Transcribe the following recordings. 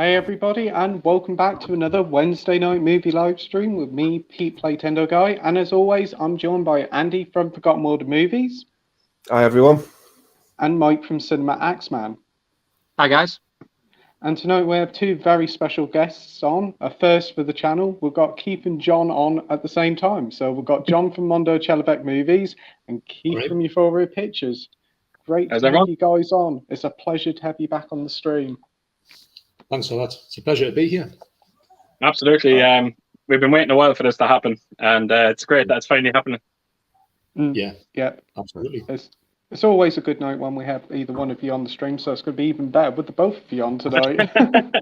Hey everybody, and welcome back to another Wednesday night movie live stream with me, Pete Playtendoguy, and as always, I'm joined by Andy from Forgotten World of Movies. Hi everyone. And Mike from Cinema Axeman. Hi guys. And tonight we have two very special guests on. A first for the channel, we've got Keith and John on at the same time. So we've got John from Mondo Chelloveck Movies and Keith from Euphoria Pictures. Great to have you guys on. It's a pleasure to have you back on the stream. Thanks a lot. It's a pleasure to be here. Absolutely. We've been waiting a while for this to happen, and it's great that it's finally happening. Yeah, absolutely. It's always a good night when we have either one of you on the stream, so it's going to be even better with the both of you on tonight. I'm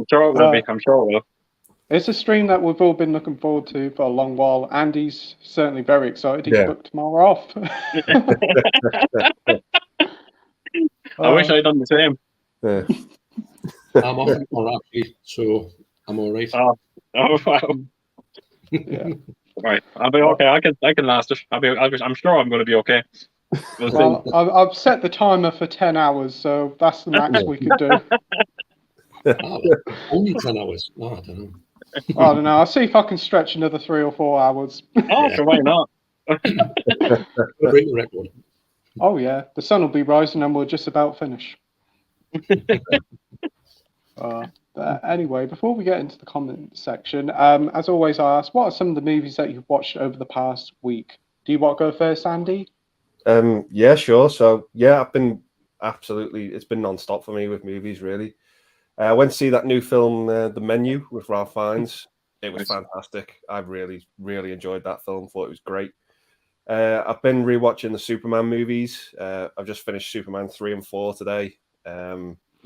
sure it will be. I'm sure it will. It's a stream that we've all been looking forward to for a long while. Andy's certainly very excited. He's booked tomorrow off. I wish I'd done the same. Yeah. I'm off tomorrow actually, so I'm all right. Oh wow. Yeah. Right, I'll be okay. I can last it. I'm sure I'm going to be okay. Well, I've set the timer for 10 hours, so that's the max we can do. Only 10 hours? No, I don't know. I don't know. I'll see if I can stretch another 3 or 4 hours. Oh, so why not? Break the record. Oh yeah, the sun will be rising and we'll just about finish. But anyway, before we get into the comment section, as always I ask, what are some of the movies that you've watched over the past week? Do you want to go first, Andy? Yeah, sure. So yeah, I've been it's been non-stop for me with movies really. I went to see that new film, The Menu, with Ralph Fiennes. It was fantastic. I really, really enjoyed that film. Thought it was great. I've been rewatching the Superman movies. I've just finished Superman 3 and 4 today.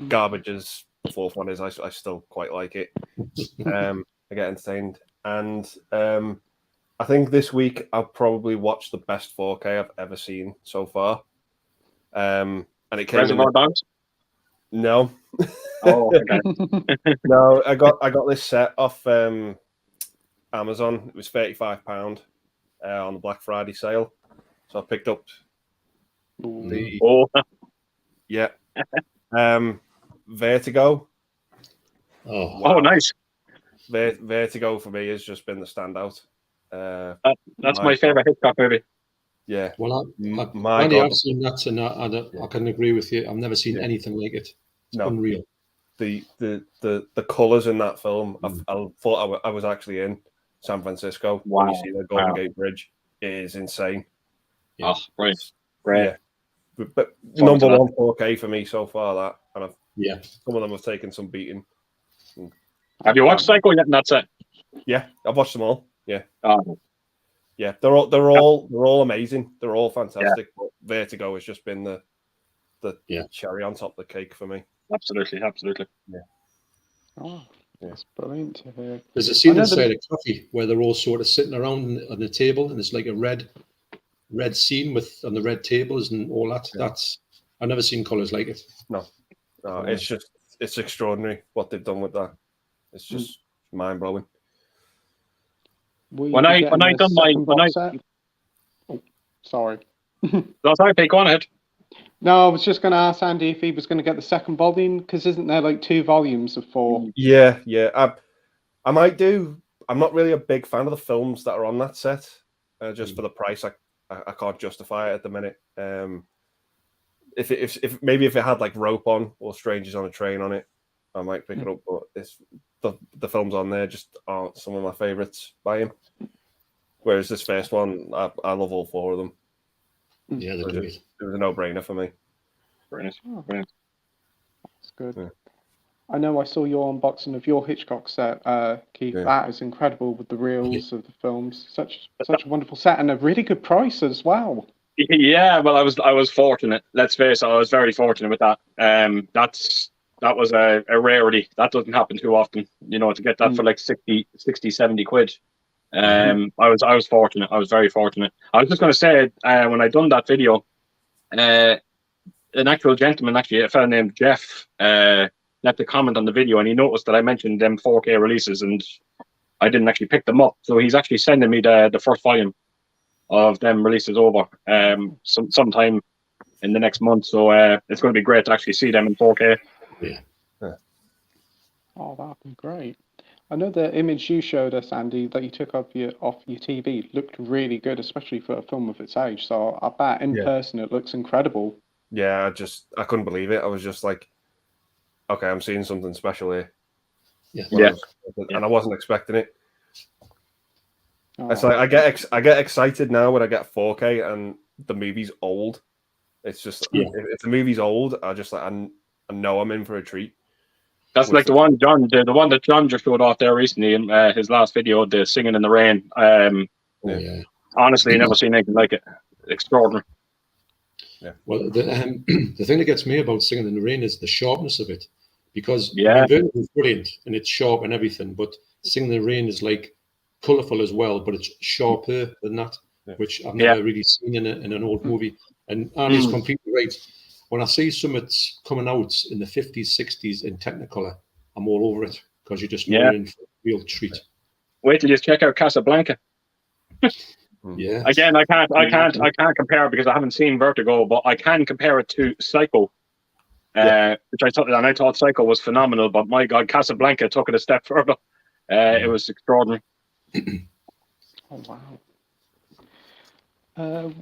Garbage as the fourth one is. I still quite like it. I get entertained. And I think this week I'll probably watch the best 4K I've ever seen so far. And it came Reservoir Dogs? No. Oh, okay. No, I got this set off Amazon. It was £35 on the Black Friday sale. So I picked up Vertigo. Oh, nice. Vertigo for me has just been the standout. That's my favorite Hitchcock movie. Yeah. Well, I've seen that, and I can agree with you. I've never seen anything like it. It's unreal. The colours in that film. I thought I was actually in San Francisco. Wow. When you see the Golden Gate Bridge, it is insane. Yeah. Oh, right. Great. Yeah. But number one 4K for me so far. That and some of them have taken some beating. Have you watched Psycho yet? And that's it. Yeah, I've watched them all. Yeah. Oh. Yeah, they're all amazing. They're all fantastic. But Vertigo has just been the cherry on top of the cake for me. Absolutely. Yeah. Oh, that's brilliant to hear. There's a scene inside a coffee where they're all sort of sitting around on the table, and it's like a red scene on the red tables and all that. Yeah. I've never seen colours like it. No, it's extraordinary what they've done with that. It's just mind blowing. When I done my sorry. No, sorry, Pete, go on ahead. No, I was just going to ask Andy if he was going to get the second volume, because isn't there like 2 volumes of 4? Yeah. I might do. I'm not really a big fan of the films that are on that set. Just for the price, I can't justify it at the minute. If it had like Rope on or Strangers on a Train on it, I might pick it up. But the films on there just aren't some of my favourites by him. Whereas this first one, I love all 4 of them. Yeah, they're great. It was a no-brainer for me. Brilliant. That's good. Yeah. I know I saw your unboxing of your Hitchcock set, Keith. Yeah. That is incredible with the reels of the films. Such a wonderful set and a really good price as well. Yeah, well, I was fortunate. Let's face it, I was very fortunate with that. That was a rarity. That doesn't happen too often. To get that for like 60, 70 quid. I was fortunate. I was very fortunate. I was just going to say, when I done that video, an actual gentleman, a fellow named Jeff, left a comment on the video, and he noticed that I mentioned them 4K releases, and I didn't actually pick them up. So he's actually sending me the first volume of them releases over sometime in the next month. So it's going to be great to actually see them in 4K. Yeah. Oh, that'd be great. I know the image you showed us, Andy, that you took off your TV looked really good, especially for a film of its age. So I bet in person it looks incredible. Yeah, I couldn't believe it. I was just like, okay, I'm seeing something special here. Yeah. And I wasn't expecting it. Oh. It's like I get excited now when I get 4K and the movie's old. It's just if the movie's old, I just like I know I'm in for a treat. That's like the one that John just showed off there recently in his last video, the Singing in the Rain. Honestly, never seen anything like it. Extraordinary. Yeah. Well, the thing that gets me about Singing in the Rain is the sharpness of it, because Yeah. I mean, Vertigo is brilliant and it's sharp and everything, but Singing in the Rain is like colourful as well, but it's sharper than that, which I've never really seen in an old movie. And Andy's completely right. When I see something coming out in the 50s, 60s in Technicolor, I'm all over it, because you just know you're in for a real treat. Wait till you check out Casablanca. Yeah. Again, I can't compare it because I haven't seen Vertigo, but I can compare it to Psycho, which I thought Psycho was phenomenal. But my God, Casablanca took it a step further. It was extraordinary. Oh wow.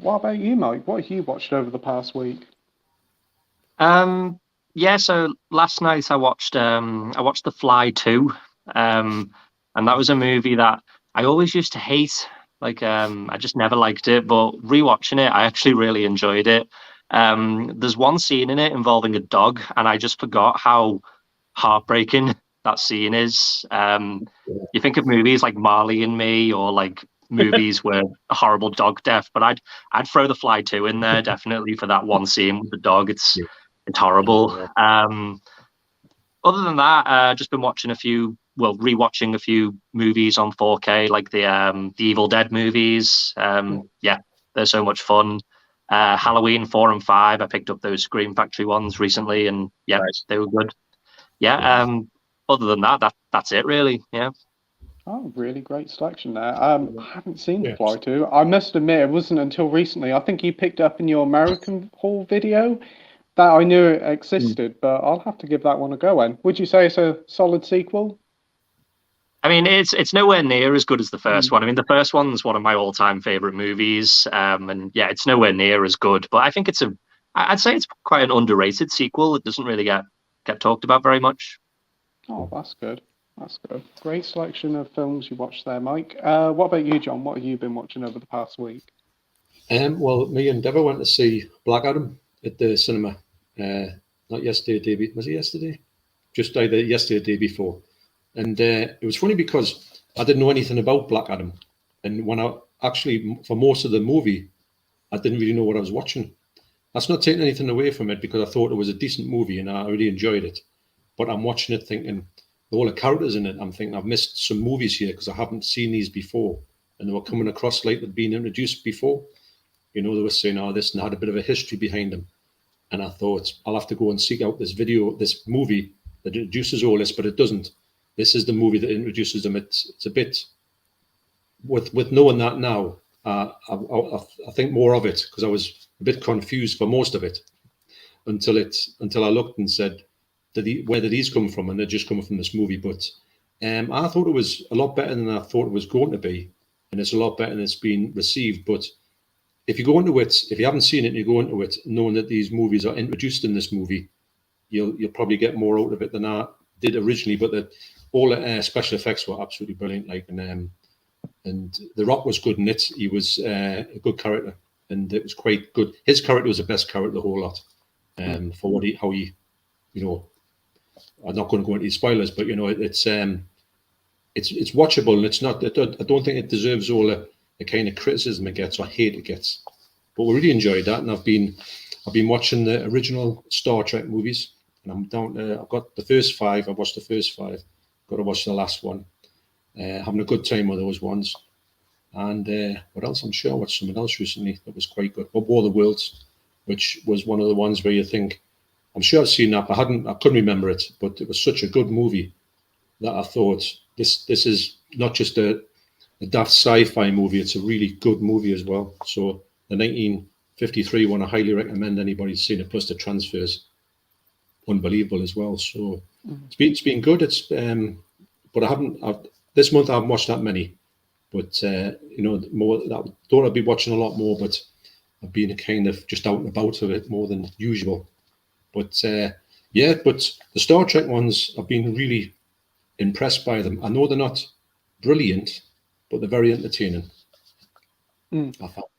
What about you, Mike? What have you watched over the past week? So last night I watched The Fly 2. And that was a movie that I always used to hate. Like, I just never liked it, but rewatching it, I actually really enjoyed it. There's one scene in it involving a dog, and I just forgot how heartbreaking that scene is. You think of movies like Marley and Me, or like movies where a horrible dog death, but I'd throw The Fly 2 in there definitely for that one scene with the dog. It's horrible. Other than that, just been watching rewatching a few movies on 4K, like the Evil Dead movies. They're so much fun. Halloween 4 and 5, I picked up those Scream Factory ones recently, and they were good. Other than that's it really. Oh, really great selection there. I haven't seen The Fly 2. I must admit, it wasn't until recently. I think you picked up in your American Haul video that I knew it existed, but I'll have to give that one a go. And would you say it's a solid sequel? I mean, it's nowhere near as good as the first one. I mean, the first one's one of my all-time favorite movies, and it's nowhere near as good. But I think I'd say it's quite an underrated sequel. It doesn't really get talked about very much. Oh, that's good. That's good. Great selection of films you watched there, Mike. What about you, John? What have you been watching over the past week? Well, me and Deborah went to see Black Adam at the cinema. Not yesterday, was it yesterday? Just either yesterday or the day before. And it was funny because I didn't know anything about Black Adam. And when for most of the movie, I didn't really know what I was watching. That's not taking anything away from it, because I thought it was a decent movie and I really enjoyed it. But I'm watching it thinking, all the characters in it, I'm thinking I've missed some movies here because I haven't seen these before. And they were coming across like they'd been introduced before. They were saying, this, and had a bit of a history behind them. And I thought, I'll have to go and seek out this movie that introduces all this, but it doesn't. This is the movie that introduces them. It's a bit, with knowing that now, I think more of it, because I was a bit confused for most of it until I looked and said, where did these come from? And they're just coming from this movie. But I thought it was a lot better than I thought it was going to be, and it's a lot better than it's been received. But if you go into it, if you haven't seen it, and you go into it knowing that these movies are introduced in this movie, you'll probably get more out of it than I did originally. But all the special effects were absolutely brilliant. And The Rock was good in it. He was a good character, and it was quite good. His character was the best character of the whole lot. For how he, I'm not going to go into spoilers, but it's watchable, and it's not. I don't think it deserves all the kind of criticism it gets or hate it gets. But we really enjoyed that, and I've been watching the original Star Trek movies, and I'm down. I've got the first 5. I've watched the first 5. Got to watch the last one. Having a good time with those ones. And what else? I'm sure I watched something else recently that was quite good. War of the Worlds, which was one of the ones where you think, I'm sure I've seen that, but I couldn't remember it. But it was such a good movie that I thought this is not just a daft sci-fi movie, it's a really good movie as well. So the 1953 one, I highly recommend anybody who's seen it, plus the transfers. unbelievable as well. So it's been good. It's but this month I haven't watched that many. But more that thought I'd be watching a lot more, but I've been kind of just out and about a bit more than usual. But but the Star Trek ones, I've been really impressed by them. I know they're not brilliant, but they're very entertaining.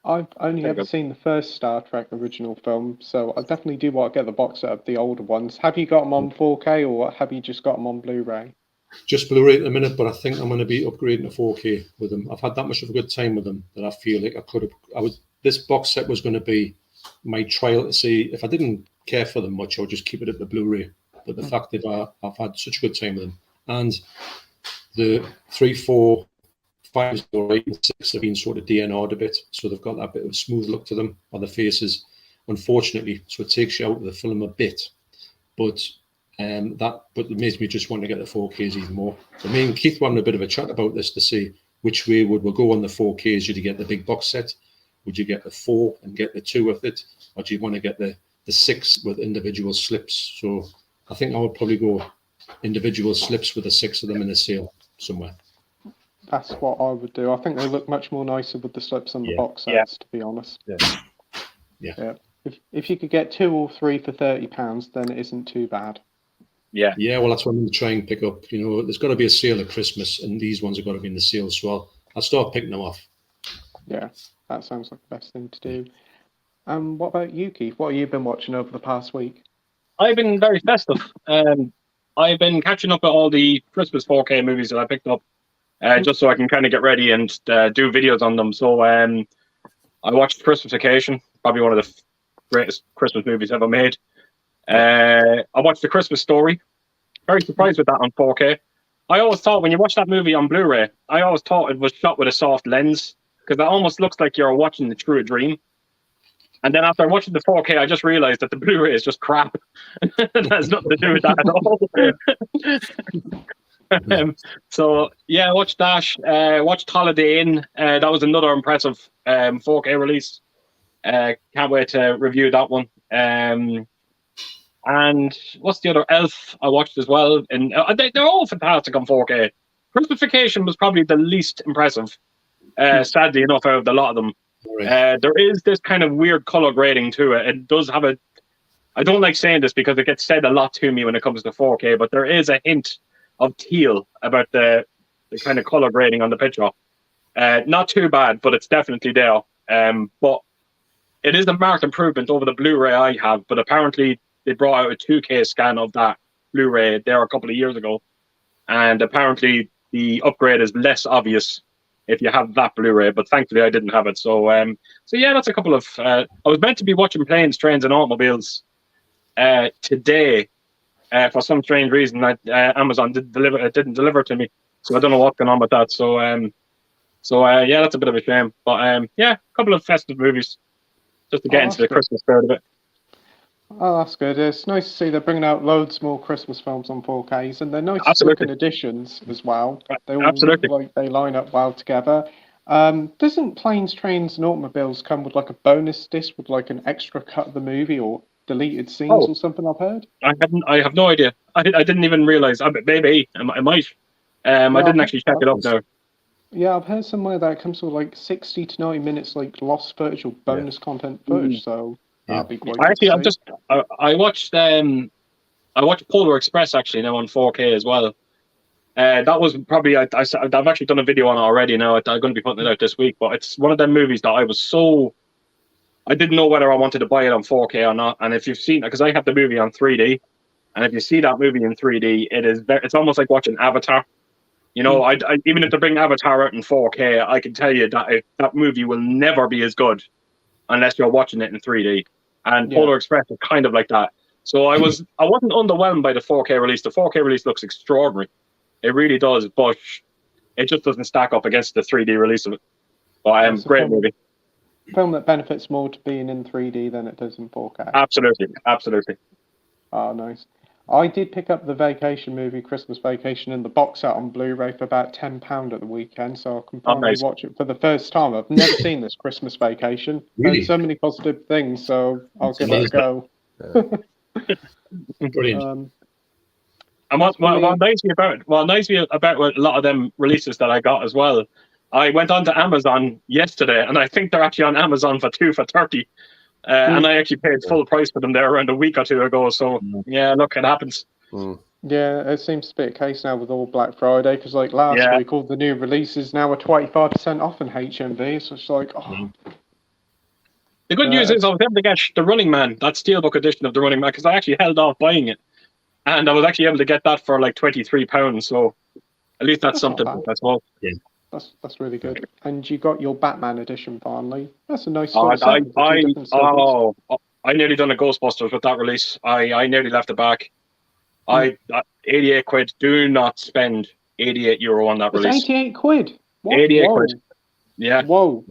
I've only ever seen the first Star Trek original film, so I definitely do want to get the box set of the older ones. Have you got them on 4K or have you just got them on Blu-ray? Just Blu-ray at the minute, but I think I'm going to be upgrading to 4K with them. I've had that much of a good time with them that I feel like this box set was going to be my trial to see if I didn't care for them much, I would just keep it at the Blu-ray. But the fact that I've had such a good time with them, and the 3, 4, 5, 8, and 6 have been sort of DNR'd a bit, so they've got that bit of a smooth look to them on the faces, unfortunately. So it takes you out of the film a bit, but it makes me just want to get the 4Ks even more. So me and Keith were having a bit of a chat about this to see which way would we go on the 4Ks. Would you get the big box set? Would you get the 4 and get the 2 with it? Or do you want to get the 6 with individual slips? So I think I would probably go individual slips with the 6 of them in the sale somewhere. That's what I would do. I think they look much more nicer with the slips on the box sets, to be honest. Yeah. If you could get 2 or 3 for £30, then it isn't too bad. Yeah, well, that's what I'm going to try and pick up. There's got to be a sale at Christmas, and these ones have got to be in the sale, so I'll start picking them off. Yeah, that sounds like the best thing to do. What about you, Keith? What have you been watching over the past week? I've been very festive. I've been catching up with all the Christmas 4K movies that I picked up, just so I can kind of get ready and do videos on them. So I watched Christmas Vacation, probably one of the greatest Christmas movies ever made. I watched The Christmas Story. Very surprised with that on 4K. I always thought when you watch that movie on Blu-ray, I always thought it was shot with a soft lens because it almost looks like you're watching it through a dream. And then after watching the 4K, I just realized that the Blu-ray is just crap. It has nothing to do with that at all. So yeah, I watched Dash. Watched Holiday Inn. That was another impressive 4K release. Can't wait to review that one. And what's the other? Elf I watched as well, and they're all fantastic on 4K. Christmas Vacation was probably the least impressive, sadly enough, out of the lot of them. Right. There is this kind of weird color grading to it. It does have I don't like saying this because it gets said a lot to me when it comes to 4K, but there is a hint of teal about the kind of color grading on the picture. Not too bad, but it's definitely there. But it is a marked improvement over the Blu-ray I have, but apparently they brought out a 2K scan of that Blu-ray there a couple of years ago. And apparently the upgrade is less obvious if you have that Blu-ray, but thankfully I didn't have it. So yeah, that's a couple of... I was meant to be watching Planes, Trains and Automobiles today. For some strange reason, Amazon didn't deliver to me. So I don't know what's going on with that. So yeah, that's a bit of a shame. But yeah, a couple of festive movies just to get into the Christmas spirit of it. Oh, that's good. It's nice to see they're bringing out loads more Christmas films on 4Ks, and they're nice looking additions as well. They all look like they line up well together. Doesn't Planes, Trains and Automobiles come with like a bonus disc with like an extra cut of the movie or deleted scenes or something? I've heard. I have no idea. I didn't even realize. Maybe I might. I didn't actually check it up now. Yeah, I've heard somewhere that it comes with like 60 to 90 minutes like lost footage or bonus content footage. So. That'd be quite I watched Polar Express actually now on 4K as well. That was probably I've actually done a video on it already now. I'm going to be putting it out this week, but it's one of them movies that I didn't know whether I wanted to buy it on 4K or not. And if you've seen it, because I have the movie on 3D, and if you see that movie in 3D, it's almost like watching Avatar. Even if they bring Avatar out in 4K, I can tell you that that movie will never be as good unless you're watching it in 3D. And Polar Express is kind of like that. So I wasn't underwhelmed by the 4K release. The 4K release looks extraordinary. It really does, but it just doesn't stack up against the 3D release of it. But great movie. Film that benefits more to being in 3D than it does in 4K. Absolutely. Oh, nice. I did pick up the Vacation movie, Christmas Vacation, in the box set on Blu-ray for about £10 at the weekend, so I can finally watch it for the first time. I've never seen this Christmas Vacation. Really? Heard so many positive things, so I'll give it a go. Brilliant. And what annoys me about a lot of them releases that I got as well, I went on to Amazon yesterday, and I think they're actually on Amazon for 2 for $30. And I actually paid full price for them there around a week or two ago. So yeah, look, it happens. Yeah, it seems to be a case now with all Black Friday, because like last week, all the new releases now are 25% off in HMV. So it's like, The good news is I was able to get the Running Man, that Steelbook edition of the Running Man, because I actually held off buying it, and I was actually able to get that for like £23. So at least that's something. That's all. Yeah. That's really good. And you got your Batman edition finally. That's a nice set. I nearly done a Ghostbusters with that release. I nearly left it back. 88 quid. Do not spend €88 on that release. 88 quid? What? 88 quid. Yeah. Whoa.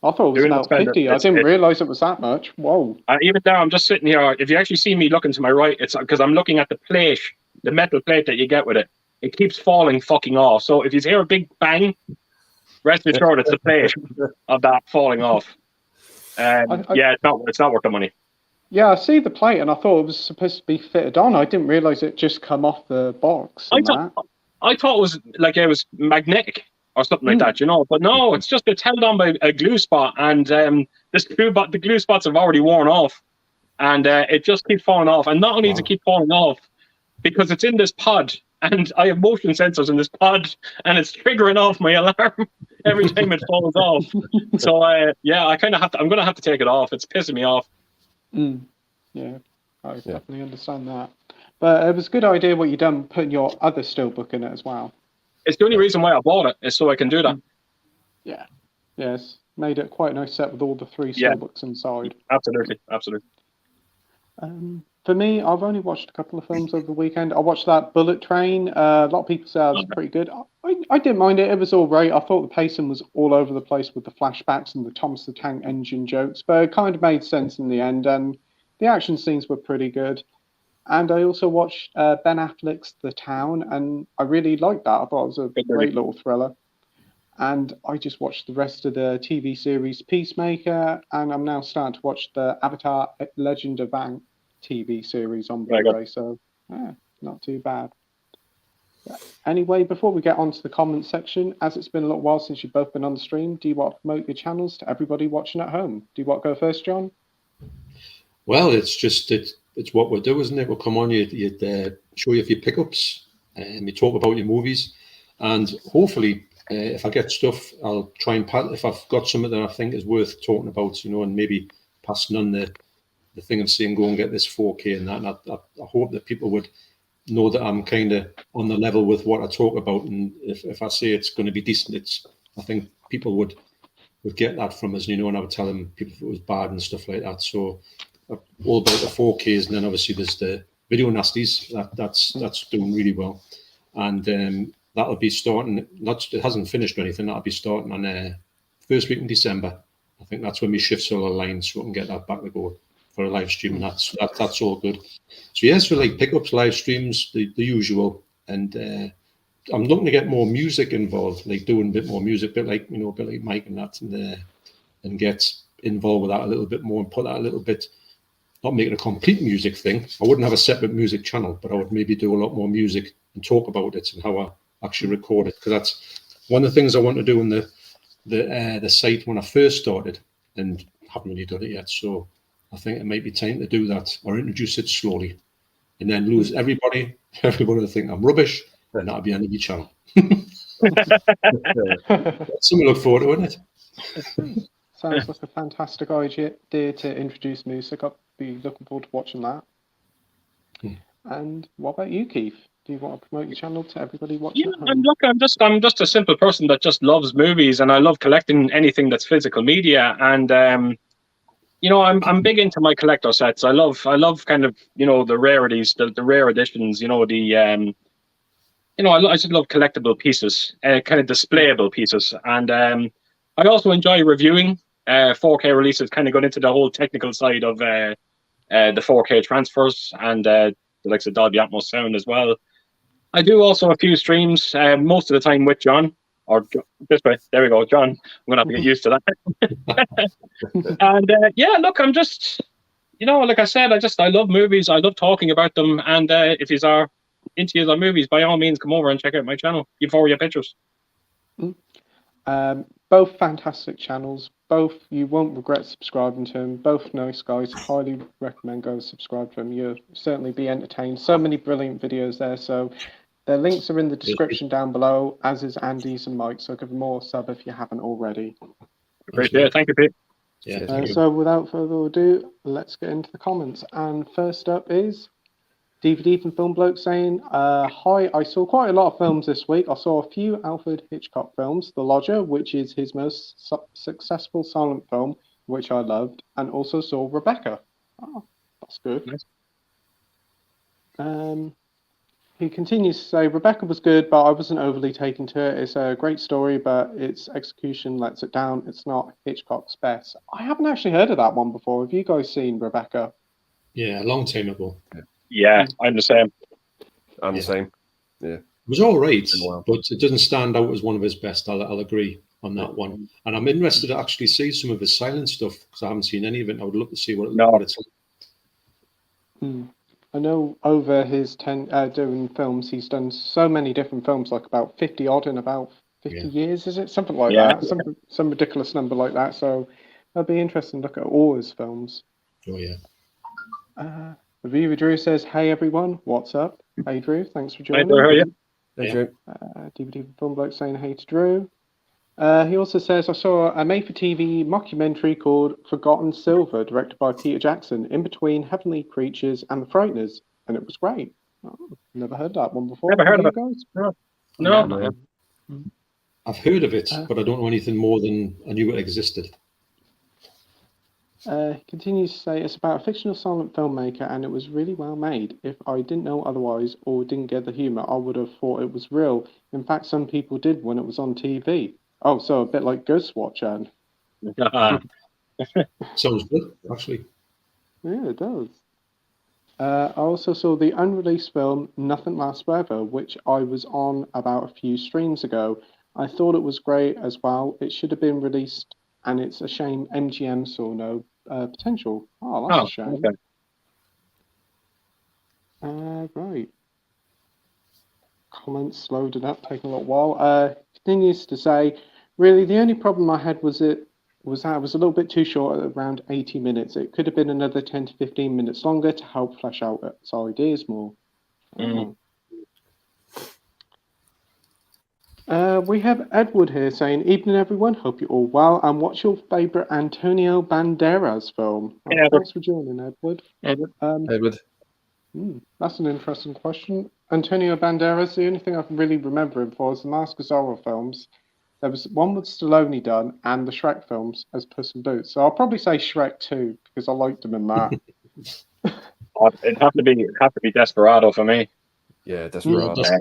I thought it was about 50. I didn't realise it was that much. Whoa. Even now, I'm just sitting here. If you actually see me looking to my right, it's because I'm looking at the plate, the metal plate that you get with it. It keeps falling fucking off. So if you hear a big bang, rest assured it's the plate of that falling off. It's not worth the money. Yeah, I see the plate, and I thought it was supposed to be fitted on. I didn't realise it just come off the box. I thought it was like it was magnetic or something like that, But no, it's held on by a glue spot, and the glue spots have already worn off, and it just keeps falling off. And not only does it keep falling off, because it's in this pod, and I have motion sensors in this pod, and it's triggering off my alarm every time it falls off. So I kind of have to. I'm going to have to take it off. It's pissing me off. Yeah, I definitely understand that. But it was a good idea what you done, putting your other Steelbook in it as well. It's the only reason why I bought it, is so I can do that. Yeah. Yes. Made it quite a nice set with all the 3 Steelbooks inside. Absolutely. For me, I've only watched a couple of films over the weekend. I watched that Bullet Train. A lot of people say it was pretty good. I didn't mind it. It was all right. I thought the pacing was all over the place with the flashbacks and the Thomas the Tank Engine jokes, but it kind of made sense in the end, and the action scenes were pretty good. And I also watched Ben Affleck's The Town, and I really liked that. I thought it was a great little thriller. And I just watched the rest of the TV series Peacemaker, and I'm now starting to watch the Avatar Legend of Aang TV series on Blu-ray, so not too bad. Anyway, before we get on to the comment section, as it's been a little while since you've both been on the stream, do you want to promote your channels to everybody watching at home? Do you want to go first, John? Well, it's what we do, isn't it? We'll come on, you'd show you a few pickups, and we talk about your movies, and hopefully, if I get stuff, I'll try and if I've got something that I think is worth talking about, and maybe passing on the thing of saying go and get this 4K and that. And I hope that people would know that I'm kind of on the level with what I talk about, and if I say it's going to be decent, I think people would get that from us, and I would tell them people if it was bad and stuff like that. So all about the 4Ks, and then obviously there's the Video Nasties that's doing really well, and that'll be starting. It hasn't finished or anything. That'll be starting on first week in December. I think that's when we shifts all aligned, so we can get that back to go for a live stream, and that's all good. So yes, for like pickups, live streams, the usual, and I'm looking to get more music involved, like doing a bit more music, bit like Mike and that, and get involved with that a little bit more and put that a little bit. Not making a complete music thing. I wouldn't have a separate music channel, but I would maybe do a lot more music and talk about it and how I actually record it, because that's one of the things I want to do in the site when I first started, and haven't really done it yet. So I think it might be time to do that, or introduce it slowly, and then lose everybody. Everybody will think I'm rubbish, and that'll be on the channel. Something to look forward to, isn't it? Sounds like a fantastic idea to introduce music. I'll be looking forward to watching that. And what about you, Keith? Do you want to promote your channel to everybody watching? Yeah, I'm just a simple person that just loves movies, and I love collecting anything that's physical media. And I'm big into my collector sets. I love kind of the rarities, the rare editions. I just love collectible pieces, kind of displayable pieces, and I also enjoy reviewing 4K releases. Kind of going into the whole technical side of the 4K transfers and the likes of Dolby Atmos sound as well. I do also a few streams, most of the time with John, or this way. There we go, John. I'm gonna have to get used to that. And look, I'm just, like I said, I love movies. I love talking about them. And if you are into your movies, by all means, come over and check out my channel, Euphoria Pictures. Both fantastic channels. Both you won't regret subscribing to them. Both nice guys. Highly recommend go subscribe to them. You'll certainly be entertained. So many brilliant videos there. So their links are in the description down below, as is Andy's and Mike's. So give them more sub if you haven't already. Appreciate it. Thank you, Pete. Yeah. So without further ado, let's get into the comments. And first up is DVD from Film Bloke saying, hi, I saw quite a lot of films this week. I saw a few Alfred Hitchcock films, The Lodger, which is his most successful silent film, which I loved, and also saw Rebecca. Oh, that's good. Nice. He continues to say, Rebecca was good, but I wasn't overly taken to it. It's a great story, but its execution lets it down. It's not Hitchcock's best. I haven't actually heard of that one before. Have you guys seen Rebecca? Yeah, a long time ago. Yeah, I'm the same. I'm the same. Yeah. It was all right, Wow. but it doesn't stand out as one of his best. I'll agree on that one. And I'm interested to actually see some of his silent stuff because I haven't seen any of it. I would love to see what it's like. I know over his doing films, he's done so many different films, like about 50 odd in about 50 years, is it? Something like that. Some ridiculous number like that. So that'd be interesting to look at all his films. Oh, yeah. The viewer Drew says, hey everyone, what's up? Hey Drew, thanks for joining. Hey, how are you? Hey, Drew. DVD Film Bloke saying hey to Drew. He also says, I saw a made-for-TV mockumentary called Forgotten Silver, directed by Peter Jackson, in between Heavenly Creatures and The Frighteners, and it was great. Oh, never heard that one before. Never heard of it. Guys? No. I've heard of it, but I don't know anything more than I knew it existed. He continues to say, it's about a fictional silent filmmaker, and it was really well made. If I didn't know otherwise or didn't get the humour, I would have thought it was real. In fact, some people did when it was on TV. Oh, so a bit like Ghostwatch, Sounds good, actually. Yeah, it does. I also saw the unreleased film Nothing Lasts Forever, which I was on about a few streams ago. I thought it was great as well. It should have been released, and it's a shame MGM saw no potential. Oh, that's a shame. Okay. Right. Comments loaded up, taking a little while. Continues to say, really, the only problem I had was that it was a little bit too short at around 80 minutes. It could have been another 10 to 15 minutes longer to help flesh out its ideas more. We have Edward here saying, evening everyone, hope you're all well, and what's your favourite Antonio Banderas film? Yeah, thanks for joining, Edward. Edward. That's an interesting question. Antonio Banderas, the only thing I can really remember him for is the Mask of Zorro films. There was one with Stallone done, and the Shrek films as Puss in Boots. So I'll probably say Shrek 2, because I liked him in that. It'd have to be Desperado for me. Yeah, Desperado. Yeah,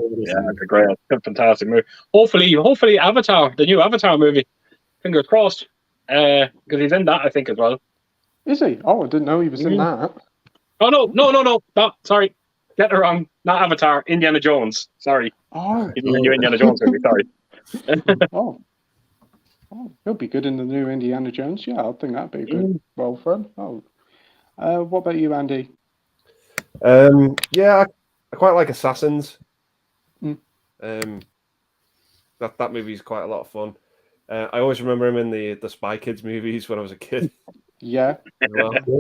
it's a great, fantastic movie. Hopefully Avatar, the new Avatar movie. Fingers crossed. Because he's in that, I think, as well. Is he? Oh, I didn't know he was in that. Oh, no, sorry. Getting it wrong. Not Avatar, Indiana Jones. Sorry. Oh. He's in the new Indiana Jones movie, sorry. Oh, he'll be good in the new Indiana Jones. Yeah, I think that'd be a good role for him. Oh. What about you, Andy? Yeah, I quite like Assassins. That movie's quite a lot of fun. I always remember him in the Spy Kids movies when I was a kid. Yeah.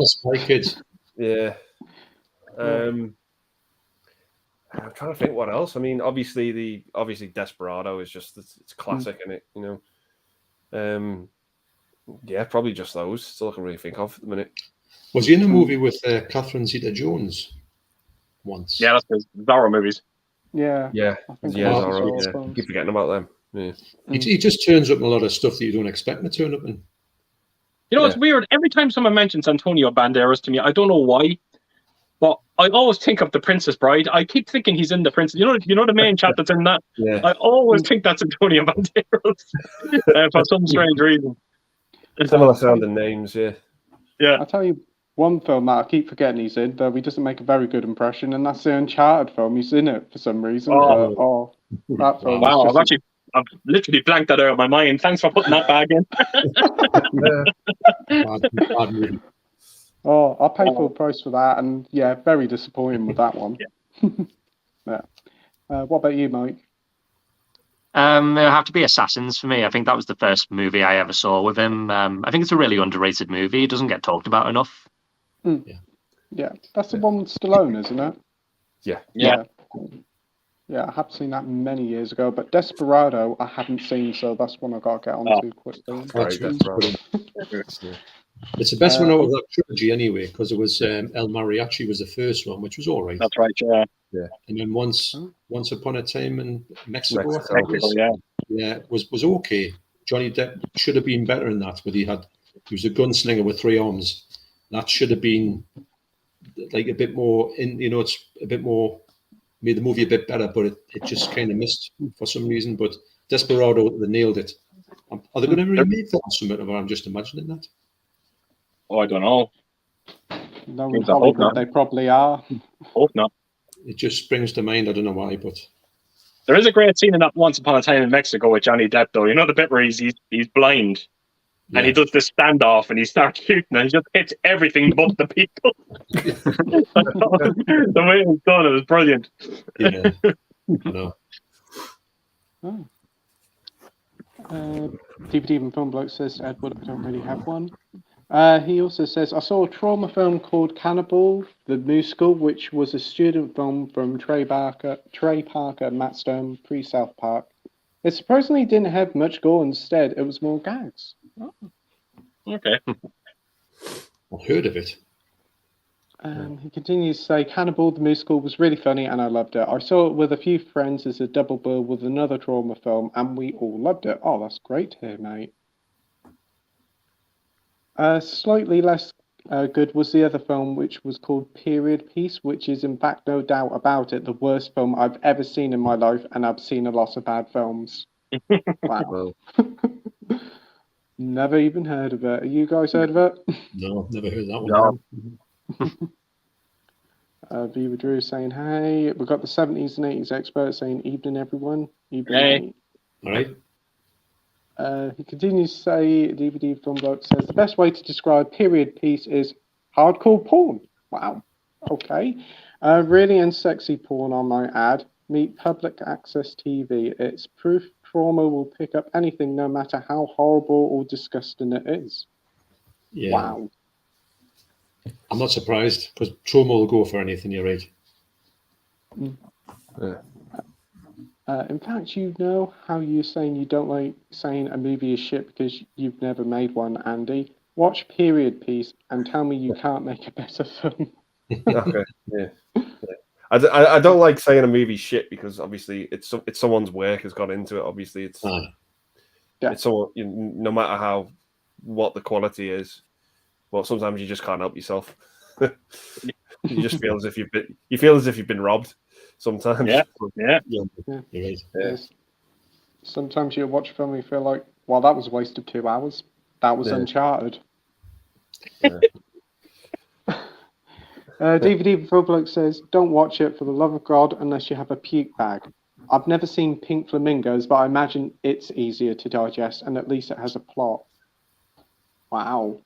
Spy Kids. Yeah. I'm trying to think what else. I mean, obviously Desperado is just it's classic, isn't it? You know. Yeah, probably just those. That's all I can really think of at the minute. Was he in a movie with Catherine Zeta-Jones once? Yeah, that's the Zorro movies. Yeah. Yeah. Zorro. Yeah. Films. Keep forgetting about them. Yeah. He just turns up in a lot of stuff that you don't expect him to turn up in. You know, it's weird. Every time someone mentions Antonio Banderas to me, I don't know why, but I always think of The Princess Bride. I keep thinking he's in The Princess. You know the main chap that's in that? Yeah. I always think that's Antonio Banderas for some strange reason. Similar sounding names, yeah. Yeah. I'll tell you one film that I keep forgetting he's in, though he doesn't make a very good impression, and that's the Uncharted film. He's in it for some reason. That film. Wow, I've literally blanked that out of my mind. Thanks for putting that back in. Bad movie. Oh, I'll pay full price for that, and yeah, very disappointing with that one. Yeah. What about you, Mike? It'll have to be Assassins for me. I think that was the first movie I ever saw with him. I think it's a really underrated movie. It doesn't get talked about enough. Yeah, that's the one with Stallone, isn't it? Yeah. Yeah, I have seen that many years ago, but Desperado I haven't seen, so that's one I got to get onto quickly. Great, Desperado. It's the best one out of that trilogy anyway, because it was El Mariachi was the first one, which was all right. That's right. Yeah. And then once upon a time in Mexico, I think it Mexico, was, yeah, was okay. Johnny Depp should have been better in that, but he was a gunslinger with 3 arms. That should have been like a bit more it's a bit more, made the movie a bit better, but it just kind of missed for some reason. But Desperado, they nailed it. Are they going to remake that or something, or I'm just imagining that? Oh, I don't know. No, Seems in I hope Hollywood not. they probably are. Hope not. It just springs to mind. I don't know why, but There is a great scene in that Once Upon a Time in Mexico with Johnny Depp, though. You know the bit where he's blind and he does this standoff and he starts shooting and he just hits everything but the people. The way it was done, it was brilliant. Yeah, I know. Oh. DVD and Film Bloke says, Edward, I don't really have one. He also says, I saw a trauma film called Cannibal, the musical, which was a student film from Trey Parker, and Matt Stone, pre-South Park. It surprisingly didn't have much gore. Instead, it was more gags. Oh. Okay. I've heard of it. He continues to say, Cannibal, the musical, was really funny and I loved it. I saw it with a few friends as a double bill with another trauma film and we all loved it. Oh, that's great to hear, mate. Slightly less good was the other film, which was called Period Piece, which is, in fact, no doubt about it, the worst film I've ever seen in my life, and I've seen a lot of bad films. Wow. Never even heard of it. Are you guys heard of it? No, never heard that one. No. Viva Drew saying, hey. We've got the 70s and 80s expert saying, evening, everyone. Evening, hey. mate. All right. He continues to say, DVD Film Bloke says, the best way to describe Period Piece is hardcore porn. Wow. Okay. Really unsexy porn, I might add. Meet public access TV. It's proof trauma will pick up anything, no matter how horrible or disgusting it is. Yeah. Wow. I'm not surprised, because trauma will go for anything, you're right. Yeah. In fact, you know how you're saying you don't like saying a movie is shit because you've never made one, Andy. Watch Period Piece and tell me you can't make a better film. Okay. Yeah. I don't like saying a movie's shit because obviously it's someone's work has gone into it. Obviously, it's someone, no matter what the quality is. Well, sometimes you just can't help yourself. You just feel as if you've been robbed. Sometimes. Yeah. Sometimes you watch a film and you feel like, well, that was a waste of 2 hours. That was Uncharted. Yeah. DVD Film Bloke says, don't watch it for the love of God unless you have a puke bag. I've never seen Pink Flamingos, but I imagine it's easier to digest and at least it has a plot. Wow.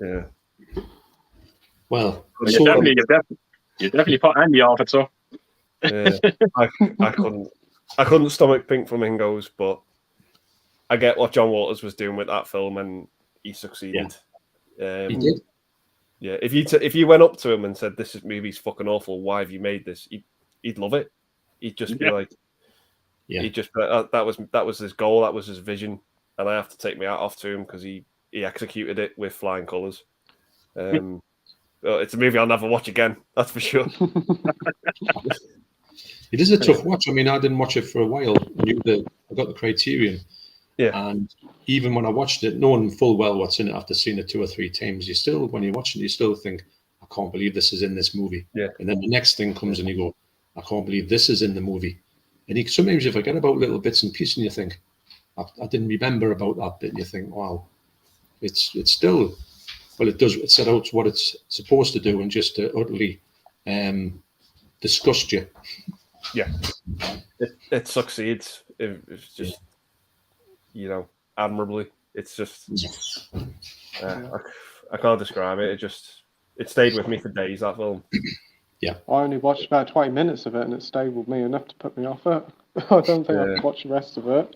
Yeah. Well, you definitely put Andy off it, so. Yeah. I couldn't stomach Pink Flamingos, but I get what John Waters was doing with that film, and he succeeded. He did. Yeah, if you went up to him and said, "This movie's fucking awful. Why have you made this?" He'd love it. He'd just be like, he'd just be like, that was his goal, that was his vision, and I have to take my hat off to him because he executed it with flying colours. It's a movie I'll never watch again. That's for sure. It is a tough watch. I mean, I didn't watch it for a while. I got the Criterion. Yeah. And even when I watched it, knowing full well what's in it after seeing it 2 or 3 times, when you're watching it, you still think, I can't believe this is in this movie. Yeah. And then the next thing comes and you go, I can't believe this is in the movie. And sometimes you forget about little bits and pieces and you think, I didn't remember about that bit. And you think, wow, it's still, well, it set out what it's supposed to do and just to utterly disgust you. Yeah. It succeeds. It's just, admirably. It's just, I can't describe it. It just, It stayed with me for days, that film. I only watched about 20 minutes of it, and it stayed with me enough to put me off it. I don't think I've watched the rest of it.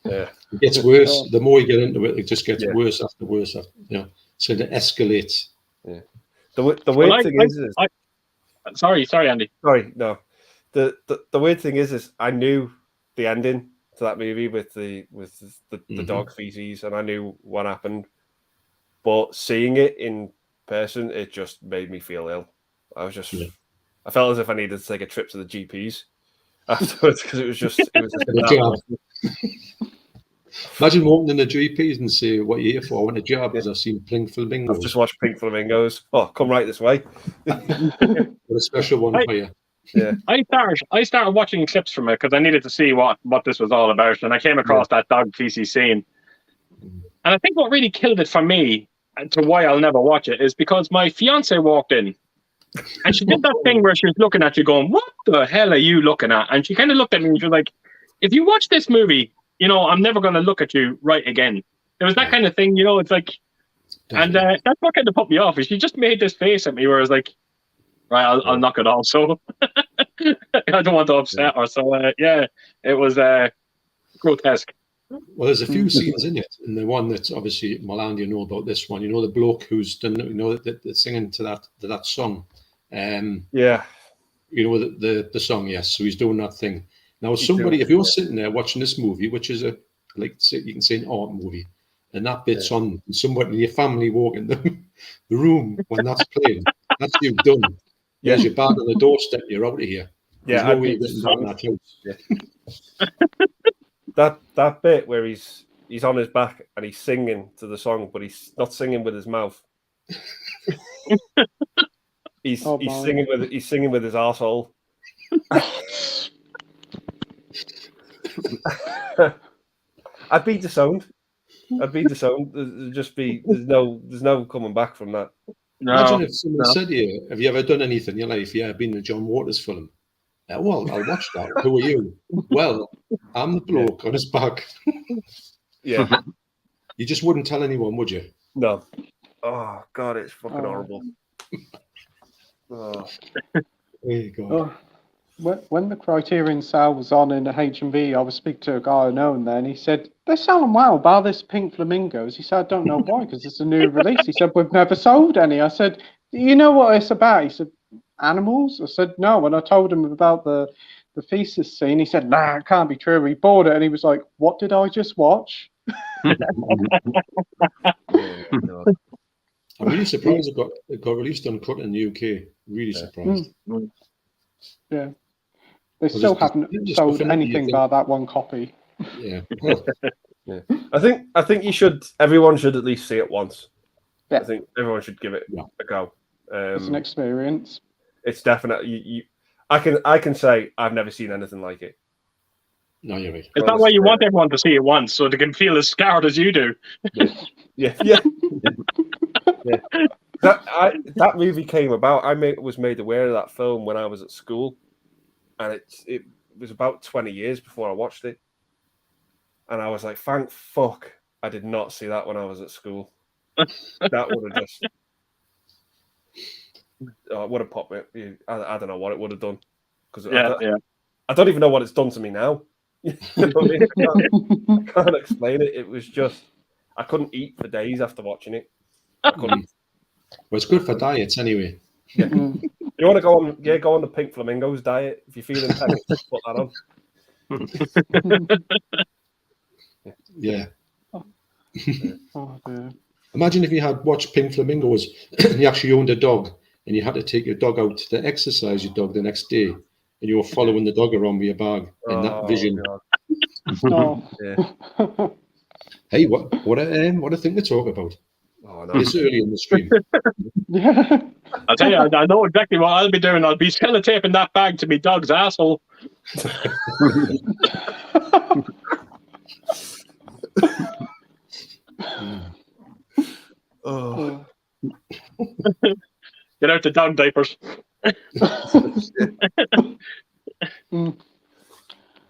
Yeah. It gets worse. The more you get into it, it just gets Yeah. worse after worse. So it escalates. Yeah. The weird thing is sorry, Andy. Sorry, no. The weird thing is I knew the ending to that movie with the dog feces, and I knew what happened. But seeing it in person, it just made me feel ill. I was just, I felt as if I needed to take a trip to the GPs afterwards because it was just Imagine walking in the GPs and say, "What are you here for?" I want a job because I've seen Pink Flamingos. I've just watched Pink Flamingos. Oh, come right this way. Got a special one for you. Yeah. I started watching clips from it because I needed to see what this was all about, and I came across that dog feces scene. And I think what really killed it for me, and to why I'll never watch it, is because my fiance walked in, and she did that thing where she was looking at you, going, "What the hell are you looking at?" And she kind of looked at me and she was like, "If you watch this movie, I'm never going to look at you right again." There was that kind of thing, it's like, and that's what kind of put me off. Is she just made this face at me where I was like, right, I'll knock it off. So I don't want to upset her. So it was grotesque. Well, there's a few scenes in it, and the one that's obviously Milan, you know about this one. The bloke who's done, the singing to that song. Yeah. The song, yes. So he's doing that thing. Now, somebody, if you're sitting there watching this movie, which is you can say an art movie, and that bit's on, and somebody in your family walk in the room when that's playing, that's you done. Yeah. There's your bag on the doorstep. You're out of here. Yeah, There's no way getting back in that house. Yeah. That bit where he's on his back and he's singing to the song, but he's not singing with his mouth. he's singing with his arsehole. I'd be disowned. There's no coming back from that. No, Imagine if someone said to you, "Have you ever done anything in your life?" "Yeah, I've been in a John Waters film." "Well, I'll watch that." "Who are you?" "Well, I'm the bloke on his back." Yeah. You just wouldn't tell anyone, would you? No. Oh God, it's fucking horrible. Oh. There you go. When the Criterion sale was on in the H&B, I was speaking to a guy I know, and then he said, "They're selling well, bar this Pink Flamingos." He said, "I don't know why, because it's a new release." He said, "We've never sold any." I said, "Do you know what it's about?" He said, "Animals?" I said, "No." When I told him about the feces scene, he said, "Nah, it can't be true." He bought it, and he was like, "What did I just watch?" I'm really surprised it got released uncut in the UK. Really surprised. Yeah. They still haven't sold anything by that one copy. Yeah. Well, yeah. I think everyone should at least see it once. Yeah. I think everyone should give it a go. It's an experience. It's definitely I can say I've never seen anything like it. No, you're right. Is that why you want everyone to see it once, so they can feel as scarred as you do? Yeah. That movie came about. I was made aware of that film when I was at school, and it was about 20 years before I watched it, and I was like, "Thank fuck I did not see that when I was at school." That would have just would have popped me. I don't know what it would have done, because I don't even know what it's done to me now. You know what I mean? I can't explain it. It was just I couldn't eat for days after watching it. I couldn't. Well, it's good for diets anyway. Yeah. You want to go on the Pink Flamingos diet if you're feeling heavy, put that on. Yeah. Oh, dear. Imagine if you had watched Pink Flamingos and you actually owned a dog and you had to take your dog out to exercise your dog the next day, and you were following the dog around with your bag in that vision. Oh. Yeah. Hey, what a thing to talk about. Oh, no. This early in the stream. Yeah. I'll tell you, I know exactly what I'll be doing. I'll be sellotaping that bag to me dog's asshole. Oh. Get out the dog diapers.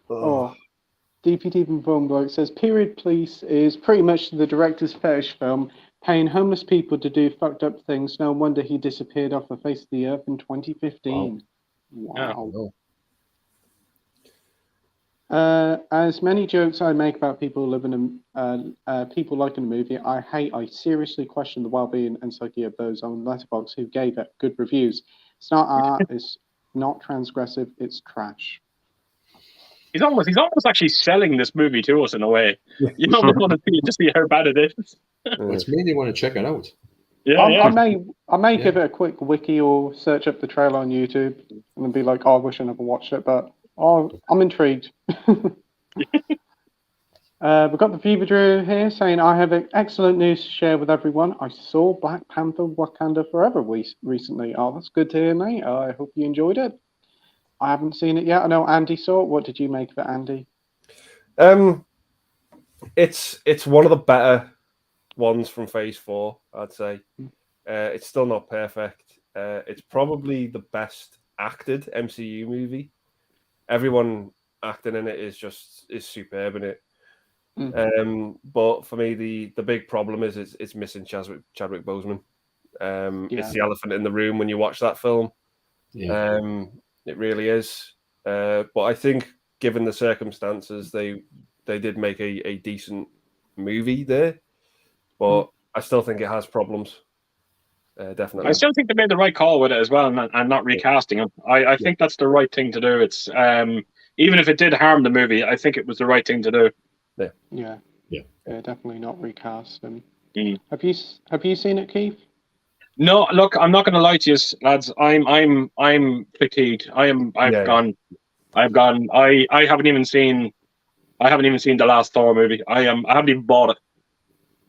Oh. DPT from Phone Bloke says, Period Police is pretty much the director's fetish film, paying homeless people to do fucked up things. No wonder he disappeared off the face of the earth in 2015. Wow. As many jokes I make about people living in people liking a movie, I seriously question the well-being and psyche of those on Letterboxd who gave it good reviews. It's not art, it's not transgressive, it's trash. He's almost actually selling this movie to us in a way. You almost want to see just see how bad it is. It's made me want to check it out. I may give it a quick wiki or search up the trailer on YouTube and then be like, oh, I wish I never watched it, but I'm intrigued. We've got the Fever Drew here saying, I have excellent news to share with everyone. I saw Black Panther Wakanda Forever recently. Oh, that's good to hear, mate. I hope you enjoyed it. I haven't seen it yet. I know Andy saw it. What did you make of it, Andy? It's one of the better ones from Phase 4, I'd say. It's still not perfect. It's probably the best acted MCU movie. Everyone acting in it is superb in it. But for me, the big problem is it's missing Chadwick Boseman. It's the elephant in the room when you watch that film. It really is. But I think, given the circumstances, they did make a decent movie there. But I still think it has problems. Definitely. I still think they made the right call with it as well, and not recasting him. I think that's the right thing to do. It's even if it did harm the movie, I think it was the right thing to do. Yeah, definitely not recast him. Mm. Have you seen it, Keith? No, look, I'm not going to lie to you, lads. I'm fatigued. I've gone. I haven't even seen the last Thor movie. I haven't even bought it.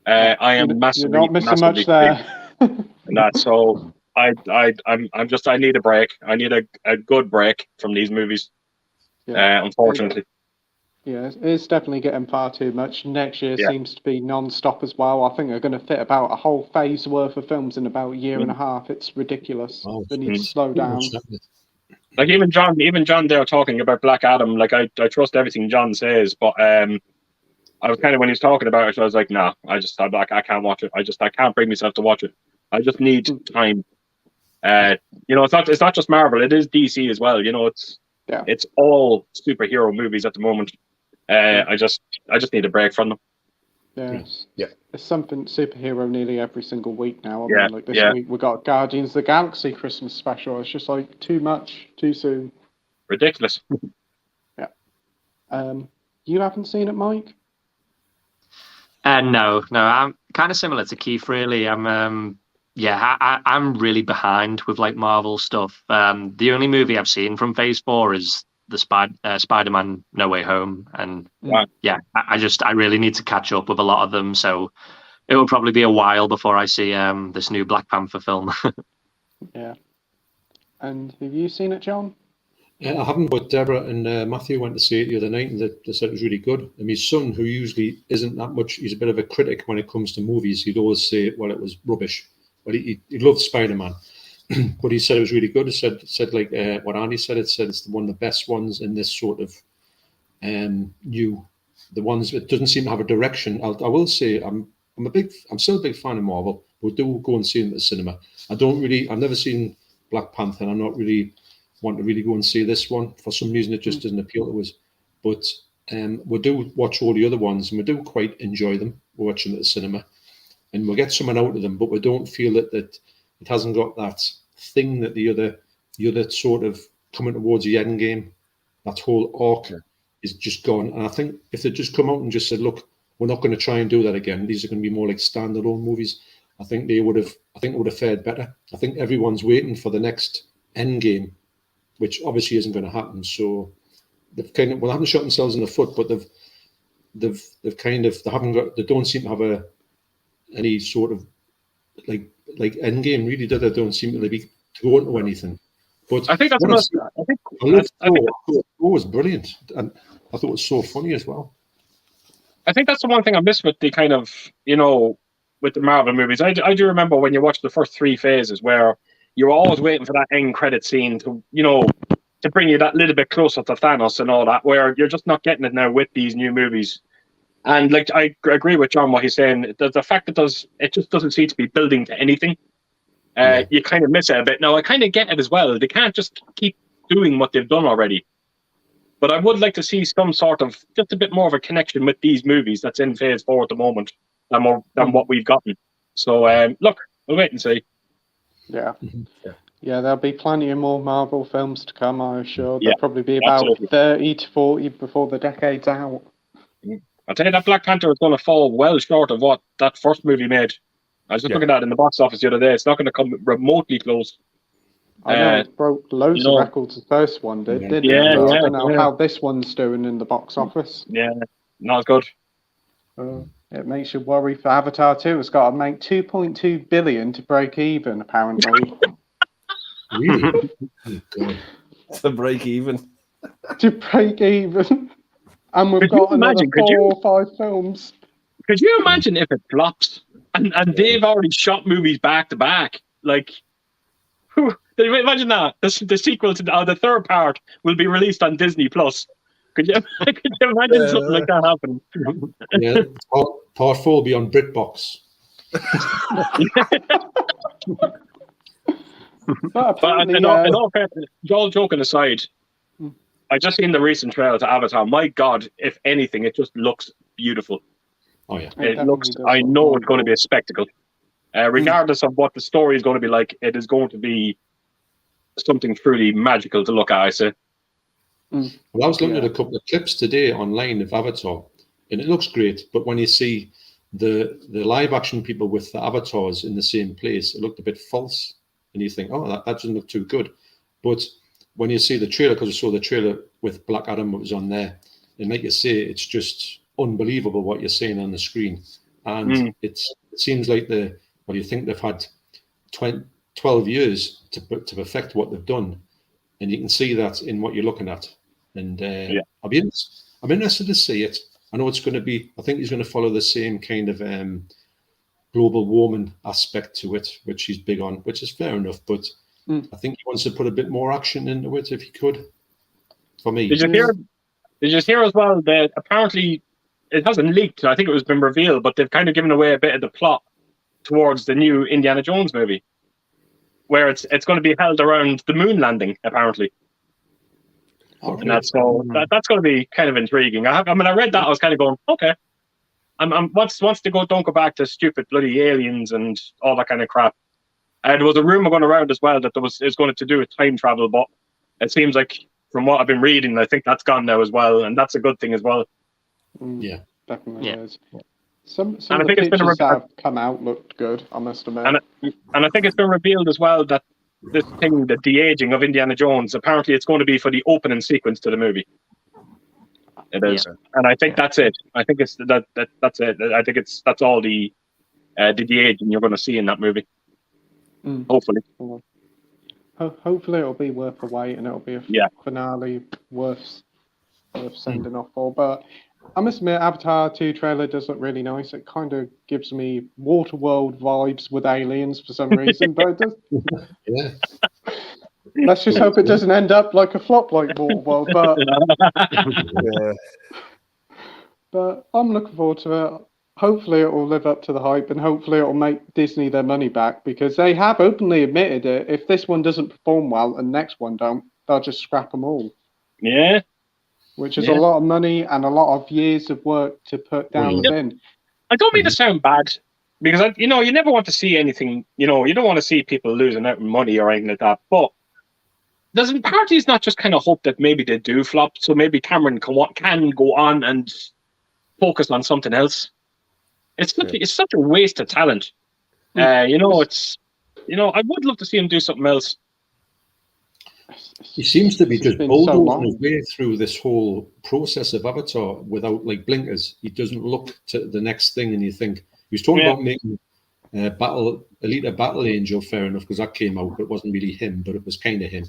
I am massively. You're not missing much there. And that, so I need a break. I need a good break from these movies. Unfortunately. Yeah, it's definitely getting far too much. Next year seems to be non-stop as well. I think they're going to fit about a whole phase worth of films in about a year and a half. It's ridiculous. They need to slow down. Like even John there talking about Black Adam. Like I trust everything John says, but I was kind of, when he was talking about it, I was like, no, I can't watch it. I can't bring myself to watch it. I just need time. It's not just Marvel. It is DC as well. It's all superhero movies at the moment. I just need a break from them. There's something superhero nearly every single week now. I mean, like this week we got Guardians of the Galaxy Christmas special. It's just like too much, too soon. Ridiculous. You haven't seen it, Mike? No, I'm kind of similar to Keith. Really, I'm really behind with like Marvel stuff. The only movie I've seen from Phase 4 is the Spider-Man No Way Home, and I really need to catch up with a lot of them. So it will probably be a while before I see this new Black Panther film. And have you seen it, John? I haven't, but Deborah and Matthew went to see it the other night, and they said it was really good. And my son, who usually isn't that much, he's a bit of a critic when it comes to movies. He'd always say, well, it was rubbish. But he loved Spider-Man. But he said it was really good. He said like what Andy said, it's one of the best ones in this sort of the ones, it doesn't seem to have a direction. I will say I'm still a big fan of Marvel. We do go and see it in the cinema. I've never seen Black Panther, and I'm not really want to really go and see this one. For some reason, it just doesn't appeal to us. But we do watch all the other ones, and we do quite enjoy them. We're watching at the cinema, and we'll get something out of them, but we don't feel that it hasn't got that thing that the other sort of coming towards the end game, that whole arc is just gone. And I think if they just come out and just said, look, we're not going to try and do that again. These are going to be more like standalone movies. I think it would have fared better. I think everyone's waiting for the next end game, which obviously isn't going to happen. So they haven't shot themselves in the foot, but they don't seem to have any sort of like end game really. They don't seem to be to go into anything. But I think that's Thor was brilliant, and I thought it was so funny as well. I think that's the one thing I miss with the kind of, with the Marvel movies. I do remember when you watch the first three phases where you were always waiting for that end credit scene to bring you that little bit closer to Thanos and all that, where you're just not getting it now with these new movies. And like I agree with John what he's saying. The fact that it just doesn't seem to be building to anything. You kind of miss it a bit. Now I kind of get it as well. They can't just keep doing what they've done already. But I would like to see some sort of just a bit more of a connection with these movies that's in Phase 4 at the moment than what we've gotten. So look, we'll wait and see. Yeah. Yeah, there'll be plenty of more Marvel films to come, I'm sure. Yeah, There'll probably be about absolutely. 30 to 40 before the decade's out. I'll tell you that Black Panther is going to fall well short of what that first movie made. I was just looking at it in the box office the other day. It's not going to come remotely close. I know it broke loads of records. The first one did, didn't it? I don't know how this one's doing in the box office. Yeah, not as good. It makes you worry for Avatar 2. It's got to make 2.2 billion to break even, apparently. Really? To break even. To break even. And we've got another 4 or 5 films. Could you imagine if it flops? And they've already shot movies back to back. Like, imagine that. The sequel to the third part will be released on Disney Plus. Could you imagine something like that happening? Yeah, part 4 will be on BritBox. But in all fairness, all joking aside, I just seen the recent trailer to Avatar. My God, if anything, it just looks beautiful. Oh yeah, it looks. I know it's going to be a spectacle. Regardless of what the story is going to be like, it is going to be something truly magical to look at, I say. Well, I was looking at a couple of clips today online of Avatar, and it looks great. But when you see the live action people with the avatars in the same place, it looked a bit false, and you think, oh, that doesn't look too good. But when you see the trailer, because I saw the trailer with Black Adam that was on there, and like you say, it's just unbelievable what you're seeing on the screen. And it seems like you think they've had 12 years to perfect what they've done, and you can see that in what you're looking at. And I'm interested to see it. I know it's going to be. I think he's going to follow the same kind of global warming aspect to it, which he's big on, which is fair enough. But I think he wants to put a bit more action into it if he could. For me, did you hear as well that apparently it hasn't leaked? I think it was been revealed, but they've kind of given away a bit of the plot towards the new Indiana Jones movie, where it's going to be held around the moon landing, apparently. Okay. And that's going to be kind of intriguing. I read that, I was kind of going, okay. Once they don't go back to stupid bloody aliens and all that kind of crap. And there was a rumor going around as well that it's going to do with time travel, but it seems like from what I've been reading, I think that's gone now as well, and that's a good thing as well. Yeah, definitely is. Some and of the pictures that have come out looked good, I must admit. And I think it's been revealed as well that this thing, the de-aging of Indiana Jones, apparently it's going to be for the opening sequence to the movie. It is, and I think that's it. I think it's that's it. I think that's all the de-aging you're going to see in that movie. Hopefully. Hopefully it'll be worth the wait and it'll be a finale worth sending off for. But I must admit, Avatar 2 trailer does look really nice. It kind of gives me Waterworld vibes with aliens for some reason, but it does. Yeah. Let's just hope it doesn't end up like a flop like Waterworld. But I'm looking forward to it. Hopefully it will live up to the hype, and hopefully it will make Disney their money back, because they have openly admitted it. If this one doesn't perform well and next one don't, they'll just scrap them all. Yeah. Which is a lot of money and a lot of years of work to put down the bin. I don't mean to sound bad, because you never want to see anything. You don't want to see people losing out on money or anything like that. But doesn't parties not just kind of hope that maybe they do flop, so maybe Cameron can go on and focus on something else? It's such a waste of talent. I would love to see him do something else. He seems to be just bulldozing his way through this whole process of Avatar without blinkers. He doesn't look to the next thing, and you think he was talking about making Alita Battle Angel. Fair enough, because that came out, but it wasn't really him, but it was kind of him.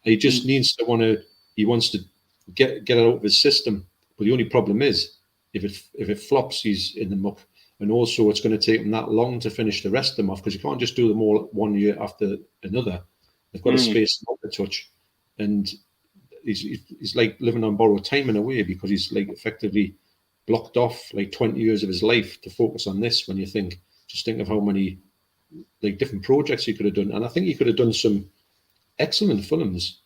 He just needs to he wants to get it out of his system. But the only problem is, if it flops, he's in the muck. And also, it's going to take him that long to finish the rest of them off, because you can't just do them all 1 year after another. They've got to space them out a touch, and he's like living on borrowed time in a way, because he's effectively blocked off like 20 years of his life to focus on this. When you just think of how many like different projects he could have done, and I think he could have done some excellent films,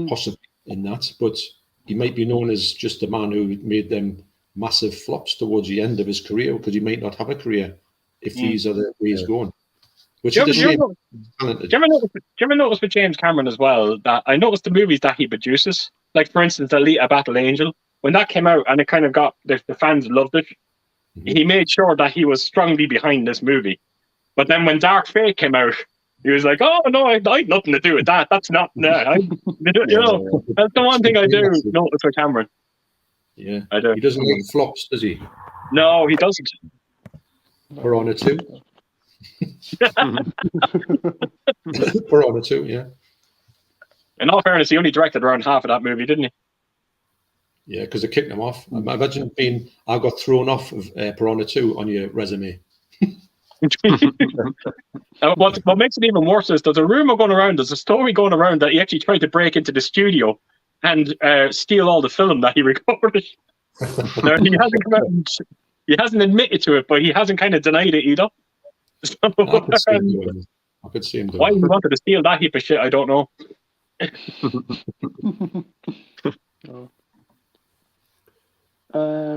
possibly in that. But he might be known as just a man who made them massive flops towards the end of his career, because he might not have a career if these are the ways going. Which is a shame. Do you ever notice with James Cameron as well that I noticed the movies that he produces, like for instance, Alita: Battle Angel, when that came out and it kind of got the fans loved it. He made sure that he was strongly behind this movie. But then when Dark Fate came out, he was like, "Oh no, I had nothing to do with that. That's not that's the one thing I do notice with Cameron." Yeah, I do. He doesn't like flops, does he? No, he doesn't. Piranha 2. Piranha 2, yeah. In all fairness, he only directed around half of that movie, didn't he? Yeah, because they kicked him off. Imagine I got thrown off of Piranha 2 on your resume. What makes it even worse is there's a story going around that he actually tried to break into the studio and steal all the film that he recorded. Now, he hasn't admitted to it, but he hasn't kind of denied it either. So, I could see him doing why he wanted to steal that heap of shit, I don't know.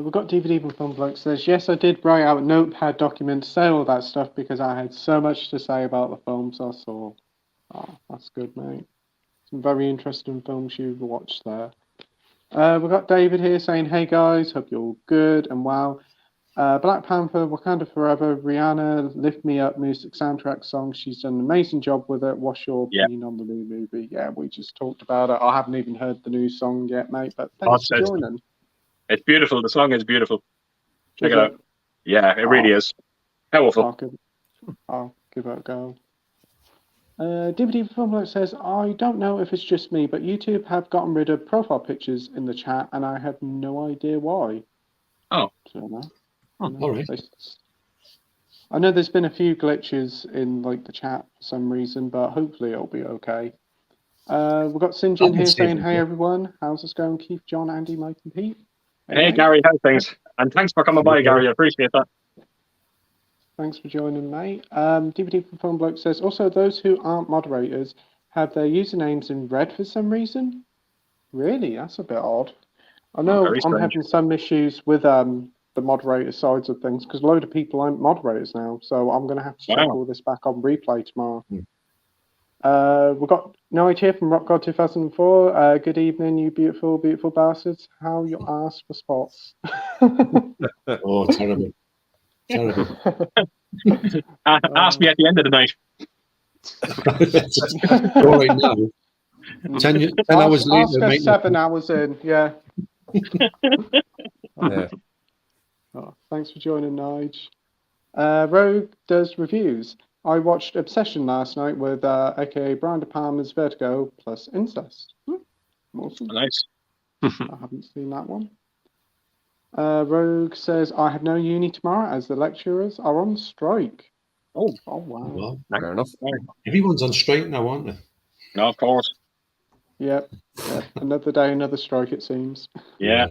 We've got DVD from Film Bloke says, yes, I did write out a notepad document to say all that stuff because I had so much to say about the films I saw. Oh, that's good, mate. Some very interesting films you've watched there. We've got David here saying, hey guys, hope you're all good and well. Black Panther, Wakanda Forever, Rihanna, Lift Me Up music soundtrack song. She's done an amazing job with it. What's your opinion on the new movie? Yeah, we just talked about it. I haven't even heard the new song yet, mate, but thanks for joining. It's beautiful. The song is beautiful. Check it out. Yeah, it really is. Powerful. I'll give it a go. DVD Film says, I don't know if it's just me, but YouTube have gotten rid of profile pictures in the chat, and I have no idea why. Oh. All right. I know there's been a few glitches in the chat for some reason, but hopefully it'll be okay. We've got Sinjin here saying, hey everyone, how's this going? Keith, John, Andy, Mike, and Pete. Hey Gary, how's things? And thanks for coming by, Gary. I appreciate that. Thanks for joining, mate. DVD from Phone Bloke says, also those who aren't moderators have their usernames in red for some reason. Really? That's a bit odd. I know I'm having some issues with the moderator sides of things because a load of people aren't moderators now, so I'm going to have to check all this back on replay tomorrow. We've got Noah here from Rock God 2004. Good evening, you beautiful, beautiful bastards. How your ass for spots? Oh, terrible. Terrible. Ask me at the end of the night. All right now. 10 hours later. Ask 7 hours in, yeah. Oh, thanks for joining, Nige. Rogue does reviews. I watched Obsession last night with aka Brian De Palma's Vertigo plus Incest. Awesome. Nice. I haven't seen that one. Rogue says, I have no uni tomorrow as the lecturers are on strike. Oh wow. Well, fair enough. Everyone's on strike now, aren't they? No, of course. Yep. Another day, another strike, it seems. Yeah.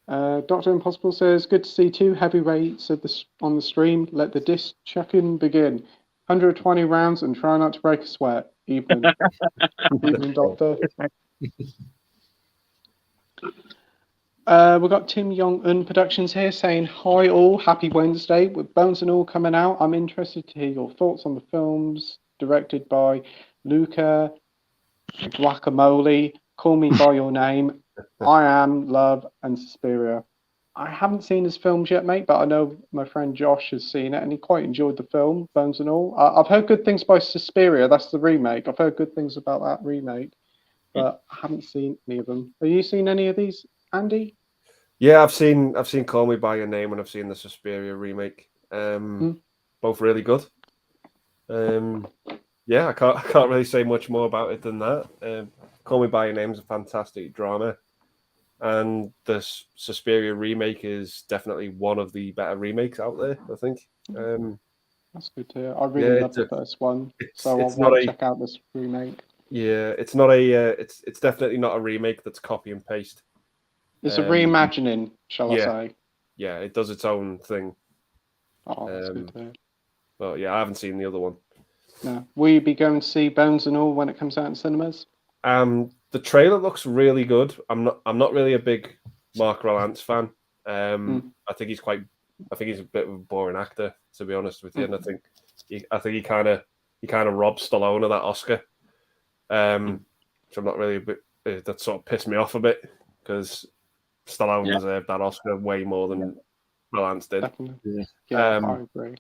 Dr. Impossible says, good to see 2 heavyweights on the stream. Let the disc chucking begin. 120 rounds and try not to break a sweat. Evening, Doctor. We've got Tim Young-un Productions here saying, hi all, happy Wednesday. With Bones and All coming out, I'm interested to hear your thoughts on the films directed by Luca Guacamole, Call Me By Your Name, I Am, Love, and Suspiria. I haven't seen his films yet, mate, but I know my friend Josh has seen it and he quite enjoyed the film, Bones and All. I've heard good things by Suspiria, that's the remake. I've heard good things about that remake, but I haven't seen any of them. Have you seen any of these, Andy? Yeah, I've seen Call Me By Your Name and I've seen the Suspiria remake. Both really good. Yeah, I can't really say much more about it than that. Call Me By Your Name is a fantastic drama, and the Suspiria remake is definitely one of the better remakes out there, I think. That's good to hear. I really love the first one, so I want to check out this remake. Yeah, it's not a. It's definitely not a remake that's copy and paste. It's a reimagining, shall I yeah. say? Yeah, it does its own thing. Oh, that's good to hear. But yeah, I haven't seen the other one. No. Will you be going to see Bones and All when it comes out in cinemas? The trailer looks really good. I'm not really a big Mark Rylance fan. I think he's a bit of a boring actor, to be honest with you. And I think he kind of robbed Stallone of that Oscar. So I'm not really a bit. That sort of pissed me off a bit because Stallone deserved that Oscar way more than Rylance did. Definitely. Yeah, I agree.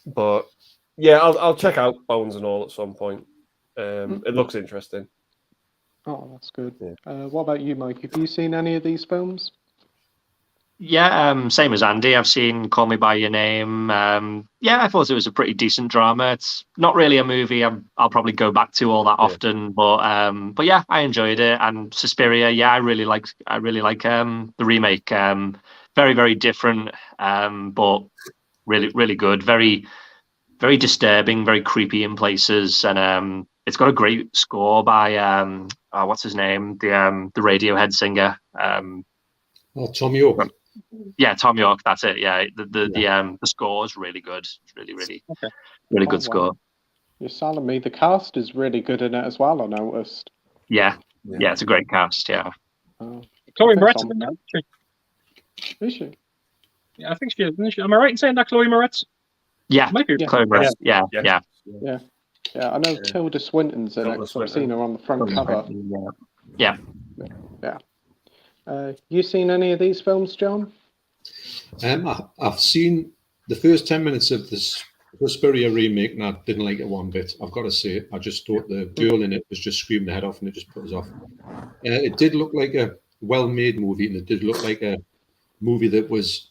But yeah, I'll check out Bones and All at some point. It looks interesting. Oh, that's good. Yeah. What about you, Mike? Have you seen any of these films? Yeah, same as Andy. I've seen Call Me by Your Name. Yeah, I thought it was a pretty decent drama. It's not really a movie I'll probably go back to all that often, but yeah, I enjoyed it. And Suspiria, yeah, I really like the remake. Very, very different, but really, really good. Very, very disturbing, very creepy in places, and it's got a great score by what's his name, the Radiohead singer. Tom York. Yeah, Tom York. That's it. Yeah, the score is really good. It's really, really, really good score. You're selling me. The cast is really good in it as well. I noticed. Yeah, it's a great cast. Yeah. Chloe Moretz in that. Is she? Yeah, I think she is. Isn't she? Am I right in saying that Chloe Moretz? Yeah, might be. Chloe Moretz. Yeah. I know Tilda Swinton's in it. I've seen her on the front cover. Yeah. You seen any of these films, John? I've seen the first 10 minutes of this Suspiria remake, and I didn't like it one bit. I've got to say it. I just thought the girl in it was just screaming her head off, and it just put us off. It did look like a well-made movie, and it did look like a movie that was,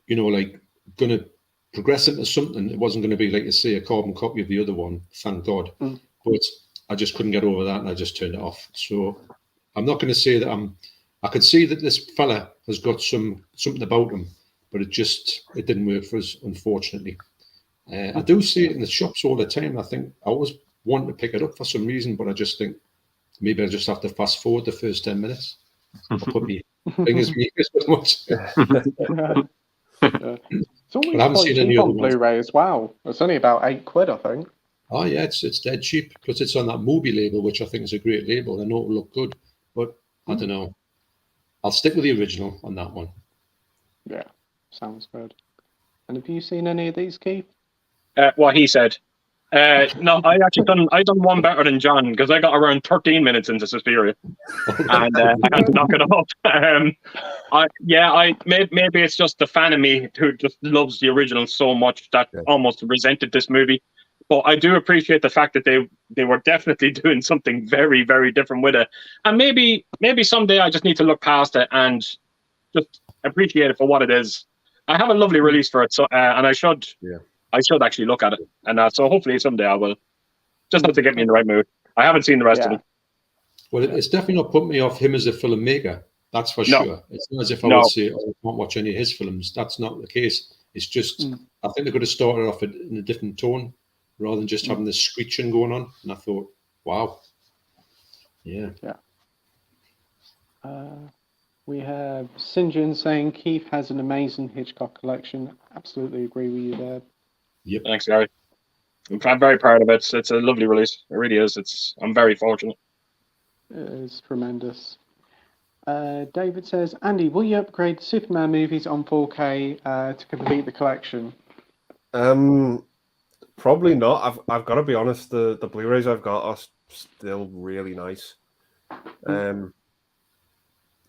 like going to progress into something. It wasn't going to be, like you say, a carbon copy of the other one, thank God. But I just couldn't get over that, and I just turned it off. So I'm not going to say that I could see that this fella has got something about him, but it didn't work for us, unfortunately. I do see it in the shops all the time. I think I always want to pick it up for some reason, but I just think maybe I just have to fast forward the first 10 minutes. I'll put my fingers as much. It's always quite cheap on Blu-ray as well. It's only about £8, I think. Oh yeah, it's dead cheap. Plus it's on that Mubi label, which I think is a great label. I know it'll look good, but I don't know. I'll stick with the original on that one. Yeah, sounds good. And have you seen any of these, Keith? What he said. No, I done one better than John because I got around 13 minutes into Suspiria, and I had to knock it off. Maybe it's just the fan of me who just loves the original so much that almost resented this movie. But I do appreciate the fact that they were definitely doing something very, very different with it. And maybe someday I just need to look past it and just appreciate it for what it is. I have a lovely release for it, so and I should actually look at it. And so hopefully someday I will. Just have to get me in the right mood. I haven't seen the rest of it. Well, it's definitely not put me off him as a filmmaker. That's for sure. It's not as if I would say, I won't watch any of his films. That's not the case. It's just, I think they could have started off in a different tone, rather than just having this screeching going on. And I thought, wow. Yeah. We have Sinjin saying Keith has an amazing Hitchcock collection. Absolutely agree with you there. Yep. Thanks, Gary. I'm very proud of it. It's a lovely release. It really is. I'm very fortunate. It is tremendous. David says, Andy, will you upgrade Superman movies on 4K to complete the collection? Probably not. I've got to be honest. The Blu-rays I've got are still really nice.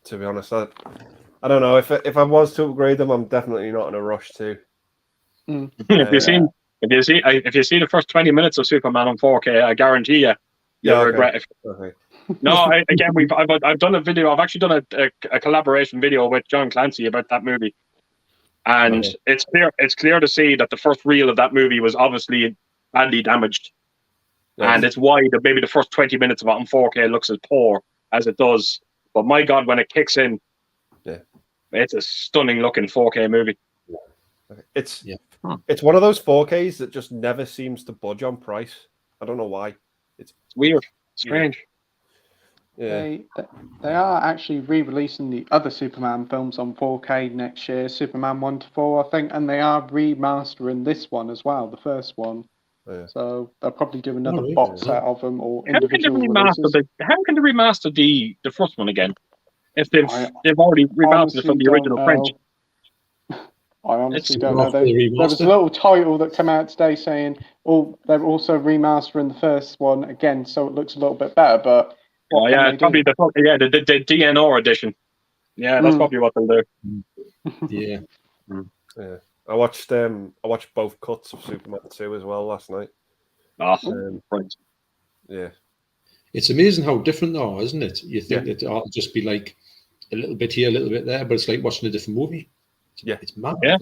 To be honest, I don't know if I was to upgrade them. I'm definitely not in a rush to. If you see the first 20 minutes of Superman on 4K, I guarantee you'll regret it. Okay. No, I've done a video. I've actually done a collaboration video with John Clancy about that movie, and it's clear to see that the first reel of that movie was obviously badly damaged, and it's why maybe the first 20 minutes of it on 4K looks as poor as it does. But my God, when it kicks in, it's a stunning looking 4K movie. It's one of those 4Ks that just never seems to budge on price. I don't know why. It's weird, strange. They are actually re-releasing the other Superman films on 4K next year, Superman 1 to 4, I think, and they are remastering this one as well, the first one. Yeah. So they'll probably do another really? box set of them or How can they individual remaster releases. how can they remaster the first one again if they've I already remastered it honestly from the don't original print? know. I honestly It's don't know. There was a little title that came out today saying, "Oh, they're also remastering the first one again, so it looks a little bit better." But what can they it's probably do? the DNR edition. Yeah, that's probably what they'll do. Yeah. Yeah. I watched both cuts of Superman 2 as well last night. Right. Yeah. It's amazing how different they are, isn't it? You think that it'll just be like a little bit here, a little bit there, but it's like watching a different movie. It's mad. Yeah.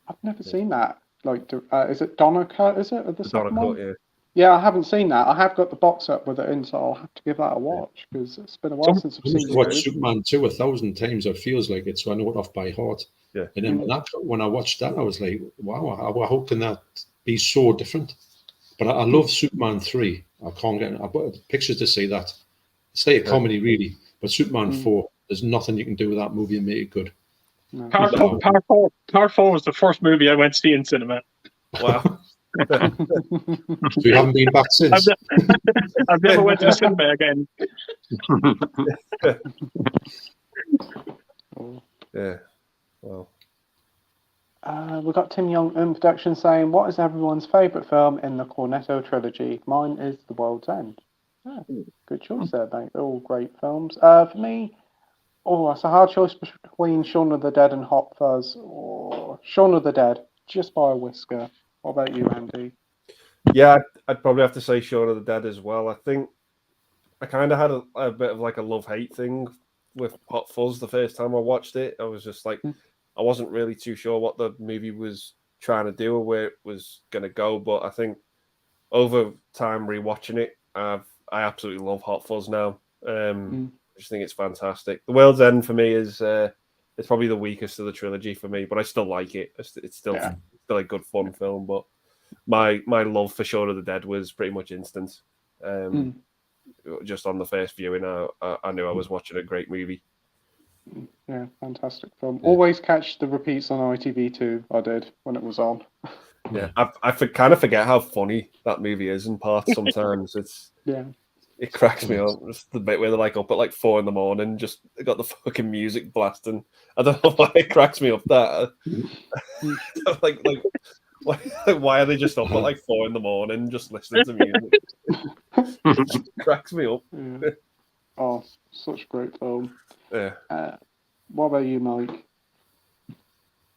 I've never seen that. Like, is it Donna Cut? Is it the second Donna one? Cut, yeah. Yeah, I haven't seen that. I have got the box set with it in, so I'll have to give that a watch because it's been a while since I've seen I've watched Superman 2 1,000 times. It feels like it, so I know it off by heart. Yeah. And then when I watched that, I was like, wow, how can that be so different? But I love Superman 3. I can't get I've got pictures to say that. It's like a comedy, really. But Superman 4, there's nothing you can do with that movie and make it good. No. Part 4 was the first movie I went to see in cinema. Wow. So you haven't been back since? I've never went to the cinema again. Yeah. Well. We've got Tim Young in production saying, "What is everyone's favourite film in the Cornetto trilogy? Mine is The World's End." Yeah, good choice there, mate. They're all great films. For me, that's a hard choice between Shaun of the Dead and Hot Fuzz. Or Shaun of the Dead, just by a whisker. What about you, Andy? Yeah, I'd probably have to say Shaun of the Dead as well. I think I kind of had a bit of like a love-hate thing with Hot Fuzz the first time I watched it. I was just like, I wasn't really too sure what the movie was trying to do or where it was going to go. But I think over time rewatching it, I absolutely love Hot Fuzz now. I just think it's fantastic. The World's End for me is it's probably the weakest of the trilogy for me, but I still like it. It's still a good fun film. But my love for Shaun of the Dead was pretty much instant. Just on the first viewing, I knew I was watching a great movie. Yeah, fantastic film. Always catch the repeats on ITV2. I did when it was on. Yeah, I kind of forget how funny that movie is in parts sometimes. It cracks me up. Just the bit where they're like up at like 4 a.m, just got the fucking music blasting. I don't know why it cracks me up that. like why are they just up at like 4 a.m, just listening to music? It cracks me up. Yeah. Oh, such a great film. Yeah. What about you, Mike?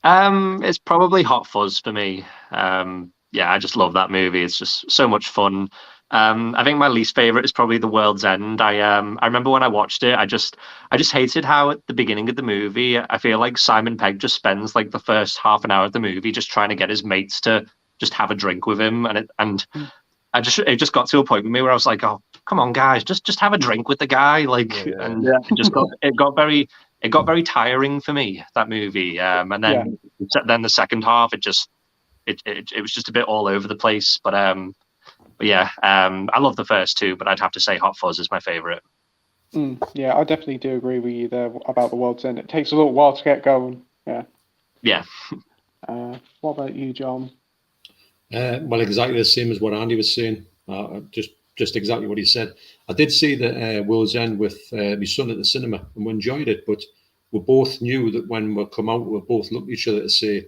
It's probably Hot Fuzz for me. I just love that movie. It's just so much fun. I think my least favorite is probably The World's End. I remember when I watched it, I just hated how at the beginning of the movie, I feel like Simon Pegg just spends like the first half an hour of the movie just trying to get his mates to just have a drink with him, and it just got to a point with me where I was like, oh, come on, guys, just have a drink with the guy, it got very tiring for me, that movie. And then the second half, it was just a bit all over the place. But I love the first two, but I'd have to say Hot Fuzz is my favorite. Yeah, I definitely do agree with you there about The World's End. It takes a little while to get going. Yeah. What about you, John? Well, exactly the same as what Andy was saying. Just exactly what he said. I did see the World's End with my son at the cinema, and we enjoyed it. But we both knew that when we come out, we both looked at each other to say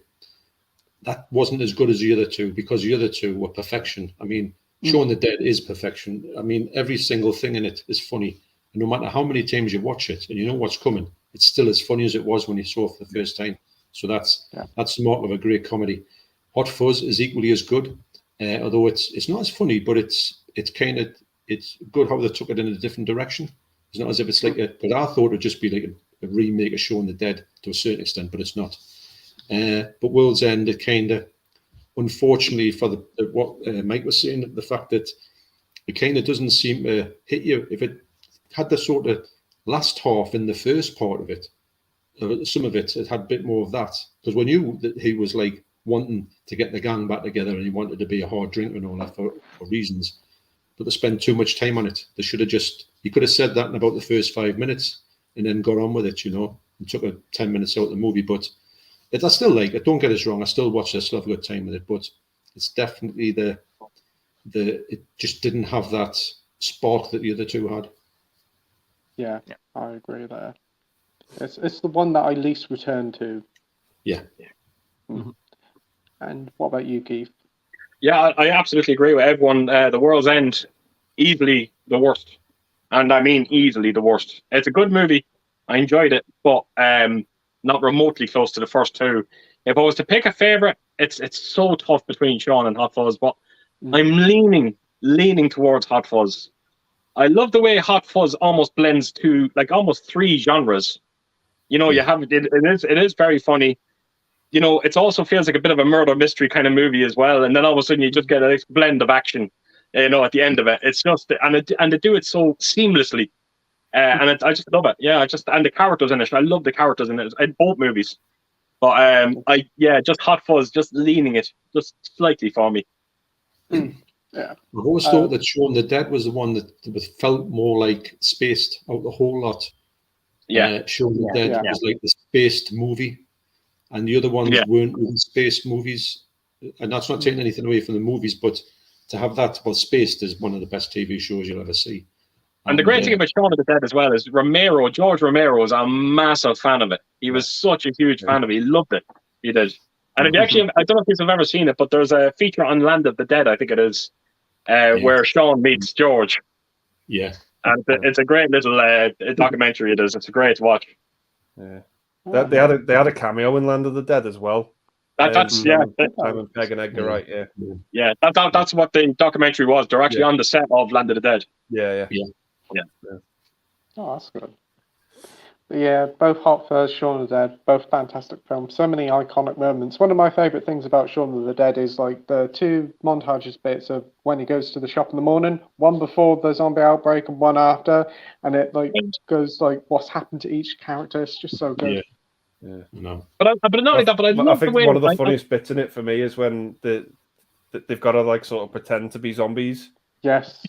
that wasn't as good as the other two, because the other two were perfection. I mean, Shaun the Dead is perfection. I mean, every single thing in it is funny. And no matter how many times you watch it and you know what's coming, it's still as funny as it was when you saw it for the first time. So that's the mark of a great comedy. Hot Fuzz is equally as good, although it's not as funny, but it's good how they took it in a different direction. It's not as if it's like but I thought it'd just be like a remake of Shaun the Dead to a certain extent, but it's not. But World's End, it kind of, unfortunately for what Mike was saying, the fact that it kind of doesn't seem to hit you. If it had the sort of last half in the first part of it, some of it had a bit more of that, because we knew that he was like wanting to get the gang back together and he wanted to be a hard drinker and all that for reasons. but they spend too much time on it. They should have you could have said that in about the first 5 minutes and then got on with it, and took 10 minutes out of the movie. But I still like it. Don't get us wrong. I still watch it. I still have a good time with it. But it's definitely it just didn't have that spark that the other two had. Yeah, I agree there. It's the one that I least return to. Yeah. Mm-hmm. And what about you, Keith? Yeah, I absolutely agree with everyone. The World's End, easily the worst. And I mean easily the worst. It's a good movie. I enjoyed it, but not remotely close to the first two. If I was to pick a favourite, it's so tough between Sean and Hot Fuzz, but I'm leaning towards Hot Fuzz. I love the way Hot Fuzz almost blends to almost three genres. You have it is very funny. It also feels like a bit of a murder mystery kind of movie as well. And then all of a sudden you just get a blend of action, at the end of it. It's just, and they do it so seamlessly. I just love it. Yeah, and the characters in it. I love the characters in it in both movies. But just Hot Fuzz, just leaning it just slightly for me. Yeah. I've always thought that Shaun the Dead was the one that felt more like spaced out the whole lot. Yeah. Shaun the Dead was like the spaced movie. And the other ones weren't really spaced movies. And that's not taking anything away from the movies, but to have that about Spaced is one of the best TV shows you'll ever see. And the great thing about Shaun of the Dead as well is George Romero is a massive fan of it. He was such a huge fan of it. He loved it. He did. And if you actually, I don't know if you've ever seen it, but there's a feature on Land of the Dead, I think it is, where Shaun meets George. Yeah. And it's a great little documentary it is. It's a great watch. Yeah. They had a cameo in Land of the Dead as well. That's Simon Pegg and Edgar Wright. Yeah. That's what the documentary was. They're actually on the set of Land of the Dead. Yeah. Oh, that's good. But yeah, both Hot Fuzz, Shaun of the Dead, both fantastic films. So many iconic moments. One of my favourite things about Shaun of the Dead is the two montages bits of when he goes to the shop in the morning, one before the zombie outbreak and one after, and it goes what's happened to each character. It's just so good. Yeah. No. But not only that, but I love think the way one of the funniest bits in it for me is when they've got to sort of pretend to be zombies. Yes.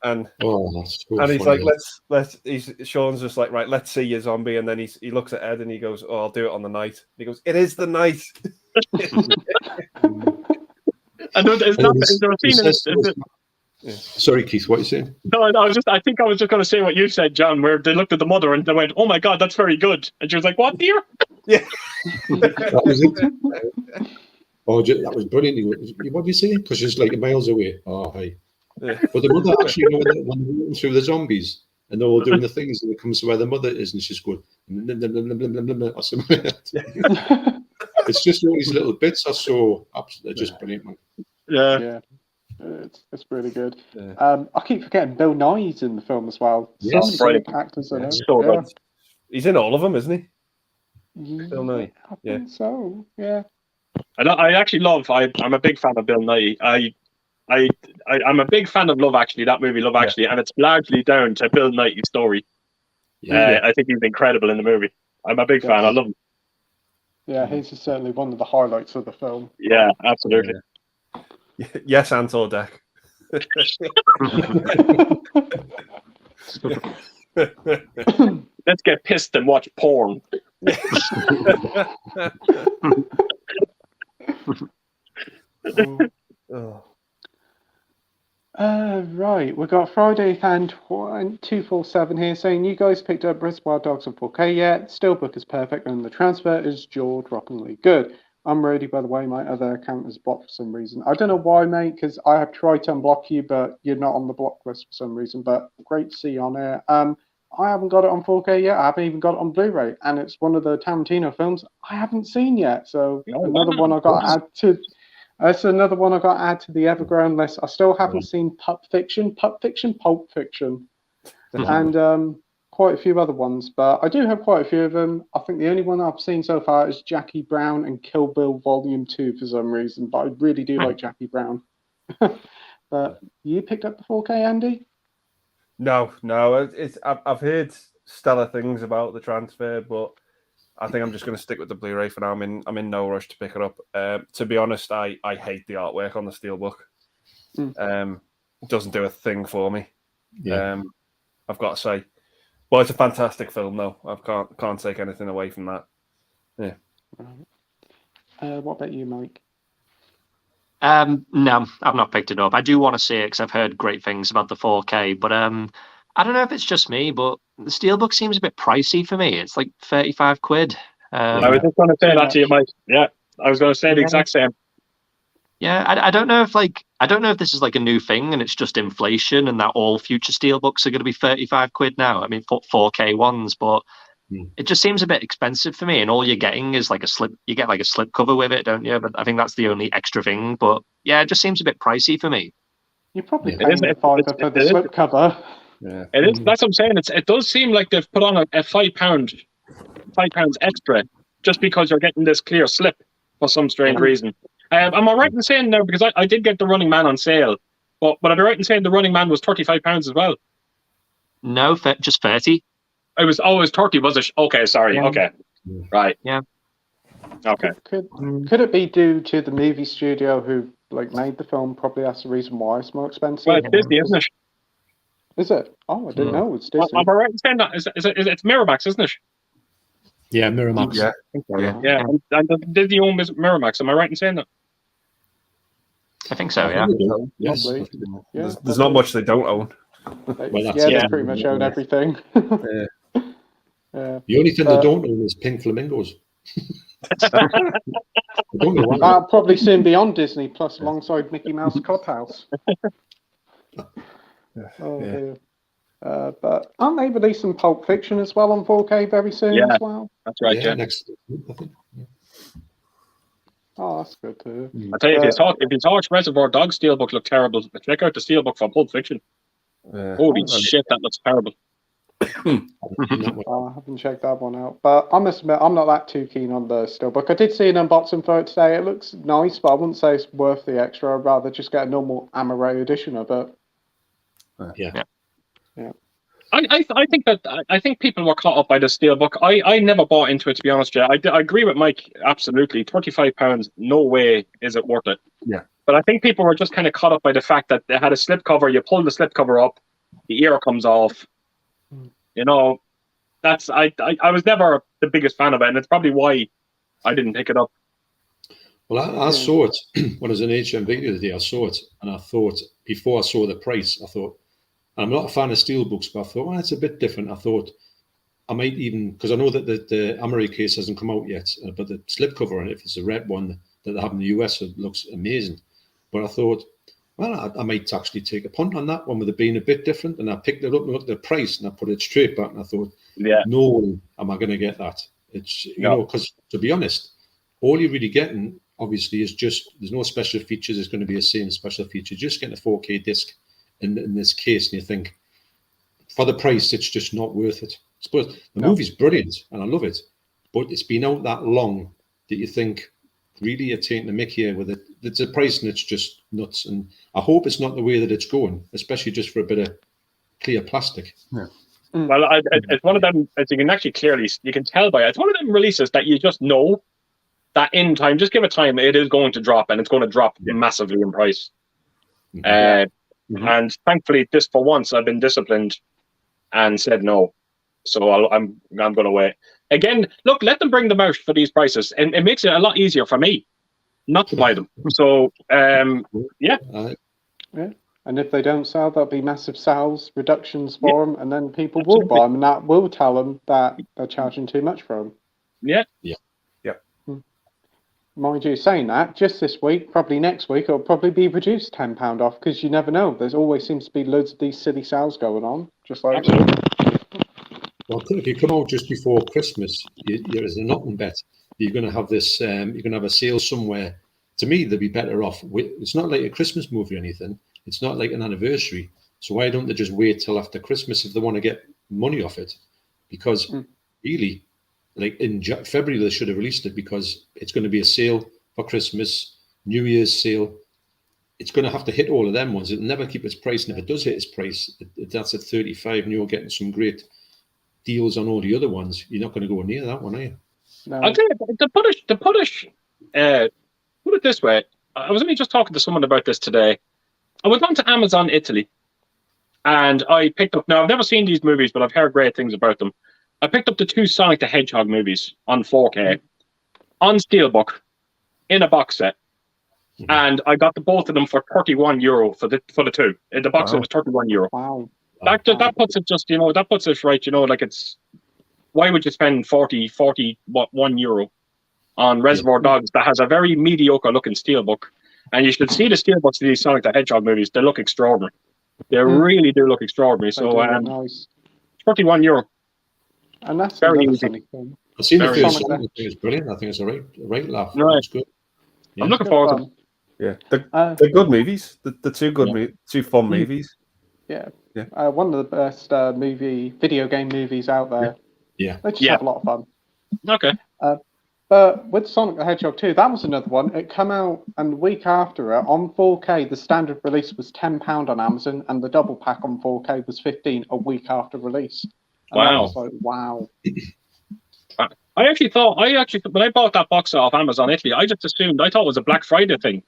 And that's so and he's funny. Sean's just like, right, let's see your zombie, and then he looks at Ed and he goes, oh, I'll do it on the night. He goes, it is the night. Sorry, Keith, what are you saying? No, I think I was just going to say what you said, John, where they looked at the mother and they went, oh my God, that's very good. And she was like, what, dear? Yeah. That was it. Oh, that was brilliant. What did you say? Because she's miles away. Oh, hi. Yeah. But the mother actually, when they're walking through the zombies and they're all doing the things, and it comes to where the mother is, and she's going, or something like that. It's just all these little bits are so absolutely just brilliant, man. Yeah. It's really good. Yeah. I keep forgetting Bill Nye's in the film as well. Yes. So many great actors in it. So good. He's in all of them, isn't he? Bill Nye. I think so. Yeah. I actually love. I'm a big fan of Bill Nye. I'm a big fan of Love Actually, that movie Love Actually, and it's largely down to Bill Nighy's story. I think he's incredible in the movie. I'm a big fan. I love him. Yeah, he's certainly one of the highlights of the film. Yeah, absolutely. Yes, Antor Deck. Let's get pissed and watch porn. Right, we've got Friday and 247 here saying you guys picked up Reservoir Dogs on 4K yet. Steelbook is perfect and the transfer is jaw-droppingly good. I'm Rudy, by the way. My other account is blocked for some reason. I don't know why, mate, because I have tried to unblock you, but you're not on the block list for some reason. But great to see you on here. I haven't got it on 4K yet. I haven't even got it on Blu-ray, and it's one of the Tarantino films I haven't seen yet. So another one I got to add to. That's another one I got to add to the Everground list. I still haven't seen Pulp Fiction, and quite a few other ones, but I do have quite a few of them. I think the only one I've seen so far is Jackie Brown and Kill Bill Volume 2 for some reason, but I really do like Jackie Brown. But you picked up the 4K, Andy? No. I've heard stellar things about the transfer, but I think I'm just going to stick with the Blu-ray for now. I'm in no rush to pick it up. To be honest, I hate the artwork on the Steelbook. doesn't do a thing for me. Yeah. I've got to say. Well, it's a fantastic film, though. I can't take anything away from that. Yeah. What about you, Mike? No, I've not picked it up. I do want to see it because I've heard great things about the 4K, but I don't know if it's just me, but the Steelbook seems a bit pricey for me. It's like 35 quid. I was just going to say that to you, Mike. Yeah, I was going to say the exact same. Yeah, I don't know if I don't know if this is like a new thing and it's just inflation and that all future Steelbooks are going to be 35 quid now. I mean, 4K ones, but it just seems a bit expensive for me. And all you're getting is like a slip. You get like a slip cover with it, don't you? But I think that's the only extra thing. But yeah, it just seems a bit pricey for me. You're probably paying the $5 for the slip cover. Yeah, it is. That's what I'm saying. It does seem like they've put on a £5 extra just because you're getting this clear slip for some strange reason. Am I right in saying now, because I did get the Running Man on sale, but am I right in saying the Running Man was £35 as well? No, just 30. It was always 30, was it? Okay, sorry. Yeah. Okay, right. Yeah. Okay. Could it be due to the movie studio who made the film? Probably that's the reason why it's more expensive. Well, it's Disney, isn't it? Is it? Oh, I didn't know it's Disney. Am I right in saying that? It's Miramax, isn't it? Yeah, Miramax. Yeah, I think so, yeah. Yeah, and Disney owns Miramax. Am I right in saying that? I think so. Yeah. Yes. Probably. Yeah, There's not much they don't own. They pretty much own everything. Yeah. The only thing they don't own is pink flamingos. I don't know why. That'll probably soon be on Disney Plus alongside Mickey Mouse Clubhouse. Dear. But aren't they releasing Pulp Fiction as well on 4K very soon as well? That's right, yeah. Next, I think. Oh, that's good too. I tell you, if you thought Reservoir Dogs Steelbook looked terrible, check out the Steelbook for Pulp Fiction. Holy shit, that looks terrible. I haven't checked that one out, but I must admit I'm not that too keen on the Steelbook. I did see an unboxing for it today. It looks nice, but I wouldn't say it's worth the extra. I'd rather just get a normal Amaray edition of it. Yeah. I think people were caught up by the Steelbook. I never bought into it, to be honest. I agree with Mike absolutely. £35, no way is it worth it. Yeah. But I think people were just kind of caught up by the fact that they had a slipcover. You pull the slipcover up, the ear comes off. You know, I was never the biggest fan of it, and it's probably why I didn't pick it up. Well, I saw it when I was in HMV the other day. I saw it, and I thought, before I saw the price, I thought, I'm not a fan of Steelbooks, but I thought, well, it's a bit different. I thought I might even, because I know that the Amaray case hasn't come out yet, but the slipcover, and if it's a red one that they have in the US, it looks amazing. But I thought, well, I might actually take a punt on that one with it being a bit different. And I picked it up and looked at the price and I put it straight back. And I thought, no way am I going to get that. It's, you know, because to be honest, all you're really getting, obviously, is just, there's no special features. It's going to be the same special feature. Just getting a 4K disc in this case. And you think, for the price, it's just not worth it. I suppose the movie's brilliant and I love it. But it's been out that long that you think, really, you're taking the mick here with it. It's a price and it's just nuts. And I hope it's not the way that it's going, especially just for a bit of clear plastic. Yeah. Well, it's one of them, as you can actually clearly, you can tell by it, it's one of them releases that you just know that in time, just give it time, it is going to drop, and it's going to drop massively in price. And thankfully, this for once, I've been disciplined and said no. So I'm going to wait. Again, look, let them bring them out for these prices, and it makes it a lot easier for me not to buy them. So, yeah. And if they don't sell, there'll be massive sales reductions for them, and then people will buy them, and that will tell them that they're charging too much for them. Yeah. Mind you, saying that, just this week, probably next week, it'll probably be reduced £10 off, because you never know. There's always seems to be loads of these silly sales going on, just like. Well, if you come out just before Christmas, there is a nothing bet. You're going to have this. You're going to have a sale somewhere. To me, they'll be better off. It's not like a Christmas movie or anything. It's not like an anniversary. So why don't they just wait till after Christmas if they want to get money off it? Because really, like in February, they should have released it because it's going to be a sale for Christmas, New Year's sale. It's going to have to hit all of them ones. It'll never keep its price. And if it does hit its price, that's at 35 and you're getting some great deals on all the other ones. You're not going to go near that one, are you? No. I'll tell you, to put it this way, I was only just talking to someone about this today. I went on to Amazon Italy, and I picked up. Now I've never seen these movies, but I've heard great things about them. I picked up the 2 Sonic the Hedgehog movies on 4K, on Steelbook, in a box set, and I got the both of them for €31 for the 2. In the box set was €31. Wow. That puts it just, that puts it right. Like it's, why would you spend 1 euro on Reservoir Dogs that has a very mediocre looking steelbook? And you should see the steelbooks of these Sonic the Hedgehog movies. They look extraordinary. They really do look extraordinary. They do look nice. €31. And that's very another easy. Sonic film. I've seen the Very first easy. one. I think it's brilliant. I think it's a right laugh. Right. It's good. I'm looking forward to it. Yeah, they're good movies. The 2 good, 2 fun movies. Yeah. Yeah. One of the best video game movies out there. Yeah. They just have a lot of fun. Okay. But with Sonic the Hedgehog 2, that was another one. It came out, and the week after it, on 4K, the standard release was £10 on Amazon, and the double pack on 4K was $15 a week after release. And I was like, wow. I actually thought when I bought that box off Amazon Italy, I just assumed, I thought it was a Black Friday thing.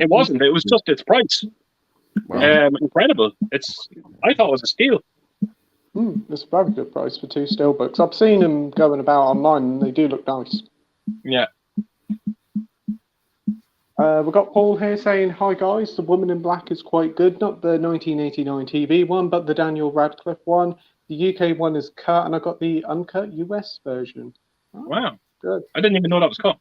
It wasn't. It was just its price. Wow. Incredible. I thought it was a steal. It's a very good price for 2 steelbooks. I've seen them going about online, and they do look nice. Yeah. We've got Paul here saying, hi guys, The Woman in Black is quite good. Not the 1989 TV one, but the Daniel Radcliffe one. The UK one is cut, and I got the uncut US version. Oh, wow. Good. I didn't even know that was cut.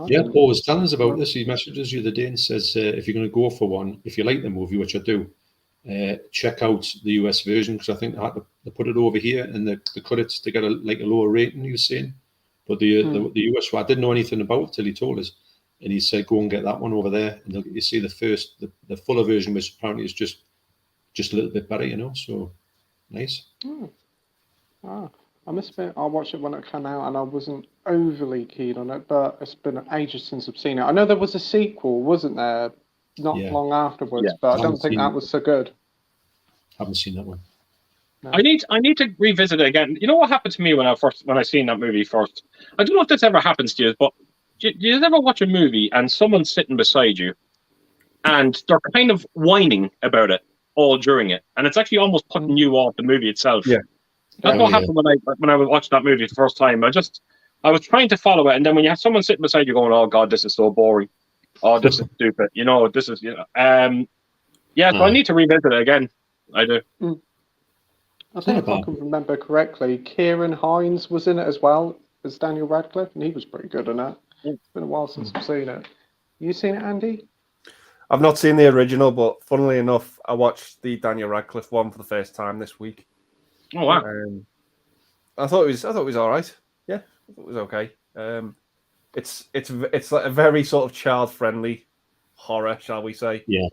Yeah, Paul was telling us about this. He messaged us the other day and says, if you're going to go for one, if you like the movie, which I do, check out the US version, because I think they put it over here and they cut it to get a lower rating, he was saying. But the US one, I didn't know anything about it till he told us. And he said, go and get that one over there. And you see the fuller version, which apparently is just a little bit better, so nice. I must admit, I watched it when it came out, and I wasn't overly keen on it, but it's been ages since I've seen it. I know there was a sequel, wasn't there, not long afterwards, but I don't think that was so good. Haven't seen that one. No. I need to revisit it again. You know what happened to me when I seen that movie first? I don't know if this ever happens to you, but do you ever watch a movie and someone's sitting beside you and they're kind of whining about it all during it, and it's actually almost putting you off the movie itself? Yeah. That's what happened when I watched that movie the first time. I was trying to follow it, and then when you have someone sitting beside you going, "Oh God, this is so boring. Oh, this is stupid." This is So I need to revisit it again. I do. I think if I can remember correctly, Kieran Hines was in it as well as Daniel Radcliffe, and he was pretty good in it. It's been a while since I've seen it. You seen it, Andy? I've not seen the original, but funnily enough, I watched the Daniel Radcliffe one for the first time this week. Oh wow! I thought it was all right. Yeah, I thought it was okay. It's like a very sort of child-friendly horror, shall we say? Yeah.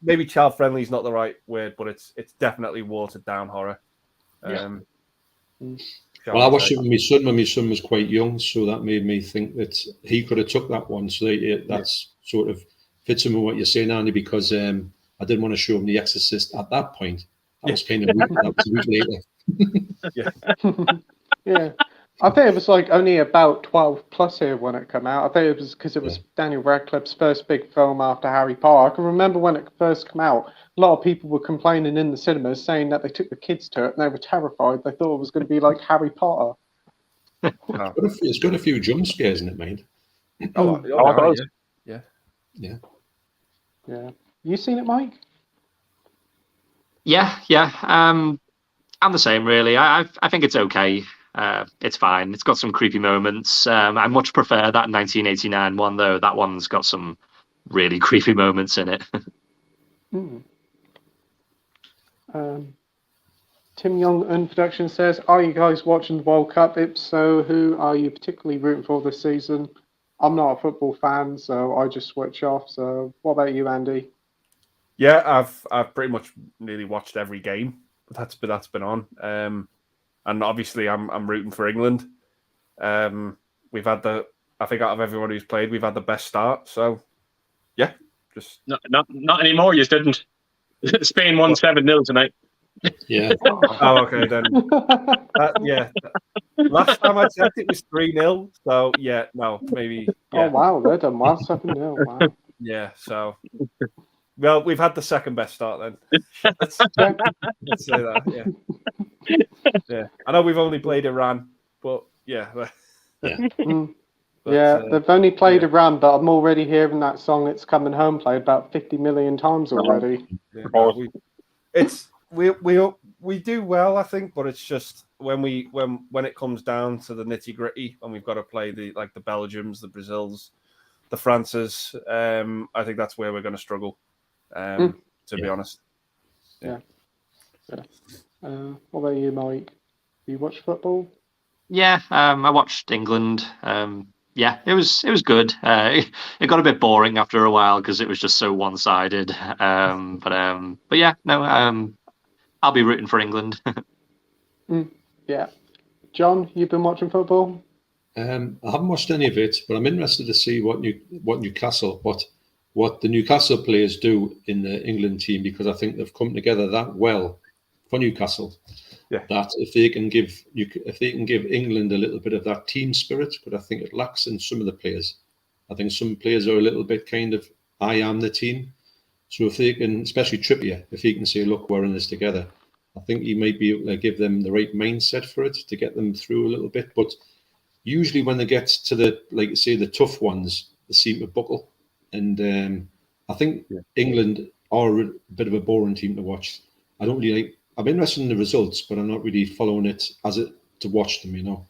Maybe child-friendly is not the right word, but it's definitely watered-down horror. Well, I watched it with my son when my son was quite young, so that made me think that he could have took that one. So that's sort of fits in with what you're saying, Andy, because I didn't want to show him The Exorcist at that point. That was kind of that was a week later. Yeah. I think it was like only about 12 plus here when it came out. I think it was because it was Daniel Radcliffe's first big film after Harry Potter. I can remember when it first came out, a lot of people were complaining in the cinemas saying that they took the kids to it and they were terrified. They thought it was going to be like Harry Potter. It's got a few jump scares in it, mate. Yeah. You seen it, Mike? Yeah. I'm the same, really. I think it's okay. It's fine. It's got some creepy moments. I much prefer that 1989 one, though. That one's got some really creepy moments in it. Tim Young in production says, are you guys watching the World Cup? If so, who are you particularly rooting for this season? I'm not a football fan, so I just switch off. So what about you, Andy? Yeah, I've pretty much nearly watched every game that's been on. And obviously I'm rooting for England. We've had I think out of everyone who's played, we've had the best start. So yeah, just not anymore. You didn't. Spain won 7-0 tonight. Yeah. Oh, okay then. Last time I checked, it was 3-0. So yeah, no, maybe. Yeah. Oh wow, they're done well, 7-0. Wow. Yeah, so well, we've had the second best start then. Let's say that. Yeah. I know we've only played Iran, but yeah. They've only played Iran, but I'm already hearing that song "It's Coming Home" played about 50 million times already. We do well, I think, but it's just when it comes down to the nitty gritty, and we've got to play the Belgiums, the Brazils, the Frances. I think that's where we're going to struggle. To be honest. Yeah. What about you, Mike? Do you watch football? Yeah, I watched England. Yeah, it was good. It got a bit boring after a while because it was just so one-sided. But yeah, no, I'll be rooting for England. Yeah. John, you've been watching football? I haven't watched any of it, but I'm interested to see what the Newcastle players do in the England team, because I think they've come together that well for Newcastle. Yeah. That if they can give England a little bit of that team spirit, but I think it lacks in some of the players. I think some players are a little bit kind of I am the team. So if they can, especially Trippier, if he can say, look, we're in this together, I think he might be able to give them the right mindset for it to get them through a little bit. But usually when they get to the tough ones, they seem to buckle. And I think England are a bit of a boring team to watch. I don't really I'm interested in the results, but I'm not really following it to watch them,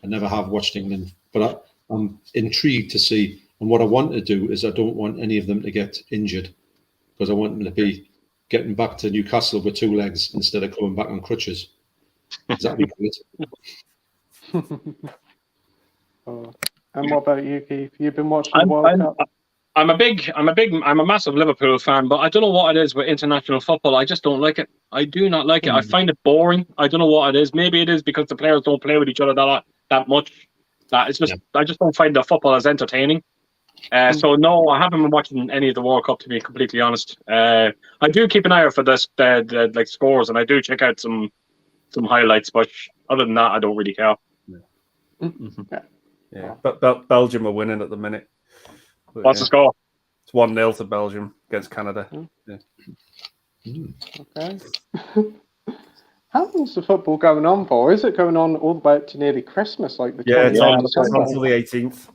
I never have watched England, but I'm intrigued to see. And what I want to do is I don't want any of them to get injured, because I want them to be getting back to Newcastle with 2 legs instead of coming back on crutches. That'd be great. And what about you, Keith? You've been watching the World Cup? I'm a massive Liverpool fan, but I don't know what it is with international football. I just don't like it. I do not like it. I find it boring. I don't know what it is. Maybe it is because the players don't play with each other that much. That it's just I just don't find the football as entertaining. So no, I haven't been watching any of the World Cup, to be completely honest. I do keep an eye out for the scores, and I do check out some highlights, but other than that, I don't really care. But Belgium are winning at the minute. But, what's the score? It's 1-0 to Belgium against Canada. Okay. How long's the football going on for? Is it going on all the way up to nearly Christmas, like the 20th? It's until the 18th.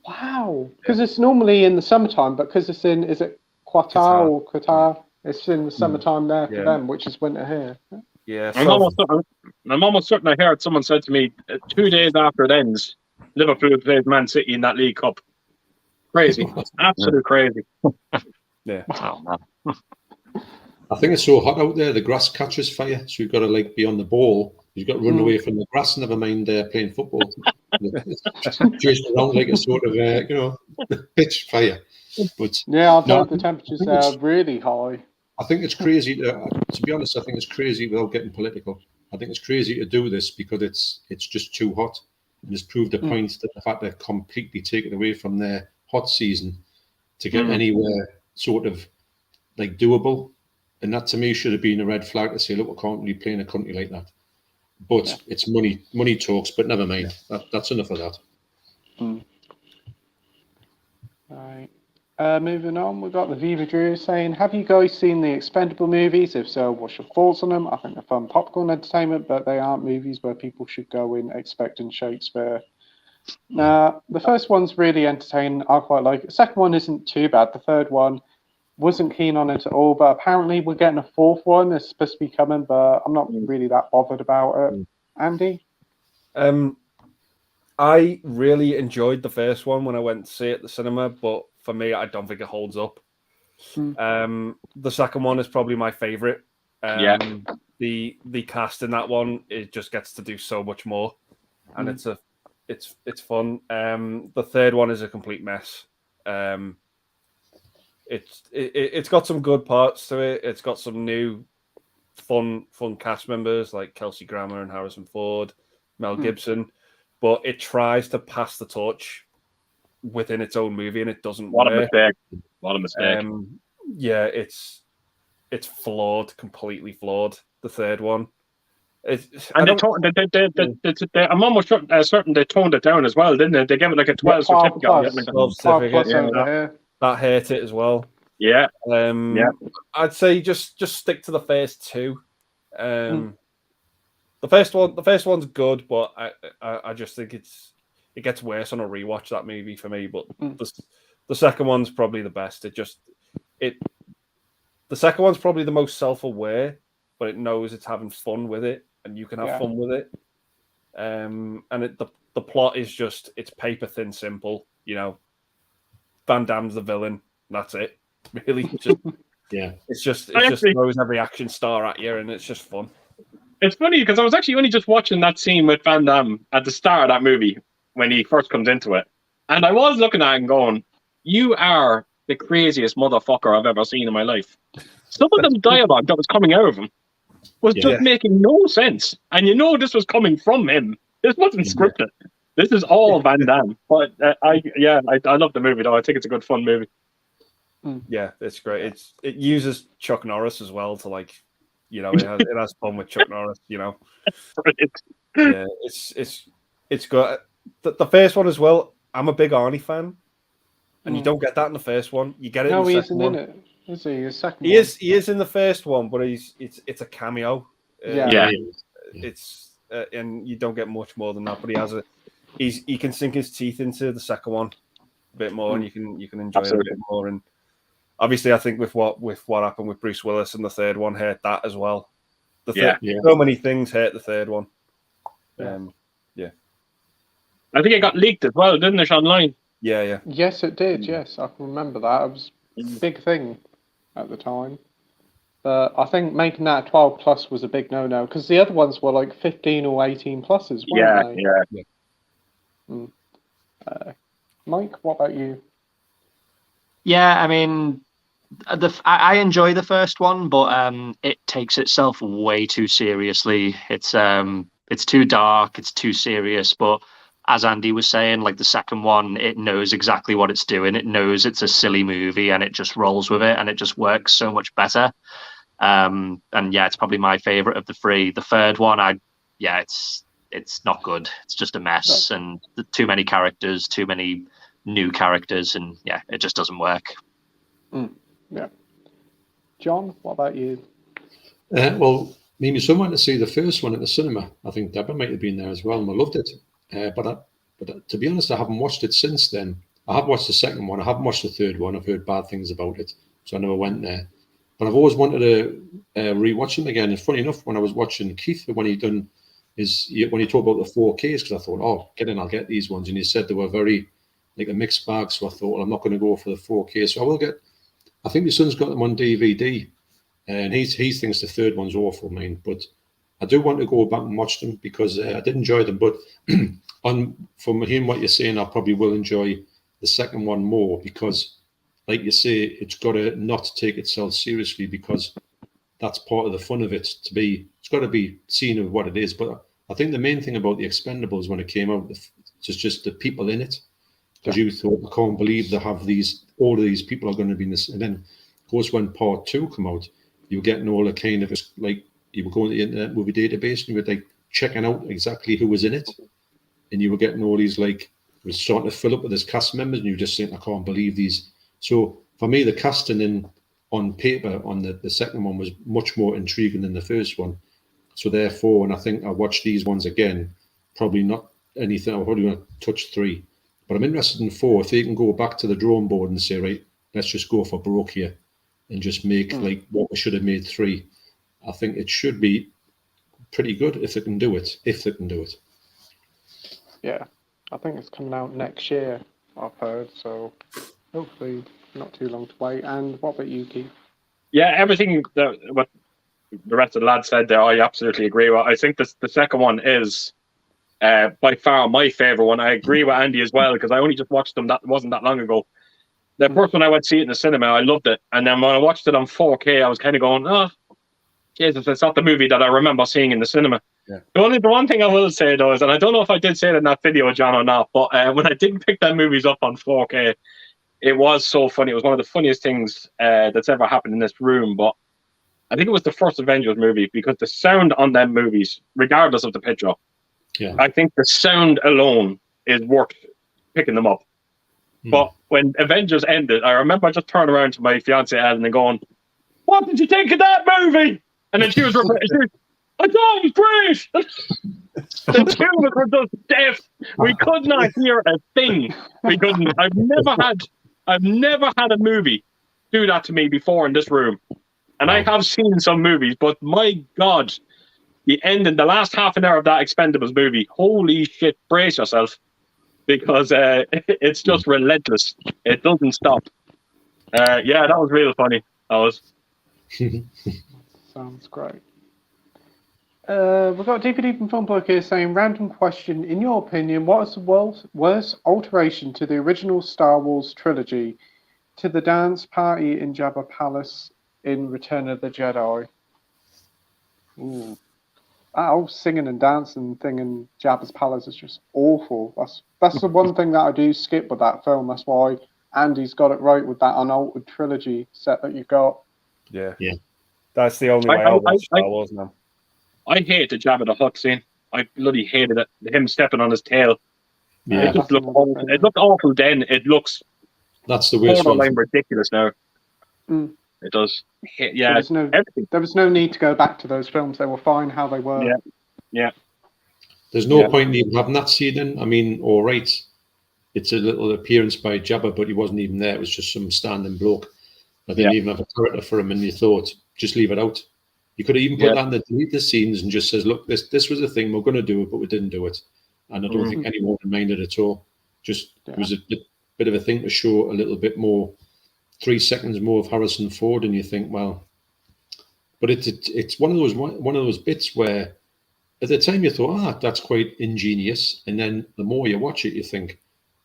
Wow. Because it's normally in the summertime, but because it's in, is it Qatar? It's in the summertime there for them, which is winter here. Yeah. I'm almost certain I heard someone said to me 2 days after it ends, Liverpool plays Man City in that League Cup. Crazy. Absolute crazy. Yeah. Oh, man. I think it's so hot out there, the grass catches fire, so you've got to be on the ball. You've got to run away from the grass, never mind playing football. Chasing around like a sort of, pitch fire. But I've heard the temperatures are really high. I think it's crazy to be honest. I think it's crazy without getting political. I think it's crazy to do this because it's just too hot, and it's proved a point that the fact they're completely taken away from their hot season to get anywhere sort of doable. And that to me should have been a red flag to say, look, we can't really play in a country like that. But it's money talks, but never mind. That's enough of that. Right. Moving on, we've got the Viva Drew saying, have you guys seen the Expendable movies? If so, what's your thoughts on them? I think they're fun popcorn entertainment, but they aren't movies where people should go in expecting Shakespeare. Now, the first one's really entertaining. I quite like it. The second one isn't too bad. The third one, wasn't keen on it at all, but apparently we're getting a fourth one. It's supposed to be coming, but I'm not really that bothered about it. Andy? I really enjoyed the first one when I went to see it at the cinema, but for me, I don't think it holds up. The second one is probably my favourite. The cast in that one, it just gets to do so much more, and it's fun. The third one is a complete mess. It's got some good parts to it. It's got some new fun cast members like Kelsey Grammer and Harrison Ford, Mel Gibson, but it tries to pass the torch within its own movie, and it doesn't work. What a mistake. Yeah, it's flawed, completely flawed. The third one, And I'm almost certain they toned it down as well, didn't they? They gave it like a 12 certificate. 12 plus over here. That hurt it as well. Yeah. I'd say just stick to the first two. The first one's good, but I just think it gets worse on a rewatch, that movie for me. But the second one's probably the best. The second one's probably the most self-aware, but it knows it's having fun with it, and you can have fun with it. And the plot is just, it's paper thin simple. You know, Van Damme's the villain. That's it. Really, it's just throws every action star at you, and it's just fun. It's funny because I was actually only just watching that scene with Van Damme at the start of that movie when he first comes into it, and I was looking at it and going, "You are the craziest motherfucker I've ever seen in my life." Some of the dialogue that was coming out of him was just making no sense, and this was coming from him. This wasn't scripted. This is all Van Damme. But I love the movie though. I think it's a good fun movie. Yeah, it's great. It uses Chuck Norris as well to it has fun with Chuck Norris. Yeah, it's good. The first one as well. I'm a big Arnie fan, and you don't get that in the first one. You get it. No, in the he second isn't one. in it. Is he? His second. He is. He is in the first one, but it's a cameo. It's and you don't get much more than that. But he can sink his teeth into the second one a bit more, and you can enjoy it a bit more. And obviously, I think with what happened with Bruce Willis in the third one hurt that as well. So many things hurt the third one. I think it got leaked as well, didn't it, online? Yeah. Yes, it did. Yes, I can remember that. It was a big thing at the time. But I think making that 12 plus was a big no-no because the other ones were like 15 or 18 pluses, weren't they? Mike, what about you? Yeah, I mean, I enjoy the first one, but it takes itself way too seriously. It's too dark, it's too serious. But as Andy was saying, like the second one, it knows exactly what it's doing. It knows it's a silly movie, and it just rolls with it, and it just works so much better. And it's probably my favorite of the three. The third one, it's not good. It's just a mess, and too many characters, too many new characters, and it just doesn't work. Yeah. John, what about you? Well, me and my son went to see the first one at the cinema. I think Deborah might have been there as well, and I loved it. But to be honest, I haven't watched it since then. I have watched the second one. I haven't watched the third one. I've heard bad things about it, so I never went there. But I've always wanted to rewatch them again. And funny enough, when I was watching Keith, when he talked about the 4Ks, because I thought, I'll get these ones, and he said they were very like a mixed bag. So I thought, well, I'm not going to go for the 4K. So I will get. I think my son's got them on DVD, and he thinks the third one's awful, but I do want to go back and watch them because I did enjoy them. But from hearing what you're saying, I probably will enjoy the second one more because, like you say, it's got to not take itself seriously because that's part of the fun of it. It's got to be seen of what it is. But I think the main thing about the Expendables when it came out is just the people in it. Because you thought, I can't believe they have all of these people are going to be in this. And then, of course, when part 2 come out, you were getting all the kind of like you were going to the Internet Movie Database and you were like checking out exactly who was in it, and you were getting all these like it was starting to fill up with his cast members, and you just think, I can't believe these. So for me, the casting on paper on the second one was much more intriguing than the first one. So therefore, and I think I watched these ones again, probably not anything. I'm probably going to touch 3. But I'm interested in 4. If they can go back to the drawing board and say, right, let's just go for broke here and just make like what we should have made 3. I think it should be pretty good if they can do it. Yeah, I think it's coming out next year, I've heard. So hopefully not too long to wait. And what about you, Keith? Yeah, everything what the rest of the lads said there, I absolutely agree with. I think the second one is by far my favorite one. I agree with Andy as well because I only just watched them. That wasn't that long ago. The first one I went to see it in the cinema, I loved it, and then when I watched it on 4K, I was kind of going, "Oh, Jesus, it's not the movie that I remember seeing in the cinema." Yeah. The one thing I will say though is, and I don't know if I did say it in that video, John, or not, but when I did pick that movies up on 4K, it was so funny. It was one of the funniest things that's ever happened in this room. But I think it was the first Avengers movie, because the sound on them movies, regardless of the picture, I think the sound alone is worth picking them up. But when Avengers ended, I remember just turning around to my fiancée Ellen and going, "What did you think of that movie?" And then she was, "I thought it was great." The two of us were just deaf. We could not hear a thing. We couldn't. I've never had a movie do that to me before in this room. And I have seen some movies, but my God, the ending, the last half an hour of that Expendables movie, holy shit, brace yourself, because it's just relentless. It doesn't stop. Yeah, that was real funny. That was. Sounds great. We've got DVD from Film Bloke here saying, random question, in your opinion, what is the worst alteration to the original Star Wars trilogy, to the dance party in Jabba Palace in Return of the Jedi? Ooh. That whole singing and dancing thing in Jabba's Palace is just awful. That's the one thing that I do skip with that film. That's why Andy's got it right with that unaltered trilogy set that you got. Yeah. That's the only way I'll watch Star Wars now. I hate the Jabba the Hutt scene. I bloody hated it. Him stepping on his tail. Yeah, it just looked awful. It looked awful then. It looks that's the worst one. Ridiculous now. It does. Yeah. There was no need to go back to those films. They were fine how they were. Yeah. There's no point in even having that scene in. I mean, all right, it's a little appearance by Jabba, but he wasn't even there. It was just some standing bloke. I didn't even have a character for him, and you thought, just leave it out. You could have even put that in the deleted scenes and just says, look, this was a thing, we're going to do it, but we didn't do it. And I don't think anyone minded at all. Just it was a bit of a thing to show a little bit more, 3 seconds more of Harrison Ford, and you think, well, but it's one of those bits where at the time you thought, that's quite ingenious, and then the more you watch it, you think,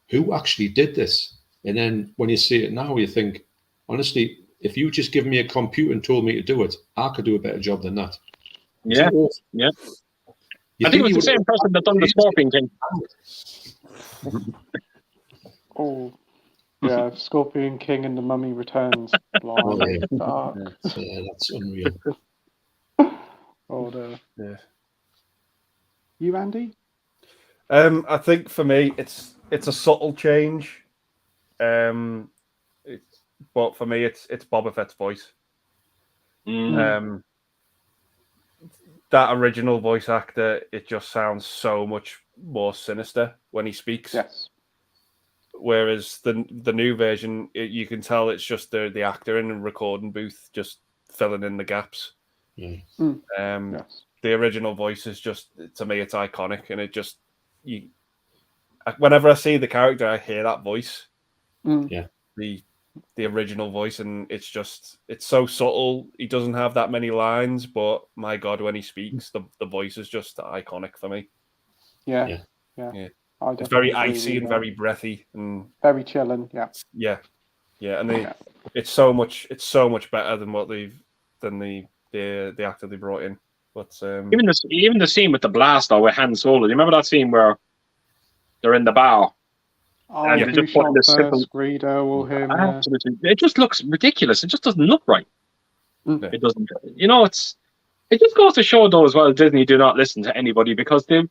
who actually did this? And then when you see it now, you think, honestly, if you just give me a computer and told me to do it, I could do a better job than that. Yeah. I think it was the same person that done the Scorpion King. Oh, yeah, Scorpion King and the Mummy Returns. That's unreal. You, Andy? I think for me, it's a subtle change. But for me, it's Boba Fett's voice. That original voice actor, it just sounds so much more sinister when he speaks. Yes. Whereas the new version, you can tell it's just the actor in a recording booth just filling in the gaps. Yes. The original voice is just, to me, it's iconic, and it just whenever I see the character, I hear that voice. The original voice, and it's so subtle. He doesn't have that many lines, but my God, when he speaks, the voice is just iconic for me. Yeah. It's very icy and very breathy and very chilling. And it's so much better than the actor they brought in. But even the scene with the blast with Han Solo. Do you remember that scene where they're in the bar? And you just put this simple Greedo or him. Absolutely, it just looks ridiculous. It just doesn't look right. It doesn't. It just goes to show though as well. Disney do not listen to anybody, because they're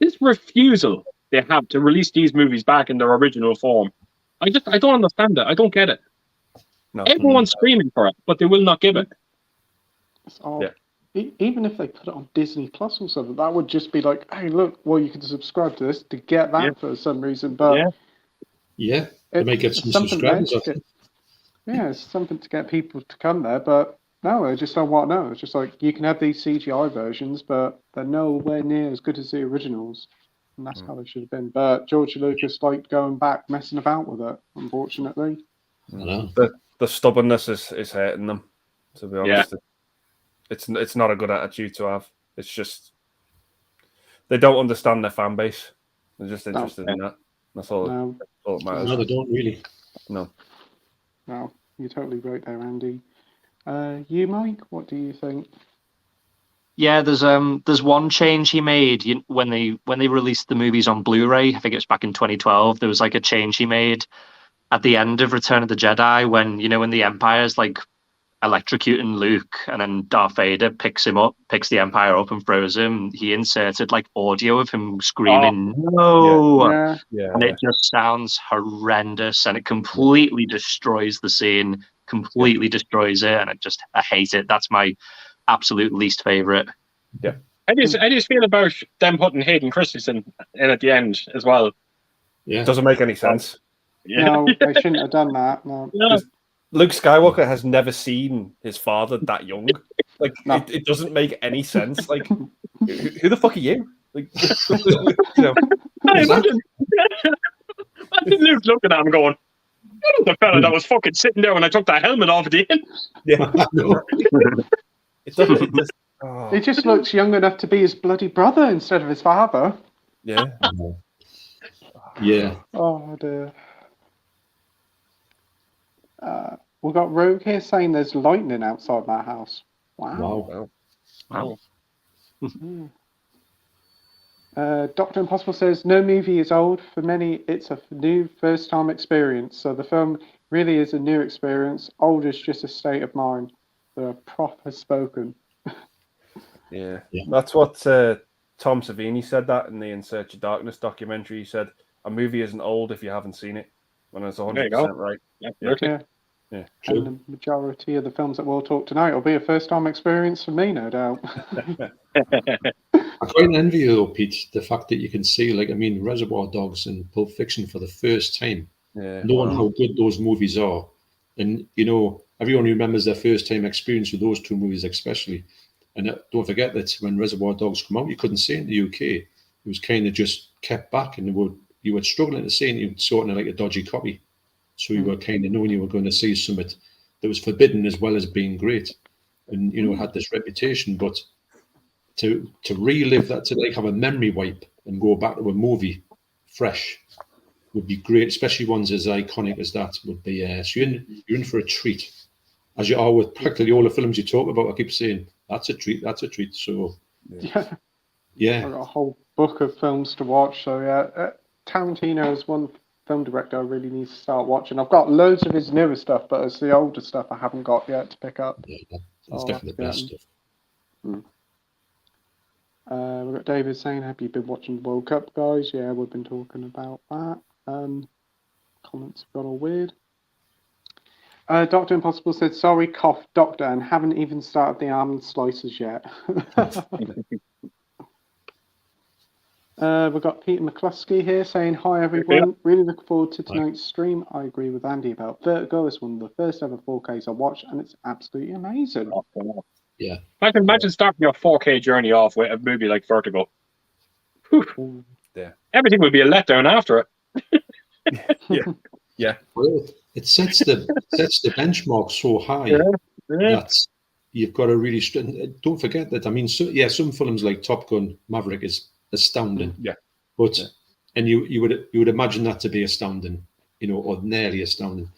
this refusal they have to release these movies back in their original form. I don't understand it. I don't get it. Everyone's screaming for it, but they will not give it. Even if they put it on Disney Plus or something, that would just be like, hey, look, well, you can subscribe to this to get that for some reason. But they may get some subscribers. It's something to get people to come there, but no, they just don't want to know. It's just like, you can have these CGI versions, but they're nowhere near as good as the originals. And that's how they should have been. But George Lucas liked going back, messing about with it, unfortunately. I know. The stubbornness is hurting them, to be honest. It's not a good attitude to have. It's just they don't understand their fan base. They're just interested in that. That's all. That's all that matters. No, they don't really. No, you're totally right there, Andy. You, Mike, what do you think? Yeah, there's one change he made when they released the movies on Blu-ray. I think it was back in 2012. There was like a change he made at the end of Return of the Jedi when the Empire's like electrocuting Luke, and then Darth Vader picks the Empire up and throws him. He inserted like audio of him screaming "No!" And it just sounds horrendous, and it completely destroys the scene, completely destroys it, and I hate it. That's my absolute least favorite. Yeah. I just feel about them putting Hayden Christensen in at the end as well. Yeah, doesn't make any sense. Yeah. No, they shouldn't have done that. No. Luke Skywalker has never seen his father that young. Like, it doesn't make any sense. Like, who the fuck are you? Like, you know. Imagine Luke looking at him going, "You're the fella that was fucking sitting there when I took that helmet off at the end." Yeah. He just looks young enough to be his bloody brother instead of his father. Yeah. Yeah. Oh dear. We've got Rogue here saying there's lightning outside my house. Wow. Dr. Impossible says, no movie is old. For many, it's a new first-time experience. So the film really is a new experience. Old is just a state of mind. The prof has spoken. Yeah. That's what Tom Savini said that in the In Search of Darkness documentary. He said, a movie isn't old if you haven't seen it. When it's 100% right. Yeah. And the majority of the films that we'll talk tonight will be a first-time experience for me, no doubt. I quite envy you, though, Pete, the fact that you can see, Reservoir Dogs and Pulp Fiction for the first time, knowing how good those movies are. And, everyone remembers their first-time experience with those two movies especially. And don't forget that when Reservoir Dogs come out, you couldn't see it in the UK. It was kind of just kept back, and you were struggling to see it, and you saw it in like a dodgy copy. So you were kind of knowing you were going to see something that was forbidden as well as being great. And, it had this reputation. But to relive that, to have a memory wipe and go back to a movie fresh would be great, especially ones as iconic as that would be. So you're in for a treat. As you are with practically all the films you talk about, I keep saying, that's a treat. So, yeah. I've got a whole book of films to watch. So, Tarantino is one film director I really need to start watching. I've got loads of his newer stuff, but it's the older stuff I haven't got yet to pick up. Yeah, that's definitely the best stuff. We've got David saying, have you been watching the World Cup, guys? Yeah, we've been talking about that. Comments have got all weird. Dr. Impossible said, sorry, cough, doctor, and haven't even started the almond slices yet. We've got Peter McCluskey here saying, hi, everyone. Really looking forward to tonight's stream. I agree with Andy about Vertigo. It's one of the first ever 4Ks I watched, and it's absolutely amazing. Yeah. Imagine starting your 4K journey off with a movie like Vertigo. Whew. Yeah. Everything would be a letdown after it. Yeah. Well, it sets the benchmark so high that you've got to really don't forget that. I mean, some films like Top Gun Maverick is astounding. Yeah. But and you would imagine that to be astounding, or nearly astounding.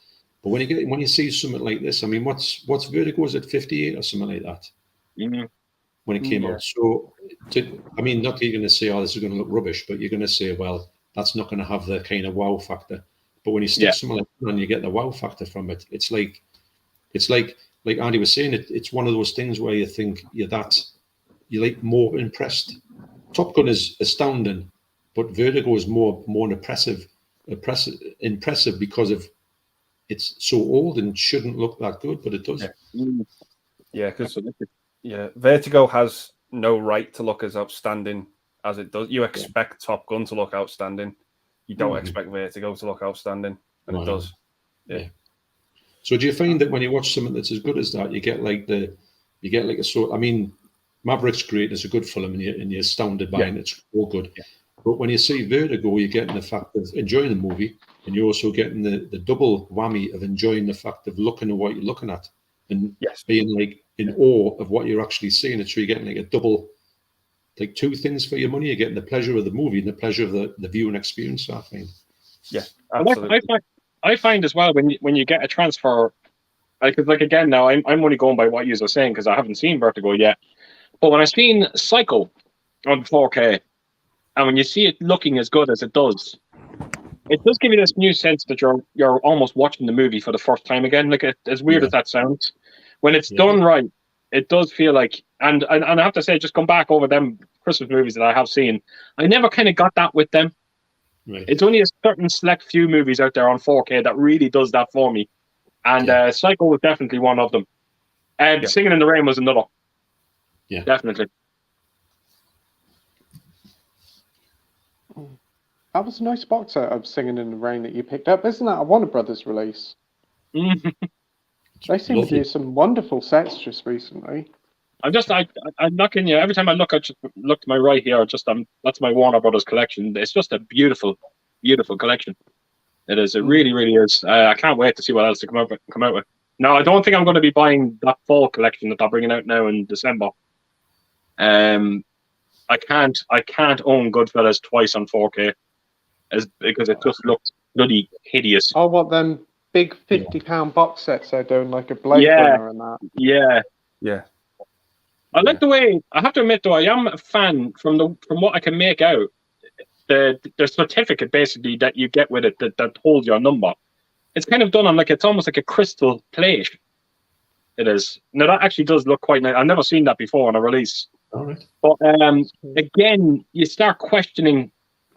But when you see something like this, I mean, what's Vertigo? Is it 58 or something like that? Mm-hmm. When it came out. So, not that you're going to say, oh, this is going to look rubbish, but you're going to say, well, that's not going to have the kind of wow factor. But when you stick something like that and you get the wow factor from it, it's like Andy was saying, it's one of those things where you think you're more impressed. Top Gun is astounding, but Vertigo is more impressive because of it's so old and shouldn't look that good, but it does. Yeah, because Vertigo has no right to look as outstanding as it does. You expect Top Gun to look outstanding. You don't expect Vertigo to look outstanding, and it does. Yeah. So do you find that when you watch something that's as good as that, you get a sort? I mean, Maverick's great; it's a good film, and you're astounded by it. It's all good. Yeah. But when you see Vertigo, you're getting the fact of enjoying the movie, and you're also getting the double whammy of enjoying the fact of looking at what you're looking at, and being in awe of what you're actually seeing. So you're getting a double. Two things for your money. You're getting the pleasure of the movie and the pleasure of the viewing experience, I think. Yeah, absolutely. I find as well when you get a transfer, again now I'm only going by what you were saying because I haven't seen Vertigo yet. But when I've seen Psycho on 4K, and when you see it looking as good as it does give you this new sense that you're almost watching the movie for the first time again. As weird as that sounds, when it's done right, it does feel like, and I have to say, just come back over them Christmas movies that I have seen, I never kind of got that with them. Right. It's only a certain select few movies out there on 4K that really does that for me, and Psycho was definitely one of them. And Singing in the Rain was another. Yeah, definitely. That was a nice box set of Singing in the Rain that you picked up. Isn't that a Warner Brothers release? They seem to do some wonderful sets just recently. I'm not kidding you. Every time I look, I just look to my right here. That's my Warner Brothers collection. It's just a beautiful, beautiful collection. It is. It really, really is. I can't wait to see what else to come out with. No, I don't think I'm going to be buying that fall collection that they're bringing out now in December. I can't own Goodfellas twice on 4K, because it just looks bloody hideous. Oh, what them big £50 box sets they're doing, like a Blade Runner and that. Yeah. I like the way. I have to admit, though, I am a fan from what I can make out. The certificate basically that you get with it that holds your number. It's kind of done on it's almost like a crystal plate. It is. Now that actually does look quite nice. I've never seen that before on a release. All right. But again, you start questioning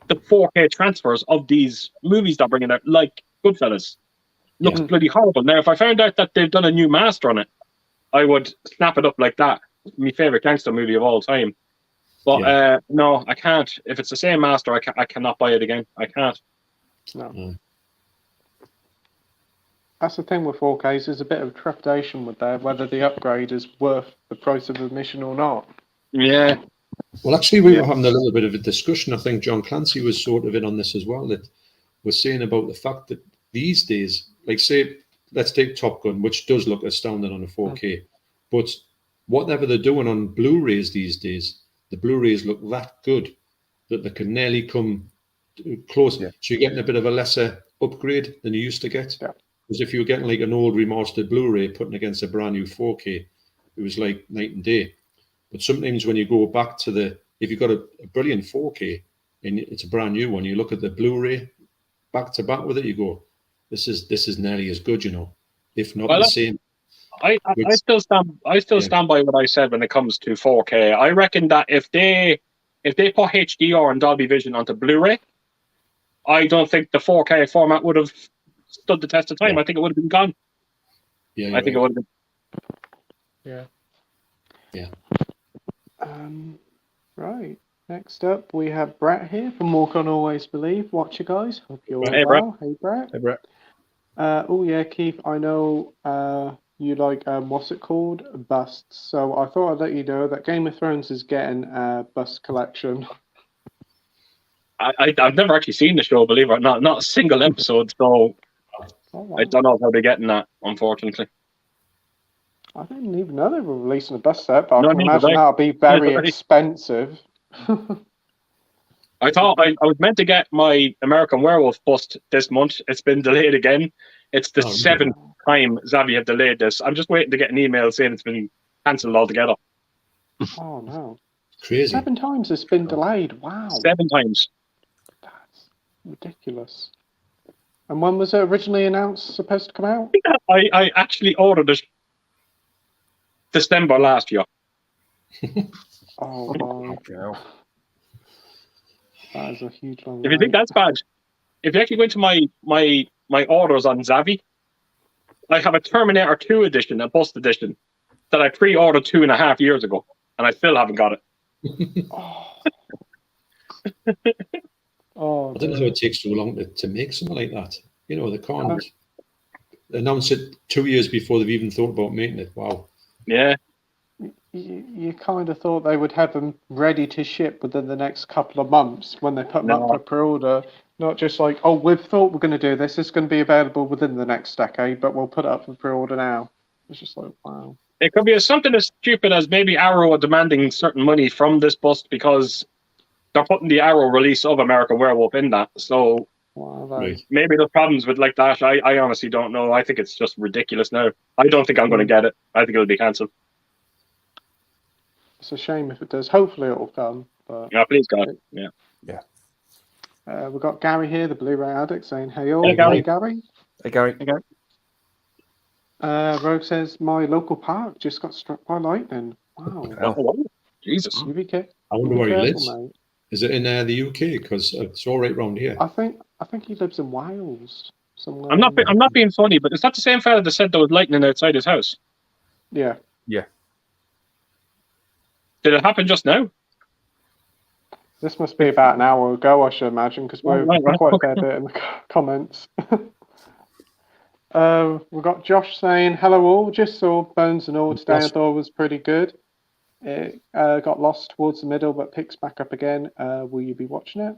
the 4K transfers of these movies they're bringing out, like Goodfellas. Looks bloody horrible. Now, if I found out that they've done a new master on it, I would snap it up like that. My favorite gangster movie of all time. But no, I can't. If it's the same master, I cannot buy it again. I can't. No. That's the thing with 4Ks. There's a bit of trepidation with that, whether the upgrade is worth the price of admission or not. Yeah. Well, actually, we were having a little bit of a discussion. I think John Clancy was sort of in on this as well. That we're saying about the fact that these days, like say, let's take Top Gun, which does look astounding on a 4K, but whatever they're doing on Blu-rays these days, the Blu-rays look that good that they can nearly come close. So you're getting a bit of a lesser upgrade than you used to get. Because if you were getting like an old remastered Blu-ray putting against a brand new 4K, it was like night and day. But sometimes when you go back to if you've got a brilliant 4K and it's a brand new one, you look at the Blu-ray back to back with it, you go, this is nearly as good, if not the same. I still stand by what I said when it comes to 4K. I reckon that if they put HDR and Dolby Vision onto Blu-ray, I don't think the 4K format would have stood the test of time. I think it would have been gone. I think it would have been. Right. Next up, we have Brett here from Walk On Always Believe. Watch you guys. Hope you're all well. Hey, Brett. Hey, Brett. Oh, yeah, Keith, I know you like, what's it called? Busts. So I thought I'd let you know that Game of Thrones is getting a bust collection. I've never actually seen the show, believe it or not. Not a single episode, so I don't know how they're getting that, unfortunately. I didn't even know they were releasing a bust set, but I can imagine right. that'll be very expensive. I thought I was meant to get my American Werewolf bust this month. It's been delayed again. It's the seventh time Xavi have delayed this. I'm just waiting to get an email saying it's been cancelled altogether. Oh, no. Crazy. 7 times it's been delayed. Wow. 7 times. That's ridiculous. And when was it originally announced supposed to come out? I actually ordered it December last year. Oh, my God. That is a huge long If you think that's bad, if you actually go into my orders on Xavi, I have a Terminator 2 edition, a bust edition, that I pre-ordered 2.5 years ago, and I still haven't got it. I don't know how it takes so long to make something like that. They can't announce it 2 years before they've even thought about making it. Wow. Yeah. You kind of thought they would have them ready to ship within the next couple of months when they put them up for pre-order. Not just like, oh, we've thought we're going to do this. It's going to be available within the next decade, but we'll put it up for pre-order now. It's just like, wow. It could be something as stupid as maybe Arrow are demanding certain money from this bust because they're putting the Arrow release of American Werewolf in that. So maybe there's problems with like that. I honestly don't know. I think it's just ridiculous now. I don't think I'm going to get it. I think it'll be cancelled. It's a shame if it does. Hopefully it'll come. But yeah, please God. Yeah. We've got Gary here, the Blu-ray addict, saying, hey all. Hey, Gary. Hey, Gary. Hey, Gary. Hey, Gary. Rogue says my local park just got struck by lightning. Wow. Oh, Jesus. You be careful. I wonder where he lives. Mate. Is it in the UK? Because it's all right round here. I think he lives in Wales somewhere. I'm not being funny, but is that the same fella that said there was lightning outside his house? Yeah. Yeah. Did it happen just now? This must be about an hour ago, I should imagine, because we're Right. quite a fair bit in the comments. We've got Josh saying, hello all, just saw Bones and All today. I thought it was pretty good. It got lost towards the middle, but picks back up again. Will you be watching it?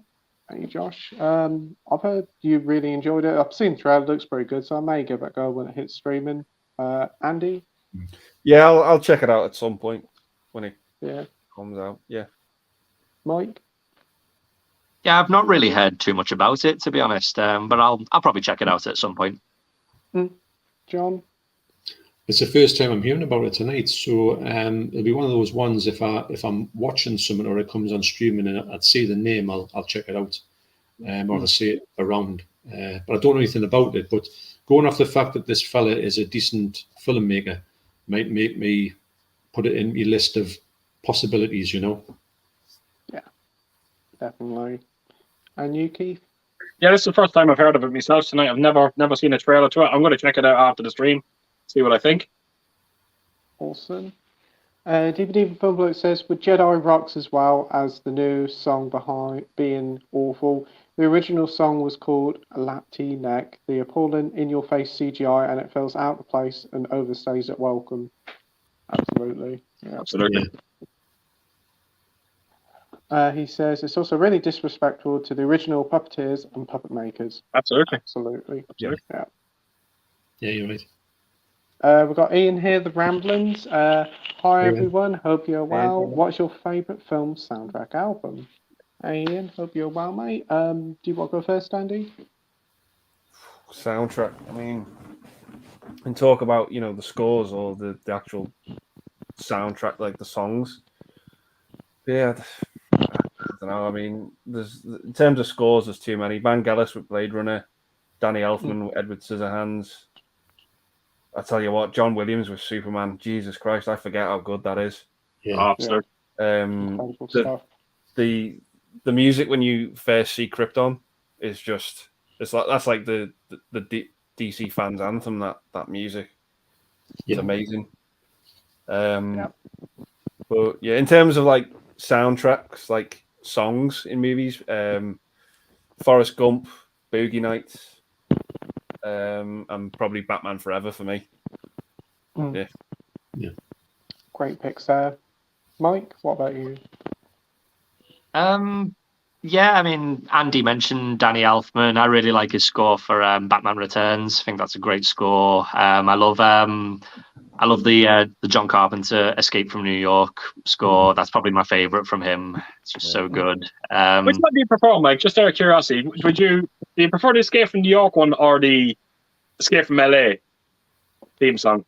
Hey, Josh. I've heard you really enjoyed it. I've seen the trailer, it looks pretty good, so I may give it a go when it hits streaming. Andy? Yeah, I'll check it out at some point when it comes out. Yeah. Mike? Yeah, I've not really heard too much about it, to be honest, but I'll probably check it out at some point. John? It's the first time I'm hearing about it tonight, so it'll be one of those ones. If I'm watching something or it comes on streaming and I'd see the name, I'll check it out, or if I see it around. But I don't know anything about it. But going off the fact that this fella is a decent filmmaker might make me put it in my list of possibilities. Yeah, Definitely. And you, Keith? Yeah, this is the first time I've heard of it myself tonight. I've never seen a trailer to it. I'm going to check it out after the stream, see what I think. Awesome. DVD Film Bloke says, with Jedi rocks as well as the new song behind being awful. The original song was called Lapti Neck, the appalling in-your-face CGI, and it feels out of place and overstays at welcome. Absolutely. Yeah. Absolutely. He says, it's also really disrespectful to the original puppeteers and puppet makers. Absolutely. Absolutely. Yeah. Yeah, you're right. We've got Ian here, the Ramblings. Hi everyone, hope you're well. What's your favourite film soundtrack album? Hey Ian, hope you're well, mate. Do you want to go first, Andy? Soundtrack. I mean, and talk about the scores or the actual soundtrack, like the songs. Yeah, I don't know. I mean, there's in terms of scores, there's too many. Vangelis with Blade Runner, Danny Elfman with Edward Scissorhands. I tell you what, John Williams with Superman. Jesus Christ, I forget how good that is. Yeah, absolutely. The music when you first see Krypton is just that's like the DC fans anthem. That music, it's amazing. But yeah, in terms of like soundtracks, like songs in movies, Forrest Gump, Boogie Nights. And probably Batman Forever for me. Yeah. Great picks there. Mike, what about you? Yeah, I mean, Andy mentioned Danny Elfman. I really like his score for Batman Returns. I think that's a great score. I love the John Carpenter Escape from New York score. That's probably my favorite from him. It's just so good. Which one do you prefer, Mike? Just out of curiosity, do you prefer the Escape from New York one or the Escape from LA theme song?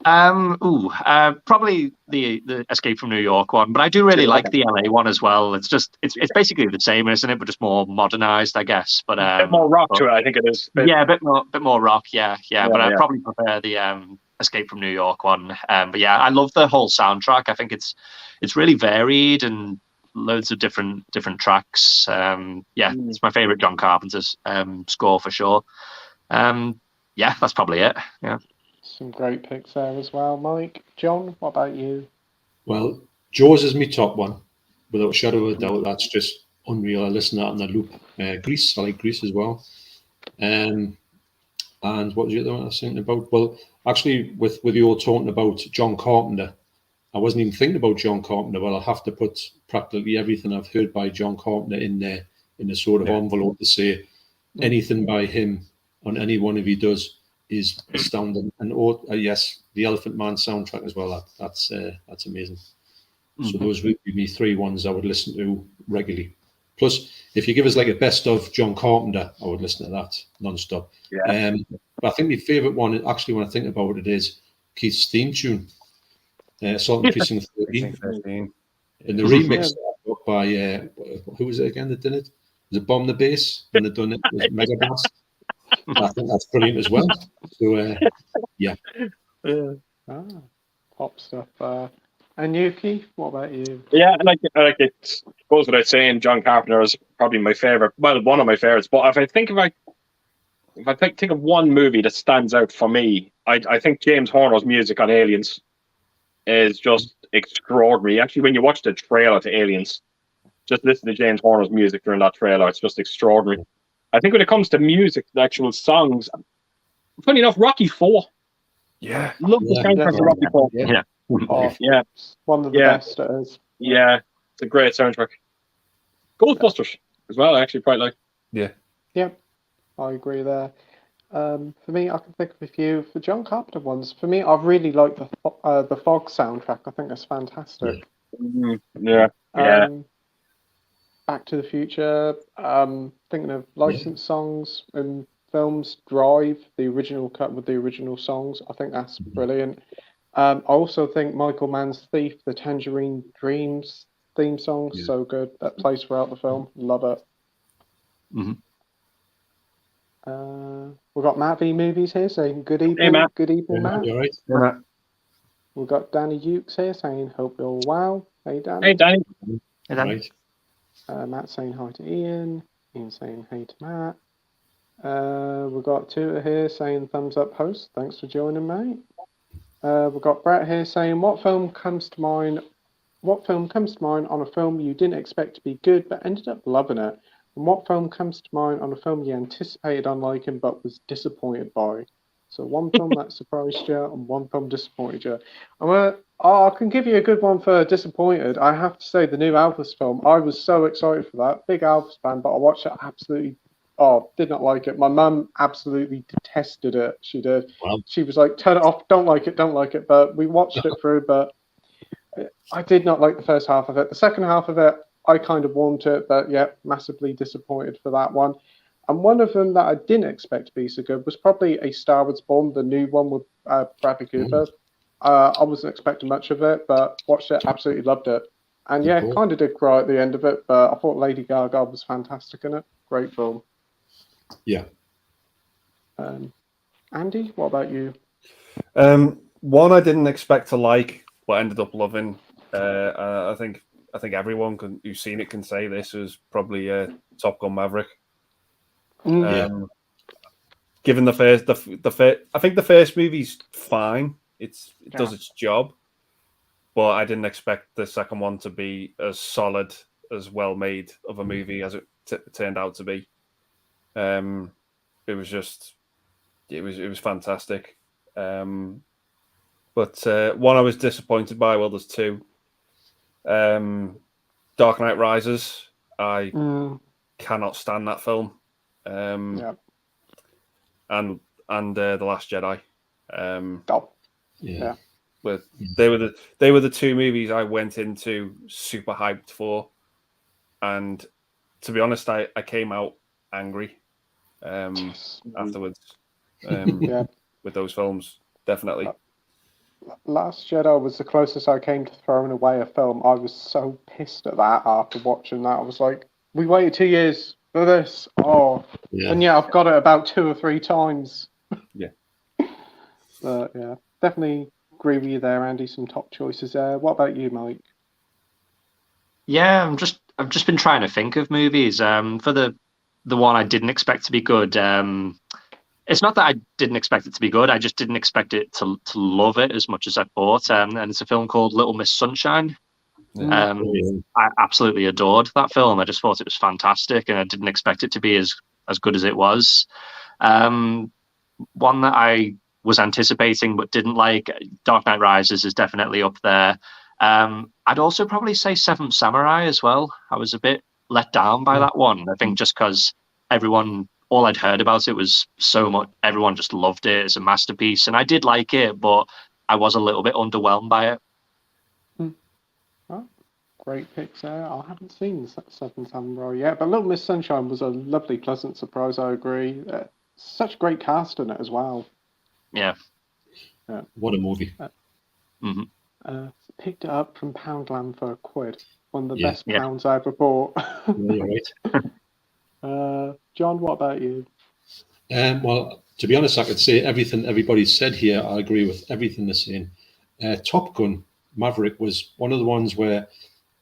Probably the Escape from New York one, but I do really like the LA one as well. It's basically the same, isn't it? But just more modernized, I guess. But a bit more rock to it, I think it is. Yeah, a bit more rock. Yeah. But I probably prefer the Escape from New York one. But yeah, I love the whole soundtrack. I think it's really varied and loads of different tracks. It's my favorite John Carpenter's score for sure. Yeah, that's probably it. Yeah. Some great picks there as well, Mike. John, what about you? Well, Jaws is my top one, without a shadow of a doubt. That's just unreal. I listen to that on the loop. Grease, I like Grease as well. And what was the other one I was thinking about? Well, actually, with you all talking about John Carpenter, I wasn't even thinking about John Carpenter. Well, I'll have to put practically everything I've heard by John Carpenter in there in a sort of envelope to say anything by him on any one of he does is astounding. And yes, the Elephant Man soundtrack as well. That's amazing. So those would be me three ones I would listen to regularly. Plus, if you give us like a best of John Carpenter, I would listen to that non-stop. Yeah. But I think my favourite one, actually, when I think about it, is Keith's theme tune, Salt and Precinct 13. And the remix by who was it again that did it? Was it Bomb the Bass when they done it? Was it Mega Blast? I think that's brilliant as well. So Yeah. Pop stuff. And Yuki, what about you? Yeah, I like it. Goes without saying, John Carpenter is probably my favorite. Well, one of my favorites. But if I think of one movie that stands out for me, I think James Horner's music on Aliens is just extraordinary. Actually, when you watch the trailer to Aliens, just listen to James Horner's music during that trailer. It's just extraordinary. I think when it comes to music, the actual songs, funny enough, Rocky 4. Yeah. Love the soundtrack to Rocky 4. Yeah. Oh, Yeah. one of the best it is. Yeah. It's a great soundtrack. Ghostbusters as well, I actually quite like. Yeah. Yep, I agree there. For me, I can think of a few. For John Carpenter ones, for me, I really like the Fog soundtrack. I think it's fantastic. Yeah. Yeah. Back to the Future. Thinking of licensed songs in films. Drive, the original cut with the original songs. I think that's brilliant. I also think Michael Mann's Thief, the Tangerine Dreams theme song, so good. That plays throughout the film. Love it. We've got Matt V Movies here saying good evening. Hey, Matt. Good evening, Matt. You all right? Yeah, Matt. We've got Danny Ukes here saying hope you're well. Hey, Danny. Hey, Danny. Hey, Dan. Right. Matt saying hi to Ian. Ian saying hey to Matt. We've got Tutor here saying thumbs up host. Thanks for joining, mate. We've got Brett here saying what film comes to mind on a film you didn't expect to be good but ended up loving it? And what film comes to mind on a film you anticipated on liking but was disappointed by? So one film that surprised you and one film disappointed you. I can give you a good one for disappointed. I have to say the new Elvis film. I was so excited for that. Big Elvis fan, but I watched it did not like it. My mum absolutely detested it. She did. Wow. She was like, turn it off, don't like it. But we watched it through, but I did not like the first half of it. The second half of it, I kind of warmed to it, but yeah, massively disappointed for that one. And one of them that I didn't expect to be so good was probably A Star Was Born, the new one with Bradley Cooper. I wasn't expecting much of it, but watched it, absolutely loved it. And yeah, kind of did cry at the end of it, but I thought Lady Gaga was fantastic in it. Great film. Yeah. Andy, what about you? One I didn't expect to like, but ended up loving. I think everyone who's seen it can say this was probably Top Gun Maverick. Given the first, I think the first movie's fine. It does its job, but I didn't expect the second one to be as solid, as well made of a movie as it turned out to be. It was fantastic. But one I was disappointed by. Well, there's two. Dark Knight Rises. I cannot stand that film. And The Last Jedi. But they were the two movies I went into super hyped for, and to be honest, I came out angry afterwards. With those films, definitely. Last Jedi was the closest I came to throwing away a film. I was so pissed at that after watching that. I was like, we waited 2 years for this. And I've got it about 2 or 3 times. Yeah. But yeah, definitely agree with you there, Andy. Some top choices there. What about you, Mike? Yeah, I've just been trying to think of movies. For the one I didn't expect to be good. It's not that I didn't expect it to be good. I just didn't expect it to love it as much as I thought. And it's a film called Little Miss Sunshine. I absolutely adored that film. I just thought it was fantastic, and I didn't expect it to be as good as it was. One that I was anticipating but didn't like, Dark Knight Rises, is definitely up there. I'd also probably say Seventh Samurai as well. I was a bit let down by that one. I think just because all I'd heard about it was so much, everyone just loved it. It's a masterpiece, and I did like it, but I was a little bit underwhelmed by it. Great picks there. I haven't seen Seven Samurai yet, but Little Miss Sunshine was a lovely, pleasant surprise. I agree. Such a great cast in it as well. Yeah. What a movie. Picked it up from Poundland for £1. One of the best pounds I ever bought. You're right. John, what about you? Well, To be honest, I could say everything everybody said here. I agree with everything they're saying. Top Gun Maverick was one of the ones where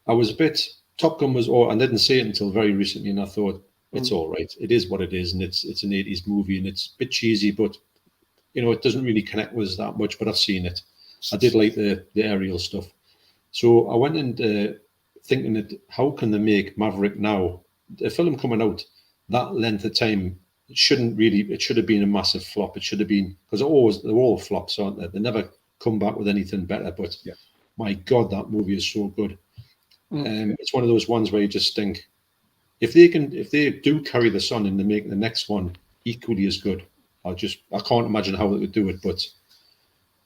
I was a bit. Top Gun was, I didn't see it until very recently, and I thought it's all right. It is what it is, and it's an 80s movie, and it's a bit cheesy, but it doesn't really connect with us that much. But I've seen it. I did like the aerial stuff, so I went in thinking that how can they make Maverick now? A film coming out that length of time, it should have been a massive flop. It should have been, because they're all flops, aren't they? They never come back with anything better. But my God, that movie is so good. It's one of those ones where you just think, if they do carry this on and they make the next one equally as good, I can't imagine how they would do it. But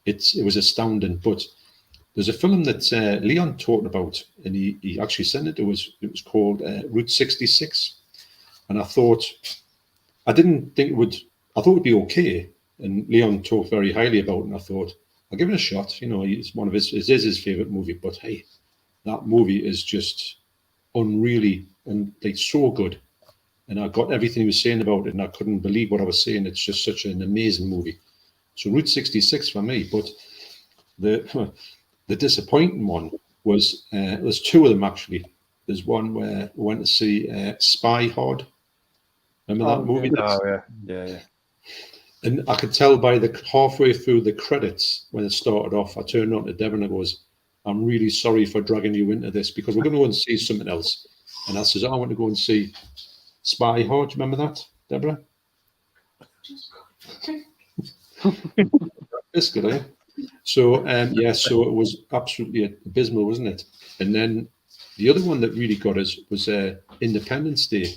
it was astounding. But there's a film that Leon talked about, and he actually sent it to us. It was called Route 66, and I thought it'd be okay. And Leon talked very highly about it, and I thought I'll give it a shot. It's one of his favorite movie. But hey, that movie is just unreally and like so good. And I got everything he was saying about it, and I couldn't believe what I was saying. It's just such an amazing movie. So Route 66 for me. But the disappointing one was there's two of them actually. There's one where we went to see Spy Hard. Remember that movie? Oh yeah. And I could tell by the halfway through the credits when it started off, I turned on to Devon and goes, "I'm really sorry for dragging you into this because we're going to go and see something else." And I says, "I want to go and see Spy Hard." Do you remember that, Deborah? Biscuit, eh? So so it was absolutely abysmal, wasn't it? And then the other one that really got us was Independence Day.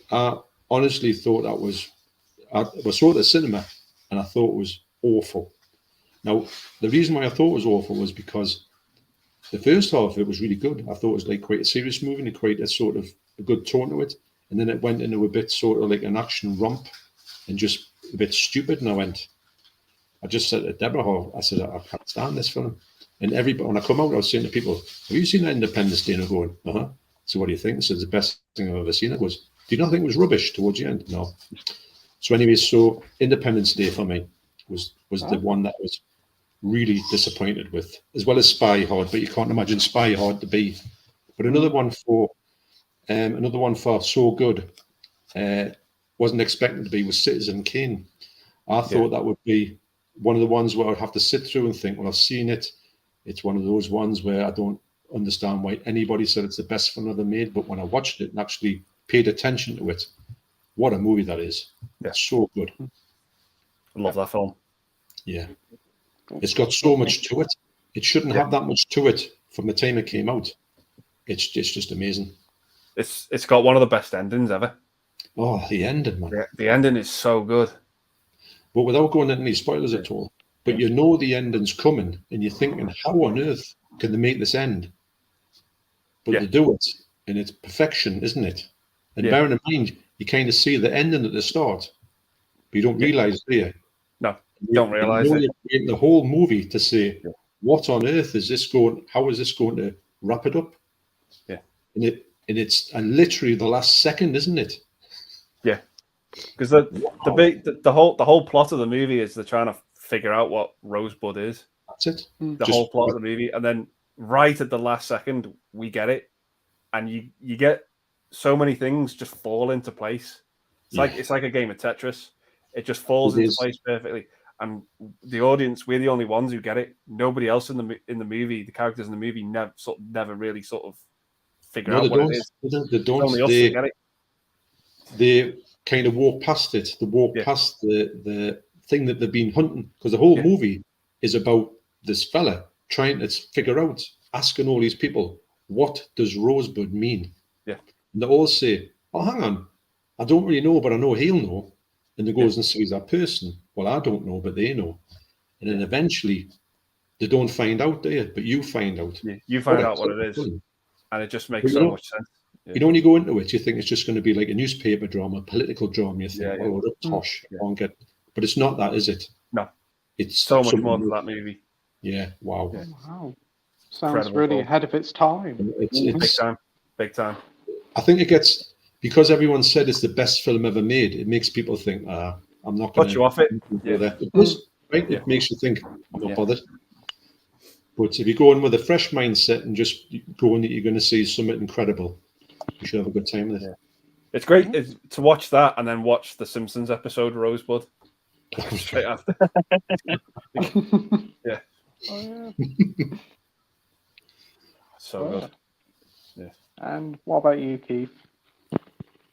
I honestly thought that was. I saw it at the cinema, and I thought it was awful. Now, the reason why I thought it was awful was because the first half of it was really good. I thought it was like quite a serious movie and quite a sort of a good tone to it. And then it went into a bit sort of like an action romp and just a bit stupid. And I just said to Deborah, I said, I can't stand this film. And everybody, when I come out, I was saying to people, "Have you seen that Independence Day?" And I'm going, "Uh-huh." So what do you think? So it's the best thing I've ever seen. I goes, "Do you not think it was rubbish towards the end?" No. So anyway, so Independence Day for me was the one that I was really disappointed with, as well as Spy Hard. But you can't imagine Spy Hard to be. But another one for so good, wasn't expecting to be, was Citizen Kane. I thought that would be one of the ones where I'd have to sit through and think, well, I've seen it. It's one of those ones where I don't understand why anybody said it's the best film ever made. But when I watched it and actually paid attention to it, what a movie that is. Yeah. It's so good. I love that film. Yeah. It's got so much to it. It shouldn't have that much to it from the time it came out. It's just amazing. It's got one of the best endings ever. Oh, the ending, man. The ending is so good. But without going into any spoilers at all. But you know the ending's coming, and you're thinking, how on earth can they make this end? But they do it, and it's perfection, isn't it? And bearing in mind, you kind of see the ending at the start, but you don't realise, do you? No, you don't realise it. In the whole movie to say, what on earth is this going? How is this going to wrap it up? Yeah, and it's literally the last second, isn't it? Yeah, because the whole plot of the movie is they're trying to figure out what Rosebud is. That's it. The whole plot of the movie, and then right at the last second, we get it, and you get so many things just fall into place. It's like a game of Tetris. It just falls into place perfectly, and the audience, we're the only ones who get it. Nobody else in the movie, the characters in the movie, never really sort of figure out what it is. They don't. Only us get it. They kind of walk past it. They walk past the thing that they've been hunting, because the whole movie is about this fella trying to figure out, asking all these people, what does Rosebud mean? Yeah. And they all say, oh, hang on, I don't really know, but I know he'll know. And he goes and sees that person. Well, I don't know, but they know. And then eventually they don't find out, do you? But you find out. Yeah, you find out what it is. And it just makes so much sense. Yeah. You know, when you go into it, you think it's just going to be like a newspaper drama, political drama. You think, oh, that's tosh. But it's not that, is it? No. It's so much more than that movie. Yeah, wow. Yeah. Wow. Sounds really ahead of its time. It's big time. I think it gets, because everyone said it's the best film ever made, it makes people think, I I'm not going Put you off it. Yeah. It does, right? Yeah. It makes you think, I'm not Yeah. bothered. But if you go in with a fresh mindset and just going that you're going to see something incredible, you should have a good time with it. Yeah. It's great to watch that and then watch the Simpsons episode Rosebud straight after. Yeah. Oh, yeah. So good. Yeah. And what about you, Keith?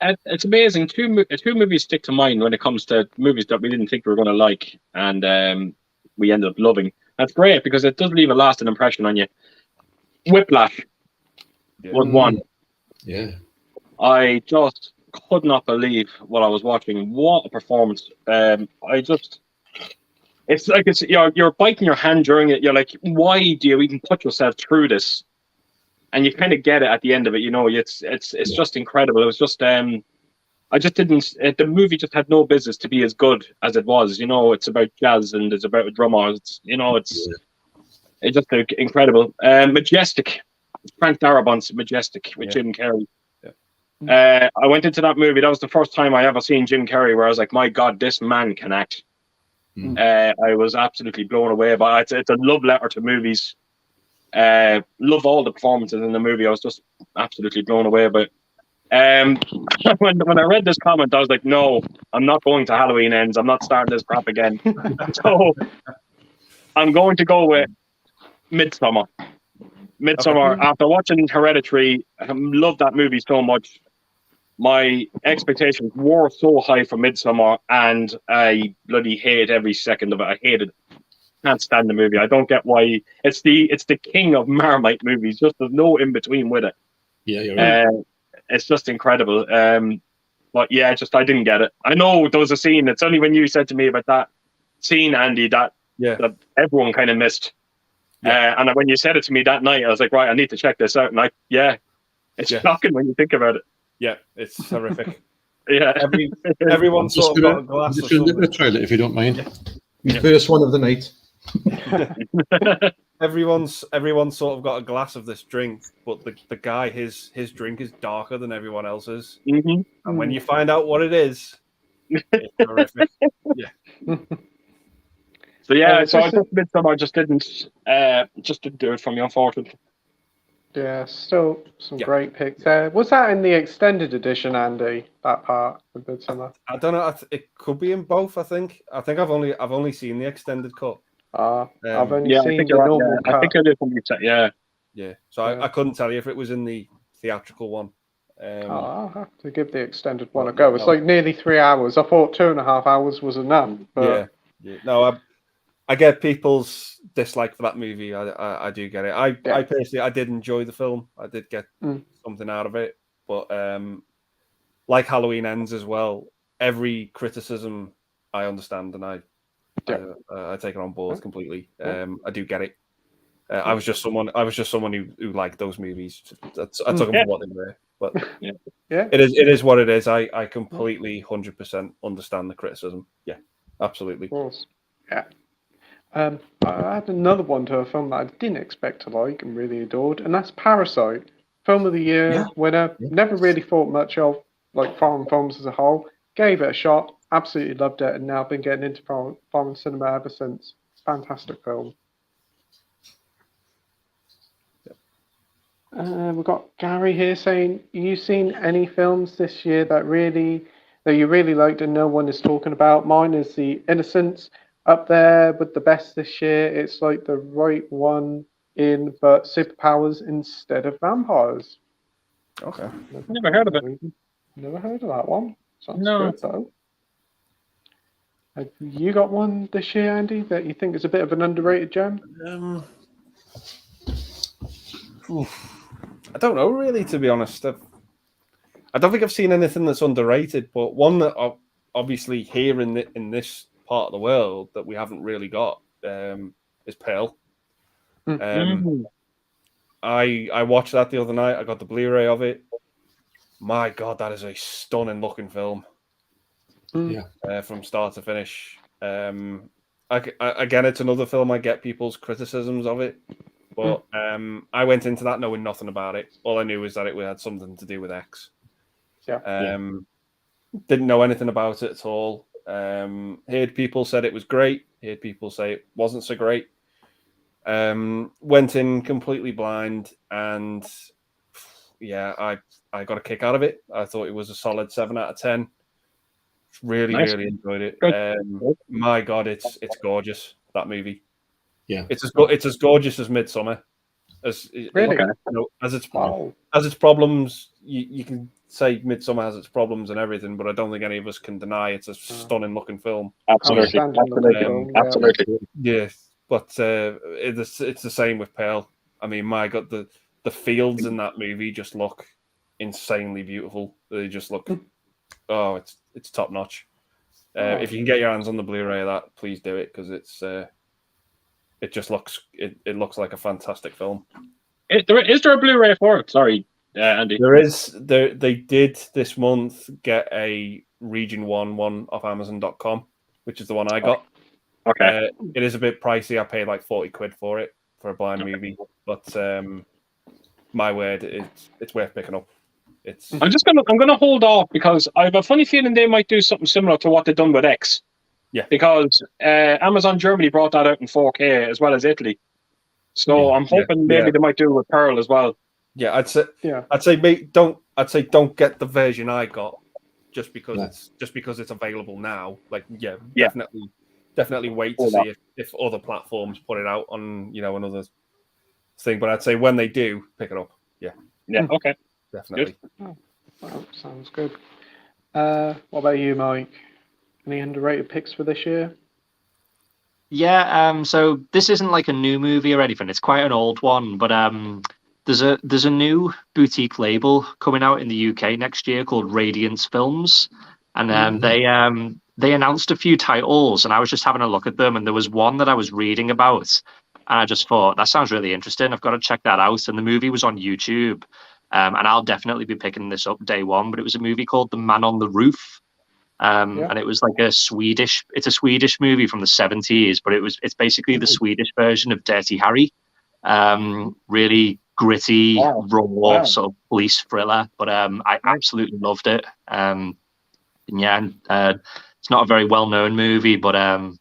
It's amazing. Two movies stick to mind when it comes to movies that we didn't think we were going to like, and we ended up loving. That's great because it does leave a lasting impression on you. Whiplash was one. Yeah. I just could not believe what I was watching. What a performance! It's like you're biting your hand during it. You're like, why do you even put yourself through this? And you kind of get it at the end of it. You know, it's just incredible. It was just I just didn't. The movie just had no business to be as good as it was. You know, it's about jazz and it's about a drummer. It's just incredible. Majestic, Frank Darabont's Majestic with Jim Carrey. Yeah. I went into that movie. That was the first time I ever seen Jim Carrey, where I was like, "My God, this man can act." I was absolutely blown away by it. It's a love letter to movies. Love all the performances in the movie. I was just absolutely blown away by it. When I read this comment, I was like, no, I'm not going to Halloween Ends. I'm not starting this crap again. So I'm going to go with Midsommar. Midsommar, after watching Hereditary, I loved that movie so much. My expectations were so high for Midsommar, and I bloody hate every second of it. I hated it. Can't stand the movie. I don't get why. It's the king of Marmite movies. Just there's no in between with it. Yeah, you're right. It's just incredible. But yeah, I didn't get it. I know there was a scene. It's only when you said to me about that scene, Andy, that everyone kind of missed. Yeah. And when you said it to me that night, I was like, right, I need to check this out. And it's shocking when you think about it. Yeah, it's horrific. Yeah, everyone sort of got a glass of something. Trailer, if you don't mind. The first one of the night. Everyone's sort of got a glass of this drink, but the guy, his drink is darker than everyone else's. Mm-hmm. And when you find out what it is, it's horrific. Yeah. So yeah, so I just didn't do it for me, unfortunately. Yeah, still some great picks there. Was that in the extended edition, Andy? That part of Midsommar? I don't know. It could be in both. I think I've only seen the extended cut. I've only seen the normal cut. I think I did from the Yeah. So I couldn't tell you if it was in the theatrical one. I'll have to give the extended one a go. It's like nearly 3 hours. I thought 2.5 hours was enough. But... Yeah. No, I get people's dislike for that movie. I do get it. I personally, I did enjoy the film. I did get something out of it. But like Halloween Ends as well, every criticism I understand and I take it on board completely. I do get it. I was just someone who liked those movies. I took them for what they were. But it is what it is. I completely 100% understand the criticism. Yeah, absolutely. Of course. Yeah. I had another one to a film that I didn't expect to like and really adored, and that's Parasite. Film of the Year winner. Never really thought much of like foreign films as a whole. Gave it a shot. Absolutely loved it, and now I've been getting into foreign cinema ever since. Fantastic film. We've got Gary here saying, "You seen any films this year that you really liked and no one is talking about?" Mine is The Innocents. Up there with the best this year. It's like the right one in, but superpowers instead of vampires. Okay. Never heard of it. Never heard of that one. Sounds good though. Have you got one this year, Andy, that you think is a bit of an underrated gem? I don't know, really, to be honest. I don't think I've seen anything that's underrated, but one that obviously here in this part of the world that we haven't really got is Pearl. I watched that the other night. I got the Blu-ray of it. My God, that is a stunning looking film. From start to finish. Again, it's another film I get people's criticisms of it, but I went into that knowing nothing about it. All I knew was that it had something to do with X. Didn't know anything about it at all. Heard people said it was great. Heard people say it wasn't so great. Went in completely blind, and yeah, I got a kick out of it. I thought it was a solid 7 out of 10. Really, Nice. really enjoyed it. Good. My God, it's gorgeous, that movie. Yeah, it's as gorgeous as Midsummer. As Really? you know, as its Wow. problems, you can say Midsummer has its problems and everything, but I don't think any of us can deny it's a stunning looking film. Absolutely. Outstanding Absolutely. film, yeah. Absolutely. Yeah, but it's the same with Pearl. I mean, my God, the fields in that movie just look insanely beautiful. They just look, oh, it's top notch. If you can get your hands on the Blu-ray of that, please do it, because it just looks it looks like a fantastic film. Is there a Blu-ray for it? Sorry, Andy. There is. They did this month get a Region 1 one off Amazon.com, which is the one I got. Okay. It is a bit pricey. I paid like 40 quid for it for a blind movie, but my word, it's worth picking up. I'm gonna hold off because I have a funny feeling they might do something similar to what they've done with X. Yeah. Because Amazon Germany brought that out in 4K as well as Italy. So I'm hoping maybe they might do it with Pearl as well. Yeah, I'd say don't get the version I got just because it's available now. Like definitely wait to see if other platforms put it out on another thing. But I'd say when they do, pick it up. Yeah, okay, definitely. Oh, well, sounds good. What about you, Mike? Any underrated picks for this year? Yeah, so this isn't like a new movie or anything. It's quite an old one, but there's a new boutique label coming out in the UK next year called Radiance Films, and they announced a few titles, and I was just having a look at them, and there was one that I was reading about, and I just thought that sounds really interesting. I've got to check that out. And the movie was on YouTube, and I'll definitely be picking this up day one. But it was a movie called The Man on the Roof. And it was like it's a Swedish movie from the 70s, but it's basically the Swedish version of Dirty Harry. Really gritty, raw sort of police thriller, but I absolutely loved it. It's not a very well-known movie, but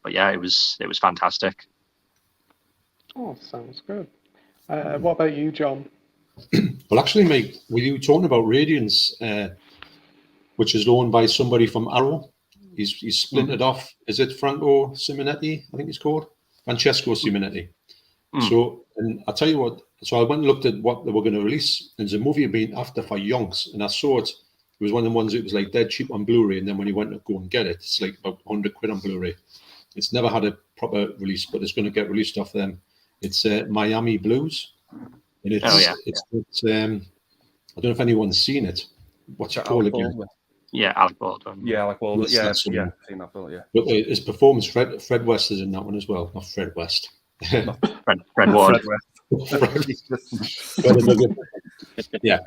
yeah, it was fantastic. Oh, sounds good. What about you, John? Well, actually, mate, were you talking about Radiance, which is owned by somebody from Arrow? He's splintered off. Is it Franco Simonetti? I think he's called Francesco Simonetti. So, and I'll tell you what. So I went and looked at what they were going to release. There's a movie being after for yonks, and I saw it. It was one of the ones that was like dead cheap on Blu-ray, and then when you went to go and get it, it's like about 100 quid on Blu-ray. It's never had a proper release, but it's going to get released off them. It's Miami Blues, and it's I don't know if anyone's seen it. What's it called again? Yeah, Alec Baldwin. Yeah, Alec Baldwin. Yeah, I've seen that film. Yeah, but his performance, Fred West is in that one as well. Not Fred West. Fred Ward. Yeah,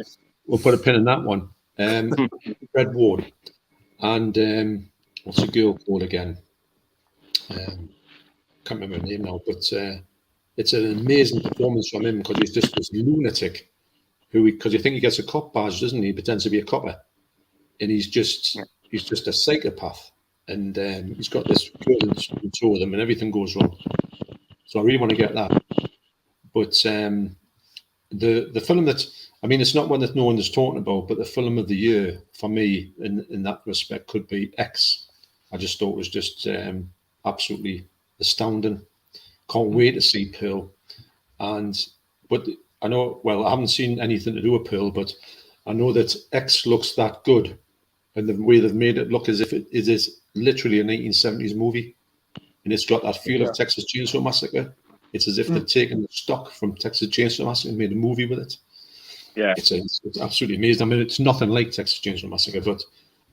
we'll put a pin in that one. Fred Ward, and what's the girl called again? Can't remember her name now, but it's an amazing performance from him because he's just this lunatic because you think he gets a cop badge, doesn't he? He pretends to be a copper, and he's just a psychopath, and he's got this girl in tow with him, and everything goes wrong. So I really want to get that. But the film that, I mean, it's not one that no one is talking about, but the film of the year for me in that respect could be X. I just thought it was just absolutely astounding. Can't wait to see Pearl. But I know, well, I haven't seen anything to do with Pearl, but I know that X looks that good, and the way they've made it look as if it is literally a 1970s movie, and it's got that feel of Texas Chainsaw Massacre. It's as if they've taken the stock from Texas Chainsaw Massacre and made a movie with it. Yeah, it's absolutely amazing. I mean, it's nothing like Texas Chainsaw Massacre, but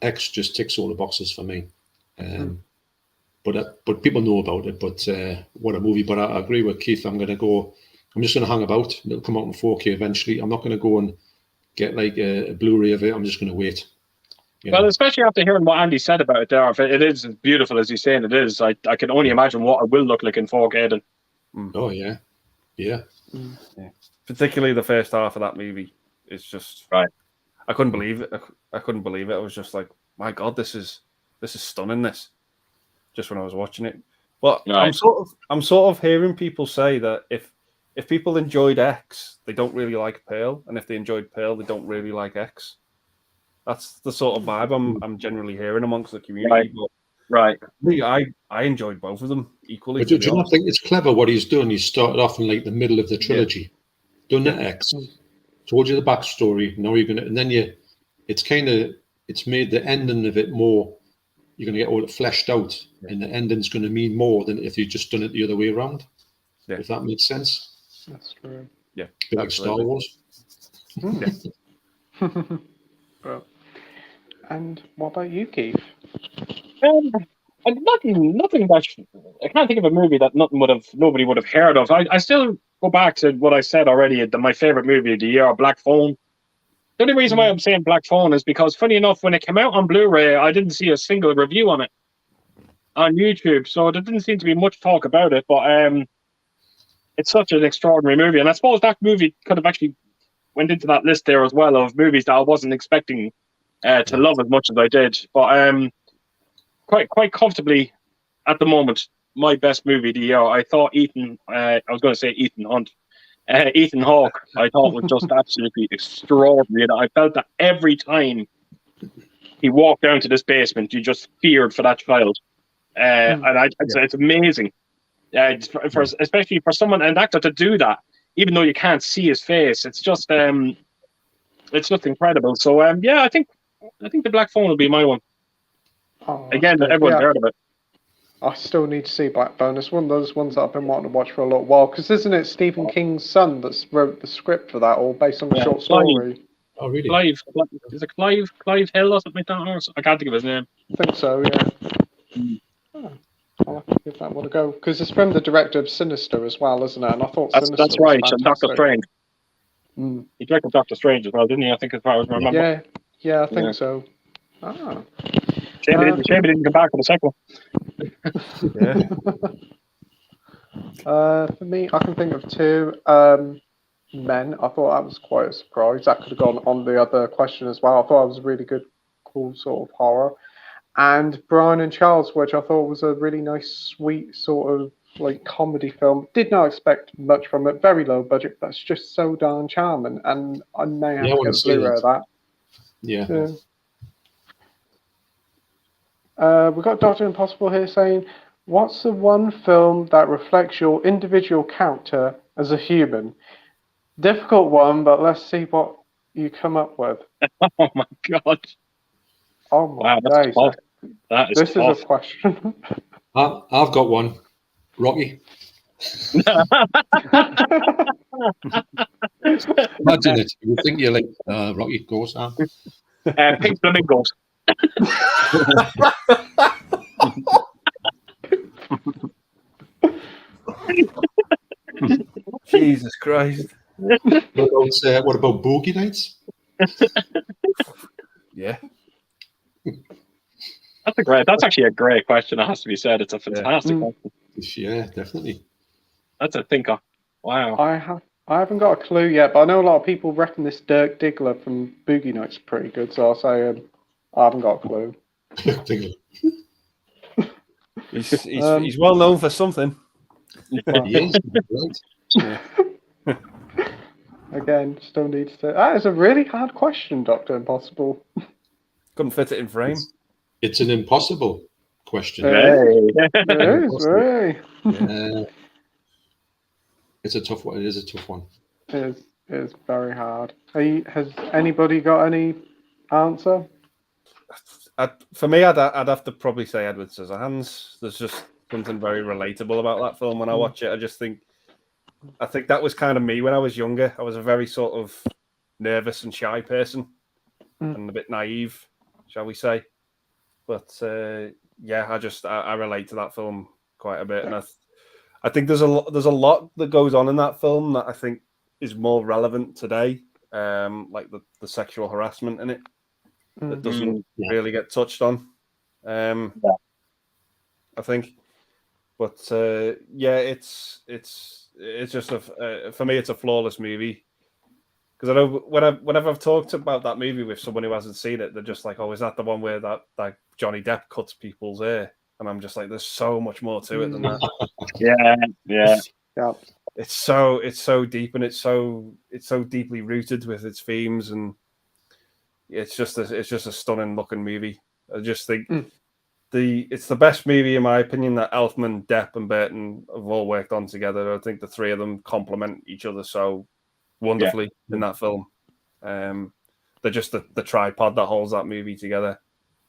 X just ticks all the boxes for me. But people know about it. But what a movie! But I agree with Keith. I'm just going to hang about. It'll come out in 4K eventually. I'm not going to go and get like a Blu-ray of it. I'm just going to wait. Well, especially after hearing what Andy said about it there, if it is as beautiful as he's saying it is, I can only imagine what it will look like in 4K then. Oh, yeah. Yeah. Particularly the first half of that movie is just... Right. I couldn't believe it. I couldn't believe it. I was just like, my God, this is stunning, this. just when I was watching it. But Right. I'm sort of hearing people say that if people enjoyed X, they don't really like Pearl, and if they enjoyed Pearl, they don't really like X. That's the sort of vibe I'm generally hearing amongst the community. Right. But I enjoyed both of them equally. But do you not think it's clever what he's done? He started off in like the middle of the trilogy, done the X, told you the backstory. Now you're gonna, and then it's made the ending of it more. You're gonna get all it fleshed out, and the ending's gonna mean more than if you just done it the other way around. Yeah. If that makes sense. That's true. Yeah, like Star Wars. Well, and what about you, Keith? And nothing that I can't think of a movie that nobody would have heard of. I still go back to what I said already. My favorite movie of the year, Black Phone. The only reason why I'm saying Black Phone is because, funny enough, when it came out on Blu-ray, I didn't see a single review on it on YouTube, so there didn't seem to be much talk about it. But it's such an extraordinary movie, and I suppose that movie could have actually went into that list there as well of movies that I wasn't expecting to love as much as I did. But quite comfortably at the moment, my best movie of the year. I thought I was going to say Ethan Hunt. Ethan Hawke, I thought was just absolutely extraordinary. I felt that every time he walked down to this basement, you just feared for that child. It's amazing. Especially for an actor to do that, even though you can't see his face, it's just incredible. So I think the Black Phone will be my one. Oh, again, everyone's heard of it. I still need to see Black Phone. It's one of those ones that I've been wanting to watch for a little while. Because isn't it Stephen King's son that wrote the script for that, all based on the short story? Oh, really? Clive. Is it Clive Hill or something like that? I can't think of his name. I think so, yeah. I'll have to give that one a go. Because it's from the director of Sinister as well, isn't it? And I thought Sinister that's right. was And Doctor fantastic. Strange. He directed Doctor Strange as well, didn't he? I think, as far as I remember. Yeah, I think so. Ah. Shame he didn't come back for the sequel. For me, I can think of two. Men. I thought that was quite a surprise. That could have gone on the other question as well. I thought it was a really good, cool sort of horror. And Brian and Charles, which I thought was a really nice, sweet sort of like comedy film. Did not expect much from it. Very low budget, but it's just so darn charming. And I may have to get a Blu-ray of that. Yeah. We've got Dr. Impossible here saying, what's the one film that reflects your individual character as a human? Difficult one, but let's see what you come up with. Oh my God. Oh my days. This is a question. I've got one. Rocky. Imagine it. You think you're like, Rocky, go, Sam. Pink Flamingos. Jesus Christ. What about Boogie Nights? Yeah. That's actually a great question. It has to be said. It's a fantastic question. Yeah, definitely. That's a thinker. Wow. I haven't got a clue yet, but I know a lot of people reckon this Dirk Diggler from Boogie Nights is pretty good, so I'll say I haven't got a clue. He's well known for something. Yes, yeah. Again, still need to say that is a really hard question, Dr. Impossible. Couldn't fit it in frame. It's an impossible question. It is, very. It's a tough one. It is a tough one. It is very hard. Has anybody got any answer? For me, I'd have to probably say Edward Scissorhands. There's just something very relatable about that film when I watch it. I think that was kind of me when I was younger. I was a very sort of nervous and shy person and a bit naive, shall we say. But I relate to that film quite a bit, and I think there's a lot that goes on in that film that I think is more relevant today, like the sexual harassment in it that doesn't really get touched on. I think, but it's just for me it's a flawless movie. Because I know whenever I've talked about that movie with someone who hasn't seen it, they're just like, "Oh, is that the one where that Johnny Depp cuts people's hair?" and I'm just like, there's so much more to it than that. Yeah. It's so deep, and it's so deeply rooted with its themes, and it's just a stunning looking movie. I just think it's the best movie in my opinion that Elfman, Depp, and Burton have all worked on together. I think the three of them complement each other so wonderfully in that film. They're just the tripod that holds that movie together.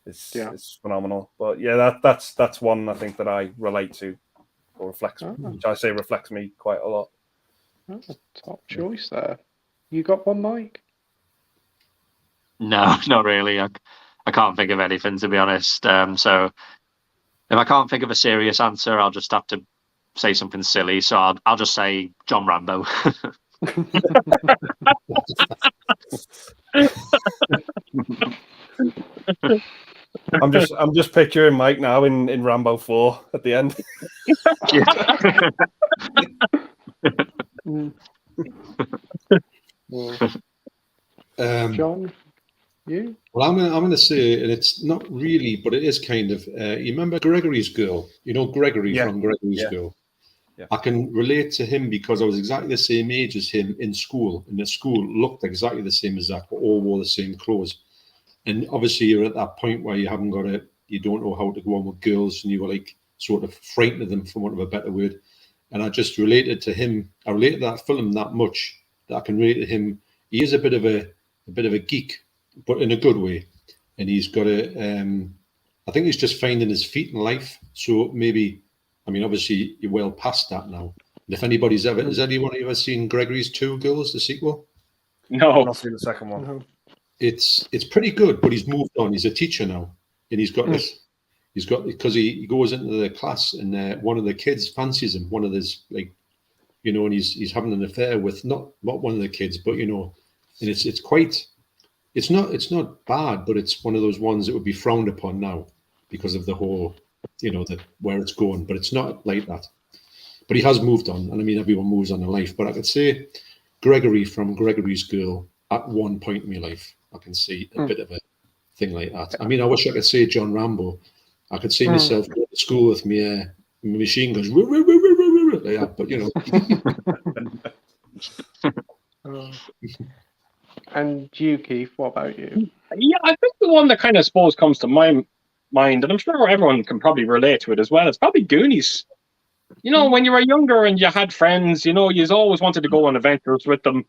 It's phenomenal. But yeah, that's one I think that I relate to, or reflects, which I say reflects me quite a lot. Top choice there. You got one, Mike? No, not really. I can't think of anything, to be honest. So if I can't think of a serious answer, I'll just have to say something silly. So I'll just say John Rambo. I'm just picturing Mike now in Rambo 4 at the end. John, you? Well, I'm gonna say, and it's not really, but it is kind of. You remember Gregory's Girl? You know Gregory from Gregory's Girl. Yeah. I can relate to him because I was exactly the same age as him in school, and the school looked exactly the same as that. We all wore the same clothes, and obviously you're at that point where you don't know how to go on with girls, and you were like sort of frightened of them, for want of a better word. And I just related to him. I related to that film that much that I can relate to him. He is a bit of a geek, but in a good way. And he's got I think he's just finding his feet in life. So maybe, I mean, obviously you're well past that now. And if anybody's has anyone ever seen Gregory's Two Girls, the sequel? No. I've not seen the second one. No. It's pretty good, but he's moved on. He's a teacher now. And he's got because he goes into the class, and one of the kids fancies him, one of his, like, you know, and he's having an affair with not one of the kids, but, you know, and it's not bad, but it's one of those ones that would be frowned upon now because of the whole, you know, where it's going. But it's not like that. But he has moved on, and I mean, everyone moves on in life. But I could say Gregory from Gregory's Girl at one point in my life, I can see a bit of a thing like that. I mean, I wish I could say John Rambo. I could see myself going to school with my machine guns like that, but you know. And you, Keith, what about you? Yeah, I think the one that kind of suppose comes to my mind, and I'm sure everyone can probably relate to it as well, it's probably Goonies. You know, when you were younger and you had friends, you know, you always wanted to go on adventures with them.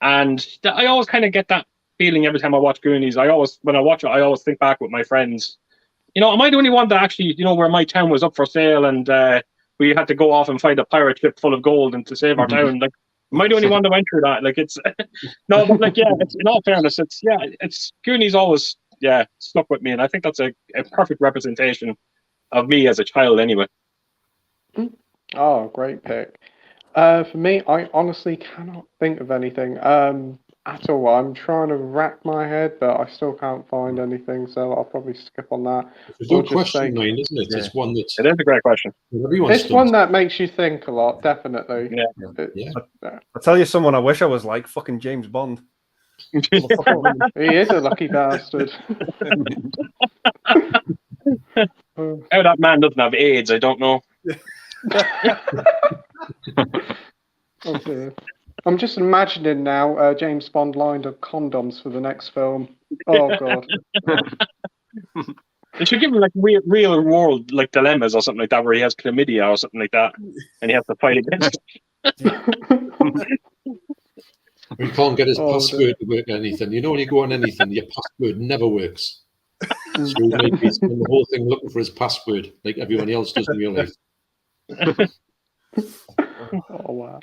And I always kind of get that feeling every time I watch Goonies. When I watch it, I always think back with my friends. You know, am I the only one that actually, you know, where my town was up for sale and we had to go off and find a pirate ship full of gold and to save our town? Like, am I the only one that went through that? Like, it's no, but like, yeah, in all fairness, it's Goonies always, stuck with me, and I think that's a perfect representation of me as a child, anyway. Oh, great pick. For me, I honestly cannot think of anything at all. I'm trying to rack my head, but I still can't find anything, so I'll probably skip on that. There's no question, mine, isn't it? Yeah. It's one that's... It is a great question. It's one that makes you think a lot, definitely. Yeah. I'll tell you someone I wish I was like, fucking James Bond. He is a lucky bastard. How that man doesn't have AIDS, I don't know. Okay. I'm just imagining now James Bond lined up condoms for the next film. Oh god. They should give him like real world like dilemmas or something like that, where he has chlamydia or something like that, and he has to fight against it. He can't get his password to work anything. You know, when you go on anything, your password never works. So he might be spending the whole thing looking for his password, like everyone else does in real life. Oh wow.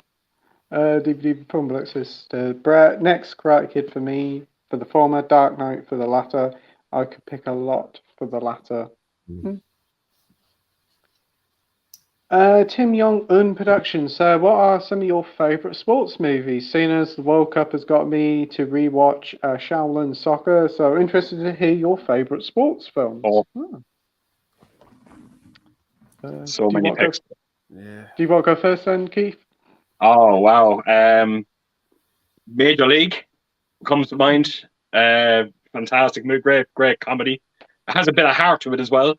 DVD film says Brett, next Karate Kid for me, for the former, Dark Knight for the latter. I could pick a lot for the latter. Tim Young Productions. So what are some of your favourite sports movies? Seeing as the World Cup has got me to rewatch Shaolin Soccer, so interested to hear your favourite sports films. So many picks. Do you want to go first then, Keith? Oh wow. Major League comes to mind. Fantastic movie, great comedy. It has a bit of heart to it as well.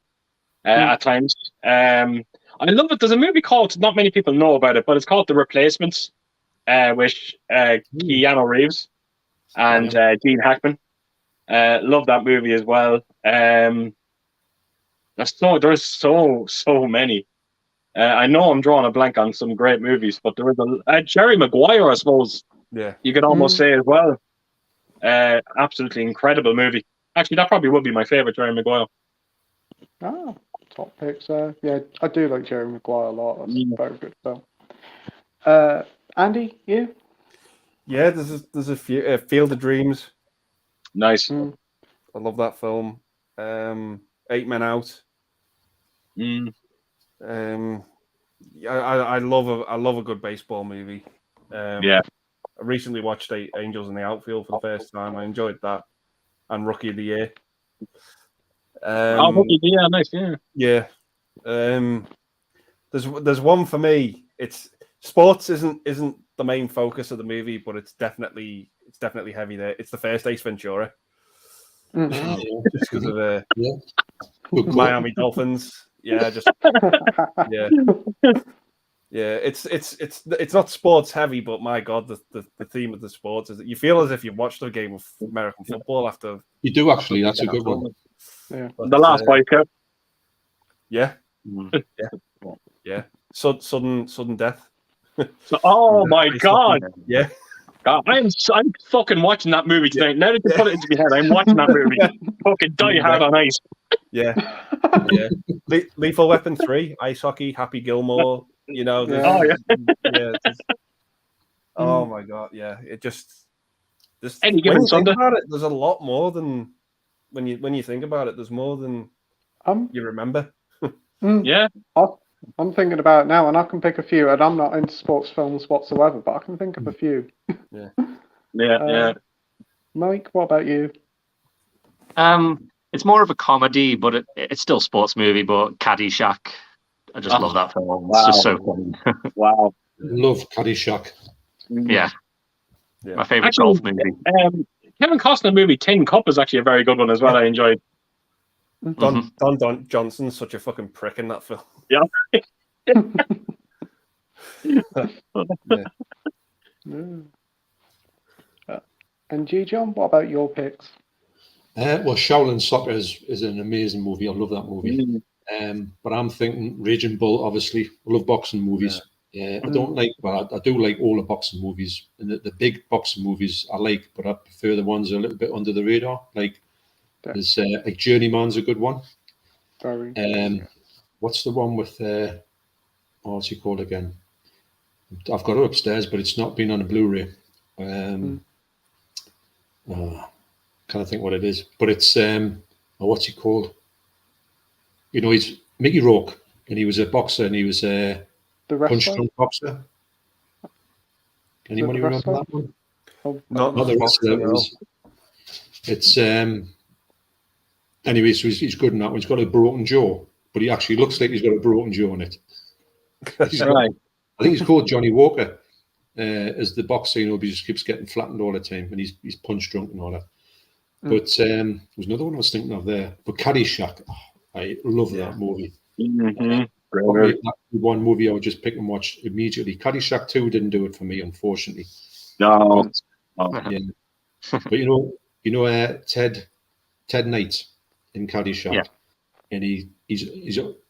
at times. I love it. There's a movie called, not many people know about it, but it's called The Replacements, with Keanu Reeves and Gene Hackman. Love that movie as well. There's so many. I know I'm drawing a blank on some great movies, but there was a Jerry Maguire, I suppose. Yeah, you could almost say as well. Absolutely incredible movie. Actually, that probably would be my favorite Jerry Maguire. Ah, top picks there. Yeah, I do like Jerry Maguire a lot. That's a very good film. Andy, you? Yeah, there's a few. Field of Dreams. Nice. I love that film. 8 Men Out. Yeah, I love a good baseball movie. Yeah. I recently watched Angels in the Outfield for the first time. I enjoyed that, and Rookie of the Year. Yeah, nice. Yeah. Yeah. There's one for me. It's sports isn't the main focus of the movie, but it's definitely heavy there. It's the first Ace Ventura. Just because of Miami Dolphins. Yeah, just yeah. Yeah, it's not sports heavy, but my God, the theme of the sports is that you feel as if you've watched a game of American football after. You do actually. That's a good one. Yeah, but, the last Boy Scout. Yeah, yeah. Sudden death. Oh my God! Yeah. God, I'm fucking watching that movie tonight. Now that you put it into my head, I'm watching that movie. Fucking Die Hard on Ice. Yeah, yeah. Lethal Weapon 3, Ice Hockey, Happy Gilmore. You know, oh my God, yeah. It just Any when given you think Sunday. about it, there's a lot more than when you think about it. There's more than you remember. Yeah. I'm thinking about it now, and I can pick a few. And I'm not into sports films whatsoever, but I can think of a few. Yeah. Mike, what about you? It's more of a comedy, but it's still a sports movie. But Caddyshack, I just love that film. It's just so funny. Wow. Love Caddyshack. Yeah. My favorite golf movie. Kevin Costner movie Tin Cup is actually a very good one as well. I enjoyed. Don Johnson's such a fucking prick in that film. Yeah. And G. John, what about your picks? Well, Shaolin Soccer is an amazing movie. I love that movie. But I'm thinking Raging Bull, obviously. I love boxing movies. I don't like, well, I do like all the boxing movies. And the big boxing movies I like, but I prefer the ones a little bit under the radar. Like, there's like Journeyman's a good one. What's the one with, what's he called again? I've got it upstairs, but it's not been on a Blu-ray. Can't think what it is, but it's what's he called? You know, he's Mickey Rourke, and he was a boxer, and he was a punch-drunk boxer. Anyone remember that one? Not the wrestler. It's anyway, so he's good in that one. He's got a broken jaw, but he actually looks like he's got a broken jaw in it. I think he's called Johnny Walker as the boxer. You know, he just keeps getting flattened all the time, and he's punch drunk and all that. But there was another one I was thinking of there. But Caddyshack, I love that movie. One movie I would just pick and watch immediately. Caddyshack 2 didn't do it for me, unfortunately. No. Yeah. But you know Ted Knight in Caddyshack, and he's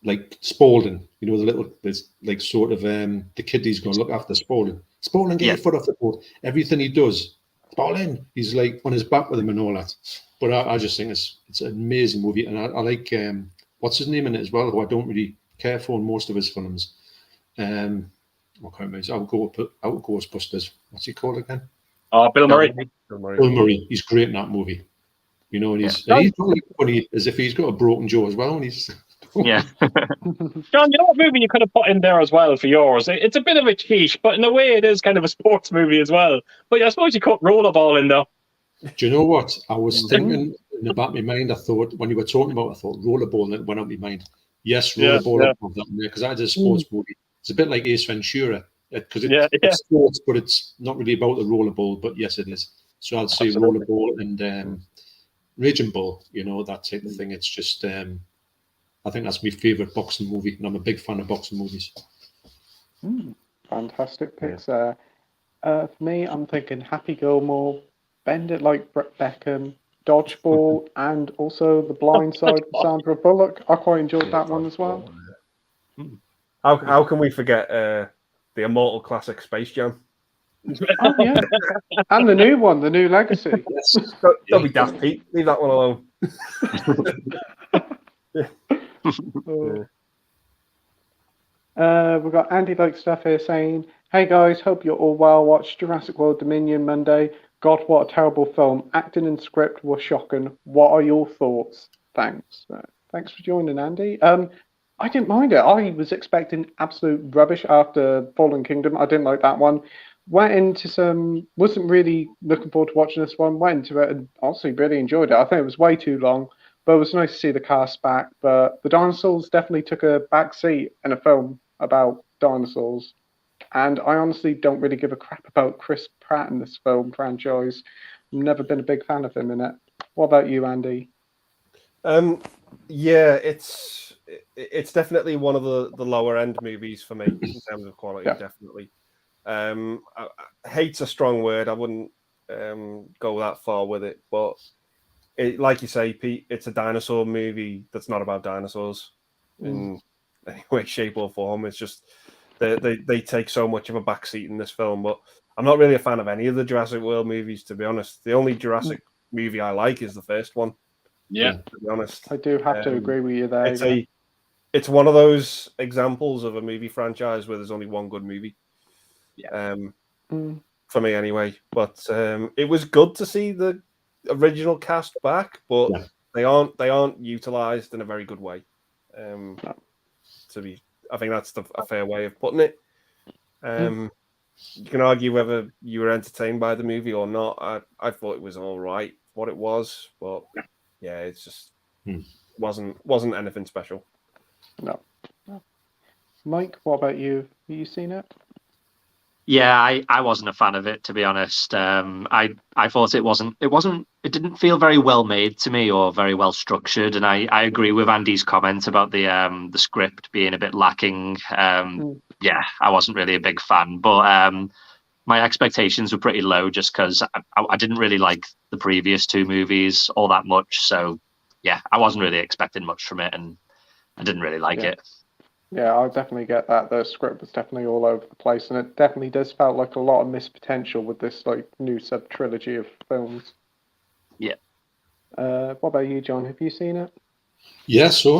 like Spaulding. You know there's like sort of the kid he's going to look after Spaulding. Spaulding, get your foot off the boat. Everything he does, Spaulding, he's like on his back with him and all that. But I just think it's an amazing movie, and I like what's his name in it as well, who I don't really care for in most of his films. I can't remember. It's Out Ghostbusters. What's he called again? Bill Murray. Bill Murray. He's great in that movie. You know, and he's not like funny as if he's got a broken jaw as well. And he's John, you know what movie you could have put in there as well for yours? It's a bit of a cheat, but in a way it is kind of a sports movie as well. But I suppose you could Rollerball in there. Do you know what? I was thinking in the back of my mind, I thought, when you were talking about it, I thought Rollerball, and it went out my mind. Yes, Rollerball, because that is a sports movie. It's a bit like Ace Ventura, because it's sports, but it's not really about the rollerball, but yes, it is. So I'd say Rollerball and Raging Bull, you know, that type of thing. It's just, I think that's my favourite boxing movie, and I'm a big fan of boxing movies. Fantastic picks there. For me, I'm thinking Happy Gilmore, Bend It Like Beckham, Dodgeball, and also The Blind Side with Sandra Bullock. I quite enjoyed that one as well. How can we forget the immortal classic Space Jam? Oh yeah, and the new one, the new Legacy. Yes. Don't be daft, Pete. Leave that one alone. We've got Andy Like Stuff here saying, "Hey guys, hope you're all well. Watched Jurassic World Dominion Monday. God, what a terrible film. Acting and script were shocking. What are your thoughts? Thanks. Thanks for joining, Andy. I didn't mind it. I was expecting absolute rubbish after Fallen Kingdom. I didn't like that one. Went into wasn't really looking forward to watching this one. Went into it and honestly really enjoyed it. I think it was way too long, but it was nice to see the cast back. But the dinosaurs definitely took a back seat in a film about dinosaurs. And I honestly don't really give a crap about Chris Pratt in this film franchise. I've never been a big fan of him in it. What about you, Andy? Yeah, it's definitely one of the lower end movies for me in terms of quality. Yeah. Definitely. Hate's a strong word. I wouldn't go that far with it, but like you say, Pete, it's a dinosaur movie that's not about dinosaurs in any way, shape, or form. It's just they take so much of a backseat in this film. But I'm not really a fan of any of the Jurassic World movies, to be honest. The only Jurassic movie I like is the first one. Yeah, to be honest, I do have to agree with you there. It's one of those examples of a movie franchise where there's only one good movie. Yeah. For me anyway. But it was good to see the original cast back, but they aren't utilized in a very good way. I think that's a fair way of putting it. You can argue whether you were entertained by the movie or not. I thought it was all right what it was, but yeah, it's just wasn't anything special. No. Mike, what about you? Have you seen it? Yeah, I wasn't a fan of it, to be honest. I thought it didn't feel very well made to me or very well structured, and I agree with Andy's comment about the script being a bit lacking. Yeah, I wasn't really a big fan, but my expectations were pretty low just because I didn't really like the previous two movies all that much. So yeah, I wasn't really expecting much from it, and I didn't really like it. Yeah, I definitely get that. The script was definitely all over the place, and it definitely does felt like a lot of missed potential with this like new sub trilogy of films. Yeah. What about you, John? Have you seen it? Yeah, so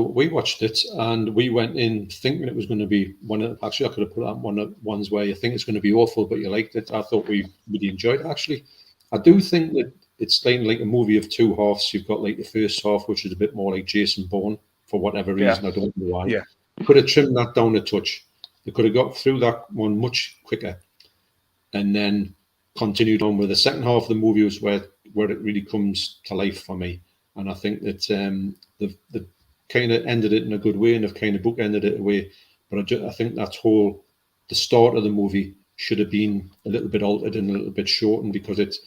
we watched it, and we went in thinking it was going to be actually, I could have put that one of ones where you think it's going to be awful, but you liked it. I thought we really enjoyed it, actually. I do think that it's kind of like a movie of two halves. You've got like the first half, which is a bit more like Jason Bourne, for whatever reason. I don't know why. Yeah. Could have trimmed that down a touch. They could have got through that one much quicker, and then continued on with the second half of the movie was where it really comes to life for me. And I think that they've kind of ended it in a good way, and they've kind of bookended it away. But I think the start of the movie should have been a little bit altered and a little bit shortened, because it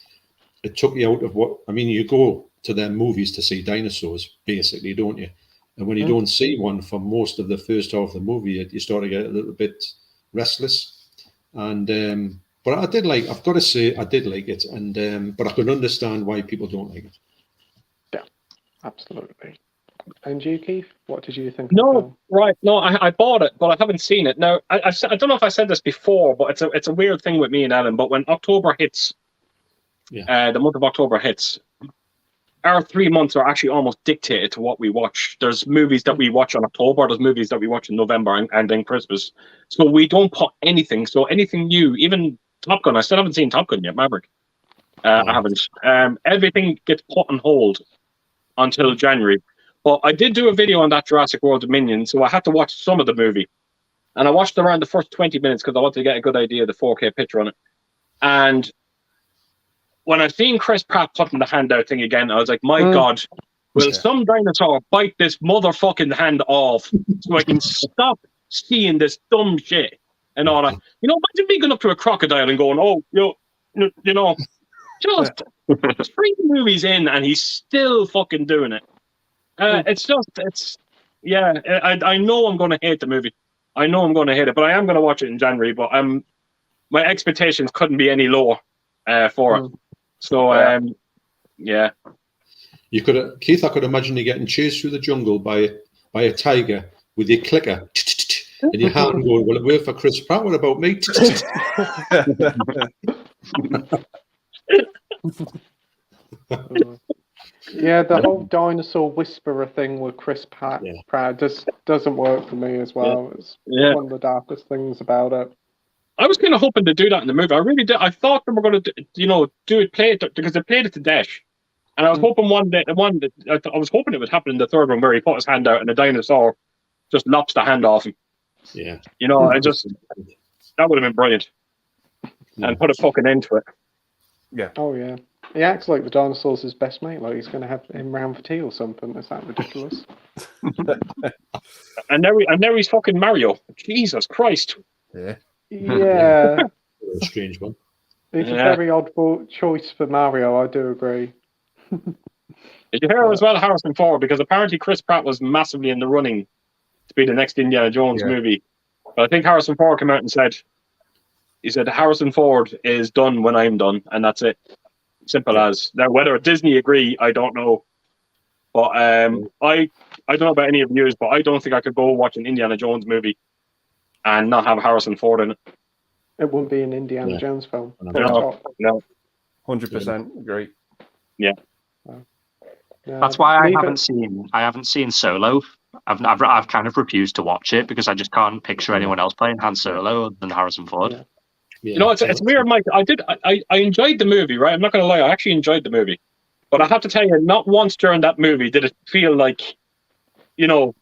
took you out of you go to their movies to see dinosaurs, basically, don't you? And when you don't see one for most of the first half of the movie, you start to get a little bit restless. And but I've got to say, I did like it, and but I can understand why people don't like it. Yeah, absolutely. And you, Keith, what did you think? No, right. No, I bought it, but I haven't seen it. Now, I don't know if I said this before, but it's a weird thing with me and Ellen. But when October hits, the month of October hits, our 3 months are actually almost dictated to what we watch. There's movies that we watch in October, there's movies that we watch in November and then Christmas. So we don't put anything. So anything new, even Top Gun, I still haven't seen Top Gun yet, Maverick. I haven't. Everything gets put on hold until January. But I did do a video on that Jurassic World Dominion, so I had to watch some of the movie. And I watched around the first 20 minutes because I wanted to get a good idea of the 4K picture on it. And when I seen Chris Pratt putting the handout thing again, I was like, my God, will some dinosaur bite this motherfucking hand off so I can stop seeing this dumb shit and all that? You know, imagine me going up to a crocodile and going, oh, just 3 movies in and he's still fucking doing it. It's Yeah, I know I'm going to hate the movie. I know I'm going to hate it, but I am going to watch it in January. But my expectations couldn't be any lower for it. So yeah. You could, Keith. I could imagine you getting chased through the jungle by a tiger with your clicker in your hand, going, "Well, wait for Chris Pratt. What about me?" Yeah, the whole dinosaur whisperer thing with Chris Pratt just doesn't work for me as well. It's one of the darkest things about it. I was kind of hoping to do that in the movie. I really did. I thought they were going to, play it because they played it to death. And I was hoping I was hoping it would happen in the third one where he put his hand out and the dinosaur just lops the hand off him. Yeah. That would have been brilliant. And put a fucking end to it. Yeah. Oh, yeah. He acts like the dinosaur's his best mate, like he's going to have him round for tea or something. Is that ridiculous? and now he's fucking Mario. Jesus Christ. Yeah. Yeah. A strange one. It's a very odd choice for Mario, I do agree. Did you hear as well, Harrison Ford? Because apparently Chris Pratt was massively in the running to be the next Indiana Jones movie. But I think Harrison Ford came out and said, Harrison Ford is done when I'm done, and that's it. Simple as. Now, whether Disney agree, I don't know. But I don't know about any of you, but I don't think I could go watch an Indiana Jones movie and not have Harrison Ford in it. It wouldn't be an Indiana Jones film. No. 100% agree. Yeah. That's why I haven't seen Solo. I've kind of refused to watch it because I just can't picture anyone else playing Han Solo other than Harrison Ford. Yeah. Yeah. It's weird, Mike. I enjoyed the movie, right? I'm not going to lie. I actually enjoyed the movie, but I have to tell you, not once during that movie did it feel like, that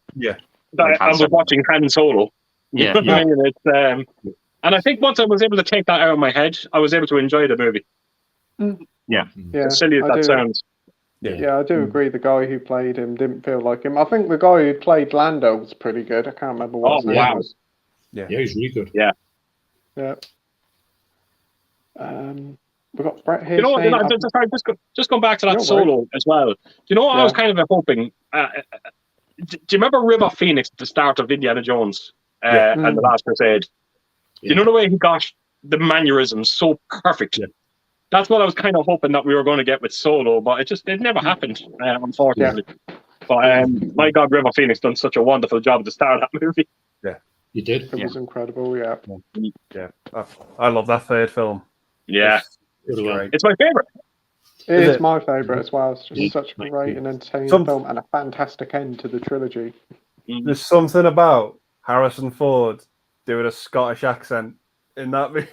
I was watching Han Solo. Yeah. And I think once I was able to take that out of my head, I was able to enjoy the movie. Yeah. As silly as that sounds. Yeah, I do agree. The guy who played him didn't feel like him. I think the guy who played Lando was pretty good. I can't remember what his name was. Yeah, he's really good. Yeah. Yeah. We've got Brett here. Just going back to that Solo as well. Do you know what I was kind of hoping? Do you remember River Phoenix at the start of Indiana Jones and The Last Crusade? Do you know the way he got the mannerisms so perfect? That's what I was kind of hoping that we were going to get with Solo, but it never happened, unfortunately. But my God, River Phoenix done such a wonderful job at the start of that movie. Yeah, you did. It was incredible. Yeah. Yeah, I love that third film. Yeah, it's my favorite. It is my favorite as well. It's just such a great and entertaining film and a fantastic end to the trilogy. There's something about Harrison Ford doing a Scottish accent in that movie.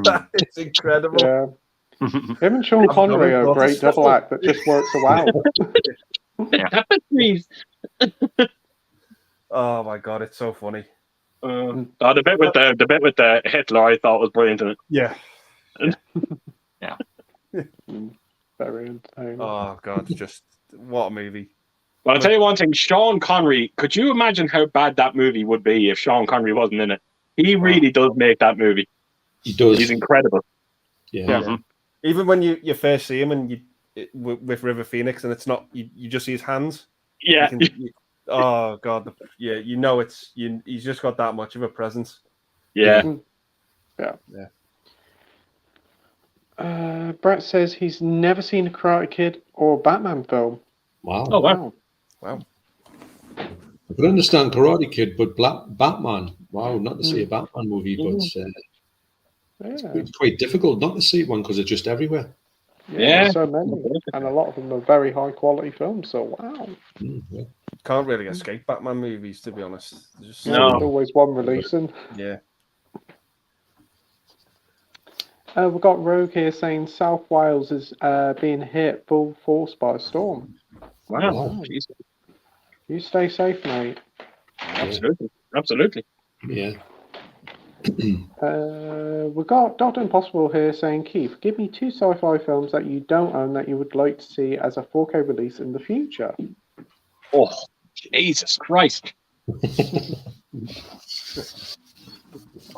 That is incredible. Yeah. Him and Sean Connery are a great double act that just works so well. Please. Oh my God, it's so funny. The bit with the Hitler I thought was brilliant in it. Yeah. Yeah. Very entertaining. Oh God, just what a movie. Well, I'll tell you one thing, Sean Connery, could you imagine how bad that movie would be if Sean Connery wasn't in it? He really does make that movie. He does. He's incredible. Yeah. Even when you first see him and with River Phoenix and it's not you just see his hands. Yeah. Oh God, you know he's just got that much of a presence. Yeah. Brett says he's never seen a Karate Kid or a Batman film. Wow. Oh wow. I can understand Karate Kid, but Batman. Wow, not to see a Batman movie, but it's quite difficult not to see one because it's just everywhere. Yeah, so many, and a lot of them are very high quality films. So wow. Can't really escape Batman movies, to be honest. There's always one releasing. Yeah. We've got Rogue here saying South Wales is being hit full force by a storm. Wow. You stay safe, mate. Absolutely. Yeah. We've got Dr. Impossible here saying, Keith, give me 2 sci-fi films that you don't own that you would like to see as a 4K release in the future. Oh, Jesus Christ.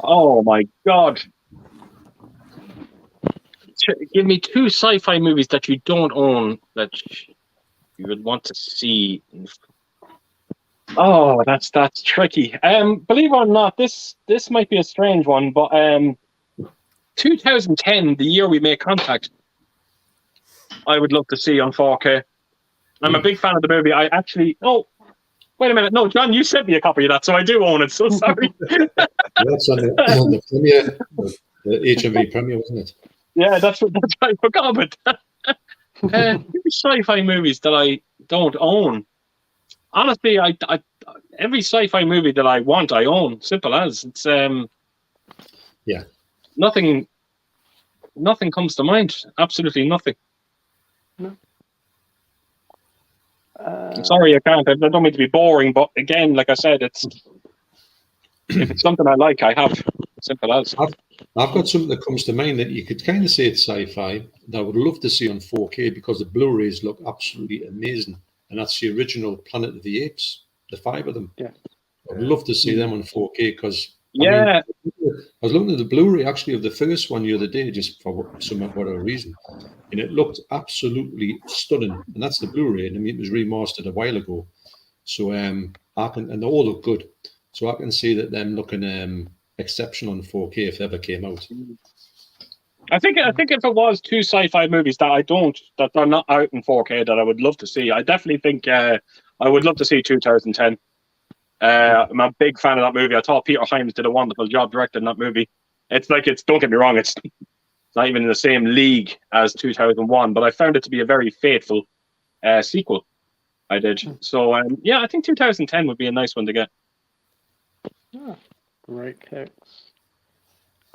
Oh, my God. Give me 2 sci-fi movies that you don't own that you would want to see. Oh, that's tricky. Believe it or not, this might be a strange one, but 2010, the year we made contact, I would love to see on 4K. I'm a big fan of the movie. I actually wait a minute. No, John, you sent me a copy of that, so I do own it. So sorry. That's on the premiere, the HMV premiere, wasn't it? Yeah, that's right. I forgot about that. Sci-fi movies that I don't own. Honestly, I every sci-fi movie that I want, I own. Simple as. It's Yeah. Nothing comes to mind. Absolutely nothing. No. I'm sorry, I can't. I don't mean to be boring, but again, like I said, if it's something I like, I have. Simple as. I've got something that comes to mind that you could kind of say it's sci-fi that I would love to see on 4K because the Blu-rays look absolutely amazing, and that's the original Planet of the Apes, the 5 of them. Yeah. I'd love to see them on 4K because Yeah. I was looking at the Blu-ray actually of the first one the other day just for whatever reason, and it looked absolutely stunning. And that's the Blu-ray, and I mean it was remastered a while ago, so and they all look good. So I can see that them looking exceptional on 4K if it ever came out. I think if it was two sci-fi movies that are not out in 4K that I would love to see, I definitely think I would love to see 2010. I'm a big fan of that movie. I thought Peter Hyams did a wonderful job directing that movie. Don't get me wrong, it's not even in the same league as 2001, but I found it to be a very faithful sequel. I did. So yeah, I think 2010 would be a nice one to get. Oh, great picks.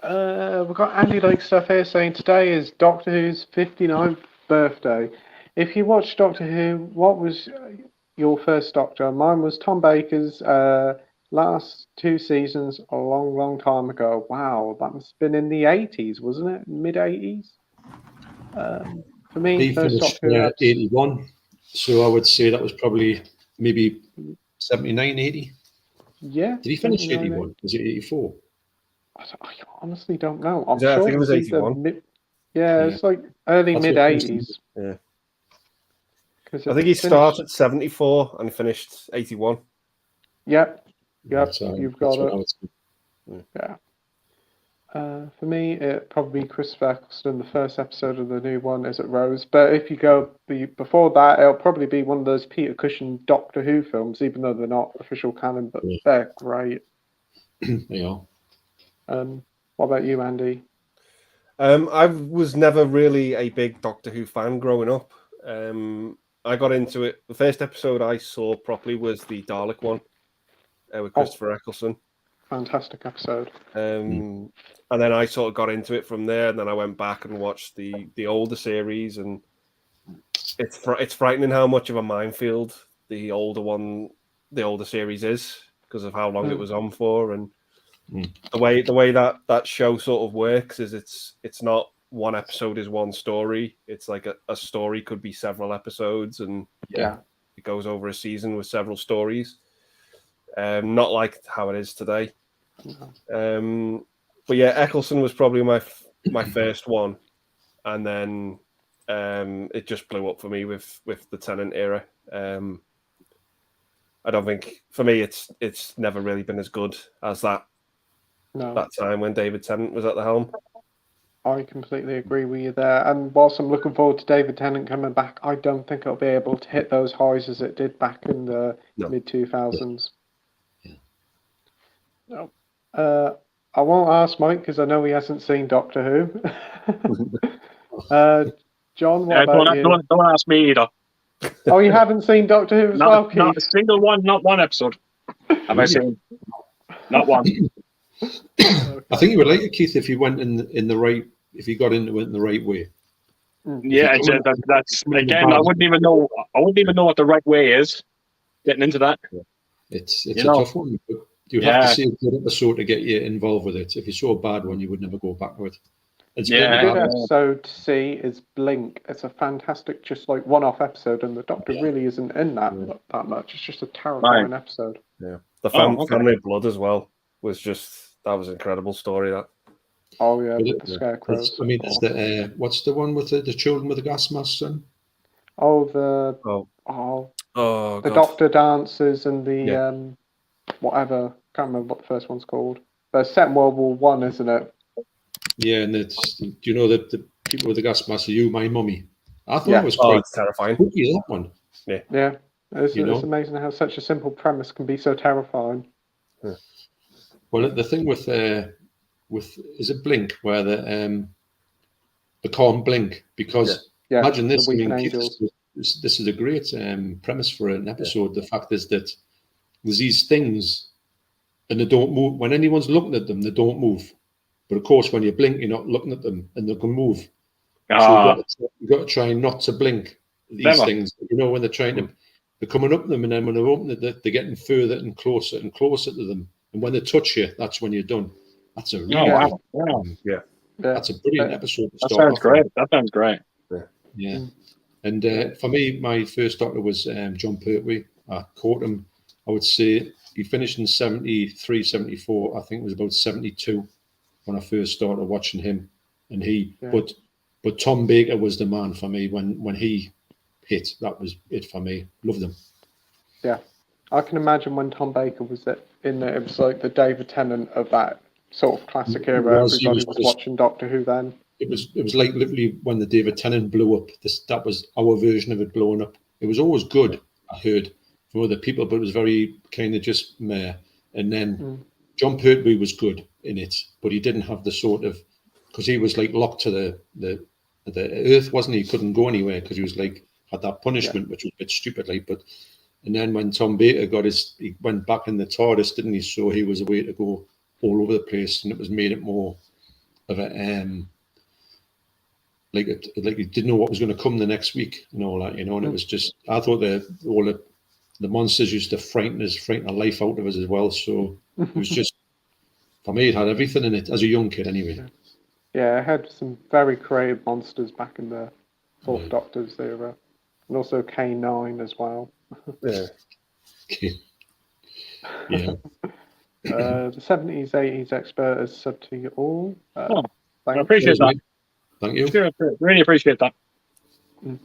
We've got Andy Lake stuff here saying today is Doctor Who's 59th birthday. If you watched Doctor Who, what was your first Doctor? Mine was Tom Baker's last 2 seasons a long, long time ago. Wow, that must have been in the 80s, wasn't it? Mid 80s? For me, He first finished Doctor Who. 81, so I would say that was probably maybe 79, 80. Yeah. Did he finish 81? Was it 84? I honestly don't know. I'm Yeah, I sure think it was it's either 81. it's like early That's mid what 80s. Yeah. I Because think he started 74 and finished 81. Yep, So you've that's got what I it. would say. Yeah. For me, it probably Chris Eccleston. The first episode of the new one is at Rose. But if you go before that, it'll probably be one of those Peter Cushing Doctor Who films, even though they're not official canon, but they're great. They are. What about you, Andy? I was never really a big Doctor Who fan growing up. I got into it. The first episode I saw properly was the Dalek one with Christopher Eccleston. Fantastic episode. And then I sort of got into it from there. And then I went back and watched the older series, and it's frightening how much of a minefield the older series is because of how long it was on for, and the way that show sort of works is it's not one episode is one story. It's like a story could be several episodes, and it goes over a season with several stories. Not like how it is today. But yeah, Eccleston was probably my first one, and then it just blew up for me with the Tennant era. I don't think for me it's never really been as good as that time when David Tennant was at the helm. I completely agree with you there. And whilst I'm looking forward to David Tennant coming back, I don't think it'll be able to hit those highs as it did back in the mid 2000s. No. I won't ask Mike because I know he hasn't seen Doctor Who. John, what about you? Don't ask me either. Oh, you haven't seen Doctor Who as well, Keith? Not a single one, not one episode. Have I seen? Not one. I think you would like it, Keith, if you went in the right, if you got into it in the right way. Yeah, that's again. I wouldn't even know what the right way is. Getting into that, it's a tough one. You have to see a good episode to get you involved with it. If you saw a bad one, you would never go back with it. A good episode to see is Blink. It's a fantastic, just like one-off episode, and the Doctor really isn't in that much. It's just a terrifying episode. Yeah, the Family of Blood as well was that was an incredible story. That. Oh yeah, with the scarecrows. I mean, it's the what's the one with the children with the gas masks on? Oh, Oh the god. Doctor dances and the whatever. Can't remember what the first one's called. But it's set in World War One, isn't it? Yeah, and it's, do you know that the people with the gas mask are you, my mummy? I thought Yeah. it was Oh, quite it's terrifying. spooky, that one. Yeah. It's You know? amazing how such a simple premise can be so terrifying. Well, the thing with is it Blink where they can't blink because Yeah. imagine this. The I Weeping mean, Keith, Angels. this is a great premise for an episode. The fact is that there's these things and they don't move. When anyone's looking at them, they don't move. But of course, when you blink, you're not looking at them and they can move. So you've got to try not to blink these Clever. things. You know, when they're trying to, they're coming up to them, and then when they're opening it, they're getting further and closer to them. And when they touch you, that's when you're done. That's a really Oh, wow. Yeah. that's a brilliant episode to That start sounds off great. with. That sounds great. Yeah. And for me, my first Doctor was John Pertwee. I caught him, I would say, he finished in 73, 74. I think it was about 72 when I first started watching him. And but Tom Baker was the man for me when he hit. That was it for me. Loved him. Yeah. I can imagine when Tom Baker was in there, it was like the David Tennant of that sort of classic era. Everybody was watching Doctor Who then. It was like literally when the David Tennant blew up. That was our version of it blowing up. It was always good, I heard from other people, but it was very kind of just meh. And then John Pertwee was good in it, but he didn't have the sort of, because he was like locked to the earth, wasn't he? He couldn't go anywhere because he was like had that punishment, which was a bit stupid, like. But and then when Tom Baker he went back in the TARDIS, didn't he? So he was a way to go all over the place, and it was made it more of a like you didn't know what was going to come the next week and all that, you know. And it was just, I thought all the monsters used to frighten the life out of us as well. So it was just, for me, it had everything in it as a young kid, anyway. Yeah, it had some very creative monsters back in the Fourth Doctor's era, and also K9 as well. Yeah. Yeah. The 70s, 80s expert is sub to you all. I appreciate that. Thank you. Sure, really appreciate that. We've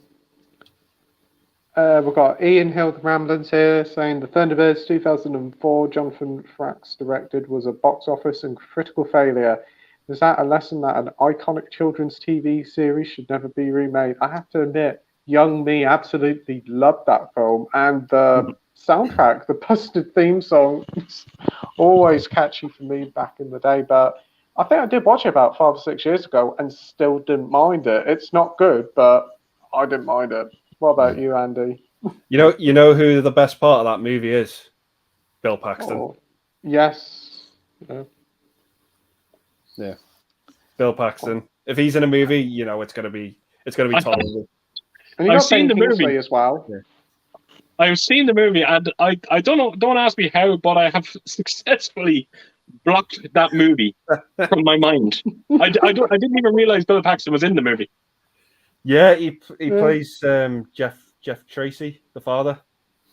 got Ian Hill, the Ramblins here, saying the Thunderbirds 2004 Jonathan Frakes directed was a box office and critical failure. Is that a lesson that an iconic children's TV series should never be remade? I have to admit, young me absolutely loved that film, and the soundtrack, the Busted theme song, is always catchy for me back in the day. But I think I did watch it about 5 or 6 years ago and still didn't mind it. It's not good, but I didn't mind it. What about you, Andy? You know who the best part of that movie is? Bill Paxton. Oh, yes. Yeah. Bill Paxton. If he's in a movie, you know it's gonna be tolerable. And I've seen the movie as well. Yeah. I've seen the movie, and I don't know. Don't ask me how, but I have successfully blocked that movie from my mind. I didn't even realize Bill Paxton was in the movie. Yeah, he plays Jeff Tracy, the father.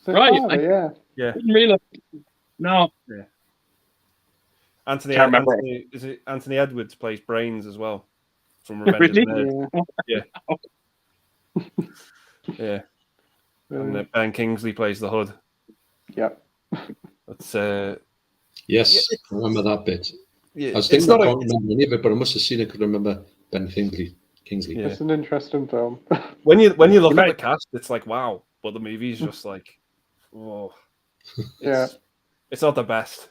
Right? Yeah. Didn't realize. No. Yeah. Anthony Edwards plays Brains as well from Revenge of the Nerds. Yeah. And Ben Kingsley plays the Hood. Yep. That's yes, I remember that bit. Yeah, I was thinking I can't remember any of it, but I must have seen it. Could remember Ben Kingsley. Yeah. It's an interesting film. when you look at the cast, it's like wow, but the movie's just like, oh, it's not the best.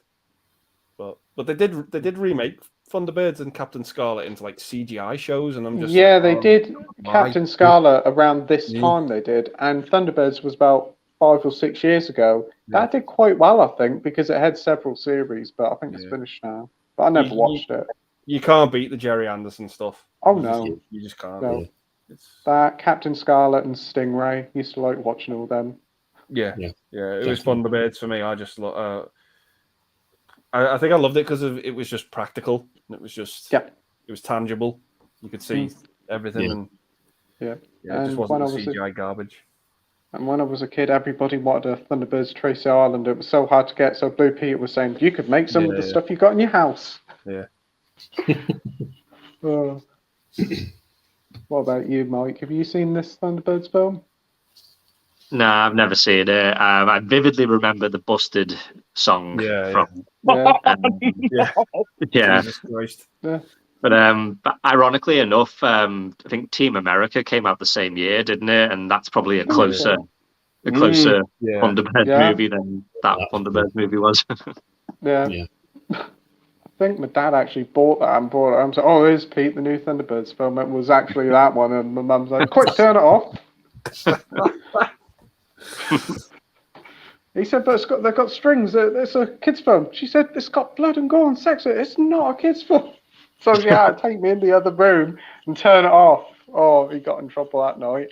But they did remake Thunderbirds and Captain Scarlet into like CGI shows, and I'm just they did Captain Scarlet around this time they did, and Thunderbirds was about 5 or 6 years ago. That did quite well, I think, because it had several series, but I think it's finished now. But I never watched it. You can't beat the Jerry Anderson stuff. Oh no, you just can't. No. That Captain Scarlet and Stingray, used to like watching all them. Yeah. It was Thunderbirds for me. I just I think I loved it because it was just practical. It was just it was tangible. You could see everything, and it just wasn't the CGI garbage. And when I was a kid, everybody wanted a Thunderbirds Tracy Island. It was so hard to get. So Blue Peter was saying, you could make some of the stuff you got in your house. Yeah. What about you, Mike? Have you seen this Thunderbirds film? No, I've never seen it. I vividly remember the Busted song from. Yeah. Yeah. Jesus Christ. Yeah. But ironically enough, I think Team America came out the same year, didn't it? And that's probably a closer Thunderbirds movie than that Thunderbirds movie was. Yeah. I think my dad actually bought that and brought it home. So, oh, here's Pete, the new Thunderbirds film. It was actually that one. And my mum's like, quick, turn it off. He said, but they've got strings. It's a kid's film. She said, it's got blood and gore and sex. It's not a kid's film. So she had to take me in the other room and turn it off. Oh, he got in trouble that night.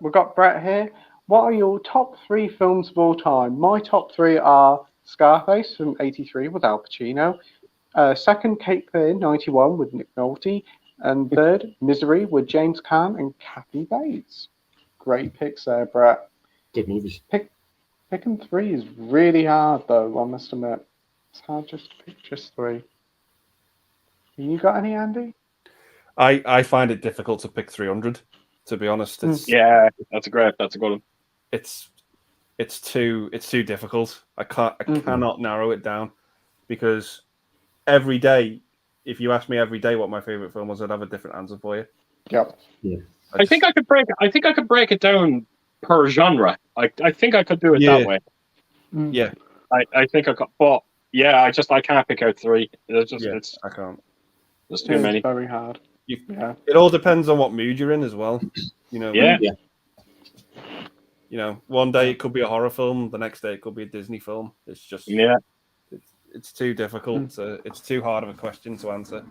We've got Brett here. What are your top 3 films of all time? My top 3 are Scarface from '83 with Al Pacino. Second, Cape Fear '91 with Nick Nolte. And third, Misery with James Caan and Kathy Bates. Great picks there, Brett. Good movies. Picking 3 is really hard, though, I must admit. It's hard just to pick just 3. You got any, Andy? I find it difficult to pick 300, to be honest. It's, that's a good one. It's too difficult. I cannot narrow it down, because every day, if you ask me every day what my favorite film was, I'd have a different answer for you. Yep. Yeah. I think I could break it down per genre. I think I could do it that way. Yeah. I think I could, but I can't pick out 3. I can't. There's too many. It's very hard. It all depends on what mood you're in as well. You know. You know, one day it could be a horror film, the next day it could be a Disney film. It's just it's too difficult. It's too hard of a question to answer.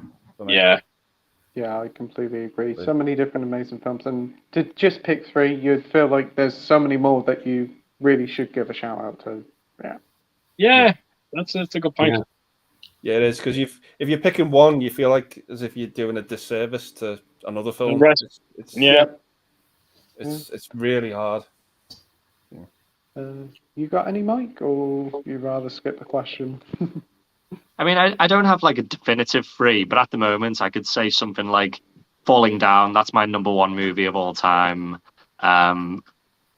Yeah, I completely agree. So many different amazing films, and to just pick 3, you'd feel like there's so many more that you really should give a shout out to. Yeah, that's a good point. Yeah, it is, because if you're picking one, you feel like as if you're doing a disservice to another film. It's really hard. You got any, Mike, or you rather skip the question? I mean, I don't have like a definitive 3, but at the moment I could say something like Falling Down. That's my number 1 movie of all time. But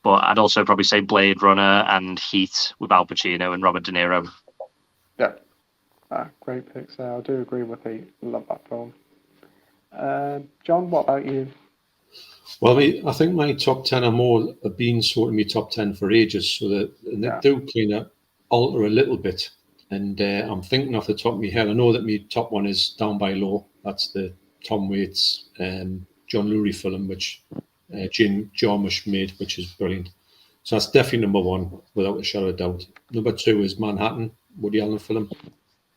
I'd also probably say Blade Runner and Heat with Al Pacino and Robert De Niro. Yeah. Great picks there. I do agree with Heat. Love that film. John, what about you? Well, I think my top 10 have been sort of my top 10 for ages, so that they do kind of alter a little bit. And I'm thinking off the top of my head, I know that my top 1 is Down by Law. That's the Tom Waits, John Lurie film, which Jim Jarmusch made, which is brilliant. So that's definitely number 1, without a shadow of doubt. Number 2 is Manhattan, Woody Allen film,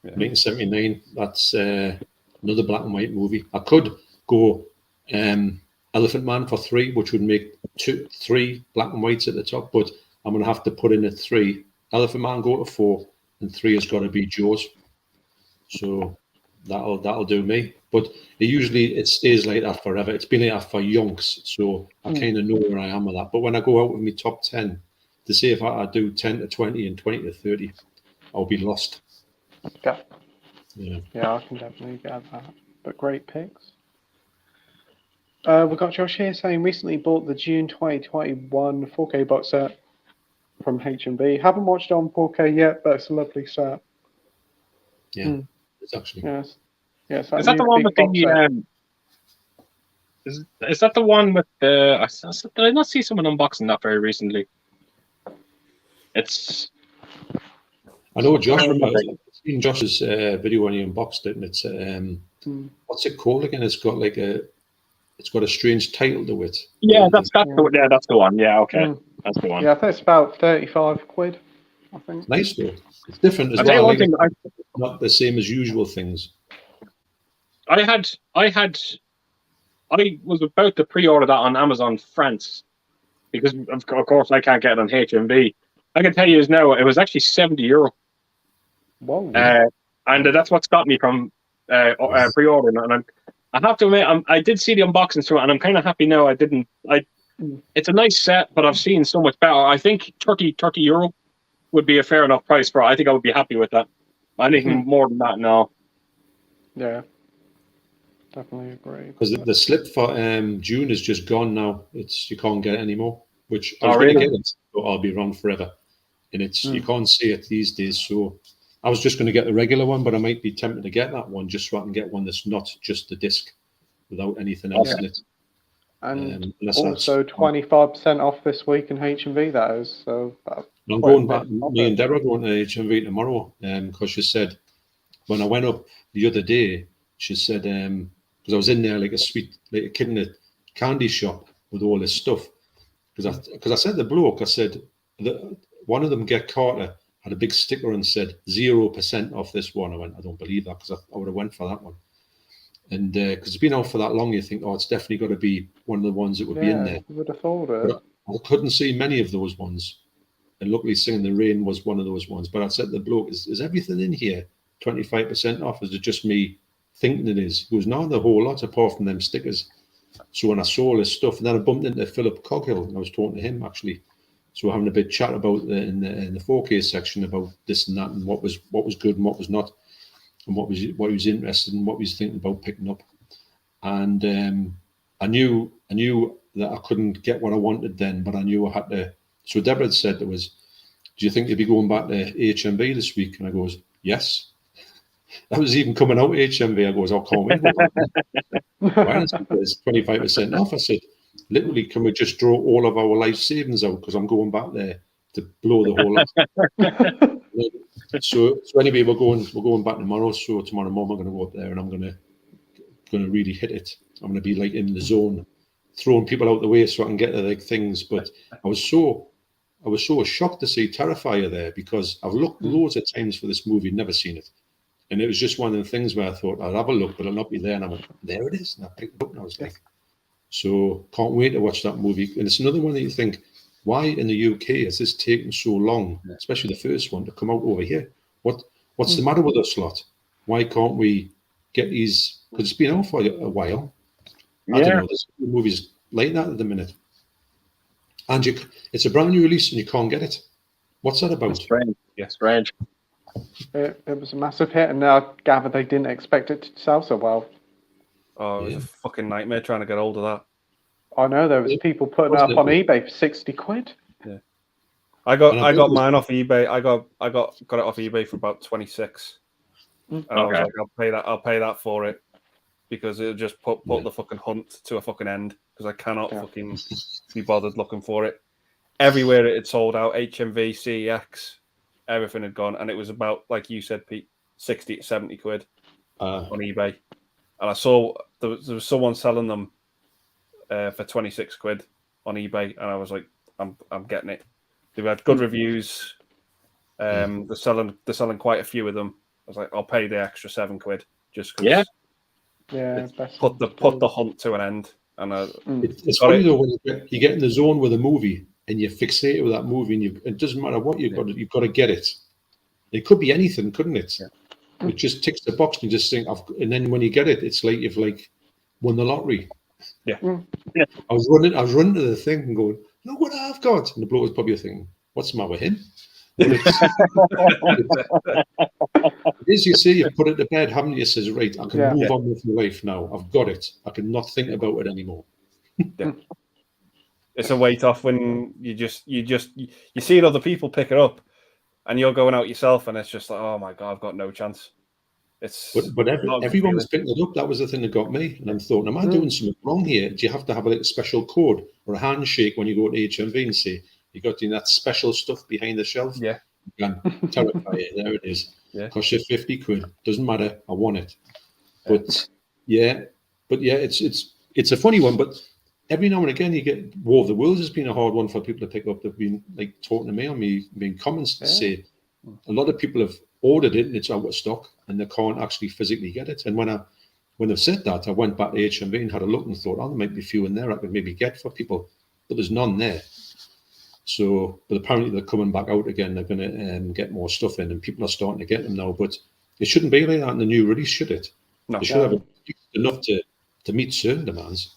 1979. That's another black and white movie. I could go Elephant Man for 3, which would make 3 black and whites at the top, but I'm going to have to put in a 3. Elephant Man go to 4, and 3 has got to be Jaws. So that'll do me. But it stays like that forever. It's been like that for yonks, so I kind of know where I am with that. But when I go out with my top 10, to say if I do 10 to 20 and 20 to 30, I'll be lost. Yeah, I can definitely get that. But great picks. We've got Josh here saying recently bought the June 2021 4K box set from H&B. Haven't watched it on 4K yet, but it's a lovely set. Yeah, it's actually. Yes. Is that the one with the? Is that the one with the? Did I not see someone unboxing that very recently? It's. I know Josh. I've seen Josh's video when he unboxed it, and it's what's it called again? It's got a strange title to it. Yeah, that's the one. Yeah, okay, that's the one. Yeah, I think it's about 35 quid. I think. Nice though. It's different as well. Not the same as usual things. I was about to pre-order that on Amazon France because of course I can't get it on HMV. I can tell you now it was actually €70. Whoa! And that's what's got me from pre-ordering. And I have to admit, I did see the unboxing through it, and I'm kind of happy now. It's a nice set, but I've seen so much better. I think €30 would be a fair enough price for it. I think I would be happy with that. Anything more than that, no. Yeah. definitely agree. Because the slip for June is just gone now. You can't get it anymore. Which I was Oh, going to really? get it, but I'll be wrong forever. And you can't see it these days. So I was just going to get the regular one, but I might be tempted to get that one just so I can get one that's not just the disc without anything else in it. And unless also that's 25% off this week in HMV. That is so. I'm going back. Me and Deborah are going to HMV tomorrow because she said when I went up the other day, she said because I was in there like a kid in a candy shop with all this stuff. Because I said to the bloke, I said that one of them, Get Carter, had a big sticker and said 0% off this one. I went, I don't believe that, because I would have went for that one. And because it's been out for that long, you think, oh, it's definitely got to be one of the ones that would be in there. You would have thought it. But I couldn't see many of those ones. And luckily, Singing in the Rain was one of those ones. But I said to the bloke, is everything in here 25% off? Is it just me thinking it is? He goes, no, the whole lot, apart from them stickers. So when I saw all this stuff, and then I bumped into Philip Coghill, and I was talking to him actually. So we're having a bit chat about in the 4K section about this and that, and what was good and what was not, and what he was interested in, what he was thinking about picking up. And I knew that I couldn't get what I wanted then, but I knew I had to. So Deborah had said, do you think you'll be going back to HMV this week? And I goes, yes. That was even coming out of HMV. I goes, I can't wait. Why is it 25% off? I said, literally, can we just draw all of our life savings out? Because I'm going back there to blow the whole lot. So anyway, we're going back tomorrow. So tomorrow morning, I'm going to go up there and I'm going to really hit it. I'm going to be like in the zone, throwing people out the way so I can get the like things. But I was so shocked to see Terrifier there because I've looked loads of times for this movie, never seen it. And it was just one of the things where I thought, I'll have a look, but I'll not be there. And I went, there it is. And I picked it up and I was like, so can't wait to watch that movie. And it's another one that you think, why in the UK has this taken so long, especially the first one, to come out over here? What's the matter with us lot? Why can't we get these? Because it's been out for a while. I don't know. There's movies like that at the minute. And it's a brand new release and you can't get it. What's that about? It's strange. Yeah, strange. It was a massive hit, and now I gather they didn't expect it to sell so well. Oh, it was a fucking nightmare trying to get hold of that. I know there was people putting it up on eBay for 60 quid. Yeah, I got mine off eBay. I got it off eBay for about 26. And I was like, I'll pay that for it because it'll just put the fucking hunt to a fucking end because I cannot fucking be bothered looking for it. Everywhere it had sold out, HMV, CEX. Everything had gone, and it was about, like you said, Pete, 60 to 70 quid on eBay. And I saw there was someone selling them for 26 quid on eBay, and I was like, I'm getting it. They've had good reviews. They're selling quite a few of them. I was like, I'll pay the extra 7 quid just because. Put the hunt to an end. And it's funny though when you get in the zone with a movie. And you're fixated with that movie, and it doesn't matter what you've got to get it. It could be anything, couldn't it? Yeah. It just ticks the box, and you just think, and then when you get it, it's like you've won the lottery. Yeah. I was running to the thing and going, look what I've got, and the bloke was probably thinking, what's the matter with him? It is, you see, you put it to bed, haven't you? Says, right, I can move on with my life now. I've got it. I cannot think about it anymore. Yeah. It's a weight off when you see other people pick it up, and you're going out yourself, and it's just like, oh my god, I've got no chance. But everyone was picking it up. That was the thing that got me, and I'm thought, am I doing something wrong here? Do you have to have a special code or a handshake when you go to HMV and say you got doing that special stuff behind the shelf? Yeah, Terrifier. There it is. Yeah, cost you 50 quid. Doesn't matter. I want it. But it's a funny one, but. Every now and again, you get War of the Worlds has been a hard one for people to pick up. They've been like talking to me on me, being comments to say a lot of people have ordered it and it's out of stock and they can't actually physically get it. And when they've said that, I went back to HMV and had a look and thought, oh, there might be a few in there I could maybe get for people, but there's none there. So, but apparently they're coming back out again. They're going to get more stuff in, and people are starting to get them now. But it shouldn't be like that in the new release, should it? No, they should have enough to meet certain demands.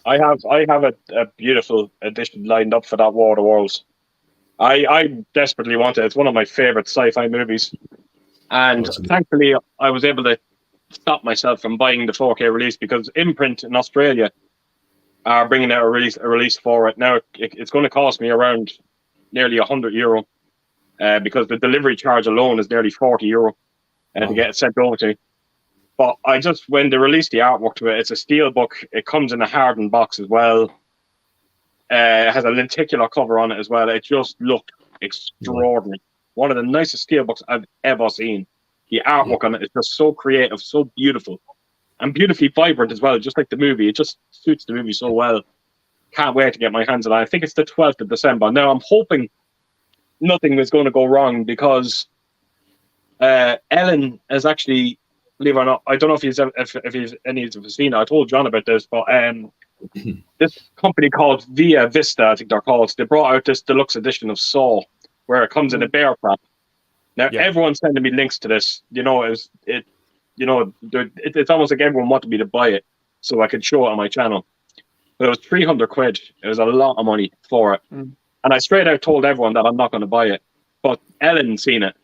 I have a beautiful edition lined up for that War of the Worlds. I desperately want it. It's one of my favorite sci-fi movies, and thankfully I was able to stop myself from buying the 4K release because Imprint in Australia are bringing out a release for it. Now it's going to cost me around nearly €100 because the delivery charge alone is nearly €40 to get it sent over to me. But when they released the artwork to it, it's a steel book. It comes in a hardened box as well. It has a lenticular cover on it as well. It just looked extraordinary. One of the nicest steel books I've ever seen. The artwork on it is just so creative, so beautiful, and beautifully vibrant as well, just like the movie. It just suits the movie so well. Can't wait to get my hands on it. I think it's the 12th of December. Now, I'm hoping nothing is going to go wrong because Ellen is actually, believe it or not, I don't know if any of you have seen it. I told John about this, but this company called Via Vista, I think they're called, they brought out this deluxe edition of Saw, where it comes in a bear trap. Now, everyone's sending me links to this. It's almost like everyone wanted me to buy it so I could show it on my channel. But it was £300. It was a lot of money for it. And I straight out told everyone that I'm not going to buy it. But Ellen seen it.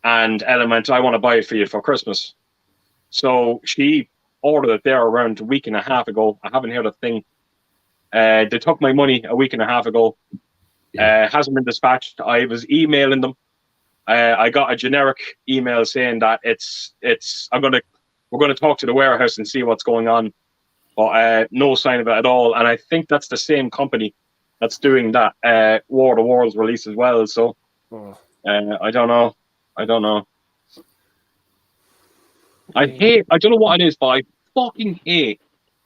And Ellen went, I want to buy it for you for Christmas. So she ordered it there around a week and a half ago. I haven't heard a thing. They took my money a week and a half ago. Hasn't been dispatched. I was emailing them. I got a generic email saying that we're going to talk to the warehouse and see what's going on, but no sign of it at all. And I think that's the same company that's doing that War of the Worlds release as well. So I don't know. I don't know what it is, but I fucking hate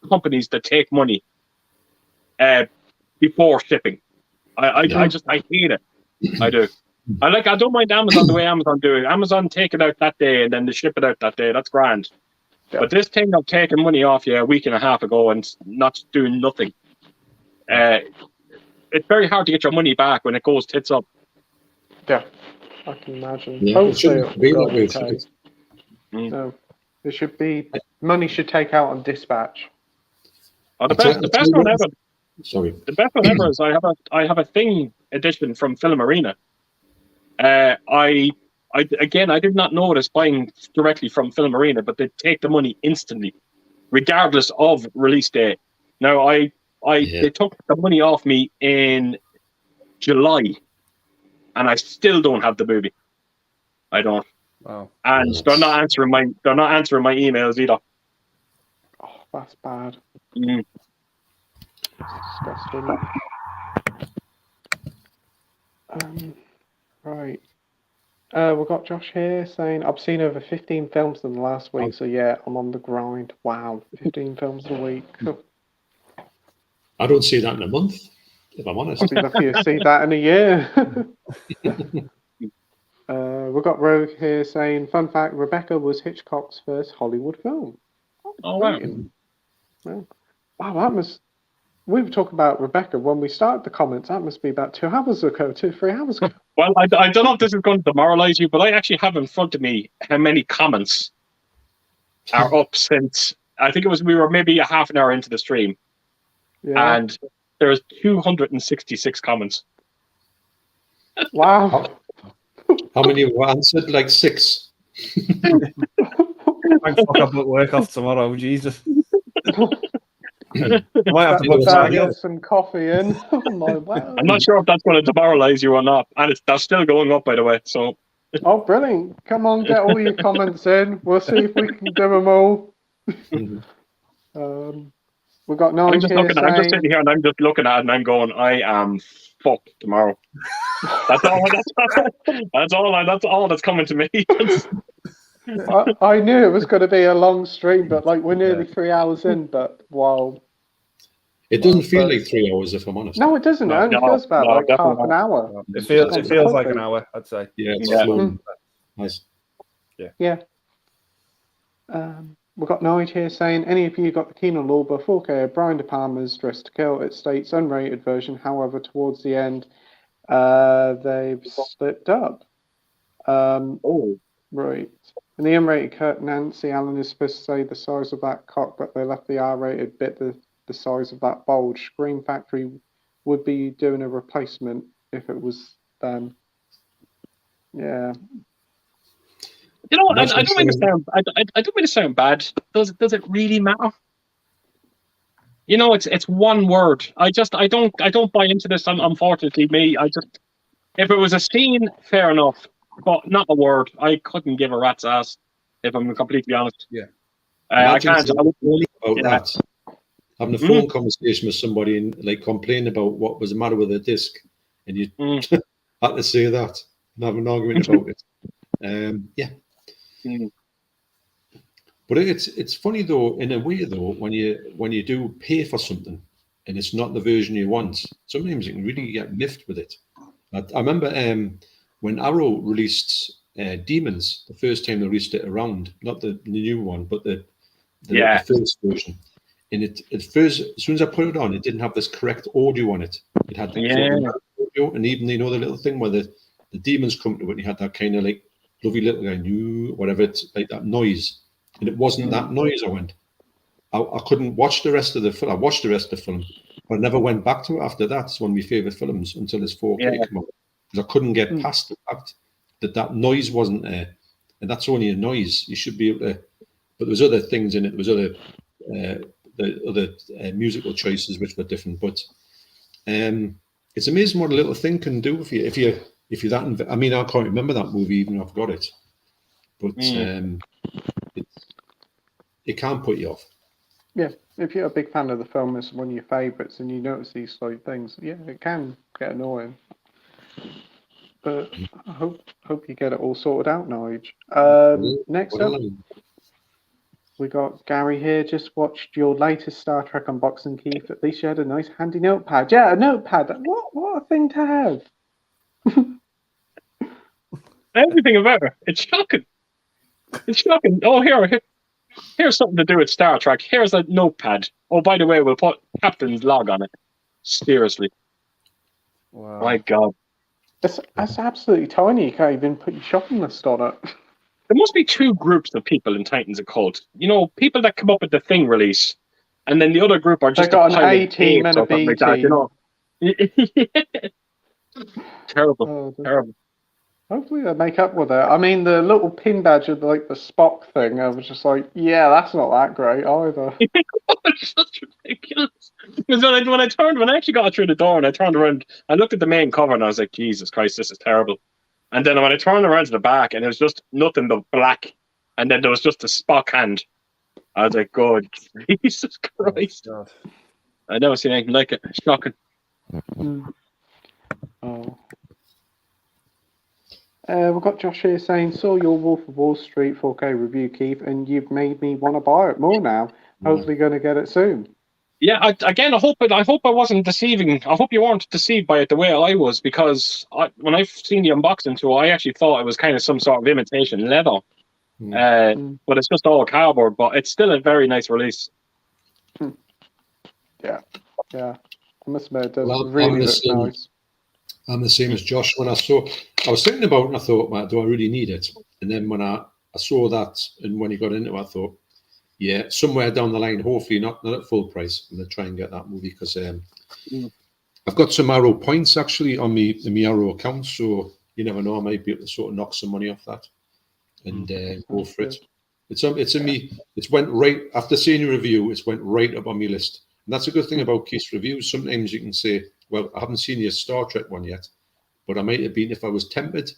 companies that take money before shipping. I hate it. I do. I don't mind Amazon the way Amazon do it. Amazon take it out that day and then they ship it out that day. That's grand. Yeah. But this thing of taking money off you a week and a half ago and not doing nothing, it's very hard to get your money back when it goes tits up. Yeah, I can imagine. Yeah, hopefully it be that way. No, it should be. Money should take out on dispatch. The best one ever. Sorry. The best one ever is I have a thing edition from Film Arena. I did not notice buying directly from Film Arena, but they take the money instantly, regardless of release date. Now, they took the money off me in July, and I still don't have the movie. I don't. Wow. And they're not answering my emails either. Oh, that's bad. Disgusting. Right. We've got Josh here saying, I've seen over 15 films in the last week, so yeah, I'm on the grind. Wow, 15 films a week. I don't see that in a month, if I'm honest. I'd be lucky to see that in a year. We've got Rogue here saying, fun fact, Rebecca was Hitchcock's first Hollywood film. Oh, wow. Wow, that must... We were talking about Rebecca when we started the comments. That must be about 3 hours ago. Well, I don't know if this is going to demoralize you, but I actually have in front of me how many comments are up since, I think we were maybe a half an hour into the stream. Yeah. And there's 266 comments. Wow. How many were answered? Like 6. I fuck up at work off tomorrow, Jesus. I might have to get some coffee in. Oh my wow. I'm not sure if that's going to demoralize you or not, and that's still going up, by the way. So. Oh, brilliant! Come on, get all your comments in. We'll see if we can do them all. We've got no. I'm just sitting here and I'm just looking at it and I'm going, I am fucked tomorrow. That's all that's coming to me. I knew it was going to be a long stream, but we're nearly 3 hours in. But wow, it doesn't feel like 3 hours, if I'm honest. No, it doesn't. It only feels about half an hour. It feels like an hour, I'd say. Yeah, nice. Yeah. We've got Noid here saying, any of you got the Kino Lorber 4K Brian De Palma's Dress to Kill? It states unrated version. However, towards the end, they've slipped up. Right. In the unrated cut, Nancy Allen is supposed to say the size of that cock, but they left the R-rated bit the size of that bulge. Scream Factory would be doing a replacement if it was them. Yeah. You know, And I that's what don't I'm mean to saying. sound. I don't mean to sound bad. Does it really matter? You know, it's one word. I don't buy into this. Unfortunately, me. If it was a scene, fair enough, but not a word. I couldn't give a rat's ass if I'm completely honest. Yeah. I can't. I would, About yeah. that. Having a phone conversation with somebody and like complaining about what was the matter with the disc, and you had to say that and have an argument about it. Yeah. But it's funny though, in a way though, when you do pay for something and it's not the version you want, sometimes you can really get miffed with it. I remember when Arrow released Demons, the first time they released it around, not the new one, but the first version. And at first, as soon as I put it on, it didn't have this correct audio on it. It had that audio, and even the little thing where the demons come to it, and you had that kind of like lovely little guy, whatever, it's like that noise. And it wasn't that noise. I couldn't watch the rest of the film. I watched the rest of the film, but I never went back to it after that. It's one of my favorite films until this 4K came out. Because I couldn't get past the fact that noise wasn't there. And that's only a noise. You should be able to, but there was other things in it. There was other musical choices which were different. But it's amazing what a little thing can do if you're that. I mean, I can't remember that movie even though I've got it. But it can put you off. Yeah, if you're a big fan of the film, it's one of your favourites, and you notice these slight things, yeah, it can get annoying. But I hope you get it all sorted out, Nige. Next up, we got Gary here. Just watched your latest Star Trek unboxing, Keith. At least you had a nice handy notepad. Yeah, a notepad. What a thing to have. Everything about it. It's shocking. It's shocking. Oh, here's something to do with Star Trek. Here's a notepad. Oh, by the way, we'll put Captain's log on it. Seriously. Wow. My God. It's absolutely tiny. You can't even put your shopping list on it. There must be two groups of people in Titans of Cult. You know, people that come up with the Thing release, and then the other group are just They got a an pile A of team tapes and a or something B like that, you team. know? Terrible. Terrible. Hopefully they make up with it. I mean, the little pin badge of like the Spock thing, I was just like, yeah, that's not that great either. It's just ridiculous. Because when I actually got through the door and I turned around, I looked at the main cover and I was like, Jesus Christ, this is terrible. And then when I turned around to the back and it was just nothing but black, and then there was just a Spock hand, I was like, God, Jesus Christ. Oh, I've never seen anything like it. Shocking. Oh. We've got Josh here saying, saw your Wolf of Wall Street 4K review, Keith, and you've made me want to buy it more now. Hopefully going to get it soon. Yeah, I hope I wasn't deceiving. I hope you weren't deceived by it the way I was, because when I've seen the unboxing tool, I actually thought it was kind of some sort of imitation leather. But it's just all cardboard, but it's still a very nice release. Yeah. I must admit, it does really look nice. I'm the same as Josh. When I was thinking about it and I thought, well, do I really need it? And then when I saw that, and when he got into it, I thought, yeah, somewhere down the line, hopefully not at full price, I'm going to try and get that movie, because I've got some Arrow points actually on my Arrow account, so you never know, I might be able to sort of knock some money off that and go for it. It's went right, after seeing your review, it's went right up on my list. And that's a good thing about Keith's reviews. Sometimes you can say, well, I haven't seen your Star Trek one yet, but I might have been, if I was tempted,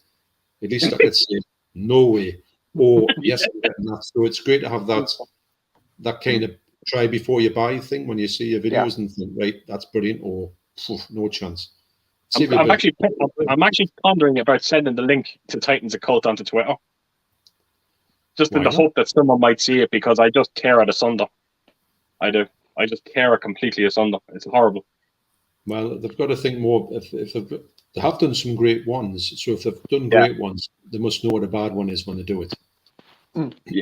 at least I could say, no way, or yes, I'm getting that. So it's great to have that kind of try before you buy thing when you see your videos and think, right, that's brilliant, or no chance. I'm actually pondering about sending the link to Titans of Cult onto Twitter, just in the hope that someone might see it, because I just tear it asunder. I do. I just tear it completely asunder. It's horrible. Well, they've got to think more. If they have done some great ones, so if they've done great ones, they must know what a bad one is when they do it.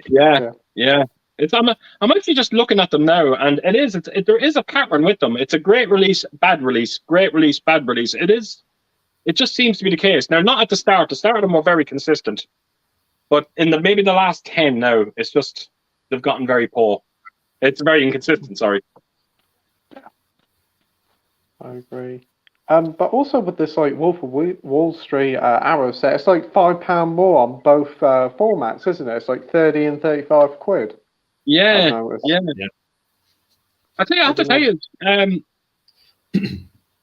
Yeah. I'm actually just looking at them now, and there is a pattern with them. It's a great release, bad release, great release, bad release. It just seems to be the case. Now, not at the start. The start of them were very consistent, but in maybe the last 10 now, it's just they've gotten very poor. It's very inconsistent. Sorry. I agree. But also with this like Wolf of Wall Street Arrow set, it's like £5 more on both formats, isn't it? It's like 30 and 35 quid. Yeah, I've noticed. yeah. I think I have to tell you,